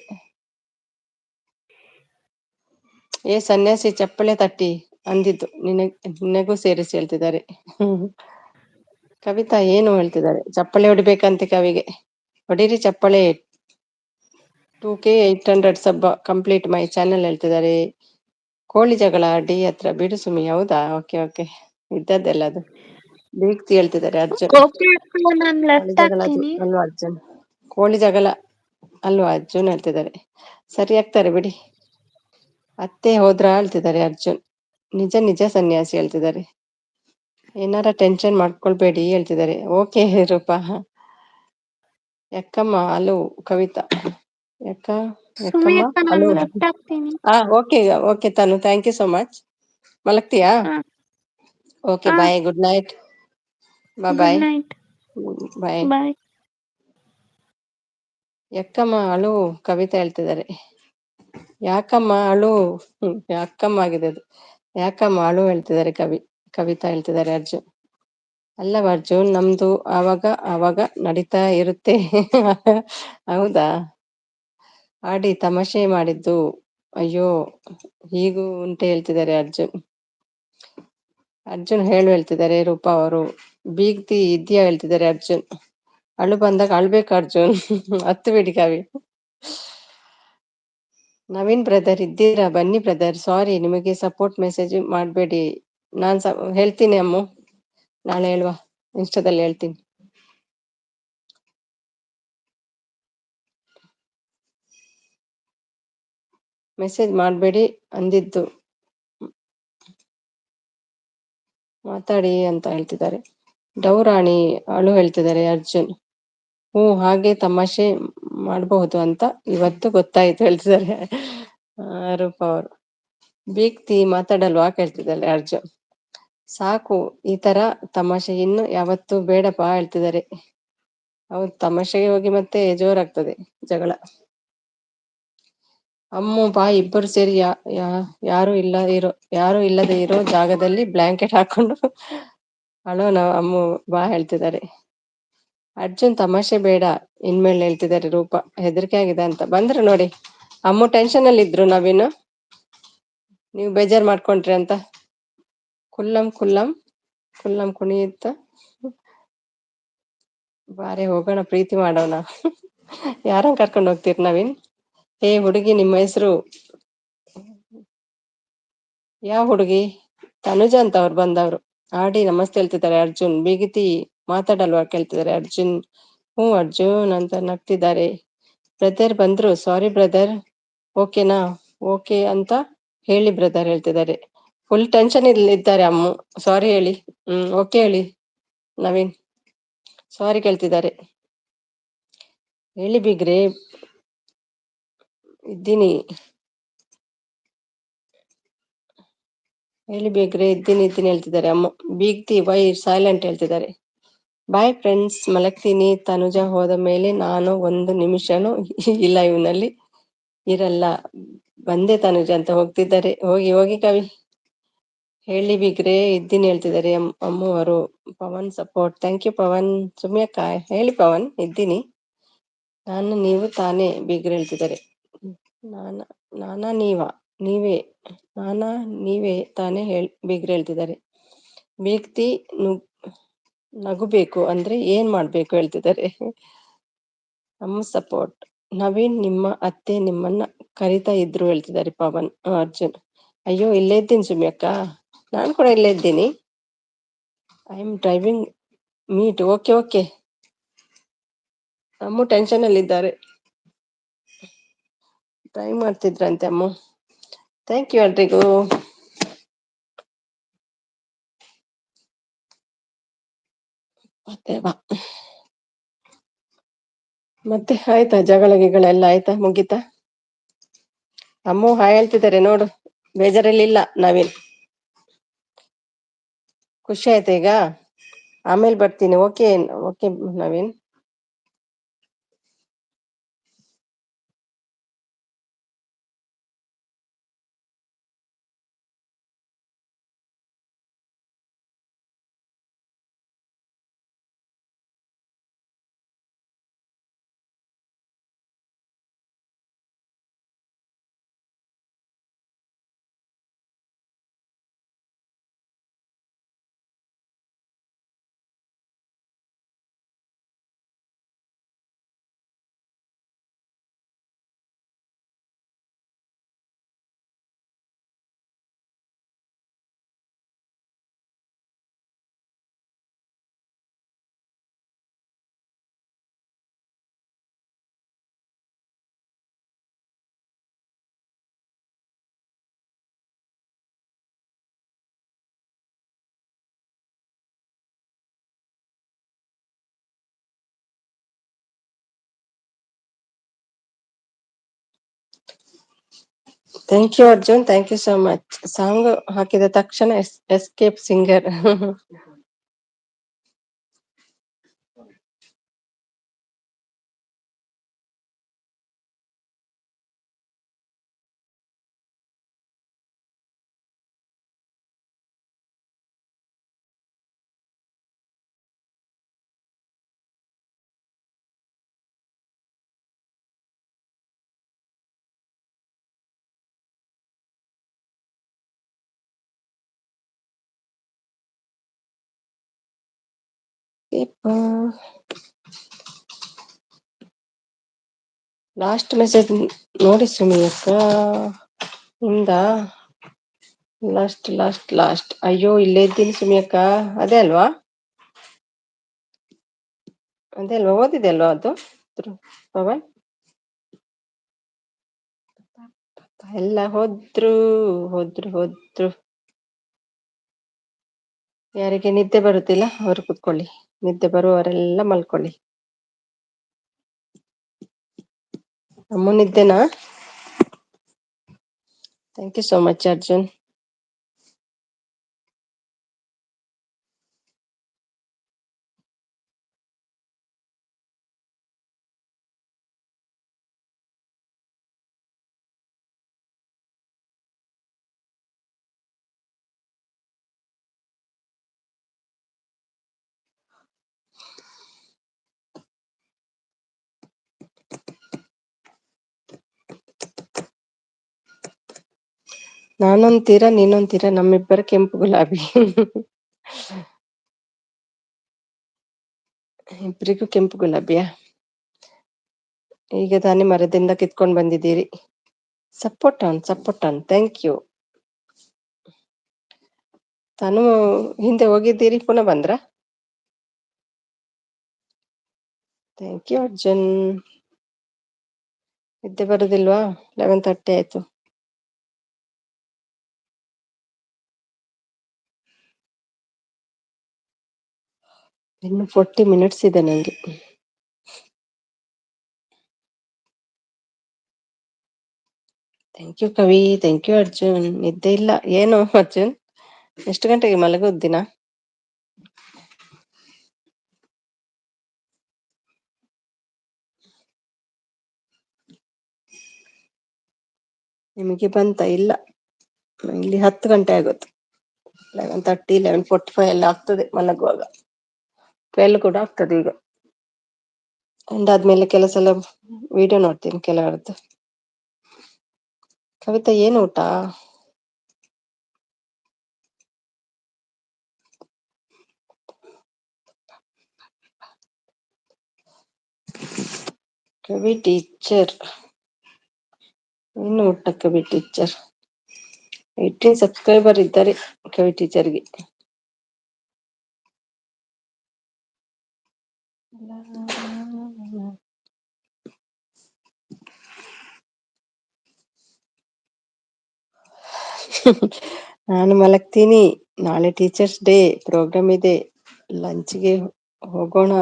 ಸನ್ಯಾಸಿ ಚಪ್ಪಳೆ ತಟ್ಟಿ ಅಂದಿದ್ದು ನಿನಗೂ ಸೇರಿಸಿ ಹೇಳ್ತಿದ್ದಾರೆ. ಕವಿತಾ ಏನು ಹೇಳ್ತಿದ್ದಾರೆ? ಚಪ್ಪಳೆ ಹೊಡಿಬೇಕಂತೆ ಕವಿಗೆ. ಹೊಡೀರಿ ಚಪ್ಪಳೆ. 2K 800 sub complete my channel ಹೇಳ್ತಿದ್ದಾರೆ. ಕೋಳಿ ಜಗಳ ಡಿ ಹತ್ರ ಬಿಡು ಸುಮಿ. ಹೌದಾ? ಓಕೆ ಇದ್ದದ್ದೆಲ್ಲ ಅದು. ಬೀಗ್ತಿ ಹೇಳ್ತಿದ್ದಾರೆ ಅರ್ಜುನ್. ಕೋಳಿ ಜಗಳ ಅಲ್ವಾ ಅರ್ಜುನ್? ಕೋಳಿ ಜಗಳ ಅಲ್ವಾ ಅರ್ಜುನ್ ಹೇಳ್ತಿದ್ದಾರೆ. ಸರಿ ಆಗ್ತಾರೆ ಬಿಡಿ. ಅತ್ತೆ ಹೋದ್ರ ಹೇಳ್ತಿದ್ದಾರೆ ಅರ್ಜುನ್. ನಿಜ ಸನ್ಯಾಸಿ ಹೇಳ್ತಿದ್ದಾರೆ. ಏನಾರ ಟೆನ್ಷನ್ ಮಾಡ್ಕೊಳ್ಬೇಡಿ ಹೇಳ್ತಿದ್ದಾರೆ. ಓಕೆ ರೂಪಾ. ಯಾಕಮ್ಮ ಅಲು ಕವಿತಾ. ಯಾಕಮ್ಮ ಅಲು. ಓಕೆ ತಾನು, ಥ್ಯಾಂಕ್ ಯು ಸೋ ಮಚ್. ಮಲಗ್ತೀಯಾ? Okay bye, good night. Bye bye. ಯಾಕಮ್ಮ ಅಳು ಕವಿತಾ ಹೇಳ್ತಿದ್ದಾರೆ. ಯಾಕಮ್ಮ ಅಳು. ಅಕ್ಕಮ್ಮ ಆಗಿದೆ ಅದು. ಯಾಕಮ್ಮ ಅಳು ಹೇಳ್ತಿದ್ದಾರೆ ಕವಿತಾ ಹೇಳ್ತಿದ್ದಾರೆ ಅರ್ಜುನ್. ಅಲ್ಲವ ಅರ್ಜುನ್, ನಮ್ದು ಆವಾಗ ನಡೀತಾ ಇರುತ್ತೆ. ಹೌದಾ? ಆಡಿ ತಮಾಷೆ ಮಾಡಿದ್ದು. ಅಯ್ಯೋ ಹೀಗೂ ಉಂಟೆ ಹೇಳ್ತಿದ್ದಾರೆ ಅರ್ಜುನ್ ಹೇಳ್ತಿದ್ದಾರೆ ರೂಪಾ ಅವರು. ಬೀಗ್ತಿ ಇದ್ಯಾ ಹೇಳ್ತಿದ್ದಾರೆ ಅರ್ಜುನ್. ಅಳು ಬಂದಾಗ ಅಳ್ಬೇಕು ಅರ್ಜುನ್. ಹತ್ತು ಬಿಡಿ ಕವಿ. ನವೀನ್ ಬ್ರದರ್ ಇದ್ದೀರಾ? ಬನ್ನಿ ಬ್ರದರ್. ಸಾರಿ ನಿಮಗೆ ಸಪೋರ್ಟ್ ಮೆಸೇಜ್ ಮಾಡಬೇಡಿ. ನಾನ್ ಹೇಳ್ತೀನಿ ಅಮ್ಮ, ನಾಳೆ ಹೇಳುವ, ಇನ್ಸ್ಟಾದಲ್ಲಿ ಹೇಳ್ತೀನಿ. ಮೆಸೇಜ್ ಮಾಡಬೇಡಿ ಅಂದಿದ್ದು ಮಾತಾಡಿ ಅಂತ ಹೇಳ್ತಿದ್ದಾರೆ. ಡೌರಾಣಿ ಅಳು ಹೇಳ್ತಿದ್ದಾರೆ ಅರ್ಜುನ್. ಹಾಗೆ ತಮಾಷೆ ಮಾಡಬಹುದು ಅಂತ ಇವತ್ತು ಗೊತ್ತಾಯ್ತು ಹೇಳ್ತಿದ್ದಾರೆ ರೂಪಾ ಅವರು. ಬೀಗ್ತಿ ಮಾತಾಡಲ್ವಾ ಕೇಳ್ತಿದ್ದಾರೆ ಅರ್ಜುನ್. ಸಾಕು ಈ ತರ ತಮಾಷೆ, ಇನ್ನು ಯಾವತ್ತು ಬೇಡಪ್ಪ ಹೇಳ್ತಿದ್ದಾರೆ. ಹೌದು, ತಮಾಷೆಗೆ ಹೋಗಿ ಮತ್ತೆ ಜೋರಾಗ್ತದೆ ಜಗಳ. ಅಮ್ಮ ಬಾ ಇಬ್ಬರು ಸೇರಿ ಯಾರು ಇಲ್ಲದೆ ಇರೋ ಜಾಗದಲ್ಲಿ ಬ್ಲಾಂಕೆಟ್ ಹಾಕೊಂಡು ಅಳೋಣ ಅಮ್ಮ ಬಾ ಹೇಳ್ತಿದ್ದಾರೆ. ಅರ್ಜುನ್ ತಮಾಷೆ ಬೇಡ ಇನ್ಮೇಲೆ ಹೇಳ್ತಿದ್ದಾರೆ ರೂಪಾ. ಹೆದರಿಕೆ ಆಗಿದೆ ಅಂತ ಬಂದ್ರು ನೋಡಿ. ಅಮ್ಮ ಟೆನ್ಷನ್ ಅಲ್ಲಿ ಇದ್ರು. ನೀವು ಬೇಜಾರ್ ಮಾಡ್ಕೊಂಡ್ರಿ ಅಂತ. ಕುಲ್ಲಂ ಕುಣಿಯುತ್ತ ಬಾರೆ ಹೋಗೋಣ, ಪ್ರೀತಿ ಮಾಡೋಣ. ಯಾರನ್ನ ಕರ್ಕೊಂಡು ಹೋಗ್ತೀರಿ ನವೀನ್? ಹುಡುಗಿ, ನಿಮ್ಮ ಹೆಸರು ಯಾವ ಹುಡುಗಿ? ತನುಜ ಅಂತ ಅವ್ರು ಬಂದವ್ರು. ಆಡಿ ನಮಸ್ತೆ ಹೇಳ್ತಿದ್ದಾರೆ ಅರ್ಜುನ್. ಬಿಗಿತಿ ಮಾತಾಡಲ್ವಾ ಕೇಳ್ತಿದ್ದಾರೆ ಅರ್ಜುನ್. ಅರ್ಜುನ್ ಅಂತ ನಗ್ತಿದ್ದಾರೆ. ಬ್ರದರ್ ಬಂದ್ರು. Sorry brother. ಓಕೆನಾ? ಓಕೆ ಅಂತ ಹೇಳಿ ಬ್ರದರ್ ಹೇಳ್ತಿದ್ದಾರೆ. ಫುಲ್ ಟೆನ್ಷನ್ ಇದ್ದಾರೆ ಅಮ್ಮ. ಸಾರಿ ಹೇಳಿ. ಓಕೆ ಹೇಳಿ ನವೀನ್. ಸಾರಿ ಕೇಳ್ತಿದ್ದಾರೆ. ಹೇಳಿ ಬಿಗ್ರೆ, ಇದ್ದೀನಿ ಹೇಳ್ತಿದ್ದಾರೆ ಅಮ್ಮ. ಬೀಗ್ತಿ ವೈ ಸೈಲೆಂಟ್ ಹೇಳ್ತಿದ್ದಾರೆ. Bye friends, ಮಲಗ್ತೀನಿ. ತನುಜ ಹೋದ ಮೇಲೆ ನಾನು 1 ನಿಮಿಷನೂ ಈ ಲೈವ್ ನಲ್ಲಿ ಇರಲ್ಲ. ಬಂದೆ ತನುಜ ಅಂತ ಹೋಗ್ತಿದ್ದಾರೆ. ಹೋಗಿ ಹೋಗಿ ಕವಿ. ಹೇಳಿ ಬಿಗ್ರೆ, ಇದ್ದೀನಿ ಹೇಳ್ತಿದ್ದಾರೆ ಅಮ್ಮು ಅವರು. Pavan support, thank you Pavan. ಸುಮ್ಯಕ್ಕ ಹೇಳಿ ಪವನ್, ಇದ್ದೀನಿ ನಾನು, ನೀವು ತಾನೇ ಬಿಗ್ರೆ ಹೇಳ್ತಿದ್ದಾರೆ. ನಾನ ನಾನಾ ನೀವಾ ನೀವೇ ನಾನಾ ನೀವೇ ತಾನೇ ಬಿಗ್ರೆ ಹೇಳ್ತಿದ್ದಾರೆ. ವ್ಯಕ್ತಿ ನಗುಬೇಕು ಅಂದ್ರೆ ಏನ್ ಮಾಡ್ಬೇಕು ಹೇಳ್ತಿದ್ದಾರೆ. ಅಮ್ಮ ಸಪೋರ್ಟ್. ನವೀನ್, ನಿಮ್ಮ ಅತ್ತೆ ನಿಮ್ಮನ್ನ ಕರಿತಾ ಇದ್ರು ಹೇಳ್ತಿದ್ದಾರೆ ಪವನ್. ಅರ್ಜುನ್, ಅಯ್ಯೋ ಇಲ್ಲೇ ಇದ್ದೀನಿ ಸುಮ್ಯಕ್ಕ, ನಾನು ಕೂಡ ಇಲ್ಲೇ ಇದ್ದೀನಿ. I am driving meet. Okay okay. ಅಮ್ಮ ಟೆನ್ಷನ್ ಅಲ್ಲಿ ಇದ್ದಾರೆ, ಟ್ರೈ ಮಾಡ್ತಿದ್ರಂತೆ ಅಮ್ಮ. ಥ್ಯಾಂಕ್ ಯು ಎಲ್ರಿಗೂ. ಮತ್ತೆ ಆಯ್ತಾ ಜಗಳ ಗಿಗಳ ಎಲ್ಲ ಆಯ್ತಾ, ಮುಗೀತಾ? ಅಮ್ಮು ಹಾಯ್ ಹೇಳ್ತಿದ್ದಾರೆ ನೋಡು, ಬೇಜಾರಲ್ಲಿ ನವೀನ್. ಖುಷಿ ಆಯ್ತಾ ಈಗ? ಆಮೇಲೆ ಬರ್ತೀನಿ. Okay okay Naveen. Thank you Arjun, thank you so much. Song ಹಾಕಿದ ತಕ್ಷಣ ಎಸ್ಕೇಪ್ ಸಿಂಗರ್. ಲಾಸ್ಟ್ ಮೆಸೇಜ್ ನೋಡಿ ಸುಮಿಯಕ್ಕ ಇಂದ. Last last last. ಅಯ್ಯೋ ಇಲ್ಲೇ ಇದ್ದೀನಿ ಸುಮಿಯಕ್ಕ. ಅದೇ ಅಲ್ವಾ ಓದಿದೆ ಅಲ್ವಾ ಅದು ಪವನ್? ಎಲ್ಲ ಹೋದ್ರು ಹೋದ್ರು ಹೋದ್ರು. ಯಾರಿಗೆ ನಿದ್ದೆ ಬರುತ್ತಿಲ್ಲ ಅವರು ಕುತ್ಕೊಳ್ಳಿ, ನಿದ್ದೆ ಬರುವವರೆಲ್ಲ ಮಲ್ಕೊಳ್ಳಿ. ಅಮ್ಮ ನಿದ್ದೆನಾ? Thank you so much Arjun. ನಾನೊಂತೀರ ನೀನೊಂತೀರ, ನಮ್ಮಿಬ್ಬರ ಕೆಂಪು ಗುಲಾಬಿ. ಇಬ್ಬರಿಗೂ ಕೆಂಪು ಗುಲಾಬಿಯಾ? ಈಗ ತಾನೇ ಮರದಿಂದ ಕಿತ್ಕೊಂಡ್ ಬಂದಿದ್ದೀರಿ. Support on. Thank you. ತಾನು ಹಿಂದೆ ಹೋಗಿದ್ದೀರಿ, ಪುನಃ ಬಂದ್ರ? Thank you Arjun. ನಿದ್ದೆ ಬರುದಿಲ್ವಾ? 11:30 ಆಯ್ತು. ಇನ್ನು 40 ಮಿನಿಟ್ಸ್ ಇದೆ ನಂಗೆ. Thank you Kavi, thank you Arjun. ನಿದ್ದೆ ಇಲ್ಲ ಏನು ಅರ್ಜುನ್? ಎಷ್ಟು ಗಂಟೆಗೆ ಮಲಗೋದು ದಿನ? ನಿಮಗೆ ಬಂತ? ಇಲ್ಲ, ಇಲ್ಲಿ 10 ಗಂಟೆ ಆಗುತ್ತೆ. 11:30, 11:45 ಎಲ್ಲ ಆಗ್ತದೆ ಮಲಗುವಾಗ. 12 ಕೂಡ ಆಗ್ತದೆ ಈಗ. ಒಂದಾದ್ಮೇಲೆ ಕೆಲಸ ಎಲ್ಲ ವಿಡಿಯೋ ನೋಡ್ತೀನಿ ಕೆಲವರದ್ದು. ಕವಿತಾ, ಏನು ಊಟ? ಕವಿ ಟೀಚರ್ ಏನು ಊಟ? ಕವಿ ಟೀಚರ್ 18 ಸಬ್ಸ್ಕ್ರೈಬರ್ ಇದ್ದಾರೆ ಕವಿ ಟೀಚರ್ಗೆ. ನಾನು ಮಲಗ್ತೀನಿ. ನಾಳೆ ಟೀಚರ್ಸ್ ಡೇ ಪ್ರೋಗ್ರಾಮ್ ಇದೆ. ಲಂಚ್ಗೆ ಹೋಗೋಣ.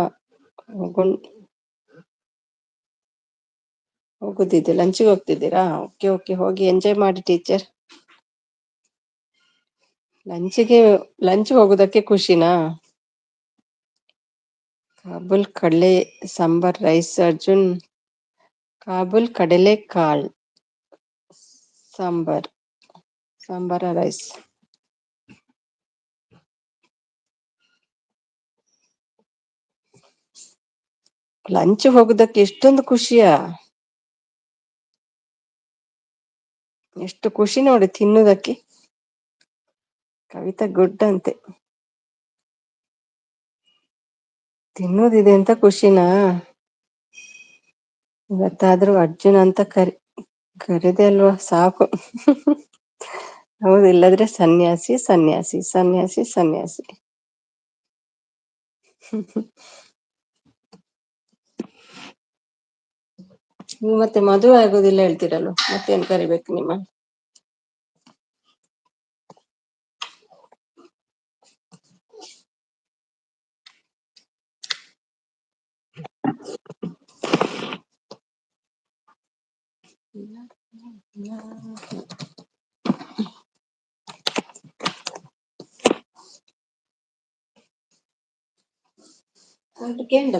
ಹೋಗುದಿದೆ, ಲಂಚ್ಗೆ ಹೋಗ್ತಿದ್ದೀರಾ? ಓಕೆ ಓಕೆ, ಹೋಗಿ ಎಂಜಾಯ್ ಮಾಡಿ ಟೀಚರ್. ಲಂಚ್ ಹೋಗೋದಕ್ಕೆ ಖುಷಿನಾ? ಕಾಬೂಲ್ ಕಡಲೆ ಸಾಂಬಾರ್ ರೈಸ್. ಅರ್ಜುನ್, ಕಾಬೂಲ್ ಕಡಲೆ ಕಾಳ್ ಸಾಂಬಾರ ರೈಸ್. ಲಂಚ್ ಹೋಗುದಕ್ಕೆ ಎಷ್ಟೊಂದು ಖುಷಿಯಾ! ಎಷ್ಟು ಖುಷಿ ನೋಡಿ ತಿನ್ನುವುದಕ್ಕೆ. ಕವಿತಾ ಗುಡ್ ಅಂತೆ. ತಿನ್ನೋದಿದೆ ಅಂತ ಖುಷಿನಾ? ಇವತ್ತಾದ್ರೂ ಅರ್ಜುನ್ ಅಂತ ಕರೆದೆ ಅಲ್ವಾ, ಸಾಕು. ಹೌದು, ಇಲ್ಲದ್ರೆ ಸನ್ಯಾಸಿ ಸನ್ಯಾಸಿ ಸನ್ಯಾಸಿ ಸನ್ಯಾಸಿ. ನೀವು ಮತ್ತೆ ಮದುವೆ ಆಗೋದಿಲ್ಲ ಹೇಳ್ತೀರಲ್ವ, ಮತ್ತೇನ್ ಕರಿಬೇಕು ನಿಮ್ಮ?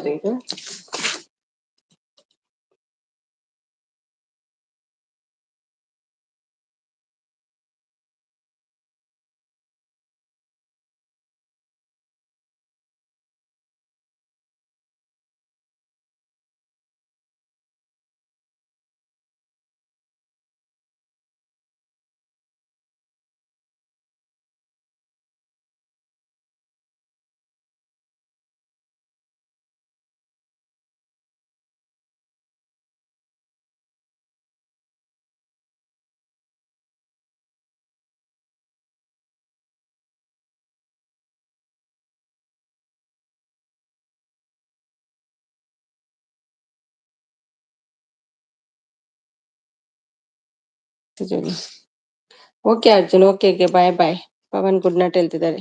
ಬೇಕು ಓಕೆ ಅರ್ಜುನ್, ಓಕೆ, ಬಾಯ್ ಬಾಯ್. ಪವನ್ ಗುಡ್ ನೈಟ್ ಹೇಳ್ತಿದ್ದಾರೆ.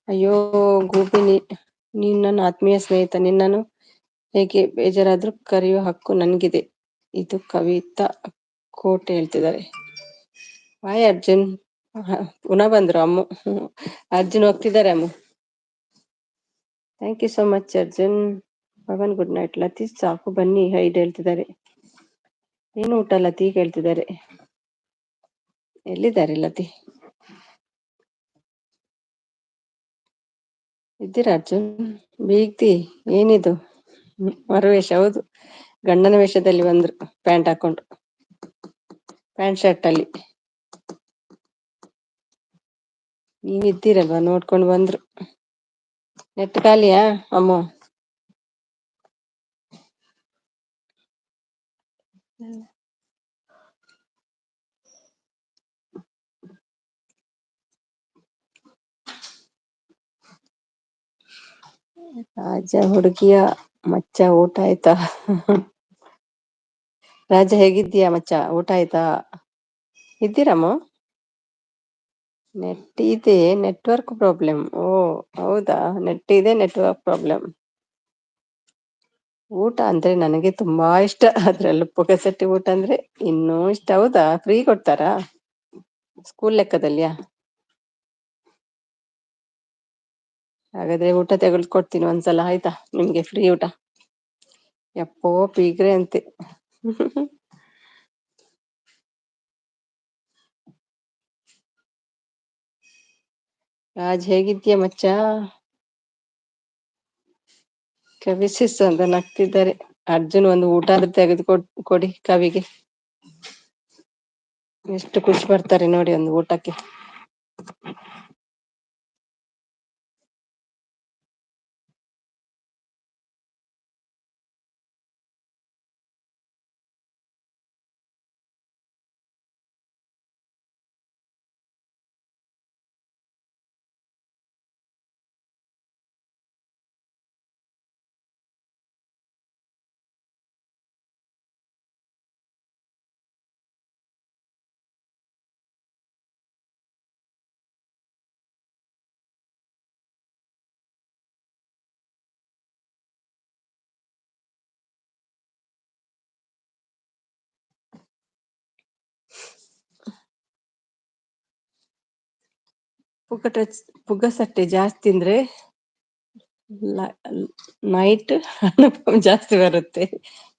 ಅಯ್ಯೋ ಗೋಪಿ, ನೀನ್ ನನ್ನ ಆತ್ಮೀಯ ಸ್ನೇಹಿತ. ನಿನ್ನನ್ನು ಹೇಗೆ ಬೇಜಾರಾದ್ರೂ ಕರೆಯೋ ಹಕ್ಕು ನನ್ಗಿದೆ. ಇದು ಕವಿತಾ ಕೋಟೆ ಹೇಳ್ತಿದ್ದಾರೆ. ಬಾಯ್ ಅರ್ಜುನ್. ಪುನಃ ಬಂದ್ರು ಅಮ್ಮು. ಅರ್ಜುನ್ ಹೋಗ್ತಿದ್ದಾರೆ Ammu. Thank you so much Arjun. Pavan good night. Latish ಸಾಕು ಬನ್ನಿ ಹೈಡ್ ಹೇಳ್ತಿದ್ದಾರೆ. ಏನು ಊಟ ಲತಿ ಕೇಳ್ತಿದ್ದಾರೆ. ಎಲ್ಲಿದ್ದಾರೆ ಲತಿ? ಇದ್ದೀರಾ ಅರ್ಜುನ್? ಬೀಗ್ತಿ, ಏನಿದು ಮರುವೇಷ? ಹೌದು, ಗಂಡನ ವೇಷದಲ್ಲಿ ಬಂದ್ರು, ಪ್ಯಾಂಟ್ ಹಾಕೊಂಡು, ಪ್ಯಾಂಟ್ ಶರ್ಟ್ ಅಲ್ಲಿ. ನೀವಿದ್ದೀರಲ್ವಾ, ನೋಡ್ಕೊಂಡು ಬಂದ್ರು. ನೆಟ್ ಖಾಲಿಯಾ ಅಮ್ಮ? ರಾಜ ಹುಡುಗಿಯ ಮಚ್ಚ ಊಟ ಆಯ್ತಾ? ರಾಜ ಹೇಗಿದ್ದೀಯಾ ಮಚ್ಚ? ಊಟ ಆಯ್ತಾ? ಇದ್ದೀರಮ್ಮ? ನೆಟ್ ಇದೆ, ನೆಟ್ವರ್ಕ್ ಪ್ರಾಬ್ಲಮ್. ಓ ಹೌದಾ, ನೆಟ್ ಇದೆ, ನೆಟ್ವರ್ಕ್ ಪ್ರಾಬ್ಲಮ್. ಊಟ ಅಂದ್ರೆ ನನಗೆ ತುಂಬಾ ಇಷ್ಟ. ಅದ್ರಲ್ಲೂ ಪುಕಸಟ್ಟಿ ಊಟ ಅಂದ್ರೆ ಇನ್ನೂ ಇಷ್ಟ. ಹೌದಾ, ಫ್ರೀ ಕೊಡ್ತಾರಾ? ಸ್ಕೂಲ್ ಲೆಕ್ಕದಲ್ಲಿಯಾ? ಹಾಗಾದ್ರೆ ಊಟ ತೆಗೆದುಕೊಡ್ತೀನಿ ಒಂದ್ಸಲ, ಆಯ್ತಾ? ನಿಮ್ಗೆ ಫ್ರೀ ಊಟ. ಯಪ್ಪೋ ಪೀಗ್ರೆ ಅಂತೆ. ರಾಜ್ ಹೇಗಿದ್ಯಾ ಮಚ್ಚ? ಕವಿಸಿಸ್ ಅಂತ ನಗ್ತಿದ್ದಾರೆ. ಅರ್ಜುನ್ ಒಂದು ಊಟ ಆದ್ರೂ ತೆಗೆದು ಕೊಡಿ ಕವಿಗೆ. ಎಷ್ಟು ಖುಷಿ ಪಡ್ತಾರೆ ನೋಡಿ ಒಂದು ಊಟಕ್ಕೆ. ಪುಗ್ಗಸಟ್ಟೆ ಜಾಸ್ತಿ ತಿಂದ್ರೆ ನೈಟ್ ಅನುಪಮ್ ಜಾಸ್ತಿ ಬರುತ್ತೆ.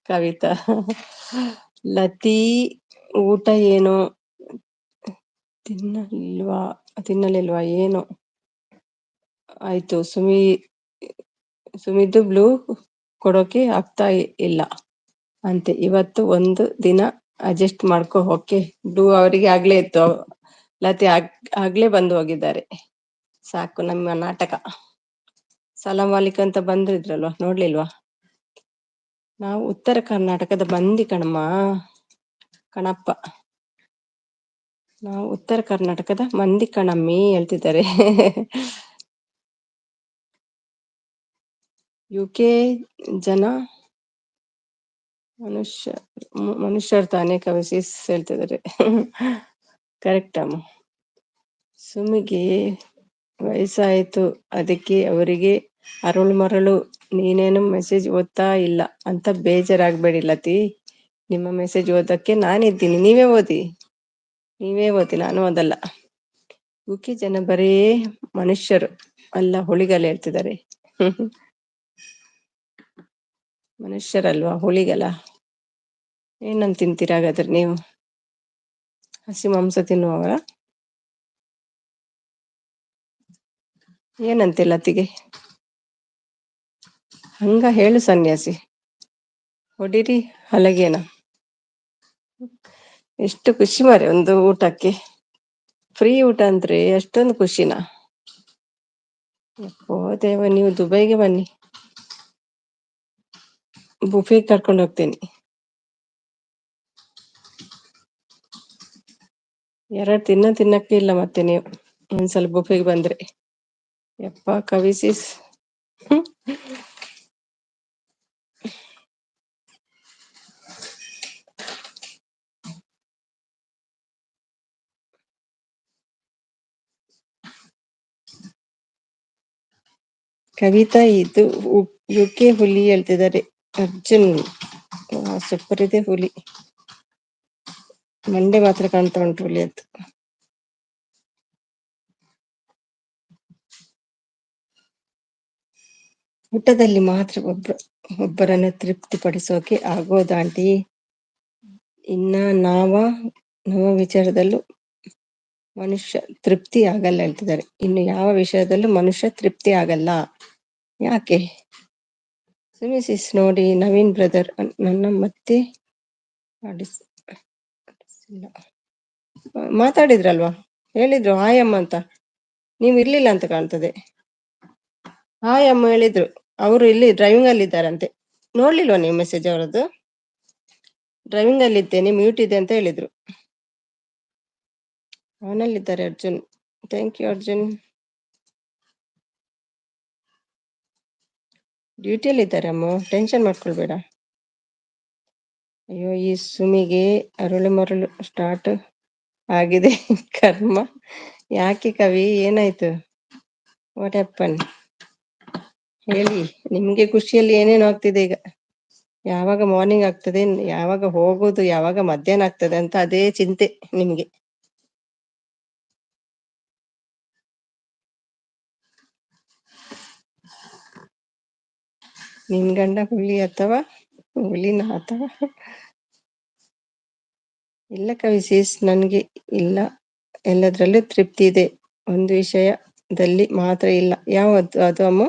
ಕವಿತಾ. ಲತೀ ಊಟ ಏನು ತಿನ್ನಲಿಲ್ವಾ ಏನು ಆಯ್ತು. ಸುಮಿದು ಬ್ಲೂ ಕೊಡೋಕೆ ಆಗ್ತಾ ಇಲ್ಲ ಅಂತೆ. ಇವತ್ತು ಒಂದು ದಿನ ಅಡ್ಜಸ್ಟ್ ಮಾಡ್ಕೊ. ಓಕೆ ಬ್ಲೂ ಅವರಿಗೆ ಆಗ್ಲೇ ಇತ್ತು. ಲತೆ ಆಗ್ಲೇ ಬಂದು ಹೋಗಿದ್ದಾರೆ. ಸಾಕು ನಮ್ಮ ನಾಟಕ. ಸಲಾಂ ವಾಲಿಕ್ ಅಂತ ಬಂದಿದ್ರಲ್ವಾ, ನೋಡ್ಲಿಲ್ವಾ? ನಾವು ಉತ್ತರ ಕರ್ನಾಟಕದ ಮಂದಿ ಕಣಪ್ಪ. ನಾವು ಉತ್ತರ ಕರ್ನಾಟಕದ ಮಂದಿ ಕಣಮ್ಮಿ ಹೇಳ್ತಿದ್ದಾರೆ. ಯುಕೆ ಜನ ಮನುಷ್ಯರು ತಾನೇ ಕವಿಸಿಸ್ ಹೇಳ್ತಿದ್ದಾರೆ. ಕರೆಕ್ಟ್ ಅಮ್ಮ. ಸುಮಿಗೆ ವಯಸ್ಸಾಯ್ತು, ಅದಕ್ಕೆ ಅವರಿಗೆ ಅರಳು ಮರಳು. ನೀನೇನು ಮೆಸೇಜ್ ಓದ್ತಾ ಇಲ್ಲ ಅಂತ ಬೇಜಾರಾಗ್ಬೇಡಿ ಲತಿ. ನಿಮ್ಮ ಮೆಸೇಜ್ ಓದಕ್ಕೆ ನಾನಿದ್ದೀನಿ, ನೀವೇ ಓದಿ, ನಾನು ಓದಲ್ಲ. ಯುಕೆ ಜನ ಬರೀ ಮನುಷ್ಯರು ಅಲ್ಲ, ಹುಳಿಗಳು ಹೇಳ್ತಿದ್ದಾರೆ. ಮನುಷ್ಯರಲ್ವಾ, ಹುಳಿಗಲ. ಏನಂತ ತಿಂತೀರಾಗಾದ್ರೆ ನೀವು? ಹಸಿ ಮಾಂಸ ತಿನ್ನುವವರ? ಏನಂತೆ ಲತಿಗೆ? ಹಂಗ ಹೇಳು ಸನ್ಯಾಸಿ, ಹೊಡಿರಿ ಹಲಗೇನ. ಎಷ್ಟು ಖುಷಿ ಮಾರೆ ಒಂದು ಊಟಕ್ಕೆ. ಫ್ರೀ ಊಟ ಅಂದ್ರೆ ಅಷ್ಟೊಂದು ಖುಷಿನ? ಓ ದೇವ, ನೀವು ದುಬೈಗೆ ಬನ್ನಿ, ಬುಫೆ ಕರ್ಕೊಂಡು ಹೋಗ್ತೀನಿ. 2 ದಿನ ತಿನ್ನಕ್ಕೆ ಇಲ್ಲ ಮತ್ತೆ ನೀವು ಒಂದ್ಸಲ ಬುಫೆಗೆ ಬಂದ್ರೆ. ಯಪ್ಪ ಕವಿಸಿಸ್. ಕವಿತಾ ಇದು ಯುಕೆ ಹುಲಿ ಹೇಳ್ತಿದ್ದಾರೆ. ಅರ್ಜುನ್ ಸೂಪರ್ ಇದೆ ಹುಲಿ. ಮಂಡೆ ಮಾತ್ರ ಕಾಣ್ತಾ ಉಂಟು ಹುಲಿ ಅಂತ. ಊಟದಲ್ಲಿ ಮಾತ್ರ ಒಬ್ಬರನ್ನ ತೃಪ್ತಿಪಡಿಸೋಕೆ ಆಗೋದಾಂಟಿ. ಇನ್ನ ನಮ್ಮ ವಿಚಾರದಲ್ಲೂ ಮನುಷ್ಯ ತೃಪ್ತಿ ಆಗಲ್ಲ ಹೇಳ್ತಿದ್ದಾರೆ. ಇನ್ನು ಯಾವ ವಿಷಯದಲ್ಲೂ ಮನುಷ್ಯ ತೃಪ್ತಿ ಆಗಲ್ಲ. ಯಾಕೆ? ಸುಮಿಸಿಸ್ ನೋಡಿ, ನವೀನ್ ಬ್ರದರ್ ನನ್ನ ಮತ್ತೆ ಮಾತಾಡಿದ್ರಲ್ವಾ, ಹೇಳಿದ್ರು ಹಾಯ್ ಅಮ್ಮ ಅಂತ. ನೀವು ಇರ್ಲಿಲ್ಲ ಅಂತ ಕಾಣ್ತದೆ. ಹಾಯ್ ಅಮ್ಮ ಹೇಳಿದ್ರು. ಅವರು ಇಲ್ಲಿ ಡ್ರೈವಿಂಗ್ ಅಲ್ಲಿ ಇದ್ದಾರಂತೆ. ನೋಡ್ಲಿಲ್ವಾ ನೀವು ಮೆಸೇಜ್ ಅವರದ್ದು? ಡ್ರೈವಿಂಗ್ ಅಲ್ಲಿ ಇದ್ದೇನೆ, ಮ್ಯೂಟ್ ಇದೆ ಅಂತ ಹೇಳಿದ್ರು. ಅವನಲ್ಲಿದ್ದಾರೆ ಅರ್ಜುನ್. Thank you Arjun. ಡ್ಯೂಟಿಯಲ್ಲಿ ಇದ್ದಾರೆ ಅಮ್ಮ, ಟೆನ್ಷನ್ ಮಾಡ್ಕೊಳ್ಬೇಡ. ಅಯ್ಯೋ, ಈ ಸುಮಿಗೆ ಅರಳು ಮರಳು ಸ್ಟಾರ್ಟ್ ಆಗಿದೆ. ಕರ್ಮ. ಯಾಕೆ ಕವಿ, ಏನಾಯ್ತು? ವಾಟ್ ಹ್ಯಾಪನ್ ಹೇಳಿ. ನಿಮ್ಗೆ ಖುಷಿಯಲ್ಲಿ ಏನೇನು ಆಗ್ತಿದೆ ಈಗ? ಯಾವಾಗ ಮಾರ್ನಿಂಗ್ ಆಗ್ತದೆ, ಯಾವಾಗ ಹೋಗೋದು, ಯಾವಾಗ ಮಧ್ಯಾಹ್ನ ಆಗ್ತದೆ ಅಂತ ಅದೇ ಚಿಂತೆ ನಿಮ್ಗೆ. ನಿನ್ ಗಂಡ ಹುಲಿ ಅಥವಾ ಹುಲಿನ ಅಥವಾ? ಇಲ್ಲ ಕವಿಸಿಸ್, ನನ್ಗೆ ಇಲ್ಲ, ಎಲ್ಲದ್ರಲ್ಲೂ ತೃಪ್ತಿ ಇದೆ. ಒಂದು ವಿಷಯ ದಲ್ಲಿ ಮಾತ್ರ ಇಲ್ಲ. ಯಾವತ್ತು ಅದು ಅಮ್ಮ?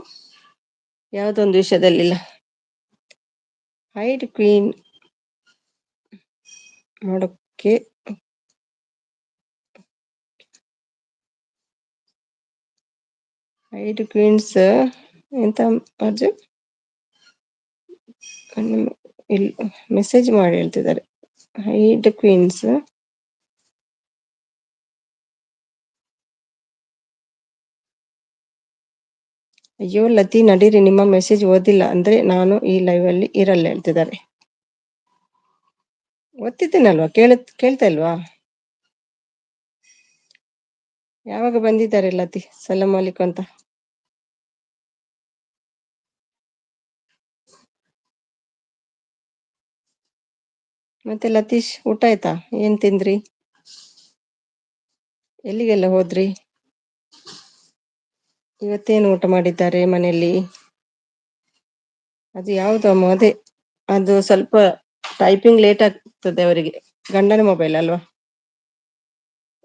ಯಾವುದೊಂದು ವಿಷಯದಲ್ಲಿಲ್ಲ. ಹೈಡ್ ಕ್ವೀನ್ ಮಾಡೋಕ್ಕೆ ಹೈಡ್ ಕ್ವೀನ್ಸ್ ಎಂತ ಅರ್ಜುನ್ ಇಲ್ಲಿ ಮೆಸೇಜ್ ಮಾಡಿ ಹೇಳ್ತಿದ್ದಾರೆ. ಹೈಡ್ ಕ್ವೀನ್ಸ್ ಅಯ್ಯೋ ಲತಿ ನಡೀರಿ, ನಿಮ್ಮ ಮೆಸೇಜ್ ಓದಿಲ್ಲ ಅಂದ್ರೆ ನಾನು ಈ ಲೈವ್ ಅಲ್ಲಿ ಇರಲ್ಲ ಹೇಳ್ತಿದ್ದಾರೆ. ಓದ್ತಿದ್ದೀನಲ್ವಾ, ಕೇಳ್ತಾ ಇಲ್ವಾ? ಯಾವಾಗ ಬಂದಿದ್ದಾರೆ ಲತಿ ಸಲಾಂ ಅಲೈಕುಂ ಅಂತ? ಮತ್ತೆ ಲತೀಶ್, ಊಟ ಆಯ್ತಾ? ಏನ್ ತಿಂದ್ರಿ? ಎಲ್ಲಿಗೆಲ್ಲ ಹೋದ್ರಿ? ಇವತ್ತೇನು ಊಟ ಮಾಡಿದ್ದಾರೆ ಮನೆಯಲ್ಲಿ? ಅದು ಯಾವ್ದು ಅಮ್ಮ? ಅದೇ ಅದು ಸ್ವಲ್ಪ ಟೈಪಿಂಗ್ ಲೇಟ್ ಆಗ್ತದೆ ಅವರಿಗೆ, ಗಂಡನ ಮೊಬೈಲ್ ಅಲ್ವಾ,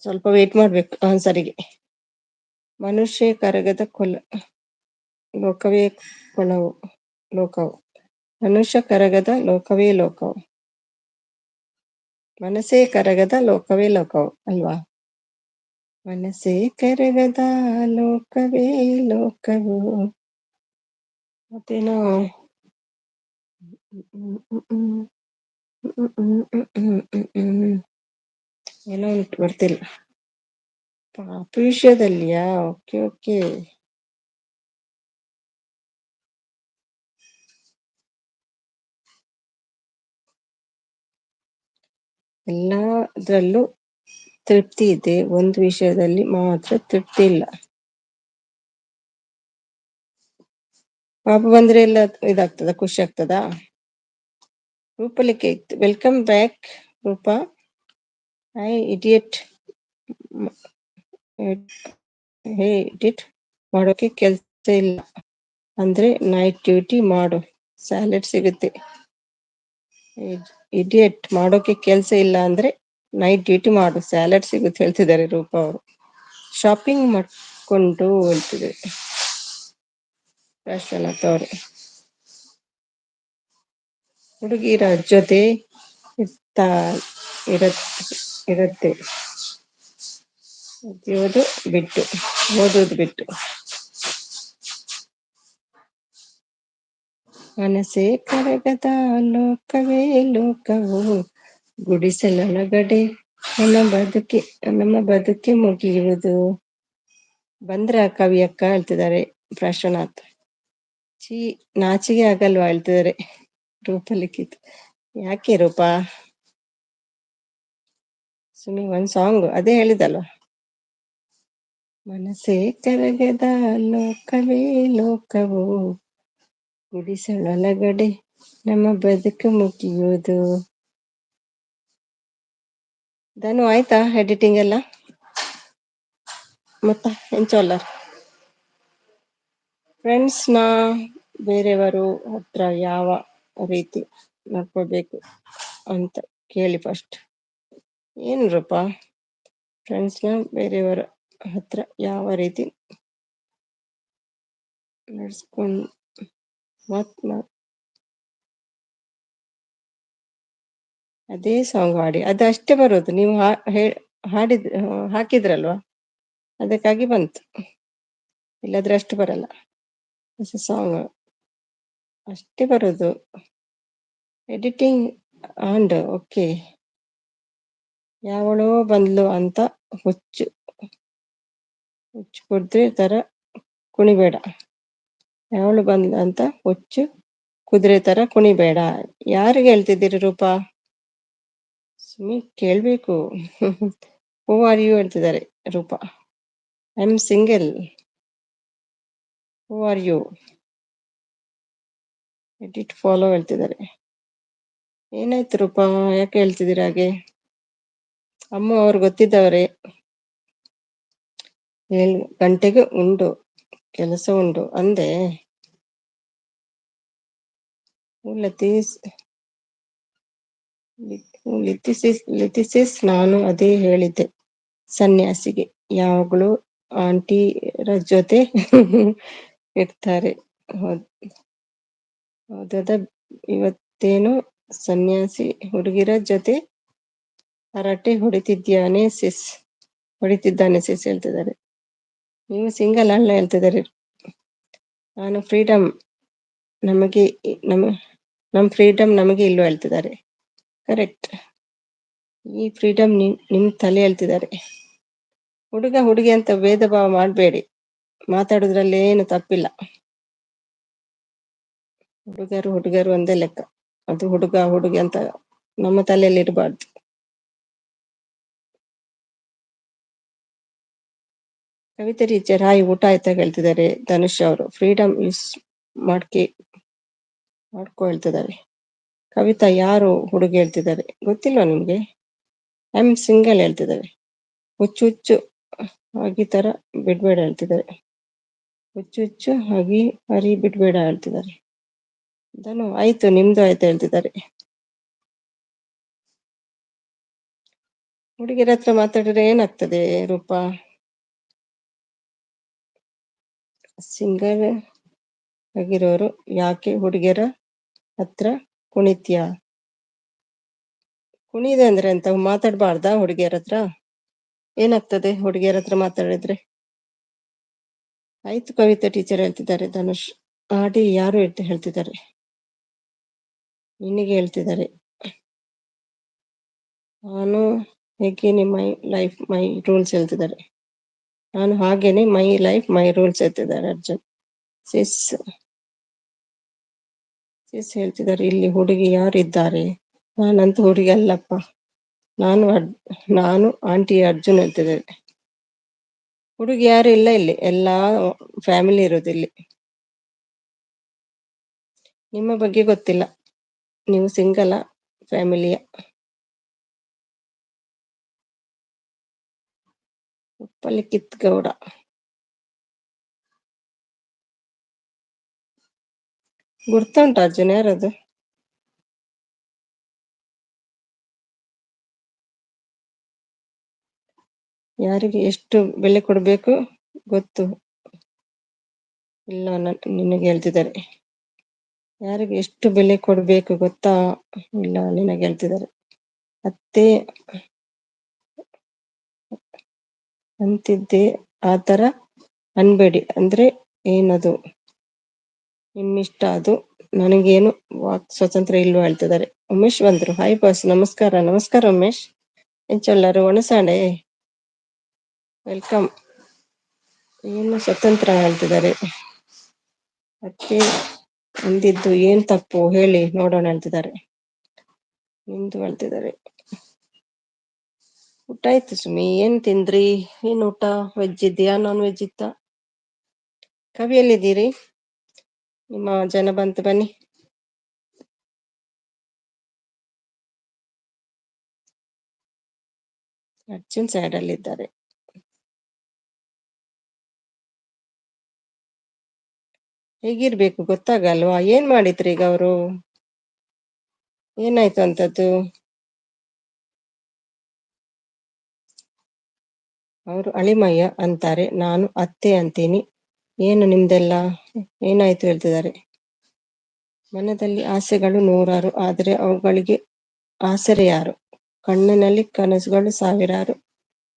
ಸ್ವಲ್ಪ ವೇಟ್ ಮಾಡ್ಬೇಕು ಆನ್ಸರಿಗೆ. ಮನುಷ್ಯ ಕರಗದ ಲೋಕವೇ ಲೋಕವು. ಮನುಷ್ಯ ಕರಗದ ಲೋಕವೇ ಲೋಕವು. ಮನಸ್ಸೇ ಕರಗದ ಲೋಕವೇ ಲೋಕವು ಅಲ್ವಾ? ಮನಸ್ಸೇ ಕರಗದ ಲೋಕವೇ ಲೋಕವು. ಮತ್ತೇನೋ ಏನೋ ಉಂಟು, ಬರ್ತಿಲ್ಲ. ಪಾಪ ವಿಷಯದಲ್ಲಿಯಾ? Okay okay. ಎಲ್ಲದ್ರಲ್ಲೂ ತೃಪ್ತಿ ಇದೆ, ಒಂದು ವಿಷಯದಲ್ಲಿ ಮಾತ್ರ ತೃಪ್ತಿ ಇಲ್ಲ. ಪಾಪ ಬಂದ್ರೆ ಎಲ್ಲ ಇದಾಗ್ತದ, ಖುಷಿ ಆಗ್ತದಾ? ರೂಪಲಿಕ್ಕೆ ಇತ್ತು. Welcome back Roopa. I idiot. Hey idiot, ಮಾಡೋಕೆ ಕೆಲ್ಸ ಇಲ್ಲ ಅಂದ್ರೆ ನೈಟ್ ಡ್ಯೂಟಿ ಮಾಡು, ಸ್ಯಾಲರಿ ಸಿಗುತ್ತೆ. ಇಡಿಯಟ್, ಮಾಡೋಕೆ ಕೆಲ್ಸ ಇಲ್ಲ ಅಂದ್ರೆ ನೈಟ್ ಡ್ಯೂಟಿ ಮಾಡು, ಸ್ಯಾಲರಿ ಸಿಗುತ್ತೆ ಹೇಳ್ತಿದ್ದಾರೆ ರೂಪಾ ಅವರು. ಶಾಪಿಂಗ್ ಮಾಡ್ಕೊಂಡು ಹೇಳ್ತಿದ್ದಾರೆ ಪ್ರಶ್ನಲತಾ ಅವರು. ಹುಡುಗಿರ ಜೊತೆ ಇರತ್ತೆ, ಓದೋದು ಬಿಟ್ಟು. ಮನಸ್ಸೇ ಕರಗದ ಲೋಕವೇ ಲೋಕವು, ಗುಡಿಸಲೊಳಗಡೆ ನಮ್ಮ ಬದುಕೆ ಮುಗಿಯುವುದು. ಬಂದ್ರ ಕವಿ ಅಕ್ಕ ಹೇಳ್ತಿದ್ದಾರೆ ಪ್ರಶ್ವನಾಥ್. ನಾಚಿಗೆ ಆಗಲ್ವಾ ಹೇಳ್ತಿದ್ದಾರೆ ರೂಪಲಿಖಿತ್. ಯಾಕೆ ರೂಪಾ? ಸುಮ್ಮನೆ ಒಂದ್ ಸಾಂಗ್ ಅದೇ ಹೇಳಿದಲ್ವ. ಮನಸ್ಸೇ ಕರಗದ ಲೋಕವೇ ಲೋಕವು, ಗುಡಿಸಲೊಳಗಡೆ ನಮ್ಮ ಬದುಕು ಮುಗಿಯುವುದು. ಧನು ಆಯ್ತಾ ಎಡಿಟಿಂಗ್ ಎಲ್ಲ? ಮತ್ತ ಎಂಚೊಲ್ಲ ಫ್ರೆಂಡ್ಸ್ನ ಬೇರೆಯವರು ಹತ್ರ ಯಾವ ರೀತಿ ನಡ್ಕೋಬೇಕು ಅಂತ ಕೇಳಿ ಫಸ್ಟ್. ಏನು ರೂಪಾ? ಫ್ರೆಂಡ್ಸ್ನ ಬೇರೆಯವರ ಹತ್ರ ಯಾವ ರೀತಿ ನಡ್ಸ್ಕೊಂಡ್ ಅದೇ ಸಾಂಗ್ ಹಾಡಿ, ಅದು ಅಷ್ಟೇ ಬರೋದು. ನೀವು ಹಾಕಿದ್ರಲ್ವಾ, ಅದಕ್ಕಾಗಿ ಬಂತು, ಇಲ್ಲದ್ರೆ ಅಷ್ಟು ಬರಲ್ಲ. ಹೊಸ ಸಾಂಗ್ ಅಷ್ಟೇ ಬರೋದು. Editing and okay. ಯಾವಳೋ ಬಂದ್ಲು ಅಂತ ಹುಚ್ಚು ಕುದ್ರೆ ತರ ಕುಣಿಬೇಡ. ಯಾವಳು ಬಂದ್ಲು ಅಂತ ಹುಚ್ಚು ಕುದುರೆ ತರ ಕುಣಿಬೇಡ. ಯಾರಿಗೆ ಹೇಳ್ತಿದ್ದೀರಿ ರೂಪಾ? ಸುಮ್ಮನೆ ಕೇಳ್ಬೇಕು. ಹೂ ಆರ್ ಯು ಹೇಳ್ತಿದ್ದಾರೆ Roopa. I am single. Who are you? Edit follow ಹೇಳ್ತಿದ್ದಾರೆ. ಏನಾಯ್ತು ರೂಪಾ, ಯಾಕೆ ಹೇಳ್ತಿದ್ದೀರ ಹಾಗೆ? ಅಮ್ಮ ಅವ್ರು ಗೊತ್ತಿದ್ದವ್ರೆ. 7 ಗಂಟೆಗೆ ಕೆಲಸ ಉಂಟು ಅಂದೆ. ಲಿಥಿಸಿಸ್ ನಾನು ಅದೇ ಹೇಳಿದ್ದೆ ಸನ್ಯಾಸಿಗೆ, ಯಾವಾಗಲೂ ಆಂಟಿರ ಜೊತೆ ಇರ್ತಾರೆ. ಹೌದದ ಇವತ್ತೇನು ಸನ್ಯಾಸಿ ಹುಡುಗಿರ ಜೊತೆ ಹರಟೆ ಹೊಡಿತಿದ್ದಾನೆ ಸಿಸ್ ಹೇಳ್ತಿದ್ದಾರೆ. ನೀವು ಸಿಂಗಲ್ ಅಲ್ಲ ಹೇಳ್ತಿದ್ದಾರೆ. ನಾನು ಫ್ರೀಡಮ್ ನಮಗೆ ನಮ್ಮ ಫ್ರೀಡಮ್ ನಮಗೆ ಇಲ್ವ ಹೇಳ್ತಿದ್ದಾರೆ. ಕರೆಕ್ಟ್. ಈ ಫ್ರೀಡಮ್ ನಿಮ್ ತಲೆ ಹೇಳ್ತಿದ್ದಾರೆ. ಹುಡುಗ ಹುಡುಗಿ ಅಂತ ಭೇದ ಭಾವ ಮಾಡಬೇಡಿ. ಮಾತಾಡೋದ್ರಲ್ಲಿ ಏನು ತಪ್ಪಿಲ್ಲ. ಹುಡುಗರು ಒಂದೇ ಲೆಕ್ಕ. ಅದು ಹುಡುಗ ಹುಡುಗಿ ಅಂತ ನಮ್ಮ ತಲೆಯಲ್ಲಿ ಇರಬಾರ್ದು. ಕವಿತೆ ಟೀಚರ್ ಹಾಯ್, ಊಟ ಆಯ್ತಾ ಹೇಳ್ತಿದ್ದಾರೆ ಧನುಷ್ ಅವರು. ಫ್ರೀಡಮ್ ಯೂಸ್ ಮಾಡ್ಕೊ ಹೇಳ್ತಿದ್ದಾರೆ. ಕವಿತಾ ಯಾರು ಹುಡುಗಿ ಹೇಳ್ತಿದ್ದಾರೆ ಗೊತ್ತಿಲ್ವಾ ನಿಮ್ಗೆ? ಐ ಆಮ್ ಸಿಂಗಲ್ ಹೇಳ್ತಿದ್ದಾರೆ. ಹುಚ್ಚು ಆಗಿ ತರ ಬಿಡ್ಬೇಡ ಹೇಳ್ತಿದ್ದಾರೆ. ಹುಚ್ಚು ಆಗಿ ಹರಿ ಬಿಡ್ಬೇಡ ಹೇಳ್ತಿದ್ದಾರೆ. ಧನು ಆಯ್ತು, ನಿಮ್ದು ಆಯ್ತು ಹೇಳ್ತಿದ್ದಾರೆ. ಹುಡುಗಿರ ಹತ್ರ ಮಾತಾಡಿದ್ರೆ ಏನಾಗ್ತದೆ ರೂಪಾ? ಸಿಂಗಲ್ ಆಗಿರೋರು ಯಾಕೆ ಹುಡುಗಿಯರ ಹತ್ರ ಕುಣಿತ್ಯಾ? ಕುಣಿದೆ ಅಂದ್ರೆ ಅಂತ ಮಾತಾಡ್ಬಾರ್ದಾ ಹುಡುಗಿಯರ ಹತ್ರ? ಏನಾಗ್ತದೆ ಹುಡುಗಿಯರ ಹತ್ರ ಮಾತಾಡಿದ್ರೆ? ಆಯ್ತು ಕವಿತಾ ಟೀಚರ್ ಹೇಳ್ತಿದ್ದಾರೆ ಧನುಷ್. ಆಡಿ ಯಾರು ಹೇಳ್ತಿದ್ದಾರೆ? ನಿನಗೆ ಹೇಳ್ತಿದ್ದಾರೆ. ನಾನು ಹೇಗೇನೆ ಮೈ ಲೈಫ್ ಮೈ ರೂಲ್ಸ್ ಹೇಳ್ತಿದ್ದಾರೆ. ನಾನು ಹಾಗೇನೆ ಮೈ ಲೈಫ್ ಮೈ ರೂಲ್ಸ್ ಹೇಳ್ತಿದ್ದಾರೆ ಅರ್ಜುನ್. ಸಿಸ್ ಹೇಳ್ತಿದ್ದಾರೆ ಇಲ್ಲಿ ಹುಡುಗಿ ಯಾರಿದ್ದಾರೆ? ನಾನಂತೂ ಹುಡುಗಿ ಅಲ್ಲಪ್ಪ, ನಾನು ಆಂಟಿ ಅರ್ಜುನ್ ಹೇಳ್ತಿದ್ದಾರೆ. ಹುಡುಗಿ ಯಾರು ಇಲ್ಲ ಇಲ್ಲಿ, ಎಲ್ಲಾ ಫ್ಯಾಮಿಲಿ ಇರೋದು ಇಲ್ಲಿ. ನಿಮ್ಮ ಬಗ್ಗೆ ಗೊತ್ತಿಲ್ಲ, ನೀವು ಸಿಂಗಲ ಫ್ಯಾಮಿಲಿಯ? ಉಪ್ಪಲಿಕಿತ್ ಗೌಡ. ಗುರ್ತುಂಟ ಅರ್ಜುನ್ ಯಾರದು? ಯಾರಿಗೆ ಎಷ್ಟು ಬೆಲೆ ಕೊಡಬೇಕು ಗೊತ್ತು ಇಲ್ಲ ನಿನಗೆ ಹೇಳ್ತಿದ್ದಾರೆ. ಯಾರಿಗೆ ಎಷ್ಟು ಬೆಲೆ ಕೊಡ್ಬೇಕು ಗೊತ್ತಾ ಇಲ್ಲ ನಿನಗೆ ಹೇಳ್ತಿದ್ದಾರೆ. ಅತ್ತೆ ಅಂತಿದ್ದೆ ಆತರ ಅನ್ಬೇಡಿ. ಅಂದ್ರೆ ಏನದು ನಿಮ್ಮಿಷ್ಟ, ಅದು ನನಗೇನು ವಾಕ್ ಸ್ವಾತಂತ್ರ್ಯ ಇಲ್ವಾ ಹೇಳ್ತಿದ್ದಾರೆ. ಉಮೇಶ್ ಬಂದ್ರು. ಹಾಯ್ ಬಾಸ್, ನಮಸ್ಕಾರ ಉಮೇಶ್. ಎಂಚೊಲ್ಲರು ಒಣಸಾಡೆ, ವೆಲ್ಕಮ್. ಏನು ಸ್ವತಂತ್ರ ಹೇಳ್ತಿದ್ದಾರೆ. ಅತ್ತೆ ಅಂದಿದ್ದು ಏನ್ ತಪ್ಪು ಹೇಳಿ ನೋಡೋಣ ಹೇಳ್ತಿದ್ದಾರೆ. ನಿಮ್ದು ಹೇಳ್ತಿದ್ದಾರೆ. ಊಟ ಆಯ್ತು ಸುಮಿ, ಏನ್ ತಿಂದ್ರಿ? ಏನ್ ಊಟ? ವೆಜ್ ಇದೆಯಾ ನಾನ್ ವೆಜ್ ಇತ್ತ? ಕವಿಯಲ್ಲಿದ್ದೀರಿ? ನಿಮ್ಮ ಜನ ಬಂತು, ಬನ್ನಿ. ಅರ್ಜುನ್ ಸೈಡ್ ಅಲ್ಲಿ ಇದ್ದಾರೆ. ಹೇಗಿರ್ಬೇಕು ಗೊತ್ತಾಗಲ್ವಾ? ಏನ್ ಮಾಡಿದ್ರಿ ಈಗ ಅವರು? ಏನಾಯ್ತು ಅಂತದ್ದು? ಅವರು ಅಳಿಮಯ್ಯ ಅಂತಾರೆ, ನಾನು ಅತ್ತೆ ಅಂತೀನಿ. ಏನು ನಿಮ್ದೆಲ್ಲ? ಏನಾಯ್ತು ಹೇಳ್ತಿದ್ದಾರೆ. ಮನದಲ್ಲಿ ಆಸೆಗಳು ನೂರಾರು, ಆದರೆ ಅವುಗಳಿಗೆ ಆಸರೆ ಯಾರು? ಕಣ್ಣಿನಲ್ಲಿ ಕನಸುಗಳು ಸಾವಿರಾರು,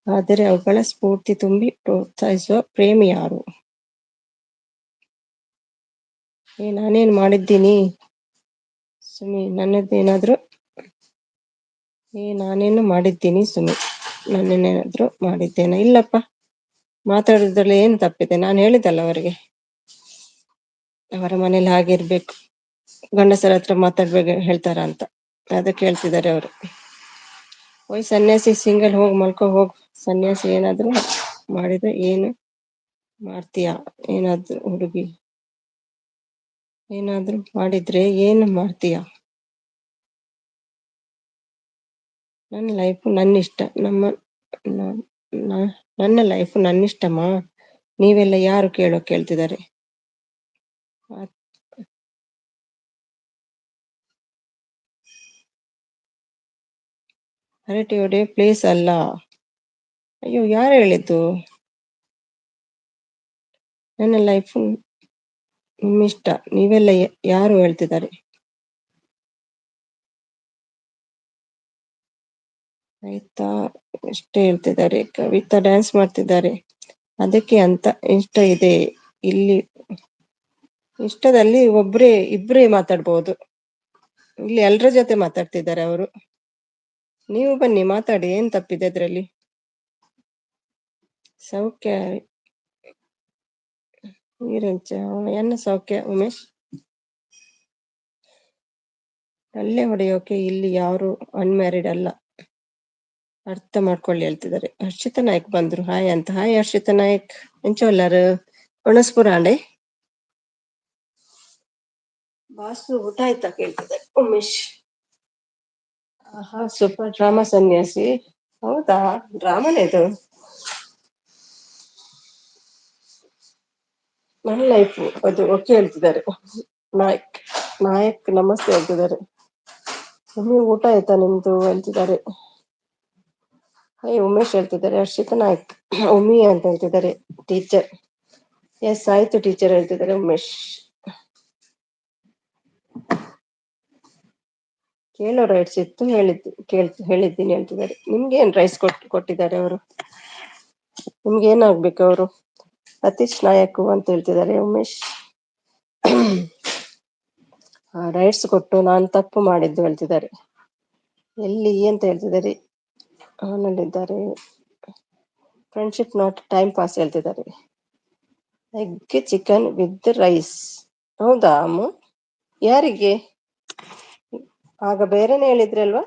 ಆದರೆ ಅವುಗಳ ಸ್ಫೂರ್ತಿ ತುಂಬಿ ಪ್ರೋತ್ಸಾಹಿಸುವ ಪ್ರೇಮಿ ಯಾರು? ನಾನೇನು ಮಾಡಿದ್ದೀನಿ ಸುಮಿ? ನಾನೇನು ಮಾಡಿದ್ದೀನಿ ಸುಮಿ? ನನ್ನೇನಾದ್ರೂ ಮಾಡಿದ್ದೇನೆ? ಇಲ್ಲಪ್ಪ. ಮಾತಾಡೋದ್ರಲ್ಲಿ ಏನು ತಪ್ಪಿದೆ? ನಾನು ಹೇಳಿದ್ದಲ್ಲ ಅವರಿಗೆ, ಅವರ ಮನೇಲಿ ಹಾಗಿರ್ಬೇಕು, ಗಂಡಸರ ಹತ್ರ ಮಾತಾಡ್ಬೇಕು ಹೇಳ್ತಾರ ಅಂತ. ಅದಕ್ಕೆ ಹೇಳ್ತಿದ್ದಾರೆ ಅವರು. ಹೋಯ್ ಸನ್ಯಾಸಿ ಸಿಂಗಲ್, ಹೋಗಿ ಮಲ್ಕೋ ಹೋಗು. ಸನ್ಯಾಸಿ ಏನಾದ್ರು ಮಾಡಿದ್ರೆ ಏನು ಮಾಡ್ತೀಯ? ಏನಾದ್ರು ಹುಡುಗಿ ಏನಾದ್ರು ಮಾಡಿದ್ರೆ ಏನು ಮಾಡ್ತೀಯ? ನನ್ನ ಲೈಫ್ ನನ್ನಿಷ್ಟ. ನನ್ನ ಲೈಫ್ ನನ್ನಿಷ್ಟಮ್ಮ. ನೀವೆಲ್ಲ ಯಾರು ಕೇಳ್ತಿದ್ದಾರೆ. ಹರಟೆ ಹೊಡೆ ಪ್ಲೇಸ್ ಅಲ್ಲ. ಅಯ್ಯೋ, ಯಾರು ಹೇಳಿದ್ದು? ನನ್ನ ಲೈಫ್ ನಿಮ್ಮಿಷ್ಟ. ನೀವೆಲ್ಲ ಯಾರು ಹೇಳ್ತಿದ್ದಾರೆ? ಆಯ್ತಾ ಇಷ್ಟ ಹೇಳ್ತಿದ್ದಾರೆ. ಕವಿತಾ ಡ್ಯಾನ್ಸ್ ಮಾಡ್ತಿದ್ದಾರೆ. ಅದಕ್ಕೆ ಅಂತ ಇಷ್ಟ ಇದೆ. ಇಲ್ಲಿ ಇಷ್ಟದಲ್ಲಿ ಇಬ್ರೇ ಮಾತಾಡ್ಬೋದು. ಇಲ್ಲಿ ಎಲ್ರ ಜೊತೆ ಮಾತಾಡ್ತಿದ್ದಾರೆ ಅವರು. ನೀವು ಬನ್ನಿ ಮಾತಾಡಿ, ಏನ್ ತಪ್ಪಿದೆ ಅದ್ರಲ್ಲಿ? ಸೌಖ್ಯ ನೀರಂಚ ಎನ್ನ ಸೌಖ್ಯ ಉಮೇಶ್. ಅಲ್ಲೇ ಹೊಡೆಯೋಕೆ ಇಲ್ಲಿ ಯಾರು ಅನ್ಮ್ಯಾರಿಡ್ ಅಲ್ಲ, ಅರ್ಥ ಮಾಡ್ಕೊಳ್ಳಿ ಹೇಳ್ತಿದ್ದಾರೆ. ಹರ್ಷಿತಾ ನಾಯಕ್ ಬಂದ್ರು. ಹಾಯ್ ಅಂತ. ಹಾಯ್ ಹರ್ಷಿತಾ ನಾಯಕ್ ಎಂಚೋಲ್ಲಾರು ಒಣಸ್ಪುರ ಅಂಡೆ ಬಾಸು ಊಟ ಆಯ್ತಾ ಕೇಳ್ತಿದ್ದಾರೆ ಉಮೇಶ್. ಆಹಾ ಸೂಪರ್ ಡ್ರಾಮಾ ಸನ್ಯಾಸಿ. ಹೌದಾ, ಡ್ರಾಮಾನೇ ಇದು. ನನ್ನ ಲೈಫ್ ಅದು ಓಕೆ ಹೇಳ್ತಿದ್ದಾರೆ. ನಾಯಕ್ ನಮಸ್ತೆ ಹೇಳ್ತಿದ್ದಾರೆ. ನಿಮ್ಗೆ ಊಟ ಆಯ್ತಾ ನಿಮ್ದು ಹೇಳ್ತಿದ್ದಾರೆ. ಉಮೇಶ್ ಹೇಳ್ತಿದ್ದಾರೆ. ಹರ್ಷಿತಾ ನಾಯಕ್ ಉಮ್ಮಿ ಅಂತ ಹೇಳ್ತಿದ್ದಾರೆ. ಟೀಚರ್. ಎಸ್ ಆಯ್ತು ಟೀಚರ್ ಹೇಳ್ತಿದ್ದಾರೆ ಉಮೇಶ್. ಕೇಳೋ ರೈಟ್ಸ್ ಇತ್ತು, ಹೇಳಿದ್ದೀನಿ ಹೇಳ್ತಿದ್ದಾರೆ. ನಿಮ್ಗೆ ಏನ್ ರೈಸ್ ಕೊಟ್ಟಿದ್ದಾರೆ ಅವರು? ನಿಮ್ಗೆ ಏನಾಗ್ಬೇಕು ಅವರು? ಸತೀಶ್ ನಾಯಕ್ ಅಂತ ಹೇಳ್ತಿದ್ದಾರೆ ಉಮೇಶ್. ರೈಟ್ಸ್ ಕೊಟ್ಟು ನಾನು ತಪ್ಪು ಮಾಡಿದ್ದು ಹೇಳ್ತಿದ್ದಾರೆ. ಎಲ್ಲಿ ಅಂತ ಹೇಳ್ತಿದ್ದಾರೆ. ಅವನಲ್ಲಿದ್ದಾರೆ. ಫ್ರೆಂಡ್ಶಿಪ್ ನಾಟ್ ಟೈಮ್ ಪಾಸ್ ಹೇಳ್ತಿದ್ದಾರೆ. Egg chicken with rice. ಹೌದಾ ಅಮ್ಮ? ಯಾರಿಗೆ? ಆಗ ಬೇರೆನೆ ಹೇಳಿದ್ರಿ ಅಲ್ವಾ?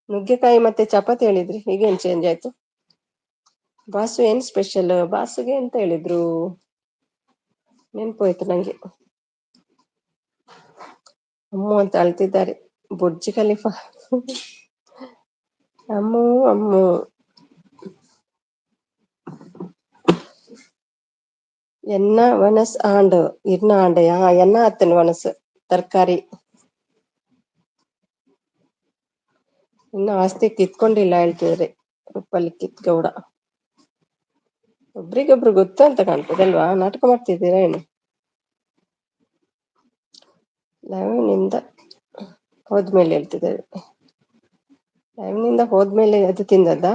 ನುಗ್ಗೆಕಾಯಿ ಮತ್ತೆ ಚಪಾತಿ ಹೇಳಿದ್ರಿ, ಈಗೇನ್ ಚೇಂಜ್ ಆಯ್ತು? ಬಾಸು ಏನ್ ಸ್ಪೆಷಲ್? ಬಾಸುಗೆ ಅಂತ ಹೇಳಿದ್ರು, ನೆನ್ಪೋಯ್ತು ನಂಗೆ. ಅಮ್ಮು ಅಂತ ಅಳ್ತಿದ್ದಾರೆ. Burj Khalifa. ಅಮ್ಮು ಅಮ್ಮು. ಎನ್ನ ವನಸ್ ಆಂಡ್ ಇರ್ನ ಆಂಡೆಯ ಎನ್ನ ಅತ್ತನ ವನಸ್ ತರಕಾರಿ. ಇನ್ನು ಆಸ್ತಿ ಕಿತ್ಕೊಂಡಿಲ್ಲ ಹೇಳ್ತಿದ್ರೆ ರೂಪಲ್ಲಿ ಕಿತ್ಗೌಡ. ಒಬ್ರಿಗೊಬ್ರು ಗೊತ್ತು ಅಂತ ಕಾಣ್ತದಲ್ವಾ? ನಾಟಕ ಮಾಡ್ತಿದ್ದೀರಾ ಏನು? ಲೈವ್ನಿಂದ ಹೋದ್ಮೇಲೆ ಹೇಳ್ತಿದ್ದಾರೆ. ಲೈವ್ನಿಂದ ಹೋದ್ಮೇಲೆ ಅದು ತಿಂದದ್ದ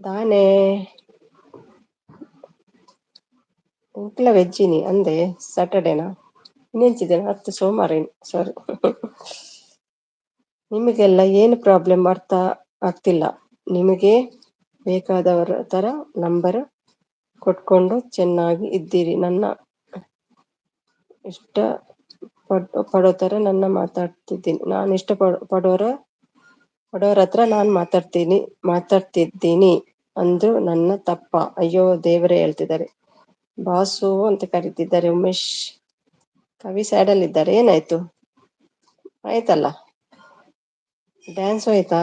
ದಾನೆ ಇಂಕ್ಲ ವೆಜ್ಜಿನಿ ಅಂದೆ ಸ್ಯಾಟರ್ಡೇನಾ ಇನ್ನೆಂಚಿದ್ದೇನೆ ಹತ್ತು ಸೋಮವಾರ. ಸಾರಿ. ನಿಮಗೆಲ್ಲ ಏನು ಪ್ರಾಬ್ಲಮ್ ಅರ್ಥ ಆಗ್ತಿಲ್ಲ. ನಿಮಗೆ ಬೇಕಾದವರ ತರ ನಂಬರ್ ಕೊಟ್ಕೊಂಡು ಚೆನ್ನಾಗಿ ಇದ್ದೀರಿ. ನನ್ನ ಇಷ್ಟ ಪಡೋ ತರ ನನ್ನ ಮಾತಾಡ್ತಿದ್ದೀನಿ. ನಾನು ಇಷ್ಟ ಪಡೋರ ಹತ್ರ ನಾನು ಮಾತಾಡ್ತಿದ್ದೀನಿ ಅಂದ್ರು ನನ್ನ ತಪ್ಪ? ಅಯ್ಯೋ ದೇವರೇ ಹೇಳ್ತಿದ್ದಾರೆ. ಬಾಸು ಅಂತ ಕರೀತಿದ್ದಾರೆ ಉಮೇಶ್. ಕವಿ ಸ್ಯಾಡಲ್ ಇದ್ದಾರೆ. ಏನಾಯ್ತು? ಆಯ್ತಲ್ಲ, ಡ್ಯಾನ್ಸ್ ಆಯ್ತಾ?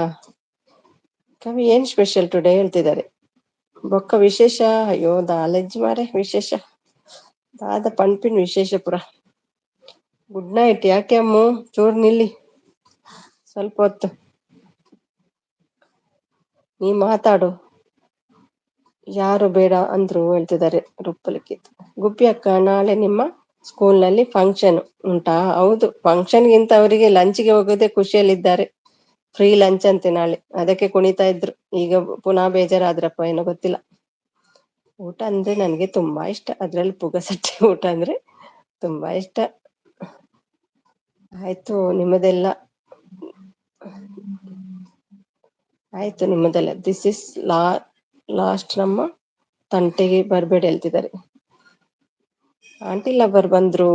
ಕವಿ ಏನ್ ಸ್ಪೆಷಲ್ ಟುಡೇ ಹೇಳ್ತಿದ್ದಾರೆ. ಬೊಕ್ಕ ವಿಶೇಷ? ಅಯ್ಯೋ ದಾಲೆಜ್ಜಿ ಮಾರೆ ವಿಶೇಷ ದಾದ ಪಂಪಿನ ವಿಶೇಷ ಪುರ. Good night. ಯಾಕೆ ಅಮ್ಮು? ಚೂರ್ ನಿಲ್ಲಿ ಸ್ವಲ್ಪ ಹೊತ್ತು, ನೀ ಮಾತಾಡು. ಯಾರು ಬೇಡ ಅಂದ್ರು ಹೇಳ್ತಿದ್ದಾರೆ ರೂಪಲಿಖಿತ್. ಗುಬ್ಬಿ ಅಕ್ಕ, ನಾಳೆ ನಿಮ್ಮ ಸ್ಕೂಲ್ ನಲ್ಲಿ ಫಂಕ್ಷನ್ ಉಂಟಾ? ಹೌದು, ಫಂಕ್ಷನ್ಗಿಂತ ಅವರಿಗೆ ಲಂಚ್ಗೆ ಹೋಗೋದೇ ಖುಷಿಯಲ್ಲಿದ್ದಾರೆ. ಫ್ರೀ ಲಂಚ್ ಅಂತೆ ನಾಳೆ, ಅದಕ್ಕೆ ಕುಣಿತಾ ಇದ್ರು. ಈಗ ಪುನಃ ಬೇಜಾರಾದ್ರಪ್ಪ ಏನೋ ಗೊತ್ತಿಲ್ಲ. ಊಟ ಅಂದ್ರೆ ನನ್ಗೆ ತುಂಬಾ ಇಷ್ಟ, ಅದ್ರಲ್ಲಿ ಪುಗಸಟ್ಟೆ ಊಟ ಅಂದ್ರೆ ತುಂಬಾ ಇಷ್ಟ. ಆಯ್ತು ನಿಮ್ಮದೆಲ್ಲ ಆಯ್ತು ನಿಮ್ಮದೆಲ್ಲ. This is last. ನಮ್ಮ ತಂಟೆಗೆ ಬರ್ಬೇಡಿ ಹೇಳ್ತಿದ್ದಾರೆ. ಆಂಟಿ ಲವರ್ ಬಂದ್ರು.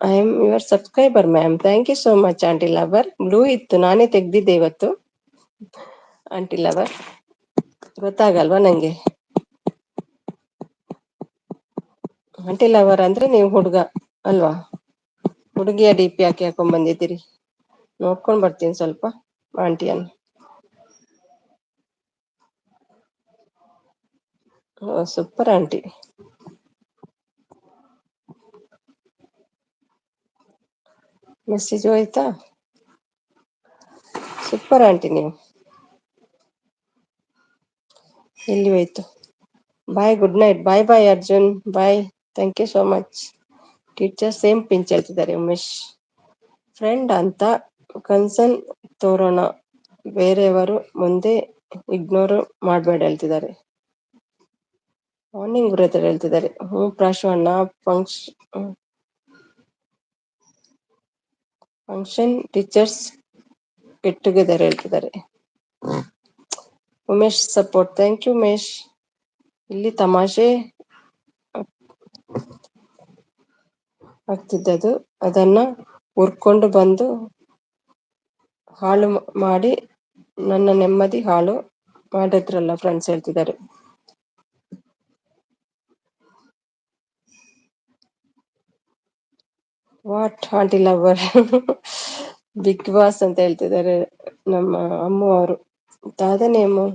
I am your subscriber ma'am. Thank you so much aunty lover. Blue ಇತ್ತು, ನಾನೇ ತೆಗ್ದಿದ್ದೆ ಇವತ್ತು. ಆಂಟಿ ಲವರ್ ಗೊತ್ತಾಗಲ್ವಾ ನಂಗೆ? ಆಂಟಿ ಲವರ್ ಅಂದ್ರೆ ನೀವು ಹುಡುಗ ಅಲ್ವಾ? ಹುಡುಗಿಯ ಡಿಪಿ ಯಾಕೆ ಹಾಕೊಂಡ್ ಬಂದಿದ್ದೀರಿ? ನೋಡ್ಕೊಂಡ್ ಬರ್ತೀನಿ ಸ್ವಲ್ಪ ಆಂಟಿಯನ್ನು. Super aunty. ಮೆಸೇಜ್ ಹೋಯ್ತಾ? ಸೂಪರ್ ಆಂಟಿ ನೀವು. ಎಲ್ಲಿ ಹೋಯ್ತು? Bye good night. Bye bye Arjun. Bye. Thank you so much. Teacher same pinch ಹೇಳ್ತಿದ್ದಾರೆ ಉಮೇಶ್. ಫ್ರೆಂಡ್ ಅಂತ ಕನ್ಸರ್ನ್ ತೋರೋಣ, ಬೇರೆಯವರು ಮುಂದೆ ಇಗ್ನೋರ್ ಮಾಡಬೇಡ ಹೇಳ್ತಿದ್ದಾರೆ. ಮಾರ್ನಿಂಗ್ ಬ್ರದರ್ ಹೇಳ್ತಿದ್ದಾರೆ. ಪ್ರಾಶು ಅಣ್ಣ. ಫಂಕ್ಷನ್ ಟೀಚರ್ಸ್ ಗೆಟ್ ಟುಗೆದರ್ ಹೇಳ್ತಿದ್ದಾರೆ. Umesh support. Thank you Umesh. ಇಲ್ಲಿ ತಮಾಷೆ ಆಗ್ತಿದ್ದದು, ಅದನ್ನ ಹುರ್ಕೊಂಡು ಬಂದು ಹಾಳು ಮಾಡಿ ನನ್ನ ನೆಮ್ಮದಿ ಹಾಳು ಮಾಡಿದ್ರಲ್ಲ ಫ್ರೆಂಡ್ಸ್ ಹೇಳ್ತಿದ್ದಾರೆ. What aunty lover big boss ಅಂತ ಹೇಳ್ತಿದ್ದಾರೆ ನಮ್ಮ ಅಮ್ಮ ಅವರು. ದಾದನೇಮು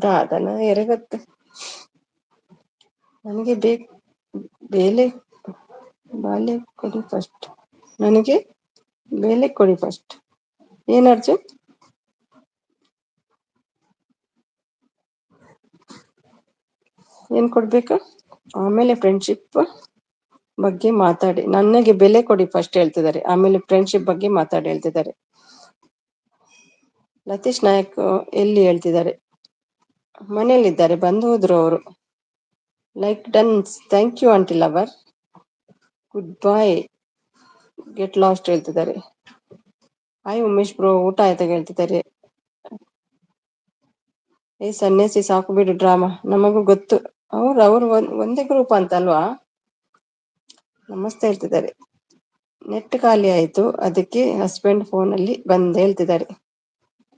ದಾದನ ಎರೆಗೊತ್ತು. ನನಗೆ ಬೇಲೆ ಬಾಲೆ ಕೊಡಿ ಫಸ್ಟ್. ನನಗೆ ಬೇಲೆ ಕೊಡಿ ಫಸ್ಟ್. ಏನ್ ಅರ್ಜುನ್? ಏನ್ ಕೊಡ್ಬೇಕು? ಆಮೇಲೆ ಫ್ರೆಂಡ್ಶಿಪ್ ಬಗ್ಗೆ ಮಾತಾಡಿ. ನನಗೆ ಬೆಲೆ ಕೊಡಿ ಫಸ್ಟ್ ಹೇಳ್ತಿದ್ದಾರೆ, ಆಮೇಲೆ ಫ್ರೆಂಡ್ಶಿಪ್ ಬಗ್ಗೆ ಮಾತಾಡಿ ಹೇಳ್ತಿದ್ದಾರೆ. ಲತೀಶ್ ನಾಯಕ್ ಎಲ್ಲಿ ಹೇಳ್ತಿದ್ದಾರೆ? ಮನೇಲಿದ್ದಾರೆ, ಬಂದು ಹೋದ್ರು ಅವರು. Like done. Thank you aunty lover. Good bye. Get last ಹೇಳ್ತಿದ್ದಾರೆ. ಹಾಯ್ ಉಮೇಶ್ ಬ್ರೋ, ಊಟ ಆಯ್ತಾ ಹೇಳ್ತಿದ್ದಾರೆ. ಸನ್ಯಾಸಿ ಸಾಕು ಬಿಡು ಡ್ರಾಮಾ, ನಮಗೂ ಗೊತ್ತು. ಅವ್ರು ಒಂದೇ ಗ್ರೂಪ್ ಅಂತ ಅಲ್ವಾ? ನಮಸ್ತೆ ಹೇಳ್ತಿದ್ದಾರೆ. ನೆಟ್ ಖಾಲಿ ಆಯ್ತು, ಅದಕ್ಕೆ ಹಸ್ಬೆಂಡ್ ಫೋನ್ ಅಲ್ಲಿ ಬಂದ್ ಹೇಳ್ತಿದ್ದಾರೆ.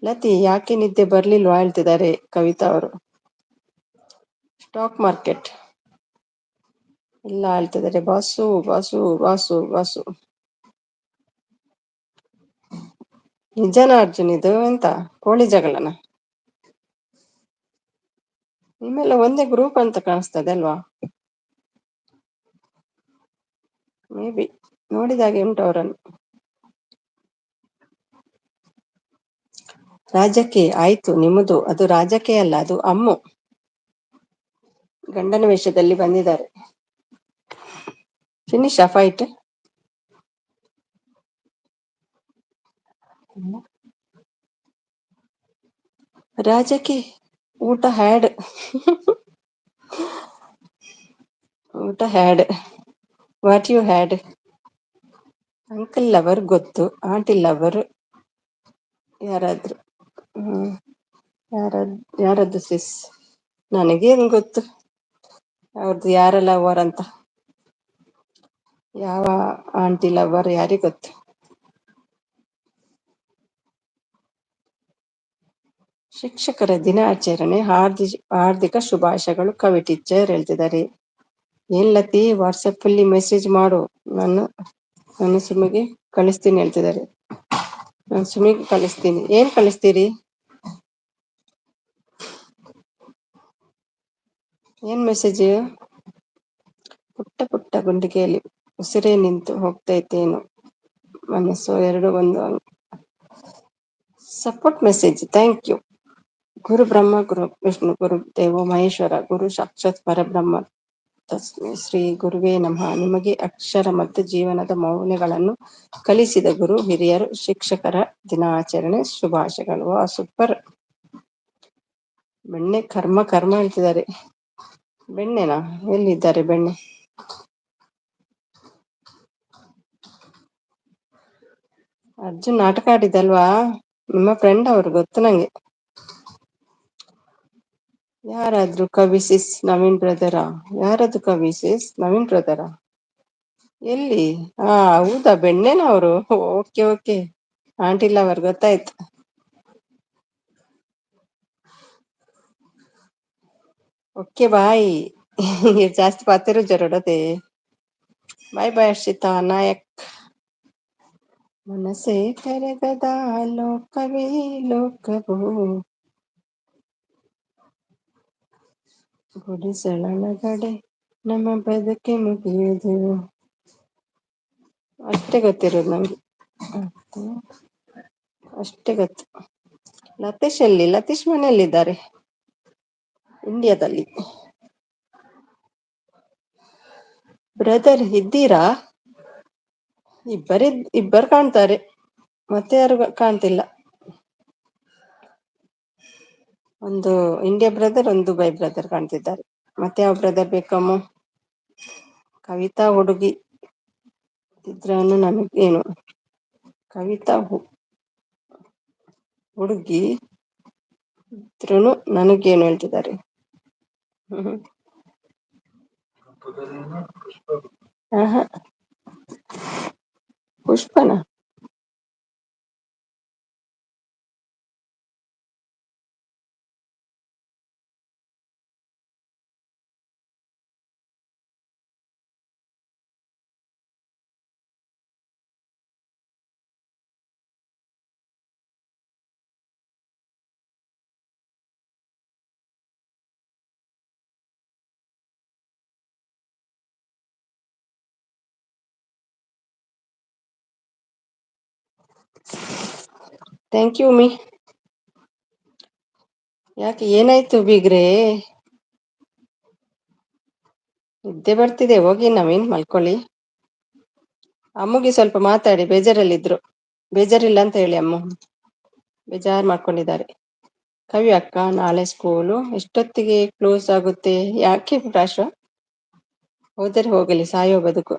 ಲತಿ ಯಾಕೆ ನಿದ್ದೆ ಬರ್ಲಿಲ್ವಾ ಹೇಳ್ತಿದ್ದಾರೆ ಕವಿತಾ ಅವರು. ಸ್ಟಾಕ್ ಮಾರ್ಕೆಟ್ ಇಲ್ಲ ಹೇಳ್ತಿದ್ದಾರೆ. Boss boss boss boss. ನಿಜನ ಅರ್ಜುನ್ ಇದು ಎಂತ ಕೋಳಿ ಜಗಳನ? ನಿಮ್ಮೆಲ್ಲ ಒಂದೇ ಗ್ರೂಪ್ ಅಂತ ಕಾಣಿಸ್ತದೆ ಅಲ್ವಾ? ಮೇ ಬಿ ನೋಡಿದಾಗೆ ಉಂಟು ಅವರನ್ನು. ರಾಜಕೀಯ ಆಯ್ತು ನಿಮ್ಮದು. ಅದು ರಾಜಕೀಯ ಅಲ್ಲ, ಅದು ಅಮ್ಮು ಗಂಡನ ವೇಷದಲ್ಲಿ ಬಂದಿದ್ದಾರೆ. ಫಿನಿಶ್ ಆ ಫೈಟ್? ರಾಜಕೀಯ ಊಟ ಹ್ಯಾಡ್ ಊಟ had. What you had? Uncle lover ಗೊತ್ತು, ಆಂಟಿ ಲವರ್ ಯಾರಾದ್ರು. ಯಾರದ್ದು ಸಿಸ್? ನನಗೇನು ಗೊತ್ತು ಅವ್ರದ್ದು ಯಾರ ಲವರ್ ಅಂತ. ಯಾವ ಆಂಟಿ ಲವರ್ ಯಾರಿಗೆ ಗೊತ್ತು? ಶಿಕ್ಷಕರ ದಿನಾಚರಣೆ ಹಾರ್ದಿಕ ಶುಭಾಶಯಗಳು ಕವಿ ಟೀಚರ್ ಹೇಳ್ತಿದ್ದಾರೆ. ಏನ್ ಲತಿ ವಾಟ್ಸಪ್ ಅಲ್ಲಿ ಮೆಸೇಜ್ ಮಾಡು, ನಾನು ಸುಮಿಗೆ ಕಳಿಸ್ತೀನಿ ಹೇಳ್ತಿದ್ದಾರೆ. ನಾನು ಸುಮಿಗೆ ಕಳಿಸ್ತೀನಿ. ಏನ್ ಕಳಿಸ್ತೀರಿ? ಏನ್ ಮೆಸೇಜ್? ಪುಟ್ಟ ಪುಟ್ಟ ಗುಂಡಿಗೆಯಲ್ಲಿ ಉಸಿರೇ ನಿಂತು ಹೋಗ್ತೈತೇನು ಮನಸ್ಸು ಎರಡು ಒಂದು. Support message. Thank you. ಗುರು ಬ್ರಹ್ಮ ಗುರು ವಿಷ್ಣು ಗುರು ದೇವೋ ಮಹೇಶ್ವರ, ಗುರು ಸಾಕ್ಷಾತ್ ಪರಬ್ರಹ್ಮ ತಸ್ಮೈ ಶ್ರೀ ಗುರುವೇ ನಮಃ. ನಿಮಗೆ ಅಕ್ಷರ ಮತ್ತು ಜೀವನದ ಮೌಲ್ಯಗಳನ್ನು ಕಲಿಸಿದ ಗುರು ಹಿರಿಯರು ಶಿಕ್ಷಕರ ದಿನಾಚರಣೆ ಶುಭಾಶಯಗಳು. ಸೂಪರ್. ಬೆಣ್ಣೆ ಕರ್ಮ ಕರ್ಮ ಹೇಳ್ತಿದ್ದಾರೆ. ಬೆಣ್ಣೆನಾ? ಎಲ್ಲಿದ್ದಾರೆ ಬೆಣ್ಣೆ? ಅರ್ಜುನ್ ನಾಟಕ ಆಡಿದಲ್ವಾ? ನಿಮ್ಮ ಫ್ರೆಂಡ್ ಅವ್ರು ಗೊತ್ತು ನಂಗೆ. ಯಾರಾದ್ರೂ ಕವಿ ಸಿಸ್ ನವೀನ್ ಬ್ರದರ? ಯಾರದು ಕವಿ ಸಿಸ್ ನವೀನ್ ಬ್ರದರ? ಎಲ್ಲಿ? ಹೌದಾ, ಬೆಣ್ಣೆನ ಅವರು? ಓಕೆ ಓಕೆ, ಆಂಟಿ ಲವರ್ ಗೊತ್ತಾಯ್ತು. Okay bye. ಜಾಸ್ತಿ ಪಾತಿರು ಜರಡತೆ. ಬಾಯ್ ಬಾಯ್ ಹರ್ಷಿತಾ ನಾಯಕ್. ಮನಸ್ಸೇ ಕರೆಗದ ಲೋಕವೇ ಲೋಕವು, ಗುಡಿಸಲೊಳಗಡೆ ನಮ್ಮ ಬದುಕೆ ಮುಗಿಯುವುದು. ಅಷ್ಟೇ ಗೊತ್ತಿರೋದು ನಂಗೆ, ಅಷ್ಟೇ ಗೊತ್ತು. ಲತೀಶ್ ಎಲ್ಲಿ? ಲತೀಶ್ ಮನೆಯಲ್ಲಿದ್ದಾರೆ. ಇಂಡಿಯಾದಲ್ಲಿ. ಬ್ರದರ್ ಇದ್ದೀರಾ? ಇಬ್ಬರು ಕಾಣ್ತಾರೆ, ಮತ್ತೆ ಯಾರು ಕಾಣ್ತಿಲ್ಲ. ಒಂದು ಇಂಡಿಯಾ ಬ್ರದರ್, ಒಂದು ದುಬೈ ಬ್ರದರ್ ಕಾಣ್ತಿದ್ದಾರೆ. ಮತ್ತೆ ಯಾವ ಬ್ರದರ್ ಬೇಕಮ್ಮ? ಕವಿತಾ ಹುಡುಗಿ ಇದ್ರನು ನನಗೇನು, ಕವಿತಾ ಹುಡುಗಿ ಇದ್ರೂನು ನನಗೇನು ಹೇಳ್ತಿದ್ದಾರೆ. ಆಹಾ, ಪುಷ್ಪನ ಥ್ಯಾಂಕ್ ಯು ಮೀ. ಯಾಕೆ ಏನಾಯ್ತು ಬೀಗ್ರೆ? ನಿದ್ದೆ ಬರ್ತಿದೆ, ಹೋಗಿ ನವೀನ್ ಮಲ್ಕೊಳ್ಳಿ. ಅಮ್ಮಗೆ ಸ್ವಲ್ಪ ಮಾತಾಡಿ, ಬೇಜಾರಲ್ಲಿದ್ರು. ಬೇಜಾರಿಲ್ಲ ಅಂತ ಹೇಳಿ, ಅಮ್ಮ ಬೇಜಾರು ಮಾಡ್ಕೊಂಡಿದ್ದಾರೆ. ಕವಿ ಅಕ್ಕ, ನಾಳೆ ಸ್ಕೂಲು ಎಷ್ಟೊತ್ತಿಗೆ ಕ್ಲೋಸ್ ಆಗುತ್ತೆ? ಯಾಕೆ ರಾಶ? ಹೋದರೆ ಹೋಗಲಿ, ಸಾಯೋ ಬದುಕು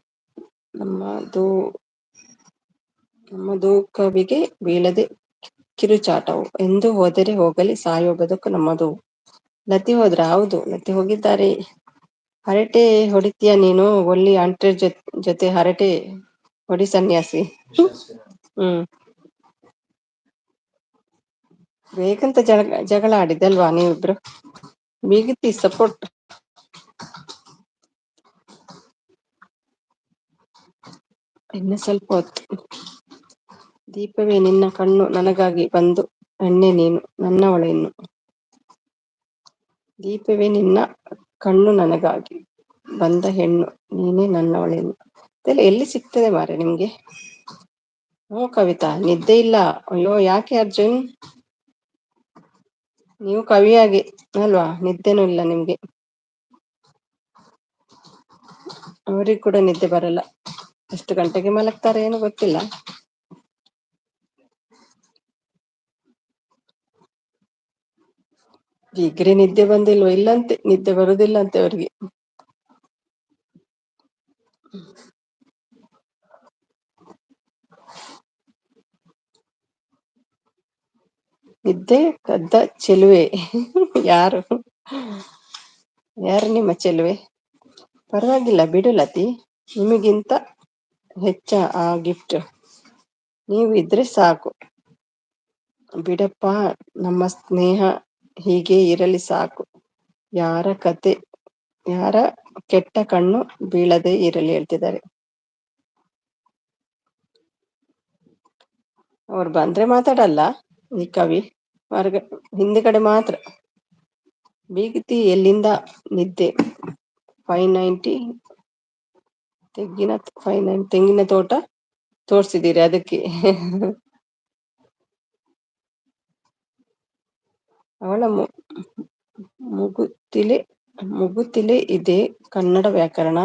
ನಮ್ಮದು. ನಮ್ಮದು ಕವಿಗೆ ಬೀಳದೆ ಕಿರುಚಾಟವು ಎಂದು ಹೋದರೆ ಹೋಗಲಿ, ಸಾಯೋ ಬದುಕು ನಮ್ಮದು. ಲತಿ ಹೋದ್ರ? ಹೌದು, ಲತಿ ಹೋಗಿದ್ದಾರೆ. ಹರಟೆ ಹೊಡಿತೀಯ ನೀನು? ಒಳ್ಳಿ ಅಂಟ್ರ ಜೊತೆ ಹರಟೆ ಹೊಡಿ ಸನ್ಯಾಸಿ. ಬೇಕಂತ ಜಗಳ ಆಡಿದ್ದಲ್ವಾ ನೀವಿಬ್ರು? ಬೀಗತಿ ಸಪೋರ್ಟ್. ಇನ್ನು ಸ್ವಲ್ಪ ಹೊತ್ತು. ದೀಪವೇ ನಿನ್ನ ಕಣ್ಣು ನನಗಾಗಿ ಬಂದು ಎಣ್ಣೆ ನೀನು ನನ್ನವಳು ಇನ್ನು. ದೀಪವೇ ನಿನ್ನ ಕಣ್ಣು ನನಗಾಗಿ ಬಂದ ಹೆಣ್ಣು ನೀನೇ ನನ್ನವಳೇನು. ಇದೆಲ್ಲ ಎಲ್ಲಿ ಸಿಗ್ತದೆ ಮಾರೆ ನಿಮ್ಗೆ? ಕವಿತಾ, ನಿದ್ದೆ ಇಲ್ಲ? ಅಯ್ಯೋ, ಯಾಕೆ ಅರ್ಜುನ್? ನೀವು ಕವಿಯಾಗಿ ಅಲ್ವಾ, ನಿದ್ದೆನೂ ಇಲ್ಲ ನಿಮ್ಗೆ. ಅವ್ರಿಗೆ ಕೂಡ ನಿದ್ದೆ ಬರಲ್ಲ. ಎಷ್ಟು ಗಂಟೆಗೆ ಮಲಗ್ತಾರೆ ಏನೋ ಗೊತ್ತಿಲ್ಲ. ಈಗ್ರೆ ನಿದ್ದೆ ಬಂದಿಲ್ವ? ಇಲ್ಲಂತೆ, ನಿದ್ದೆ ಬರುದಿಲ್ಲ ಅಂತೆ ಅವ್ರಿಗೆ. ನಿದ್ದೆ ಕದ್ದ ಚೆಲುವೆ ಯಾರು? ಯಾರು ನಿಮ್ಮ ಚೆಲುವೆ? ಪರವಾಗಿಲ್ಲ ಬಿಡು ಲತಿ, ನಿಮಗಿಂತ ಹೆಚ್ಚ ಆ ಗಿಫ್ಟ್. ನೀವು ಇದ್ರೆ ಸಾಕು ಬಿಡಪ್ಪ. ನಮ್ಮ ಸ್ನೇಹ ಹೀಗೆ ಇರಲಿ ಸಾಕು. ಯಾರ ಕೆಟ್ಟ ಕಣ್ಣು ಬೀಳದೆ ಇರಲಿ ಹೇಳ್ತಿದ್ದಾರೆ. ಅವ್ರು ಬಂದ್ರೆ ಮಾತಾಡಲ್ಲ ಈ ಕವಿ, ಹಿಂದೆಗಡೆ ಮಾತ್ರ. ಬೀಗತಿ ಎಲ್ಲಿಂದ ನಿದ್ದೆ? 590 ತೆಂಗಿನ ತೋಟ ತೋರ್ಸಿದೀರಿ ಅದಕ್ಕೆ. ಅವಳ ಮುಗುತಿಲೆ ಇದೆ ಕನ್ನಡ ವ್ಯಾಕರಣ.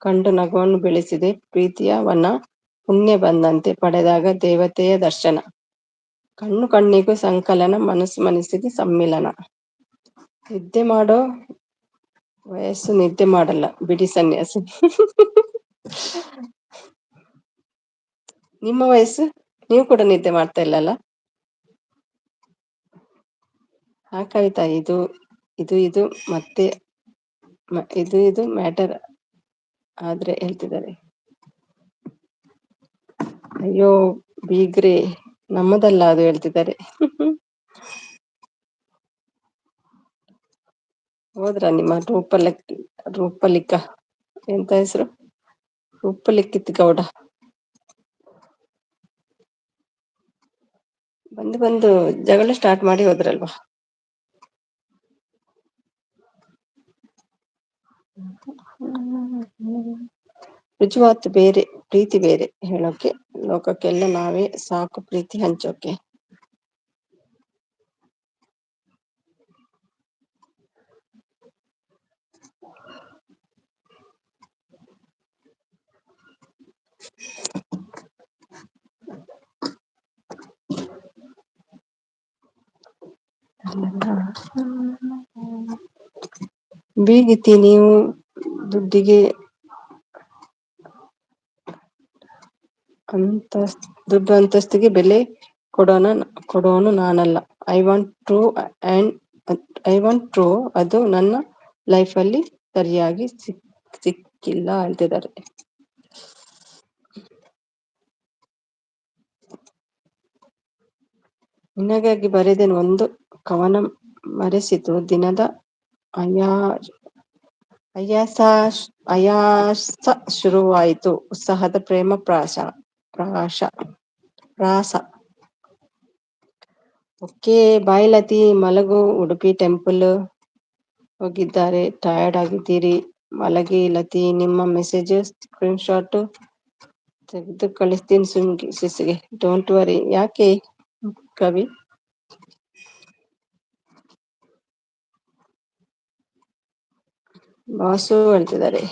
ಕಂಡು ನಗುವನ್ನು ಬೆಳೆಸಿದೆ ಪ್ರೀತಿಯ ವನ. ಪುಣ್ಯ ಬಂದಂತೆ ಪಡೆದಾಗ ದೇವತೆಯ ದರ್ಶನ. ಕಣ್ಣು ಕಣ್ಣಿಗೂ ಸಂಕಲನ, ಮನಸ್ಸು ಮನಸ್ಸಿಗೆ ಸಮ್ಮಿಲನ. ನಿದ್ದೆ ಮಾಡೋ ವಯಸ್ಸು ನಿದ್ದೆ ಮಾಡಲ್ಲ ಬಿಡಿ ಸನ್ಯಾಸಿ. ನಿಮ್ಮ ವಯಸ್ಸು? ನೀವು ಕೂಡ ನಿದ್ದೆ ಮಾಡ್ತಾ ಇಲ್ಲಲ್ಲ? ಕವಿತಾ, ಇದು ಮತ್ತೆ ಇದು ಮ್ಯಾಟರ್ ಆದ್ರೆ ಹೇಳ್ತಿದ್ದಾರೆ. ಅಯ್ಯೋ ಬೀಗ್ರೆ, ನಮ್ಮದಲ್ಲ ಅದು ಹೇಳ್ತಿದ್ದಾರೆ. ಹೋದ್ರ ನಿಮ್ಮ ರೂಪಲಿಕ್ಕ ಎಂತ ಹೆಸರು? ರೂಪಲಿಕ್ಕಿತ್ ಗೌಡ ಬಂದು ಜಗಳ ಸ್ಟಾರ್ಟ್ ಮಾಡಿ ಹೋದ್ರಲ್ವಾ? ರುಜುವಾತು ಬೇರೆ, ಪ್ರೀತಿ ಬೇರೆ ಹೇಳೋಕೆ. ಲೋಕಕ್ಕೆಲ್ಲ ನಾವೇ ಸಾಕು ಪ್ರೀತಿ ಹಂಚೋಕೆ. ಬೀಗಿತಿ ನೀವು ದುಡ್ಡಿಗೆ ದುಡ್ಡು ಅಂತಸ್ತಿಗೆ ಬೆಲೆ ಕೊಡೋನು ನಾನಲ್ಲ. I want true and I want true ಅದು ನನ್ನ ಲೈಫಲ್ಲಿ ಸರಿಯಾಗಿ ಸಿಕ್ಕಿಲ್ಲ ಅಂತಿದ್ದಾರೆ. ನಿನಗಾಗಿ ಬರೆದೇನು ಒಂದು ಕವನ ಮರೆಸಿತು ದಿನದ ಅಯಾ ಆಯಾಸ ಶುರುವಾಯಿತು ಉತ್ಸಾಹದ ಪ್ರೇಮ ಪ್ರಾಸ. ಓಕೆ ಬಾಯ್ ಲತಿ, ಮಲಗು. ಉಡುಪಿ ಟೆಂಪಲ್ ಹೋಗಿದ್ದಾರೆ, ಟಯರ್ಡ್ ಆಗಿದ್ದೀರಿ, ಮಲಗಿ. ಲತಿ ನಿಮ್ಮ ಮೆಸೇಜ್ ಸ್ಕ್ರೀನ್ ಶಾಟ್ ತೆಗೆದು ಕಳಿಸ್ತೀನಿ ಸಿಸ್ಗೆ. Don't worry. ಯಾಕೆ ಕವಿ? ಬಾಸು ಹೇಳ್ತಿದ್ದಾರೆ.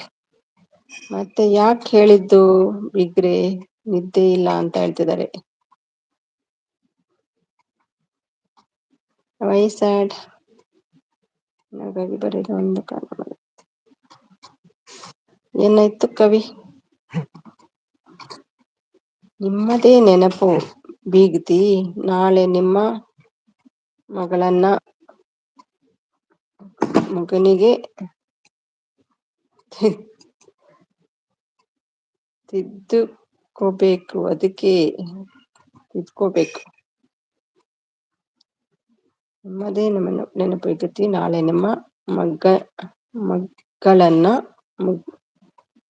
ಮತ್ತೆ ಯಾಕೆ ಹೇಳಿದ್ದು ಬಿಗ್ರೆ ನಿದ್ದೆ ಇಲ್ಲ ಅಂತ ಹೇಳ್ತಿದ್ದಾರೆ. Why sad? ಹಾಗಾಗಿ ಬರೀದ ಒಂದು ಕಾರಣ. ಏನಾಯ್ತು ಕವಿ? ನಿಮ್ಮದೇ ನೆನಪು ಬೀಗ್ತಿ. ನಾಳೆ ನಿಮ್ಮ ಮಗನಿಗೆ ತಿದ್ದುಕೋಬೇಕು. ಅದಕ್ಕೆ ತಿದ್ಕೋಬೇಕು. ನಿಮ್ಮದೇ ನೆನಪು ಬೀಗ್ತಿ. ನಾಳೆ ನಿಮ್ಮ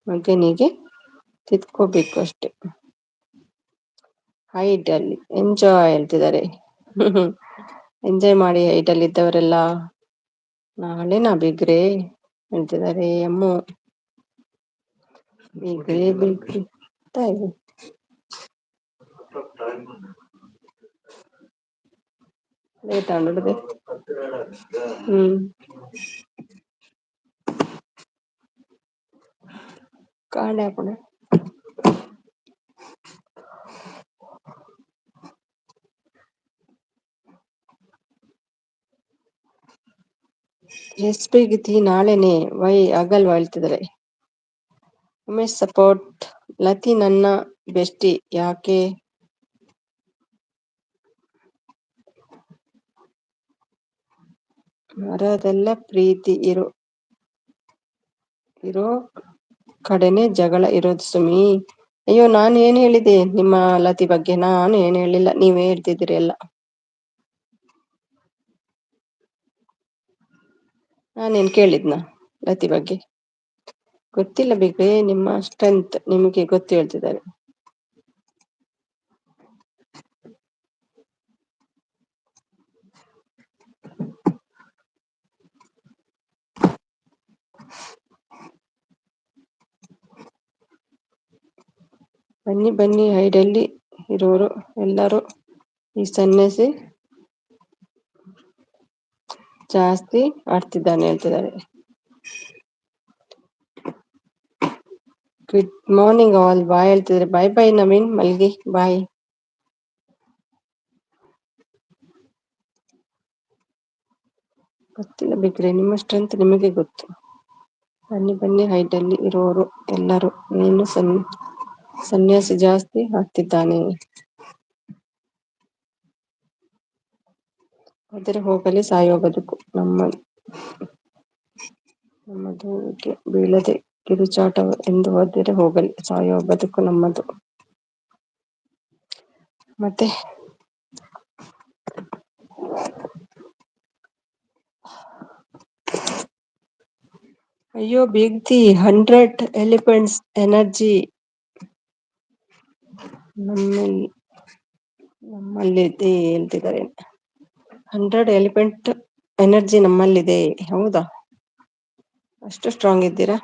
ಮಗನಿಗೆ ತಿದ್ಕೋಬೇಕು ಅಷ್ಟೆ. ಹೈಟಲ್ಲಿ ಎಂಜಾಯ್ ಹೇಳ್ತಿದ್ದಾರೆ. ಎಂಜಾಯ್ ಮಾಡಿ ಹೈಟಲ್ಲಿ ಇದ್ದವರೆಲ್ಲ. ನಾಳೆನಾ ಬಿಗ್ರೆ ಹೇಳ್ತಿದ್ದಾರೆ ಅಮ್ಮು. ಬಿಗ್ರೆ ಲೇಟ್ ಆಗಿದೆ. ಕಾಂಡೆ ಹಾಕೋಣ. ಎಸ್ ಬಿಗಿತಿ ನಾಳೆನೆ. ವೈ ಆಗಲ್ವಾ ಹೇಳ್ತಿದ್ದಾರೆ. ಉಮೇಶ್ ಸಪೋರ್ಟ್. ಲತಿ ನನ್ನ ಬೆಸ್ಟಿ. ಯಾಕೆ? ಮರದೆಲ್ಲ ಪ್ರೀತಿ ಇರೋ ಕಡೆನೆ ಜಗಳ ಇರೋದು ಸುಮಿ. ಅಯ್ಯೋ ನಾನು ಏನ್ ಹೇಳಿದೆ ನಿಮ್ಮ ಲತಿ ಬಗ್ಗೆ? ನಾನು ಏನ್ ಹೇಳಿಲ್ಲ, ನೀವೇ ಹೇಳ್ತಿದ್ದೀರಿ ಎಲ್ಲ. ನಾನೇನ್ ಕೇಳಿದ್ನ ಲತಿ ಬಗ್ಗೆ? ಗೊತ್ತಿಲ್ಲ ಬಿಗ್ರೆ, ನಿಮ್ಮ ಸ್ಟ್ರೆಂತ್ ನಿಮಗೆ ಗೊತ್ತು ಹೇಳ್ತಿದ್ದಾರೆ. ಬನ್ನಿ ಹೈಡಲ್ಲಿ ಇರೋರು ಎಲ್ಲರೂ. ಈ ಸನ್ಯಾಸಿ ಜಾಸ್ತಿ ಆಡ್ತಿದ್ದಾನೆ ಹೇಳ್ತಿದ್ದಾರೆ. Good morning all. ಬಾಯ್ ಹೇಳ್ತಿದ್ದಾರೆ. ಬಾಯ್ ನವೀನ್, ಮಲ್ಗಿ. ಬಾಯ್. ಗೊತ್ತಿಲ್ಲ ಬಿಗ್ರೆ, ನಿಮ್ಮ ಸ್ಟ್ರೆಂತ್ ನಿಮಗೆ ಗೊತ್ತು. ಬನ್ನಿ ಹೈಟಲ್ಲಿ ಇರೋರು ಎಲ್ಲರೂ. ಏನು ಸನ್ಯಾಸಿ ಜಾಸ್ತಿ ಆಗ್ತಿದ್ದಾನೆ. ಆದರೆ ಹೋಗಲಿ, ಸಾಯೋ ಬದುಕು ನಮ್ಮದು. ಬೀಳದೆ ಕಿರುಚಾಟ ಎಂದು ಹೋದರೆ ಹೋಗಲಿ, ಸಾಯೋ ಬದುಕು ನಮ್ಮದು. ಮತ್ತೆ ಅಯ್ಯೋ ಬಿಗ್ತಿ, 100 ಎಲಿಫೆಂಟ್ಸ್ ಎನರ್ಜಿ ನಮ್ಮಲ್ಲಿದೆ ಹೇಳ್ತಿದ್ದಾರೆ. 100 ಎಲಿಫೆಂಟ್ ಎನರ್ಜಿ ನಮ್ಮಲ್ಲಿದೆ. ಹೌದಾ? ಅಷ್ಟು ಸ್ಟ್ರಾಂಗ್ ಇದ್ದೀರಾ?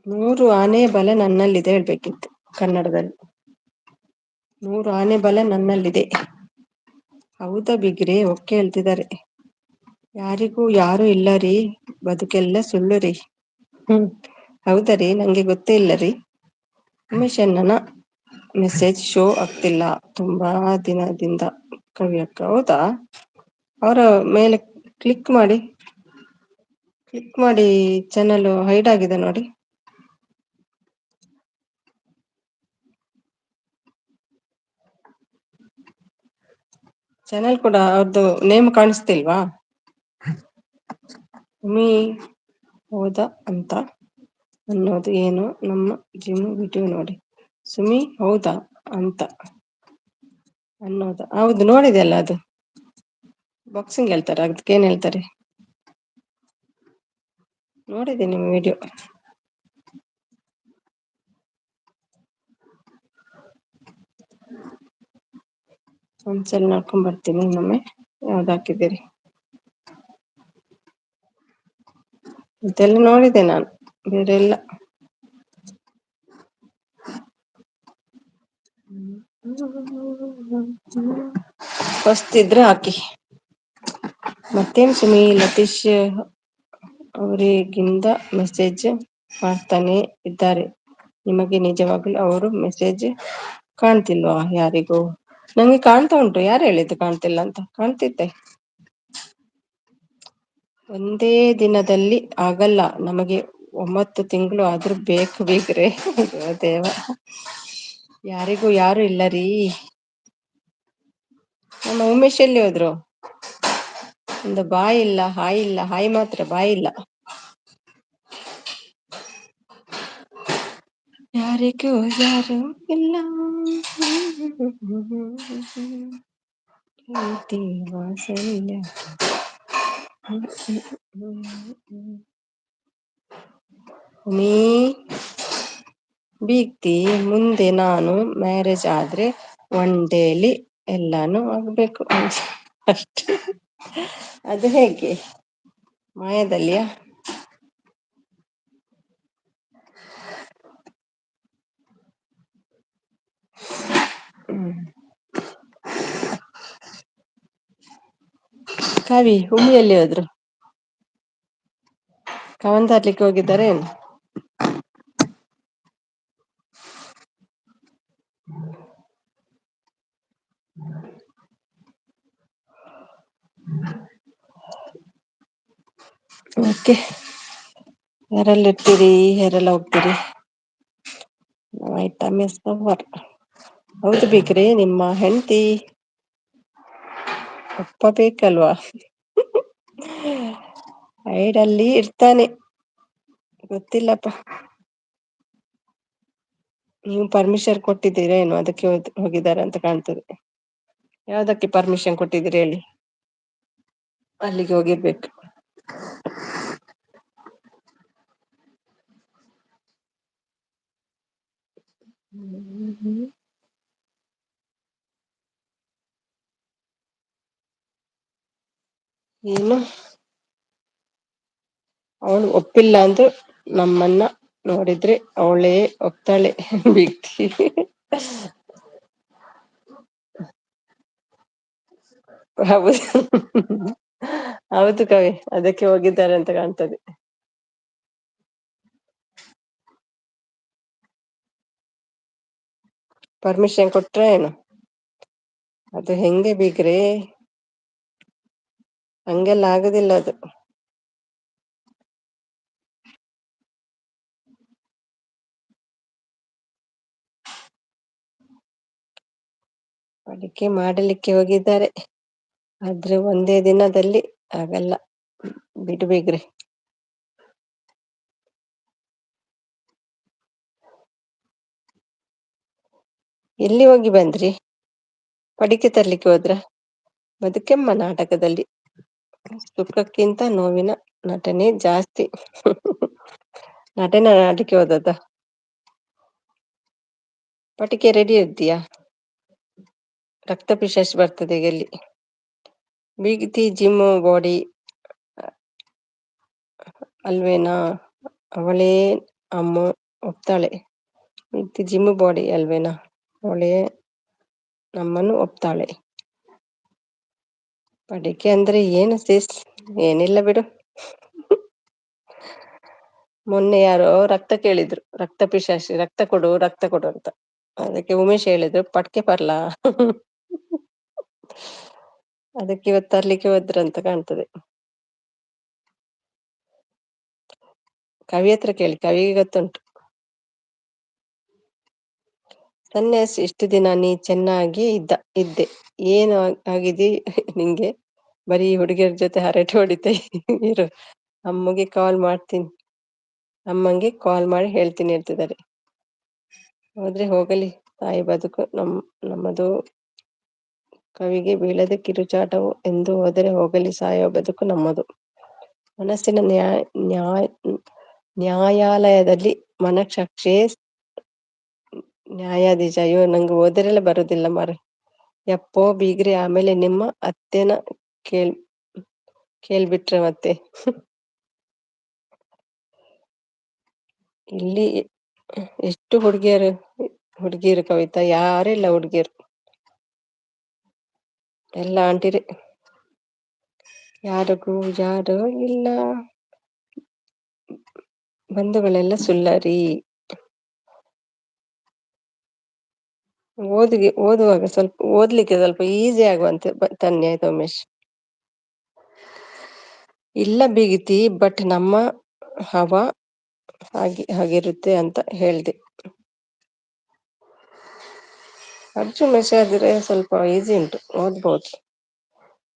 ನೂರು ಆನೆ ಬಲ ನನ್ನಲ್ಲಿದೆ ಹೇಳ್ಬೇಕಿತ್ತು ಕನ್ನಡದಲ್ಲಿ. 100 ಆನೆ ಬಲ ನನ್ನಲ್ಲಿದೆ. ಹೌದಾ ಬಿಗ್ರೆ? ಓಕೆ ಹೇಳ್ತಿದ್ದಾರೆ. ಯಾರಿಗೂ ಯಾರು ಇಲ್ಲ ರೀ, ಬದುಕೆಲ್ಲ ಸುಳ್ಳು ರೀ. ಹೌದ ರೀ, ನಂಗೆ ಗೊತ್ತೇ ಇಲ್ಲ ರೀ. ಉಮೇಶ್ ಅಣ್ಣನ ಮೆಸೇಜ್ ಶೋ ಆಗ್ತಿಲ್ಲ ತುಂಬಾ ದಿನದಿಂದ. ಕವಿಯಕ್ಕ ಹೌದಾ, ಅವರ ಮೇಲೆ ಕ್ಲಿಕ್ ಮಾಡಿ. ಕ್ಲಿಕ್ ಮಾಡಿ, ಚಾನಲ್ ಹೈಡ್ ಆಗಿದೆ ನೋಡಿ. ಚಾನಲ್ ಕೂಡ ಅವ್ರದ್ದು ನೇಮ್ ಕಾಣಿಸ್ತಿಲ್ವಾ? ಉಮಿ ಹೌದಾ ಅಂತ ಅನ್ನೋದು ಏನು ನಮ್ಮ ಜಿಮ್ ವಿಡಿಯೋ ನೋಡಿ. ಸುಮಿ ಹೌದಾ ಅಂತ ಅನ್ನೋದು ಹೌದು, ನೋಡಿದೆ ಅಲ್ಲ ಅದು. ಬಾಕ್ಸಿಂಗ್ ಹೇಳ್ತಾರೆ, ಅದಕ್ಕೆ ಏನ್ ಹೇಳ್ತಾರೆ ನೋಡಿದೆ ನಿಮ್ಮ ವಿಡಿಯೋ. ಒಂದ್ಸಲ ನೋಡ್ಕೊಂಡ್ ಬರ್ತೀನಿ ಇನ್ನೊಮ್ಮೆ, ಯಾವ್ದು ಹಾಕಿದ್ದೀರಿ ಇದೆಲ್ಲ ನೋಡಿದೆ ನಾನು, ಬೇರೆ ಎಲ್ಲ. ಹೊಸ್ತಿದ್ರೆ ಹಾಕಿ. ಮತ್ತೇನ್ ಸುಮಿ, ಲತೀಶ್ ಅವರಿಗಿಂದ ಮೆಸೇಜ್ ಮಾಡ್ತಾನೆ ಇದ್ದಾರೆ. ನಿಮಗೆ ನಿಜವಾಗ್ಲೂ ಅವರು ಮೆಸೇಜ್ ಕಾಣ್ತಿಲ್ವಾ ಯಾರಿಗೂ? ನಂಗೆ ಕಾಣ್ತಾ ಉಂಟು. ಯಾರು ಹೇಳಿದ್ದು ಕಾಣ್ತಿಲ್ಲ ಅಂತ? ಕಾಣ್ತಿದ್ದೆ. ಒಂದೇ ದಿನದಲ್ಲಿ ಆಗಲ್ಲ, ನಮಗೆ 9 ತಿಂಗಳು ಆದ್ರೂ ಬೇಕು ಬೀಗ್ರೆ. ದೇವ, ಯಾರಿಗೂ ಯಾರು ಇಲ್ಲ ರೀ. ನಮ್ಮ ಉಮೇಶ್ ಎಲ್ಲಿ ಹೋದ್ರು? ಒಂದು ಬಾಯ್ ಇಲ್ಲ, ಹಾಯ್ ಇಲ್ಲ. ಹಾಯ್ ಮಾತ್ರ, ಬಾಯ್ ಇಲ್ಲ. ಯಾರಿಗೂ ಯಾರು ಇಲ್ಲ. ಪ್ರೀತಿ ವಾತ್ಸಲ್ಯ. ನೀ ಬೀಗ್ತಿ, ಮುಂದೆ ನಾನು ಮ್ಯಾರೇಜ್ ಆದ್ರೆ ಒನ್ ಡೇಲಿ ಎಲ್ಲಾನು ಆಗ್ಬೇಕು ಅಷ್ಟೆ. ಅದು ಹೇಗೆ? ಮಾಯದಲ್ಲಿಯಾ? ಕವಿ ಉಮಿಯಲ್ಲಿ ಹೋದ್ರು? ಕವನ್ ತರ್ಲಿಕ್ಕೆ ಹೋಗಿದ್ದಾರೆ ಏನು? ಓಕೆ, ಯಾರೆಲ್ಲ ಇರ್ತೀರಿ, ಯಾರೆಲ್ಲ ಹೋಗ್ತೀರಿ? ಆಯ್ತಾ ಮಿಸ್ ಅವರ್. ಹೌದು ಬೇಕ್ರಿ, ನಿಮ್ಮ ಹೆಂಡತಿ ಅಪ್ಪ ಬೇಕಲ್ವಾ? ಐಡಲ್ಲಿ ಇರ್ತಾನೆ, ಗೊತ್ತಿಲ್ಲಪ್ಪ. ನೀವು ಪರ್ಮಿಷನ್ ಕೊಟ್ಟಿದ್ದೀರ ಏನು, ಅದಕ್ಕೆ ಹೋಗಿದ್ದಾರೆ ಅಂತ ಕಾಣ್ತದೆ. ಯಾವ್ದಕ್ಕೆ ಪರ್ಮಿಷನ್ ಕೊಟ್ಟಿದ್ದೀರಿ ಹೇಳಿ? ಅಲ್ಲಿಗೆ ಹೋಗಿರ್ಬೇಕು. ಏನು ಅವಳು ಒಪ್ಪಿಲ್ಲ ಅಂದ್ರು ನಮ್ಮನ್ನ ನೋಡಿದ್ರೆ ಅವಳೇ ಒಪ್ತಾಳೆ ಬೀಗ್ತಿ. ಹೌದು, ಹೌದು ಕವಿ, ಅದಕ್ಕೆ ಹೋಗಿದ್ದಾರೆ ಅಂತ ಕಾಣ್ತದೆ. ಪರ್ಮಿಷನ್ ಕೊಟ್ರ ಏನು? ಅದು ಹೆಂಗೆ ಬೀಗ್ರೆ, ಹಂಗೆಲ್ಲ ಆಗುದಿಲ್ಲ ಅದು. ಅಡಿಕೆ ಮಾಡಲಿಕ್ಕೆ ಹೋಗಿದ್ದಾರೆ, ಆದ್ರೆ ಒಂದೇ ದಿನದಲ್ಲಿ ಆಗಲ್ಲ, ಬಿಡು ಬೀಗ್ರೆ. ಎಲ್ಲಿ ಹೋಗಿ ಬಂದ್ರಿ? ಅಡಿಕೆ ತರ್ಲಿಕ್ಕೆ ಹೋದ್ರ? ಬದುಕೆಮ್ಮ ನಾಟಕದಲ್ಲಿ ಸುಖಕ್ಕಿಂತ ನೋವಿನ ನಟನೆ ಜಾಸ್ತಿ. ನಟನೆ ನಾಟಕೆ ಹೋದದ್ದ? ಪಟಿಕೆ ರೆಡಿ ಇದ್ದೀಯಾ? ರಕ್ತ ಪಿಶಾಚಿ ಬರ್ತದೆ ಈಗ ಎಲ್ಲಿ. ಬೀಗ್ತಿ ಜಿಮ್ ಬಾಡಿ ಅಲ್ವೇನಾ? ಅವಳೇ ಅಮ್ಮ ಒಪ್ತಾಳೆ. ಬೀಗ್ತಿ ಜಿಮ್ ಬಾಡಿ ಅಲ್ವೇನಾ? ಅವಳೇ ನಮ್ಮನ್ನು ಒಪ್ತಾಳೆ. ಪಡಿಕೆ ಅಂದ್ರೆ ಏನು ಸಿಸ್? ಏನಿಲ್ಲ ಬಿಡು. ಮೊನ್ನೆ ಯಾರೋ ರಕ್ತ ಕೇಳಿದ್ರು, ರಕ್ತ ಪಿಶಾಚಿ, ರಕ್ತ ಕೊಡು ರಕ್ತ ಕೊಡು ಅಂತ. ಅದಕ್ಕೆ ಉಮೇಶ್ ಹೇಳಿದ್ರು ಪಟ್ಕೆ ಪರ್ಲಾ ಅದಕ್ಕೆ ಇವತ್ತು ತರ್ಲಿಕ್ಕೆ ಹೋದ್ರಂತ ಕಾಣ್ತದೆ. ಕವಿ ಹತ್ರ ಕೇಳಿ, ಕವಿಗೆ ಗೊತ್ತುಂಟು. ಸನ್ಯಾಸಿ, ಇಷ್ಟು ದಿನ ನೀ ಚೆನ್ನಾಗಿ ಇದ್ದೆ, ಏನು ಆಗಿದೆ ನಿಂಗೆ? ಬರೀ ಹುಡುಗಿಯರ ಜೊತೆ ಹರಟೆ ಹೊಡಿತಾ ಇರು. ಅಮ್ಮಗೆ ಕಾಲ್ ಮಾಡ್ತೀನಿ, ಅಮ್ಮಂಗೆ ಕಾಲ್ ಮಾಡಿ ಹೇಳ್ತೀನಿ ಹೇಳ್ತಿದ್ದಾರೆ. ಹೋದ್ರೆ ಹೋಗಲಿ, ತಾಯಿ ಬದುಕು ನಮ್ಮದು ಕವಿಗೆ ಬೀಳದ ಕಿರುಚಾಟವು ಎಂದು ಹೋದರೆ ಹೋಗಲಿ, ಸಾಯೋ ಬದುಕು ನಮ್ಮದು. ಮನಸ್ಸಿನ ನ್ಯಾಯಾಲಯದಲ್ಲಿ ಮನಸಾಕ್ಷಿ ನ್ಯಾಯಾಧೀಶ. ಅಯ್ಯೋ ನಂಗೆ ಓದರೆಲ್ಲ ಬರುದಿಲ್ಲ ಮಾರ. ಯಪ್ಪೋ ಬೀಗ್ರಿ, ಆಮೇಲೆ ನಿಮ್ಮ ಅತ್ತೆನ ಕೇಳ್ಬಿಟ್ರೆ ಮತ್ತೆ. ಇಲ್ಲಿ ಎಷ್ಟು ಹುಡುಗಿಯರು ಕವಿತಾ, ಯಾರಿಲ್ಲ ಹುಡುಗಿಯರು, ಎಲ್ಲ ಆಂಟಿರೇ. ಯಾರಿಗೂ ಯಾರು ಇಲ್ಲ, ಬಂಧುಗಳೆಲ್ಲ ಸುಳ್ಳರಿ. ಓದುವಾಗ ಓದ್ಲಿಕ್ಕೆ ಸ್ವಲ್ಪ ಈಸಿ ಆಗುವಂತೆ ತನ್ನಿ ಆಯ್ತು ಉಮೇಶ್. ಇಲ್ಲ ಬಿಗಿತಿ, ಬಟ್ ನಮ್ಮ ಹವಾ ಹಾಗಿರುತ್ತೆ ಅಂತ ಹೇಳ್ದೆ. ಅರ್ಜುನ್ ಮೆಸೇಜ್ ಆದ್ರೆ ಸ್ವಲ್ಪ ಈಸಿ ಉಂಟು, ಓದ್ಬೋದು.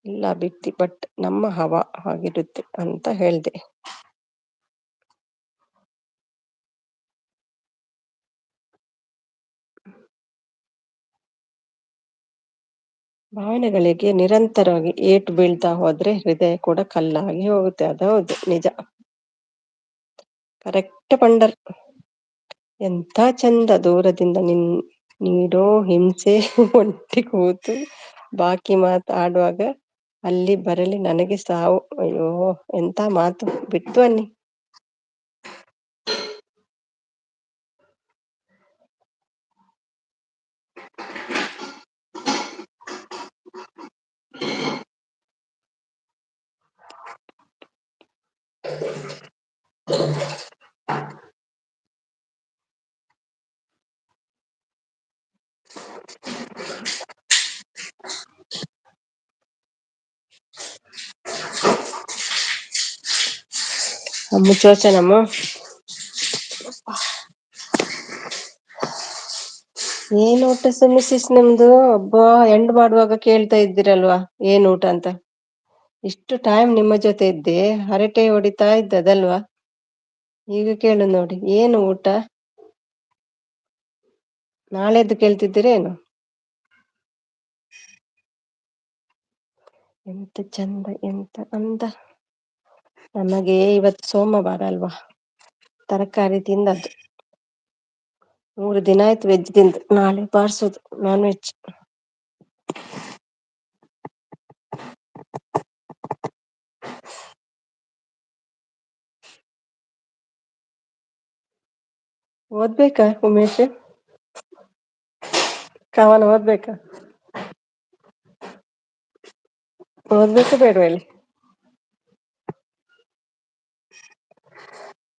ಇಲ್ಲ ಬಿಗ್ತಿ, ಬಟ್ ನಮ್ಮ ಹವಾ ಹಾಗಿರುತ್ತೆ ಅಂತ ಹೇಳ್ದೆ. ಭಾವನೆಗಳಿಗೆ ನಿರಂತರವಾಗಿ ಏಟು ಬೀಳ್ತಾ ಹೋದ್ರೆ ಹೃದಯ ಕೂಡ ಕಲ್ಲಾಗಿ ಹೋಗುತ್ತೆ. ಅದೌದು, ನಿಜ, ಕರೆಕ್ಟ್ ಪಂಡರ್. ಎಂತ ಚಂದ ದೂರದಿಂದ ನೀಡೋ ಹಿಂಸೆ, ಒಂಟಿ ಕೂತು ಬಾಕಿ ಮಾತಾಡುವಾಗ ಅಲ್ಲಿ ಬರಲಿ ನನಗೆ ಸಾವು. ಅಯ್ಯೋ ಎಂತ ಮಾತು, ಬಿಟ್ಟು ಅನ್ನಿ. ಮುಚ್ಚೋಚನಮ್ಮ, ಏನ್ ಊಟ ಮಿಸ್ಸಸ್ ನಿಮ್ದು? ಹಬ್ಬಾ, ಎಂಡ್ ಮಾಡುವಾಗ ಕೇಳ್ತಾ ಇದ್ದೀರಲ್ವಾ ಏನ್ ಊಟ ಅಂತ. ಇಷ್ಟು ಟೈಮ್ ನಿಮ್ಮ ಜೊತೆ ಇದ್ದೆ, ಹರಟೆ ಹೊಡಿತಾ ಇದ್ದದಲ್ವಾ. ಈಗ ಕೇಳು ನೋಡಿ, ಏನು ಊಟ? ನಾಳೆದ್ದು ಕೇಳ್ತಿದ್ದೀರೇನು? ಎಂತ ಚಂದ, ಎಂತ ಅಂದ. ನಮಗೆ ಇವತ್ತು ಸೋಮವಾರ ಅಲ್ವಾ, ತರಕಾರಿ ತಿಂದದ್ದು. 3 ದಿನ ಆಯ್ತು ವೆಜ್ ತಿಂದು, ನಾಳೆ ಬಾರ್ಸೋದು ನಾನ್ ವೆಜ್. ಓದ್ಬೇಕಾ ಉಮೇಶ್? ಕವನ ಓದ್ಬೇಕಾ? ಓದ್ಬೇಕು ಬೇಡವಾ ಹೇಳಿ?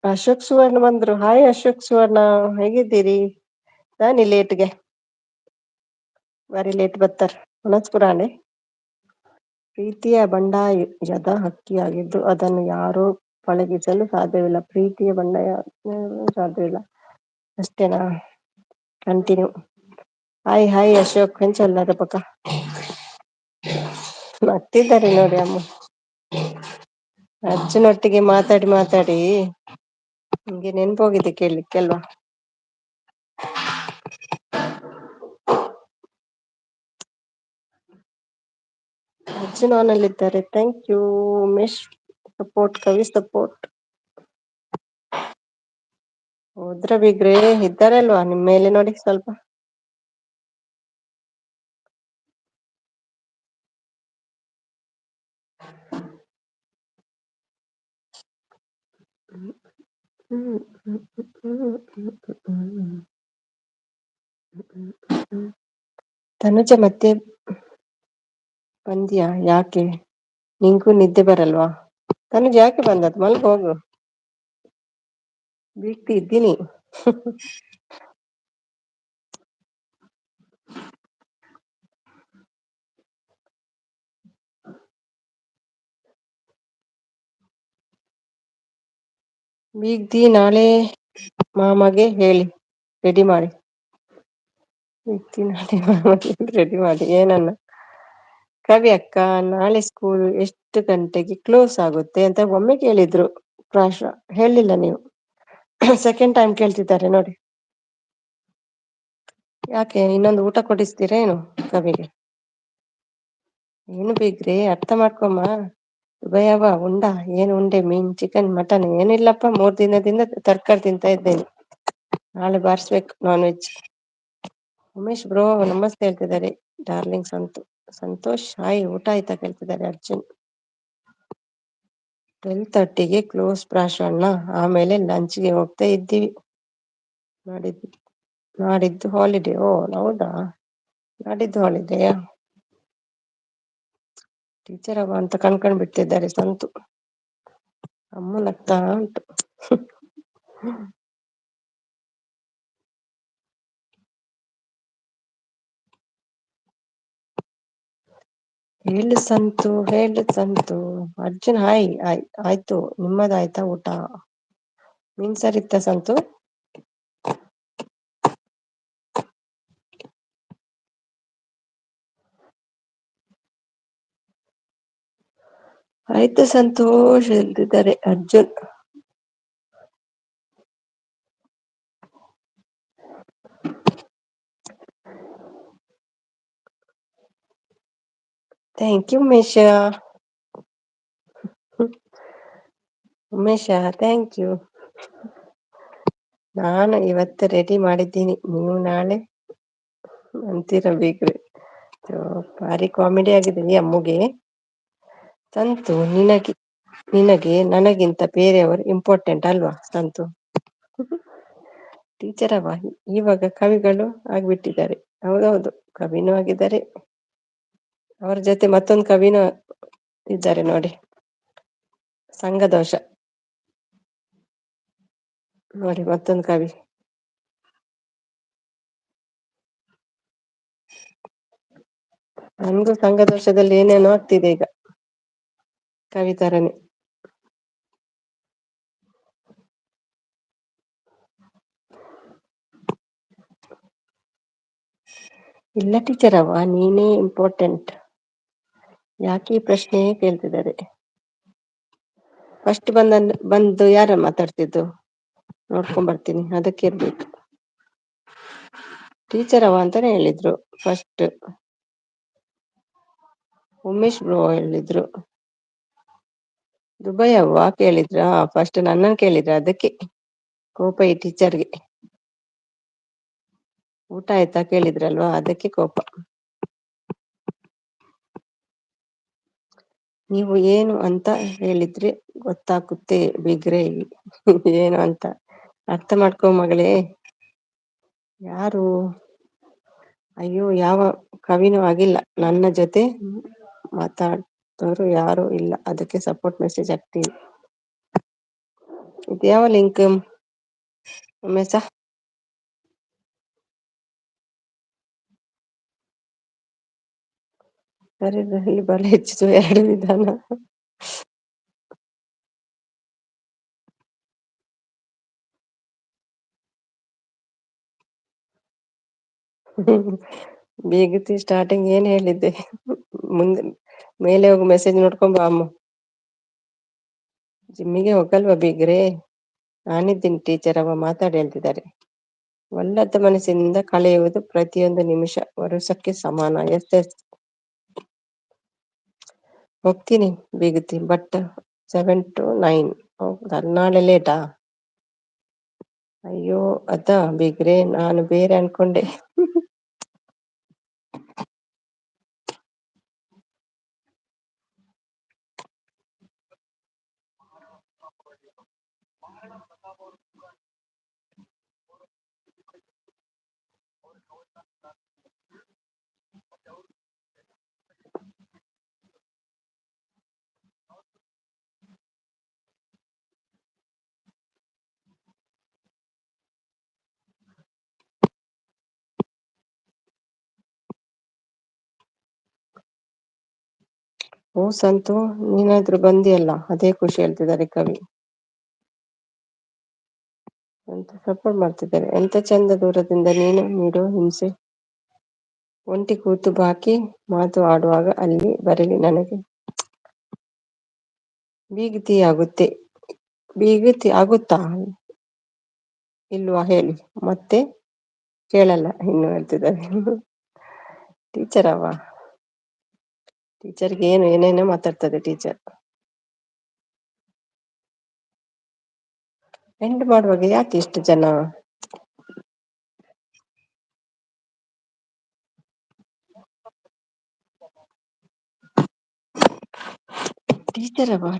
ಅಶೋಕ್ ಸುವರ್ಣ ಬಂದ್ರು. ಹಾಯ್ ಅಶೋಕ್ ಸುವರ್ಣ, ಹೇಗಿದ್ದೀರಿ? ನಾನಿ ಲೇಟ್ಗೆ, ಬಾರಿ ಲೇಟ್ ಬರ್ತಾರ ಪುರಾಣೆ. ಪ್ರೀತಿಯ ಬಂಡಾಯದ ಹಕ್ಕಿಯಾಗಿದ್ದು ಅದನ್ನು ಯಾರೂ ಪಳಗಿಸಲು ಸಾಧ್ಯವಿಲ್ಲ. ಪ್ರೀತಿಯ ಬಂಡಾಯ ಸಾಧ್ಯವಿಲ್ಲ, ಅಷ್ಟೇನಾ? ಕಂಟಿನ್ಯೂ. ಹಾಯ್ ಹಾಯ್ ಅಶೋಕ್, ಹೆಂಚಲ್ಲದ ಪಕ್ಕ ನಗ್ತಿದ್ದಾರೆ ನೋಡಿ ಅಮ್ಮ. ಅಜ್ಜನೊಟ್ಟಿಗೆ ಮಾತಾಡಿ ಮಾತಾಡಿ ನಿಮ್ಗೆ ನೆನ್ಪೋಗಿದೆ ಕೇಳಲಿಕ್ಕೆ ಅಲ್ವಾ. ಅಜ್ಜನ್ ಆನ್ ಅಲ್ಲಿ ಇದ್ದಾರೆ. ಥ್ಯಾಂಕ್ ಯು ಉಮೇಶ್, ಸಪೋರ್ಟ್, ಕವಿ ಸಪೋರ್ಟ್. ಹೋದ್ರ ಬಿಗ್ರೆ ಇದ್ದಾರೆ ಅಲ್ವಾ ನಿಮ್ ಮೇಲೆ ನೋಡಿ ಸ್ವಲ್ಪ. ತನುಜ ಮತ್ತೆ ಬಂದ್ಯಾ? ಯಾಕೆ ನಿಂಗೂ ನಿದ್ದೆ ಬರಲ್ವಾ? ತನುಜ ಯಾಕೆ ಬಂದದ್ದು? ಮಲ್ಗ್ ಹೋಗು. ಬೀಗ್ತಿದ್ದೀನಿ. ಬೀಗ್ದಿ ನಾಳೆ ಮಾಮಗೆ ಹೇಳಿ ರೆಡಿ ಮಾಡಿ. ಬೀಗ್ದಿ ನಾಳೆ ಮಾಮಗೆ ರೆಡಿ ಮಾಡಿ ಏನನ್ನ? ಕವಿ ಅಕ್ಕ ನಾಳೆ ಸ್ಕೂಲ್ ಎಷ್ಟು ಗಂಟೆಗೆ ಕ್ಲೋಸ್ ಆಗುತ್ತೆ ಅಂತ ಒಮ್ಮೆ ಕೇಳಿದ್ರು ಪ್ರಾಶ. ಹೇಳಿಲ್ಲ ನೀವು. ಸೆಕೆಂಡ್ ಟೈಮ್ ಕೇಳ್ತಿದ್ದಾರೆ ನೋಡಿ. ಯಾಕೆ ಇನ್ನೊಂದು ಊಟ ಕೊಡಿಸ್ತೀರಾ ಏನು ಕವಿಗೆ? ಏನು ಬೇಕ್ರಿ ಅರ್ಥ ಮಾಡ್ಕೊಮ್ಮ. ಭಯವ ಉಂಡ ಏನು ಉಂಡೆ ಮೀನ್ ಚಿಕನ್ ಮಟನ್ ಏನಿಲ್ಲಪ್ಪ 3 ದಿನದಿಂದ ತರಕಾರಿ ತಿಂತಾ ಇದ್ದೇನೆ. ನಾಳೆ ಬಾರಿಸ್ಬೇಕು ನಾನ್ ವೆಜ್. ಉಮೇಶ್ ಬ್ರೋ ನಮಸ್ತೆ ಹೇಳ್ತಿದ್ದಾರೆ. ಡಾರ್ಲಿಂಗ್ ಸಂತೋಷ್ ಹಾಯ್ ಊಟ ಆಯ್ತಾ ಕೇಳ್ತಿದ್ದಾರೆ ಅರ್ಜುನ್. 12:30ಗೆ ಕ್ಲೋಸ್ ಪ್ರಾಶಣ್ಣ, ಆಮೇಲೆ ಲಂಚ್ಗೆ ಹೋಗ್ತಾ ಇದ್ದೀವಿ. ನಾಡಿದ್ದು ಹಾಲಿಡೇ. ಓ ಹೌದಾ, ನಾಡಿದ್ದು ಹಾಲಿಡೇಯಾ? ಟೀಚರ್ ಅವ ಅಂತ ಕಣ್ಕೊಂಡ್ ಬಿಡ್ತಿದ್ದಾರೆ ಸಂತು. ಅಮ್ಮ ನಗ್ತಾ ಉಂಟು. ಹೇಳು ಸಂತು. ಅರ್ಜುನ್ ಹಾಯ್ ಆಯ್ತು ನಿಮ್ಮದಾಯ್ತಾ ಊಟ? ಮೀನ್ ಸರಿತ್ತ ಸಂತು? ಆಯ್ತು ಸಂತೋಷ್ ಹೇಳ್ತಿದ್ದಾರೆ Arjun. Thank you Umesha thank you. ನಾನು ಇವತ್ತು ರೆಡಿ ಮಾಡಿದ್ದೀನಿ, ನೀವು ನಾಳೆ ಅಂತೀರ ಬೇಕ್ರಿ. ಭಾರಿ ಕಾಮಿಡಿ ಆಗಿದೆ ಈ ಅಮ್ಮುಗೆ. ಸಂತು ನಿನಗೆ ನನಗಿಂತ ಬೇರೆಯವರು ಇಂಪಾರ್ಟೆಂಟ್ ಅಲ್ವಾ ಸಂತು? ಟೀಚರ್ ಅವ ಇವಾಗ ಕವಿಗಳು ಆಗ್ಬಿಟ್ಟಿದ್ದಾರೆ. ಹೌದೌದು, ಕವಿನೂ ಆಗಿದ್ದಾರೆ. ಅವ್ರ ಜೊತೆ ಮತ್ತೊಂದು ಕವಿನೂ ಇದ್ದಾರೆ ನೋಡಿ, ಸಂಘದೋಷ ನೋಡಿ ಮತ್ತೊಂದು ಕವಿ. ನನ್ಗೂ ಸಂಘದೋಷದಲ್ಲಿ ಏನೇನೋ ಆಗ್ತಿದೆ ಈಗ ಕವಿತರನೇ. ಇಲ್ಲ ಟೀಚರ್ ಅವ ನೀನೇ ಇಂಪಾರ್ಟೆಂಟ್. ಯಾಕೆ ಈ ಪ್ರಶ್ನೆ ಕೇಳ್ತಿದ್ದಾರೆ. ಫಸ್ಟ್ ಬಂದು ಯಾರ ಮಾತಾಡ್ತಿದ್ದು ನೋಡ್ಕೊಂಡ್ ಬರ್ತೀನಿ, ಅದಕ್ಕೆ ಇರ್ಬೇಕು. ಟೀಚರ್ ಅವ ಅಂತಾನೆ ಹೇಳಿದ್ರು ಫಸ್ಟ್. ಉಮೇಶ್ ಬ್ರೋ ಹೇಳಿದ್ರು. ದುಬೈ ಅವ್ವ ಕೇಳಿದ್ರ ಫಸ್ಟ್ ನನ್ನನ್ ಕೇಳಿದ್ರ, ಅದಕ್ಕೆ ಕೋಪ ಈ ಟೀಚರ್ಗೆ. ಊಟ ಆಯ್ತಾ ಕೇಳಿದ್ರಲ್ವಾ, ಅದಕ್ಕೆ ಕೋಪ. ನೀವು ಏನು ಅಂತ ಹೇಳಿದ್ರೆ ಗೊತ್ತಾಗುತ್ತೆ ಬಿಗ್ರೆ. ಏನು ಅಂತ ಅರ್ಥ ಮಾಡ್ಕೊ ಮಗಳೇ. ಯಾರು? ಅಯ್ಯೋ ಯಾವ ಕವಿನೂ ಆಗಿಲ್ಲ, ನನ್ನ ಜೊತೆ ಮಾತಾಡೋರು ಯಾರು ಇಲ್ಲ, ಅದಕ್ಕೆ ಸಪೋರ್ಟ್ ಮೆಸೇಜ್ ಹಾಕ್ತೀನಿ. ಇದು ಯಾವ ಲಿಂಕ್ ಉಮೇಶ? ಸರಿ ಬಲ ಹೆಚ್ಚು 2 ವಿಧಾನ. ಬೀಗತಿ ಸ್ಟಾರ್ಟಿಂಗ್ ಏನ್ ಹೇಳಿದ್ದೆ? ಮುಂದೆ ಮೇಲೆ ಹೋಗಿ ಮೆಸೇಜ್ ನೋಡ್ಕೊಂಬ ಅಮ್ಮ. ಜಿಮ್ಮಿಗೆ ಹೋಗಲ್ವಾ ಬೀಗ್ರೆ? ನಾನಿದ್ದೀನಿ ಟೀಚರ್ ಅವ ಮಾತಾಡಿ ಹೇಳ್ತಿದ್ದಾರೆ. ಒಲ್ಲದ ಮನಸ್ಸಿನಿಂದ ಕಳೆಯುವುದು ಪ್ರತಿಯೊಂದು ನಿಮಿಷ ವರ್ಷಕ್ಕೆ ಸಮಾನ. ಎಸ್ ಹೋಗ್ತೀನಿ ಬೀಗತಿ, ಬಟ್ 7 to 9. ಹೌದಾ, ನಾಳೆ ಲೇಟಾ? ಅಯ್ಯೋ ಅದಾ ಬೀಗ್ರೆ, ನಾನು ಬೇರೆ ಅನ್ಕೊಂಡೆ. ಓ ಸಂತು, ನೀನಾದ್ರೂ ಬಂದಿಯಲ್ಲ, ಅದೇ ಖುಷಿ ಹೇಳ್ತಿದ್ದಾರೆ ಕವಿ. ಅಂತ ಸಪೋರ್ಟ್ ಮಾಡ್ತಿದ್ದಾರೆ. ಎಂತ ಚಂದ ದೂರದಿಂದ ನೀನು ನೀಡೋ ಹಿಂಸೆ. ಒಂಟಿ ಕೂತು ಬಾಕಿ ಮಾತು ಆಡುವಾಗ ಅಲ್ಲಿ ಬರಲಿ ನನಗೆ ಬೀಗತಿ ಬೀಗತಿ ಆಗುತ್ತಾ ಇಲ್ವಾ ಹೇಳಿ ಮತ್ತೆ. ಕೇಳಲ್ಲ ಇನ್ನು ಹೇಳ್ತಿದ್ದಾರೆ. ಟೀಚರ್ ಅವ, ಟೀಚರ್ಗೆ ಏನೇನೋ ಮಾತಾಡ್ತದೆ ಟೀಚರ್. ಎಂಡ್ ಮಾಡುವಾಗ ಯಾಕೆ ಇಷ್ಟು ಜನ?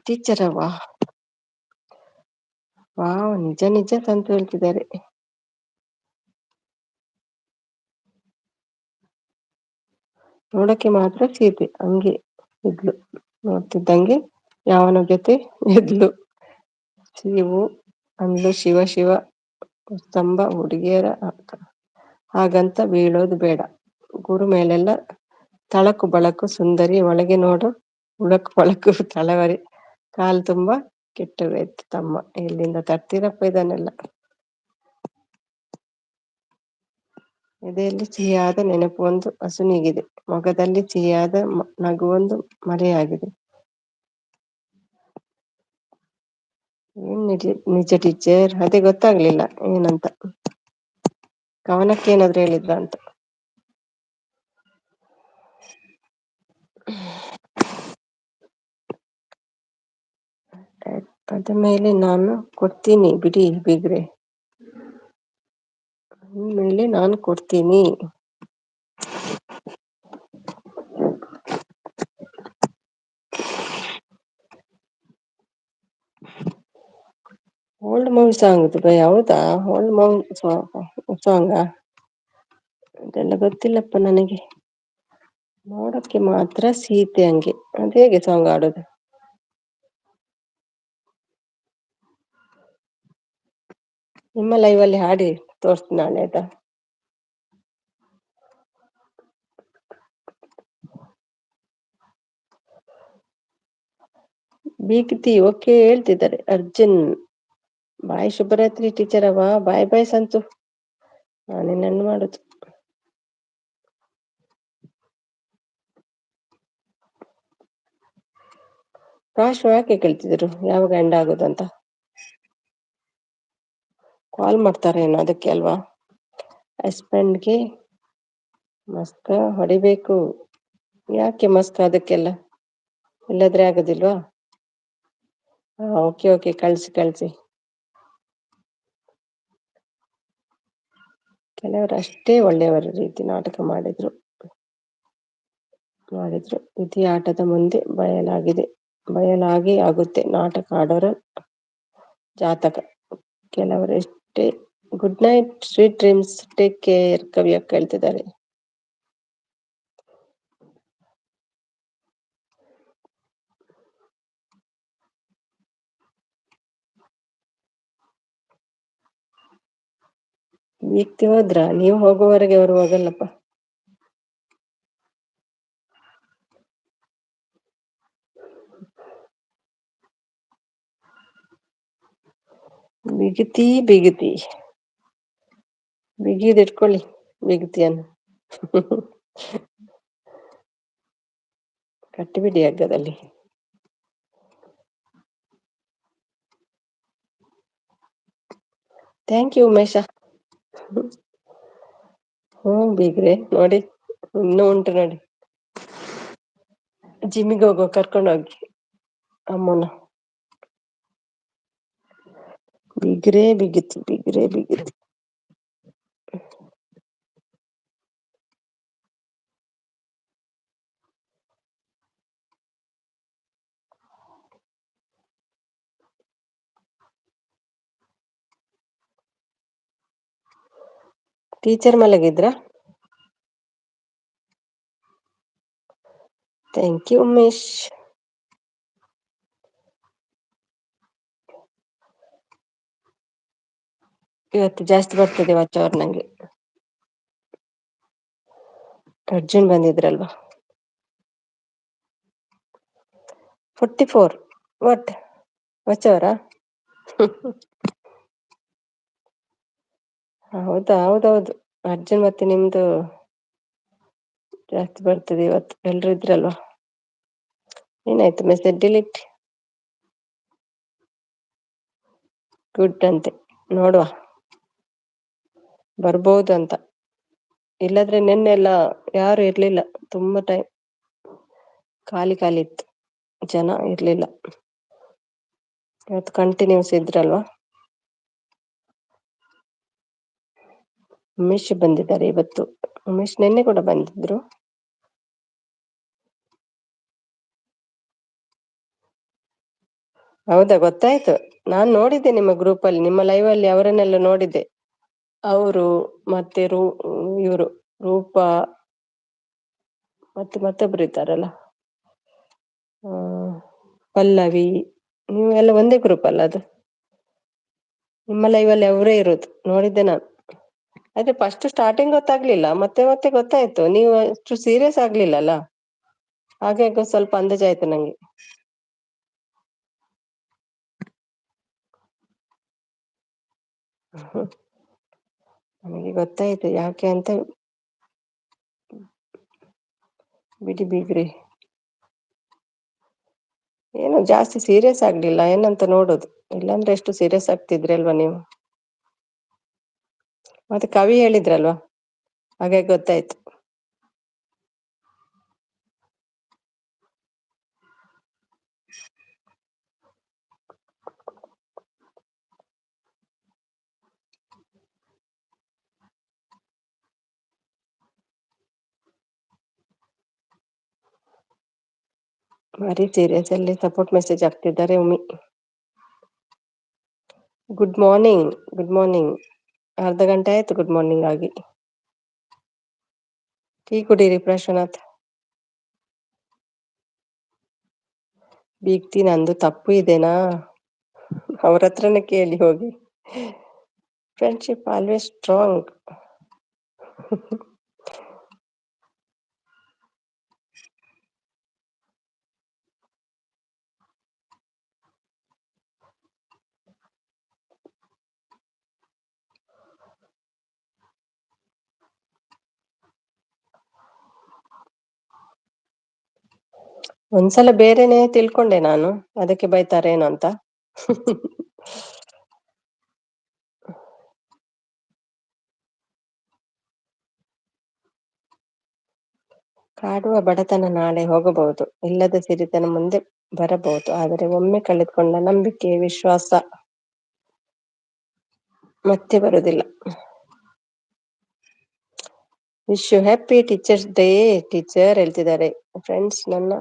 ಟೀಚರ್ ಅವ ವಾವ್, ನಿಜ ನಿಜ ತಂತು ಹೇಳ್ತಿದ್ದಾರೆ. ನೋಡಕ್ಕೆ ಮಾತ್ರ ಸೀತೆ ಹಂಗೆ ಇದ್ಲು, ನೋಡ್ತಿದ್ದಂಗೆ ಯಾವನ ಜೊತೆ ಇದ್ಲು. ಶಿವು ಅಂದ್ಲು, ಶಿವ ಶಿವ ಸ್ತಂಭ ಹುಡುಗಿಯರ ಹಾಗಂತ ಬೀಳೋದು ಬೇಡ. ಗುರು ಮೇಲೆಲ್ಲ ತಳಕು ಬಳಕು ಸುಂದರಿ, ಒಳಗೆ ನೋಡು ಉಳಕು ಪಳಕು ತಳವರಿ, ಕಾಲು ತುಂಬಾ ಕೆಟ್ಟೋಯ್ತು ತಮ್ಮ. ಎಲ್ಲಿಂದ ತರ್ತೀರಪ್ಪ ಇದನ್ನೆಲ್ಲ. ಎದೆಯಲ್ಲಿ ಸಿಹಿಯಾದ ನೆನಪು ಒಂದು ಅಸುನೀಗಿದೆ, ಮೊಗದಲ್ಲಿ ಸಿಹಿಯಾದ ನಗುವೊಂದು ಮರೆಯಾಗಿದೆ. ಏನ್ ನಿಜ ಟೀಚರ್, ಅದೇ ಗೊತ್ತಾಗ್ಲಿಲ್ಲ ಏನಂತ. ಕವನಕ್ಕೆ ಏನಾದ್ರು ಹೇಳಿದ್ರ ಅಂತ. ಅದ ಮೇಲೆ ನಾನು ಕೊಡ್ತೀನಿ ಬಿಡಿ ಬಿಗ್ರೆ, ಮೇಲೆ ನಾನು ಕೊಡ್ತೀನಿ. ಓಲ್ಡ್ ಮೂವಿ ಸಾಂಗ್ ಯಾವ್ದಾ? ಓಲ್ಡ್ ಮೂವಿ ಸಾಂಗ ಅದೆಲ್ಲ ಗೊತ್ತಿಲ್ಲಪ್ಪ ನನಗೆ. ನೋಡಕ್ಕೆ ಮಾತ್ರ ಸೀತೆ ಹಂಗೆ, ಅದ ಹೇಗೆ ಸಾಂಗ್ ಆಡೋದು? ನಿಮ್ಮ ಲೈವ್ ಅಲ್ಲಿ ಹಾಡಿ ತೋರಿಸ್ತೀನಿ ನಾಳೆ ಆಯ್ತಾ. ಬೀಗ್ತಿ ಓಕೆ ಹೇಳ್ತಿದ್ದಾರೆ ಅರ್ಜುನ್. ಬಾಯ್ ಶುಭರಾತ್ರಿ ಟೀಚರ್ ಅವ, ಬಾಯ್ ಬಾಯ್ ಸಂತು, ನಾನಿನ್ನನ್ನು ಮಾಡುದು. ರಾಶು ಯಾಕೆ ಕೇಳ್ತಿದ್ರು ಯಾವಾಗ ಎಂಡ್ ಆಗೋದಂತ? ಕಾಲ್ ಮಾಡ್ತಾರೇನೋ ಅದಕ್ಕೆ ಅಲ್ವಾ. ಹಸ್ಬೆಂಡ್ಗೆ ಮಸ್ಕ ಹೊಡಿಬೇಕು. ಯಾಕೆ ಮಸ್ಕ್ ಅದಕ್ಕೆಲ್ಲ, ಇಲ್ಲದ್ರೆ ಆಗೋದಿಲ್ವಾ? ಓಕೆ ಓಕೆ, ಕಳ್ಸಿ. ಕೆಲವರು ಅಷ್ಟೇ ಒಳ್ಳೆಯವರ ರೀತಿ ನಾಟಕ ಮಾಡಿದ್ರು. ವಿಧಿ ಆಟದ ಮುಂದೆ ಬಯಲಾಗಿ ಆಗುತ್ತೆ ನಾಟಕ ಆಡೋರ ಜಾತಕ. ಕೆಲವರೆಷ್ಟೇ. Good night, sweet dreams, take care ಕವಿಯಕ್ಕ ಹೇಳ್ತಿದ್ದಾರೆ. ವ್ಯಕ್ತಿ ಹೋದ್ರ, ನೀವು ಹೋಗುವವರೆಗೆ ಅವರು ಹೋಗಲ್ಲಪ್ಪ. ಬಿಗಿತಿ ಬಿಗಿದಿಟ್ಕೊಳ್ಳಿ ಬಿಗಿತಿಯನ್ನು. ಕಟ್ಟಿಬಿಡಿ ಹಗ್ಗದಲ್ಲಿ. Thank you Umesh. ಬೀಗ್ರೆ ನೋಡಿ, ಇನ್ನೂ ಉಂಟು ನೋಡಿ. ಜಿಮ್ಮಿಗೆ ಹೋಗೋ ಕರ್ಕೊಂಡೋಗಿ ಅಮ್ಮನ. ಬಿಗಿತಿ. ಟೀಚರ್ ಮಲಗಿದ್ರ? Thank you Umesh. ಇವತ್ತು ಜಾಸ್ತಿ ಬರ್ತದೆ ವಾಚ್ ಅವರ್ ನಂಗೆ. ಅರ್ಜುನ್ ಬಂದಿದ್ರಲ್ವಾ. 44. What? ವಚವರ? ಹೌದಾ, ಹೌದೌದು. ಅರ್ಜುನ್ ಮತ್ತೆ ನಿಮ್ದು ಜಾಸ್ತಿ ಬರ್ತದೆ ಇವತ್ತು, ಎಲ್ರು ಇದ್ರಲ್ವಾ. ಏನಾಯ್ತು ಮೆಸೇಜ್ ಡಿಲೀಟ್? ಗುಡ್ ಅಂತೆ, ನೋಡುವ ಬರ್ಬೋದು ಅಂತ. ಇಲ್ಲದ್ರೆ ನಿನ್ನೆಲ್ಲ ಯಾರು ಇರ್ಲಿಲ್ಲ, ತುಂಬಾ ಟೈಮ್ ಖಾಲಿ ಖಾಲಿ ಇತ್ತು, ಜನ ಇರ್ಲಿಲ್ಲ. ಇವತ್ತು ಕಂಟಿನ್ಯೂಸ್ ಇದ್ರಲ್ವಾ. ಉಮೇಶ್ ಬಂದಿದ್ದಾರೆ ಇವತ್ತು. ಉಮೇಶ್ ನಿನ್ನೆ ಕೂಡ ಬಂದಿದ್ರು. ಹೌದಾ, ಗೊತ್ತಾಯ್ತು. ನಾನ್ ನೋಡಿದ್ದೆ ನಿಮ್ಮ ಗ್ರೂಪ್ ಅಲ್ಲಿ, ನಿಮ್ಮ ಲೈವ್ ಅಲ್ಲಿ ಅವರನ್ನೆಲ್ಲ ನೋಡಿದ್ದೆ. ಅವರು ಮತ್ತೆ ಇವರು ರೂಪಾ ಮತ್ತೆ ಮತ್ತೊಬ್ರು ಇದ್ದಾರಲ್ಲ, ಆ ಪಲ್ಲವಿ, ನೀವು ಎಲ್ಲ ಒಂದೇ ಗ್ರೂಪ್ ಅಲ್ಲ ಅದು. ನಿಮ್ಮ ಲೈವ್ ಅಲ್ಲಿ ಅವರೇ ಇರೋದು, ನೋಡಿದ್ದೆ ನಾನು. ಅದೇ ಫಸ್ಟ್ ಸ್ಟಾರ್ಟಿಂಗ್ ಗೊತ್ತಾಗ್ಲಿಲ್ಲ, ಮತ್ತೆ ಮತ್ತೆ ಗೊತ್ತಾಯ್ತು. ನೀವು ಅಷ್ಟು ಸೀರಿಯಸ್ ಆಗ್ಲಿಲ್ಲ ಅಲ್ಲ, ಹಾಗಾಗಿ ಸ್ವಲ್ಪ ಅಂದಾಜಾಯ್ತು ನಂಗೆ. ನನಗೆ ಗೊತ್ತಾಯ್ತು ಯಾಕೆ ಅಂತ. ಬಿಡಿ ಬೀಗ್ರಿ, ಏನು ಜಾಸ್ತಿ ಸೀರಿಯಸ್ ಆಗ್ಲಿಲ್ಲ ಏನಂತ ನೋಡುದು, ಇಲ್ಲಾಂದ್ರೆ ಎಷ್ಟು ಸೀರಿಯಸ್ ಆಗ್ತಿದ್ರಿ ಅಲ್ವಾ ನೀವು. ಮತ್ತೆ ಕವಿ ಹೇಳಿದ್ರಲ್ವಾ, ಹಾಗಾಗಿ ಗೊತ್ತಾಯ್ತು. ಭಾರಿ ಸೀರಿಯಸ್ ಅಲ್ಲಿ ಸಪೋರ್ಟ್ ಮೆಸೇಜ್ ಆಗ್ತಿದ್ದಾರೆ ಉಮಿ. Good morning, good morning. ಅರ್ಧ ಗಂಟೆ ಆಯ್ತು ಗುಡ್ ಮಾರ್ನಿಂಗ್ ಆಗಿ. ಟೀ ಕುಡೀರಿ ಪ್ರಶಾಂತ್. ಬೀಗ್ತಿ, ನಂದು ತಪ್ಪು ಇದೆನಾ? ಅವ್ರ ಹತ್ರನೇ ಕೇಳಿ ಹೋಗಿ. Friendship always strong. ಒಂದ್ಸಲ ಬೇರೆನೆ ತಿಳ್ಕೊಂಡೆ ನಾನು, ಅದಕ್ಕೆ ಬೈತಾರೇನೋ ಅಂತ. ಕಾಡುವ ಬಡತನ ನಾಳೆ ಹೋಗಬಹುದು, ಇಲ್ಲದ ಸಿರಿತನ ಮುಂದೆ ಬರಬಹುದು, ಆದರೆ ಒಮ್ಮೆ ಕಳೆದುಕೊಂಡ ನಂಬಿಕೆ, ವಿಶ್ವಾಸ ಮತ್ತೆ ಬರುದಿಲ್ಲ. Wish you happy teachers day teacher ಹೇಳ್ತಿದ್ದಾರೆ. ಫ್ರೆಂಡ್ಸ್ ನನ್ನ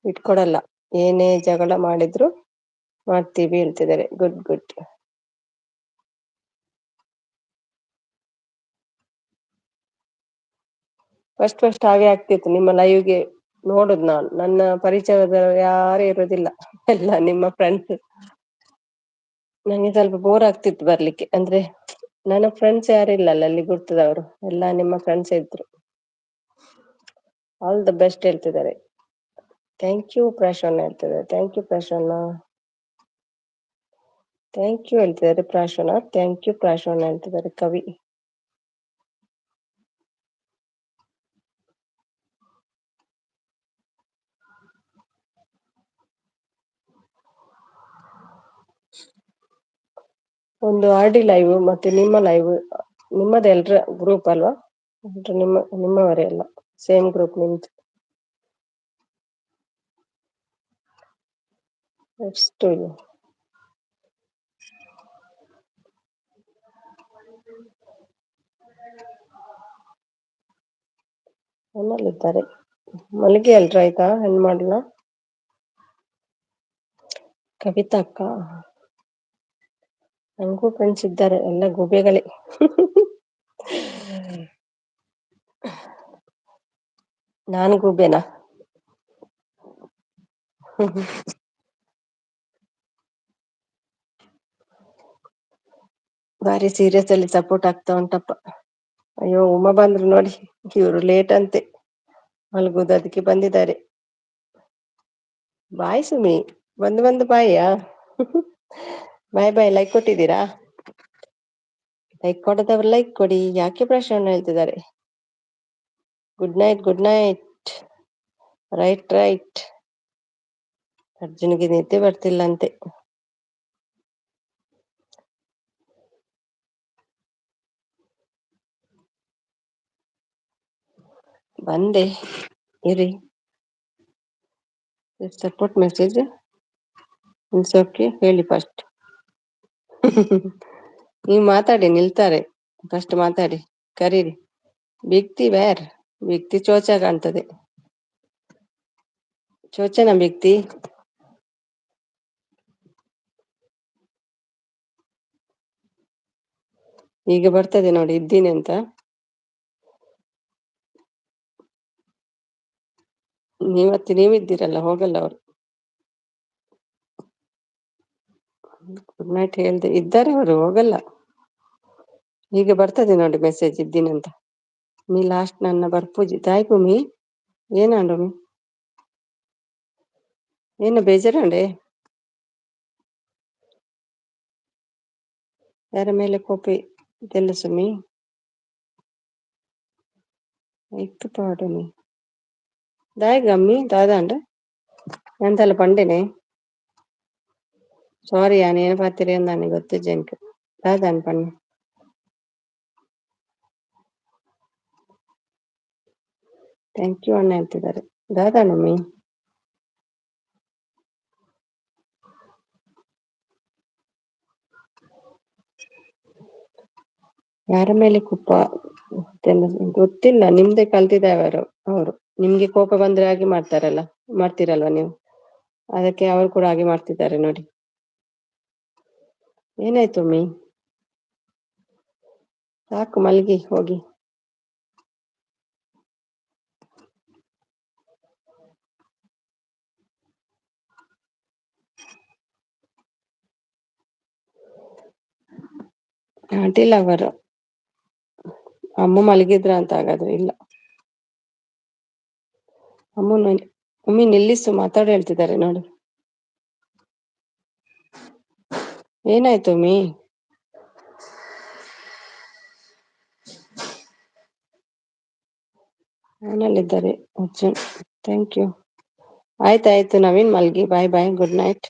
ಬಿಟ್ಕೊಡಲ್ಲ, ಏನೇ ಜಗಳ ಮಾಡಿದ್ರು ಮಾಡ್ತೀವಿ ಹೇಳ್ತಿದ್ದಾರೆ. Good good. ಫಸ್ಟ್ ಹಾಗೆ ಆಗ್ತಿತ್ತು, ನಿಮ್ಮ ಲೈವ್ಗೆ ನೋಡುದು ನಾನು. ನನ್ನ ಪರಿಚಯದ ಯಾರು ಇರೋದಿಲ್ಲ, ಎಲ್ಲ ನಿಮ್ಮ ಫ್ರೆಂಡ್ಸ್. ನಂಗೆ ಸ್ವಲ್ಪ ಬೋರ್ ಆಗ್ತಿತ್ತು ಬರ್ಲಿಕ್ಕೆ, ಅಂದ್ರೆ ನನ್ನ ಫ್ರೆಂಡ್ಸ್ ಯಾರು ಇಲ್ಲಲ್ಲ ಅಲ್ಲಿ ಗುರ್ತದವರು, ಎಲ್ಲ ನಿಮ್ಮ ಫ್ರೆಂಡ್ಸ್ ಇದ್ರು. ಆಲ್ ದ ಬೆಸ್ಟ್ ಹೇಳ್ತಿದ್ದಾರೆ. ಥ್ಯಾಂಕ್ ಯು ಪ್ರಶನ್ನ ಹೇಳ್ತಿದ್ದಾರೆ. Thank you Prasanna. Thank you ಹೇಳ್ತಿದ್ದಾರೆ ಪ್ರಾಶನ. ಥ್ಯಾಂಕ್ ಯು ಪ್ರಾಶನ ಹೇಳ್ತಿದ್ದಾರೆ ಕವಿ. ಒಂದು ಆರ್ ಡಿ ಲೈವ್ ಮತ್ತೆ ನಿಮ್ಮ ಲೈವ್, ನಿಮ್ಮದು ಎಲ್ರ ಗ್ರೂಪ್ ಅಲ್ವಾ? ನಿಮ್ಮವರೇ ಎಲ್ಲ ಸೇಮ್ ಗ್ರೂಪ್ ನಿಮ್ದು. ಎಷ್ಟು ನಮ್ಮಲ್ಲಿದ್ದಾರೆ. ಮಲ್ಲಿಗೆ ಎಲ್ರು ಆಯ್ತಾ? ಹೆಣ್ ಮಾಡ್ಲಾ? ಕವಿತಾ ಅಕ್ಕ, ನಂಗೂ ಫ್ರೆಂಡ್ಸ್ ಇದ್ದಾರೆ, ಎಲ್ಲ ಗೂಬೆಗಳೇ. ನಾನು ಗೂಬೆನಾ? ಬಾರಿ ಸೀರಿಯಸ್ ಅಲ್ಲಿ ಸಪೋರ್ಟ್ ಆಗ್ತಾ ಉಂಟಪ್ಪ. ಅಯ್ಯೋ ಉಮಾ ಬಂದ್ರು ನೋಡಿ, ಇವರು ಲೇಟ್ ಅಂತೆ ಮಲಗುದು, ಅದಕ್ಕೆ ಬಂದಿದ್ದಾರೆ. ಬಾಯ್ ಸುಮಿ, ಒಂದು ಬಾಯಿಯಾ? ಬಾಯ್ ಬಾಯ್, ಲೈಕ್ ಕೊಟ್ಟಿದ್ದೀರಾ? ಲೈಕ್ ಕೊಡದವ್ರು ಲೈಕ್ ಕೊಡಿ. ಯಾಕೆ ಪ್ರಶ್ನೆ ಹೇಳ್ತಿದ್ದಾರೆ? Good night, good night. Right right. ಅರ್ಜುನ್ಗೆ ನಿದ್ದೆ ಬರ್ತಿಲ್ಲಂತೆ. ಬಂದೆ, ಇರಿ. ಸಪೋರ್ಟ್ ಮೆಸೇಜ್ ಇಟ್ಸ್ ಓಕೆ ಹೇಳಿ ಫಸ್ಟ್. ನೀವು ಮಾತಾಡಿ, ನಿಲ್ತಾರೆ. ಫಸ್ಟ್ ಮಾತಾಡಿ, ಕರೀರಿ. ವ್ಯಕ್ತಿ ವ್ಯಾರ್ ವ್ಯಕ್ತಿ ಚೋಚ ಕಾಣ್ತದೆ. ಚೋಚನ ವ್ಯಕ್ತಿ. ಈಗ ಬರ್ತದೆ ನೋಡಿ, ಇದ್ದೀನಿ ಅಂತ. ನೀವಿದ್ದೀರಲ್ಲ, ಹೋಗಲ್ಲ ಅವರು. ಗುಡ್ ನೈಟ್ ಹೇಳ್ದೆ ಇದ್ದಾರೆ ಅವರು, ಹೋಗಲ್ಲ. ಈಗ ಬರ್ತದೆ ನೋಡಿ ಮೆಸೇಜ್, ಇದ್ದೀನಿ ಅಂತ. ನೀ ಲಾಸ್ಟ್ ನನ್ನ ಬರ್ಪೂಜಿ ತಾಯಿ ಭೂಮಿ. ಏನಾಂಡು ಏನು ಬೇಜಾರಂಡೆ? ಯಾರ ಮೇಲೆ ಕೋಪ ಇದೆಲ್ಲ ಸುಮಿ? ಇತ್ತು ಪಾಡಮಿ దాయి గమ్మి దాదా అంట ಎಂತೆಲ್ಲ ಪಂಡೆನೆ. ಸಾರಿ నేను ಪತ್ತಿರಿ ನನಗೆ ಗೊತ್ತು ಜನಕ್ಕೆ దాదా అని ಪಣ್ಣೆ. ಥ್ಯಾಂಕ್ ಯು ಅಣ್ಣ ಹೇಳ್ತಿದ್ದಾರೆ. ದಾದಾ ನಮ್ಮಿ ಯಾರ ಮೇಲೆ ಕೋಪ ಗೊತ್ತಿಲ್ಲ. ನಿಮ್ದೇ ಕಲ್ತಿದ್ದಾವರು ಅವರು. ನಿಮ್ಗೆ ಕೋಪ ಬಂದ್ರೆ ಹಾಗೆ ಮಾಡ್ತೀರಲ್ವಾ ನೀವು? ಅದಕ್ಕೆ ಅವರು ಕೂಡ ಹಾಗೆ ಮಾಡ್ತಿದ್ದಾರೆ ನೋಡಿ. ಏನಾಯ್ತು ಮೀ? ಸಾಕು ಮಲ್ಗಿ ಹೋಗಿ. ಅಡ್ಡಿಲ್ಲ, ಅವರು ಅಮ್ಮ ಮಲಗಿದ್ರ ಅಂತ ಹಾಗಾದ್ರೆ? ಇಲ್ಲ, ಒಮ್ಮೆ ನಿಲ್ಲಿಸು, ಮಾತಾಡಿ ಹೇಳ್ತಿದ್ದಾರೆ ನೋಡು. ಏನಾಯ್ತು ಮೀ? ಮನೇಲಿದ್ದಾರೆ ಅರ್ಜುನ್. Thank you. ಆಯ್ತಾಯ್ತು ನವೀನ್, ಮಲ್ಗಿ. Bye bye, good night.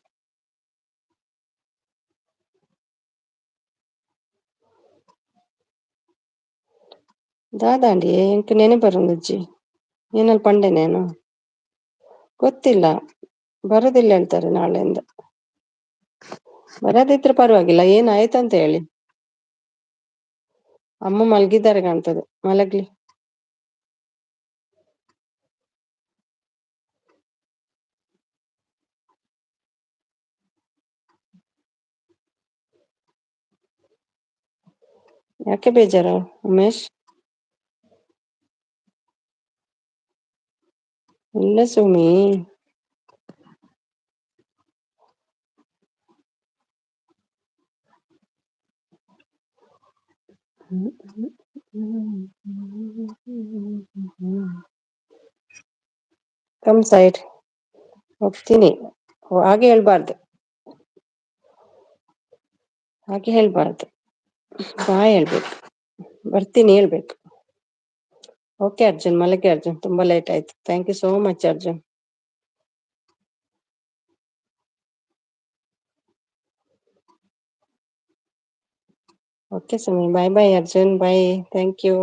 ದಾದಾಂಡಿ ಎಂಕ್ ನೆನೆ ಬರೋಂದಜ್ಜಿ. ಏನಲ್ಲಿ ಪಂಡೆ ನೇನು ಗೊತ್ತಿಲ್ಲ. ಬರೋದಿಲ್ಲ ಹೇಳ್ತಾರೆ ನಾಳೆಯಿಂದ. ಬರೋದಿದ್ರೆ ಪರವಾಗಿಲ್ಲ, ಏನಾಯ್ತಂತ ಹೇಳಿ. ಅಮ್ಮ ಮಲ್ಗಿದ್ದಾರೆ ಕಾಣ್ತದೆ, ಮಲಗ್ಲಿ. ಯಾಕೆ ಬೇಜಾರು ಉಮೇಶ್? ಇಲ್ಲ ಸುಮಿ. ಕಮ್ ಸೈಡ್ ಹೋಗ್ತೀನಿ. ಹಾಗೆ ಹೇಳ್ಬಾರ್ದು, ಹಾಗೆ ಹೇಳ್ಬಾರ್ದು. ಬಾಯ್ ಹೇಳ್ಬೇಕು, ಬರ್ತೀನಿ ಹೇಳ್ಬೇಕು. ಓಕೆ ಅರ್ಜುನ್, ಮಲಗಿ ಅರ್ಜುನ್, ತುಂಬಾ ಲೇಟ್ ಆಯ್ತು. Thank you so much Arjun. Okay Sumi, bye bye Arjun, bye. Thank you.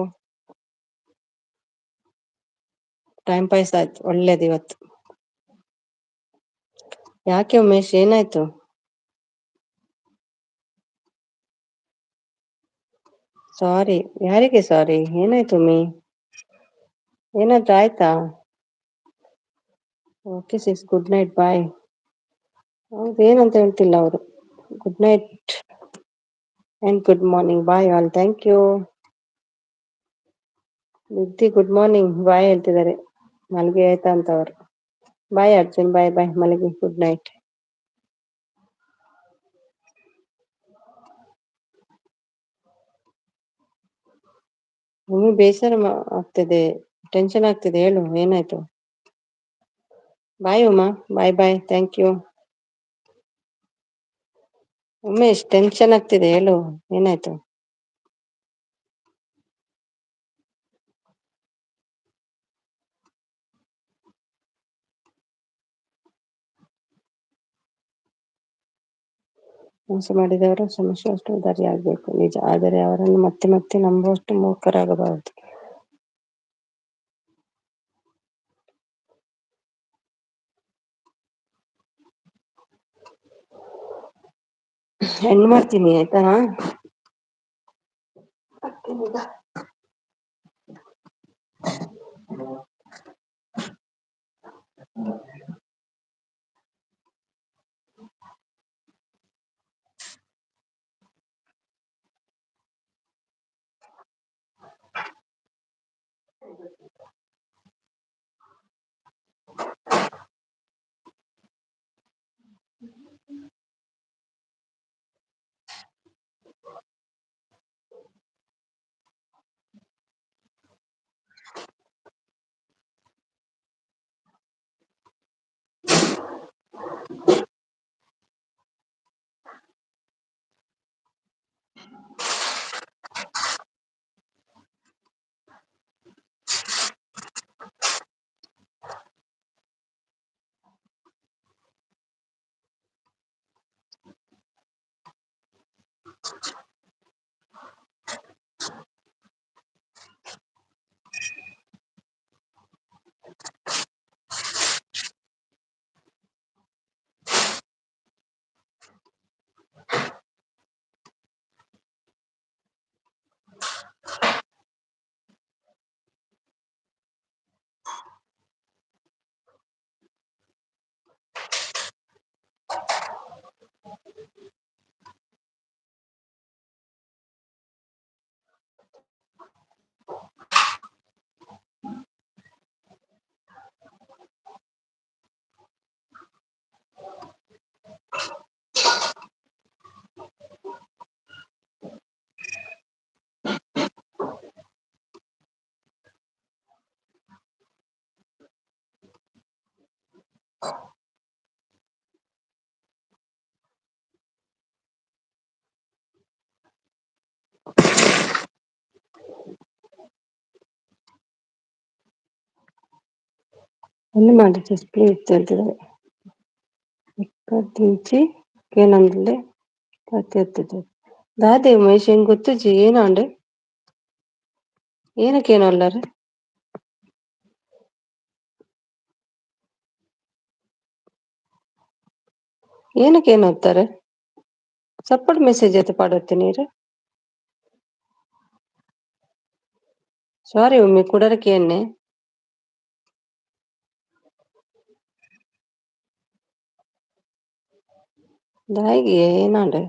Time pass ಆಯ್ತು, ಒಳ್ಳೇದು ಇವತ್ತು. ಯಾಕೆ ಉಮೇಶ್, ಏನಾಯ್ತು? ಸಾರಿ, ಯಾರಿಗೆ ಸಾರಿ? ಏನಾಯ್ತು ಮೀ? ಏನಾದ್ರೂ ಆಯ್ತಾ? Okay sis, good night, bye. ಹೌದು, ಏನಂತ ಹೇಳ್ತಿಲ್ಲ ಅವರು. Good night and good morning, bye all. Thank you. ಬುದ್ಧಿ ಗುಡ್ ಮಾರ್ನಿಂಗ್ ಬಾಯ್ ಹೇಳ್ತಿದ್ದಾರೆ. ಮಲ್ಗಿ ಆಯ್ತಾ ಅಂತ ಅವರು. ಬಾಯ್ ಅರ್ಜುನ್, ಬಾಯ್ ಬಾಯ್, ಮಲಗಿ, ಗುಡ್ ನೈಟ್. ನಿಮಗೆ ಬೇಸರ ಆಗ್ತಿದೆ, ಟೆನ್ಷನ್ ಆಗ್ತಿದೆ, ಹೇಳು ಏನಾಯ್ತು? ಬಾಯ್ ಉಮಾ. ಬಾಯ್ bye, thank you. Umesh, tension ಆಗ್ತಿದೆ, ಹೇಳು ಏನಾಯ್ತು? ಮೋಸ ಮಾಡಿದವರು ಸಮಸ್ಯೆಯಷ್ಟು ಉದಾರಿಯಾಗಬೇಕು, ನಿಜ. ಆದರೆ ಅವರನ್ನು ಮತ್ತೆ ಮತ್ತೆ ನಂಬುವಷ್ಟು ಮೂರ್ಖರಾಗಬಾರದು. ಹೆಣ್ಣು ಮಾಡ್ತೀನಿ ಆಯ್ತಾ. ಎಲ್ಲಿ ಮಾಡಿ ಡಿಸ್ಪ್ಲೇ ಇತ್ತಿದ್ರೆ ఎక్కడి కేనందులే పత్తి దాదే ఉమేష్ ఏం ಗೊತ್ತುಜಿ ಏನಂಡೆ ಏನಕ್ಕೇನು ಅಲ್ಲಾರೆ ಏನಕ್ಕೇನು ಓದ್ತಾರೆ ಸಪೋರ್ಟ್ ಮೆಸೇಜ್ ಐತೆ ಪಾಡತ್ತೆ ನೀರು ಸಾರಿ ಒಮ್ಮೆ ಕುಡರಕ್ಕೆ ಎಣ್ಣೆ ದಾಯಿಗೆ ಏನಾಂಡೆ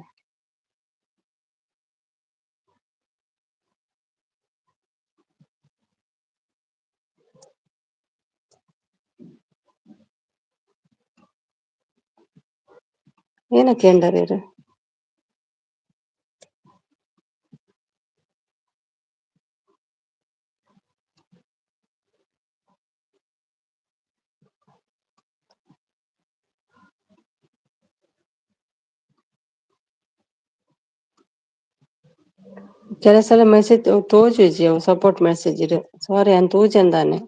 ಏನಕ್ಕೆ ಎಂಡರೀರು ಕೆಲವು ಸಲ ಮೆಸೇಜ್ ತೋಜುಜಿ ಅವು ಸಪೋರ್ಟ್ ಮೆಸೇಜ್ ಇರು ಸಾರಿ ಅಂತ ತೂಜಂದಾನೆ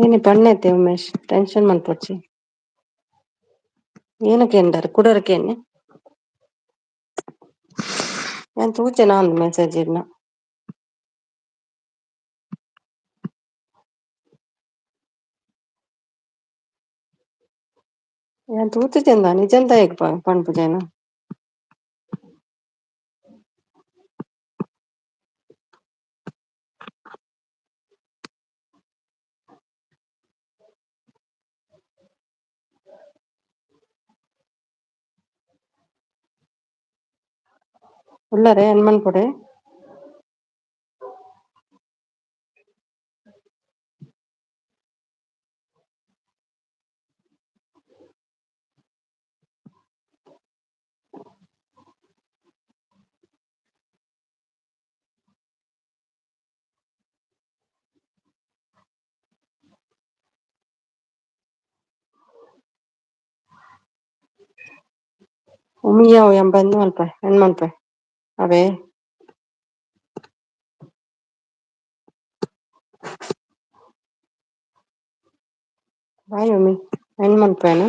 ಏನಿ ಪಣ್ಣೈತೆ ಉಮೇಶ್ ಟೆನ್ಷನ್ ಮಲ್ಪೊಚ್ಚಿ ಏನಕ್ಕೆ ಎಂಡಾರೆ ಕುಡರಕ್ಕೆ ಎಣ್ಣೆ ഞാൻ ತೂಚೆನ ಮೆಸೇಜ್ ಇರ್ನ ഞാൻ ತೂತಿಜೆಂದ ನಿಜಂತ ಹೇಗ್ ಪಣ್ಪುಜೇನ ಉಳ್ಳಾರೆ ಹನುಮಾನ್ ಪೊಡೆ. Umiya yang bantu alpa hನುಮಾನ್ ಪೈ ಅವೇ ಬಾಯ್ ಒಮ್ಮಿ ಹನುಮಾನ್ ಪೈನ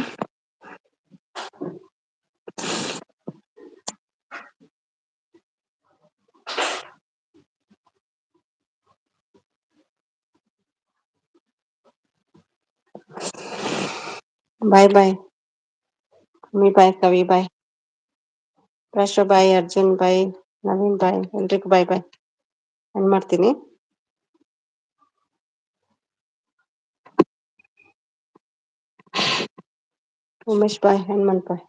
ಬಾಯ್ ಬಾಯ್ ಒಮ್ಮಿ ಬಾಯ್ ಕವಿ ಬಾಯ್ ರಾಷ್ಟ್ರ ಬಾಯ್ ಅರ್ಜುನ್ ಬಾಯ್ ನವೀನ್ ಬಾಯ್ ಎಲ್ರಿಗೂ ಬಾಯ್ ಬಾಯ್ ಎಂಡ್ ಮಾಡ್ತೀನಿ. ಉಮೇಶ್ ಬಾಯ್ ಹನುಮಾನ್ ಬಾಯ್.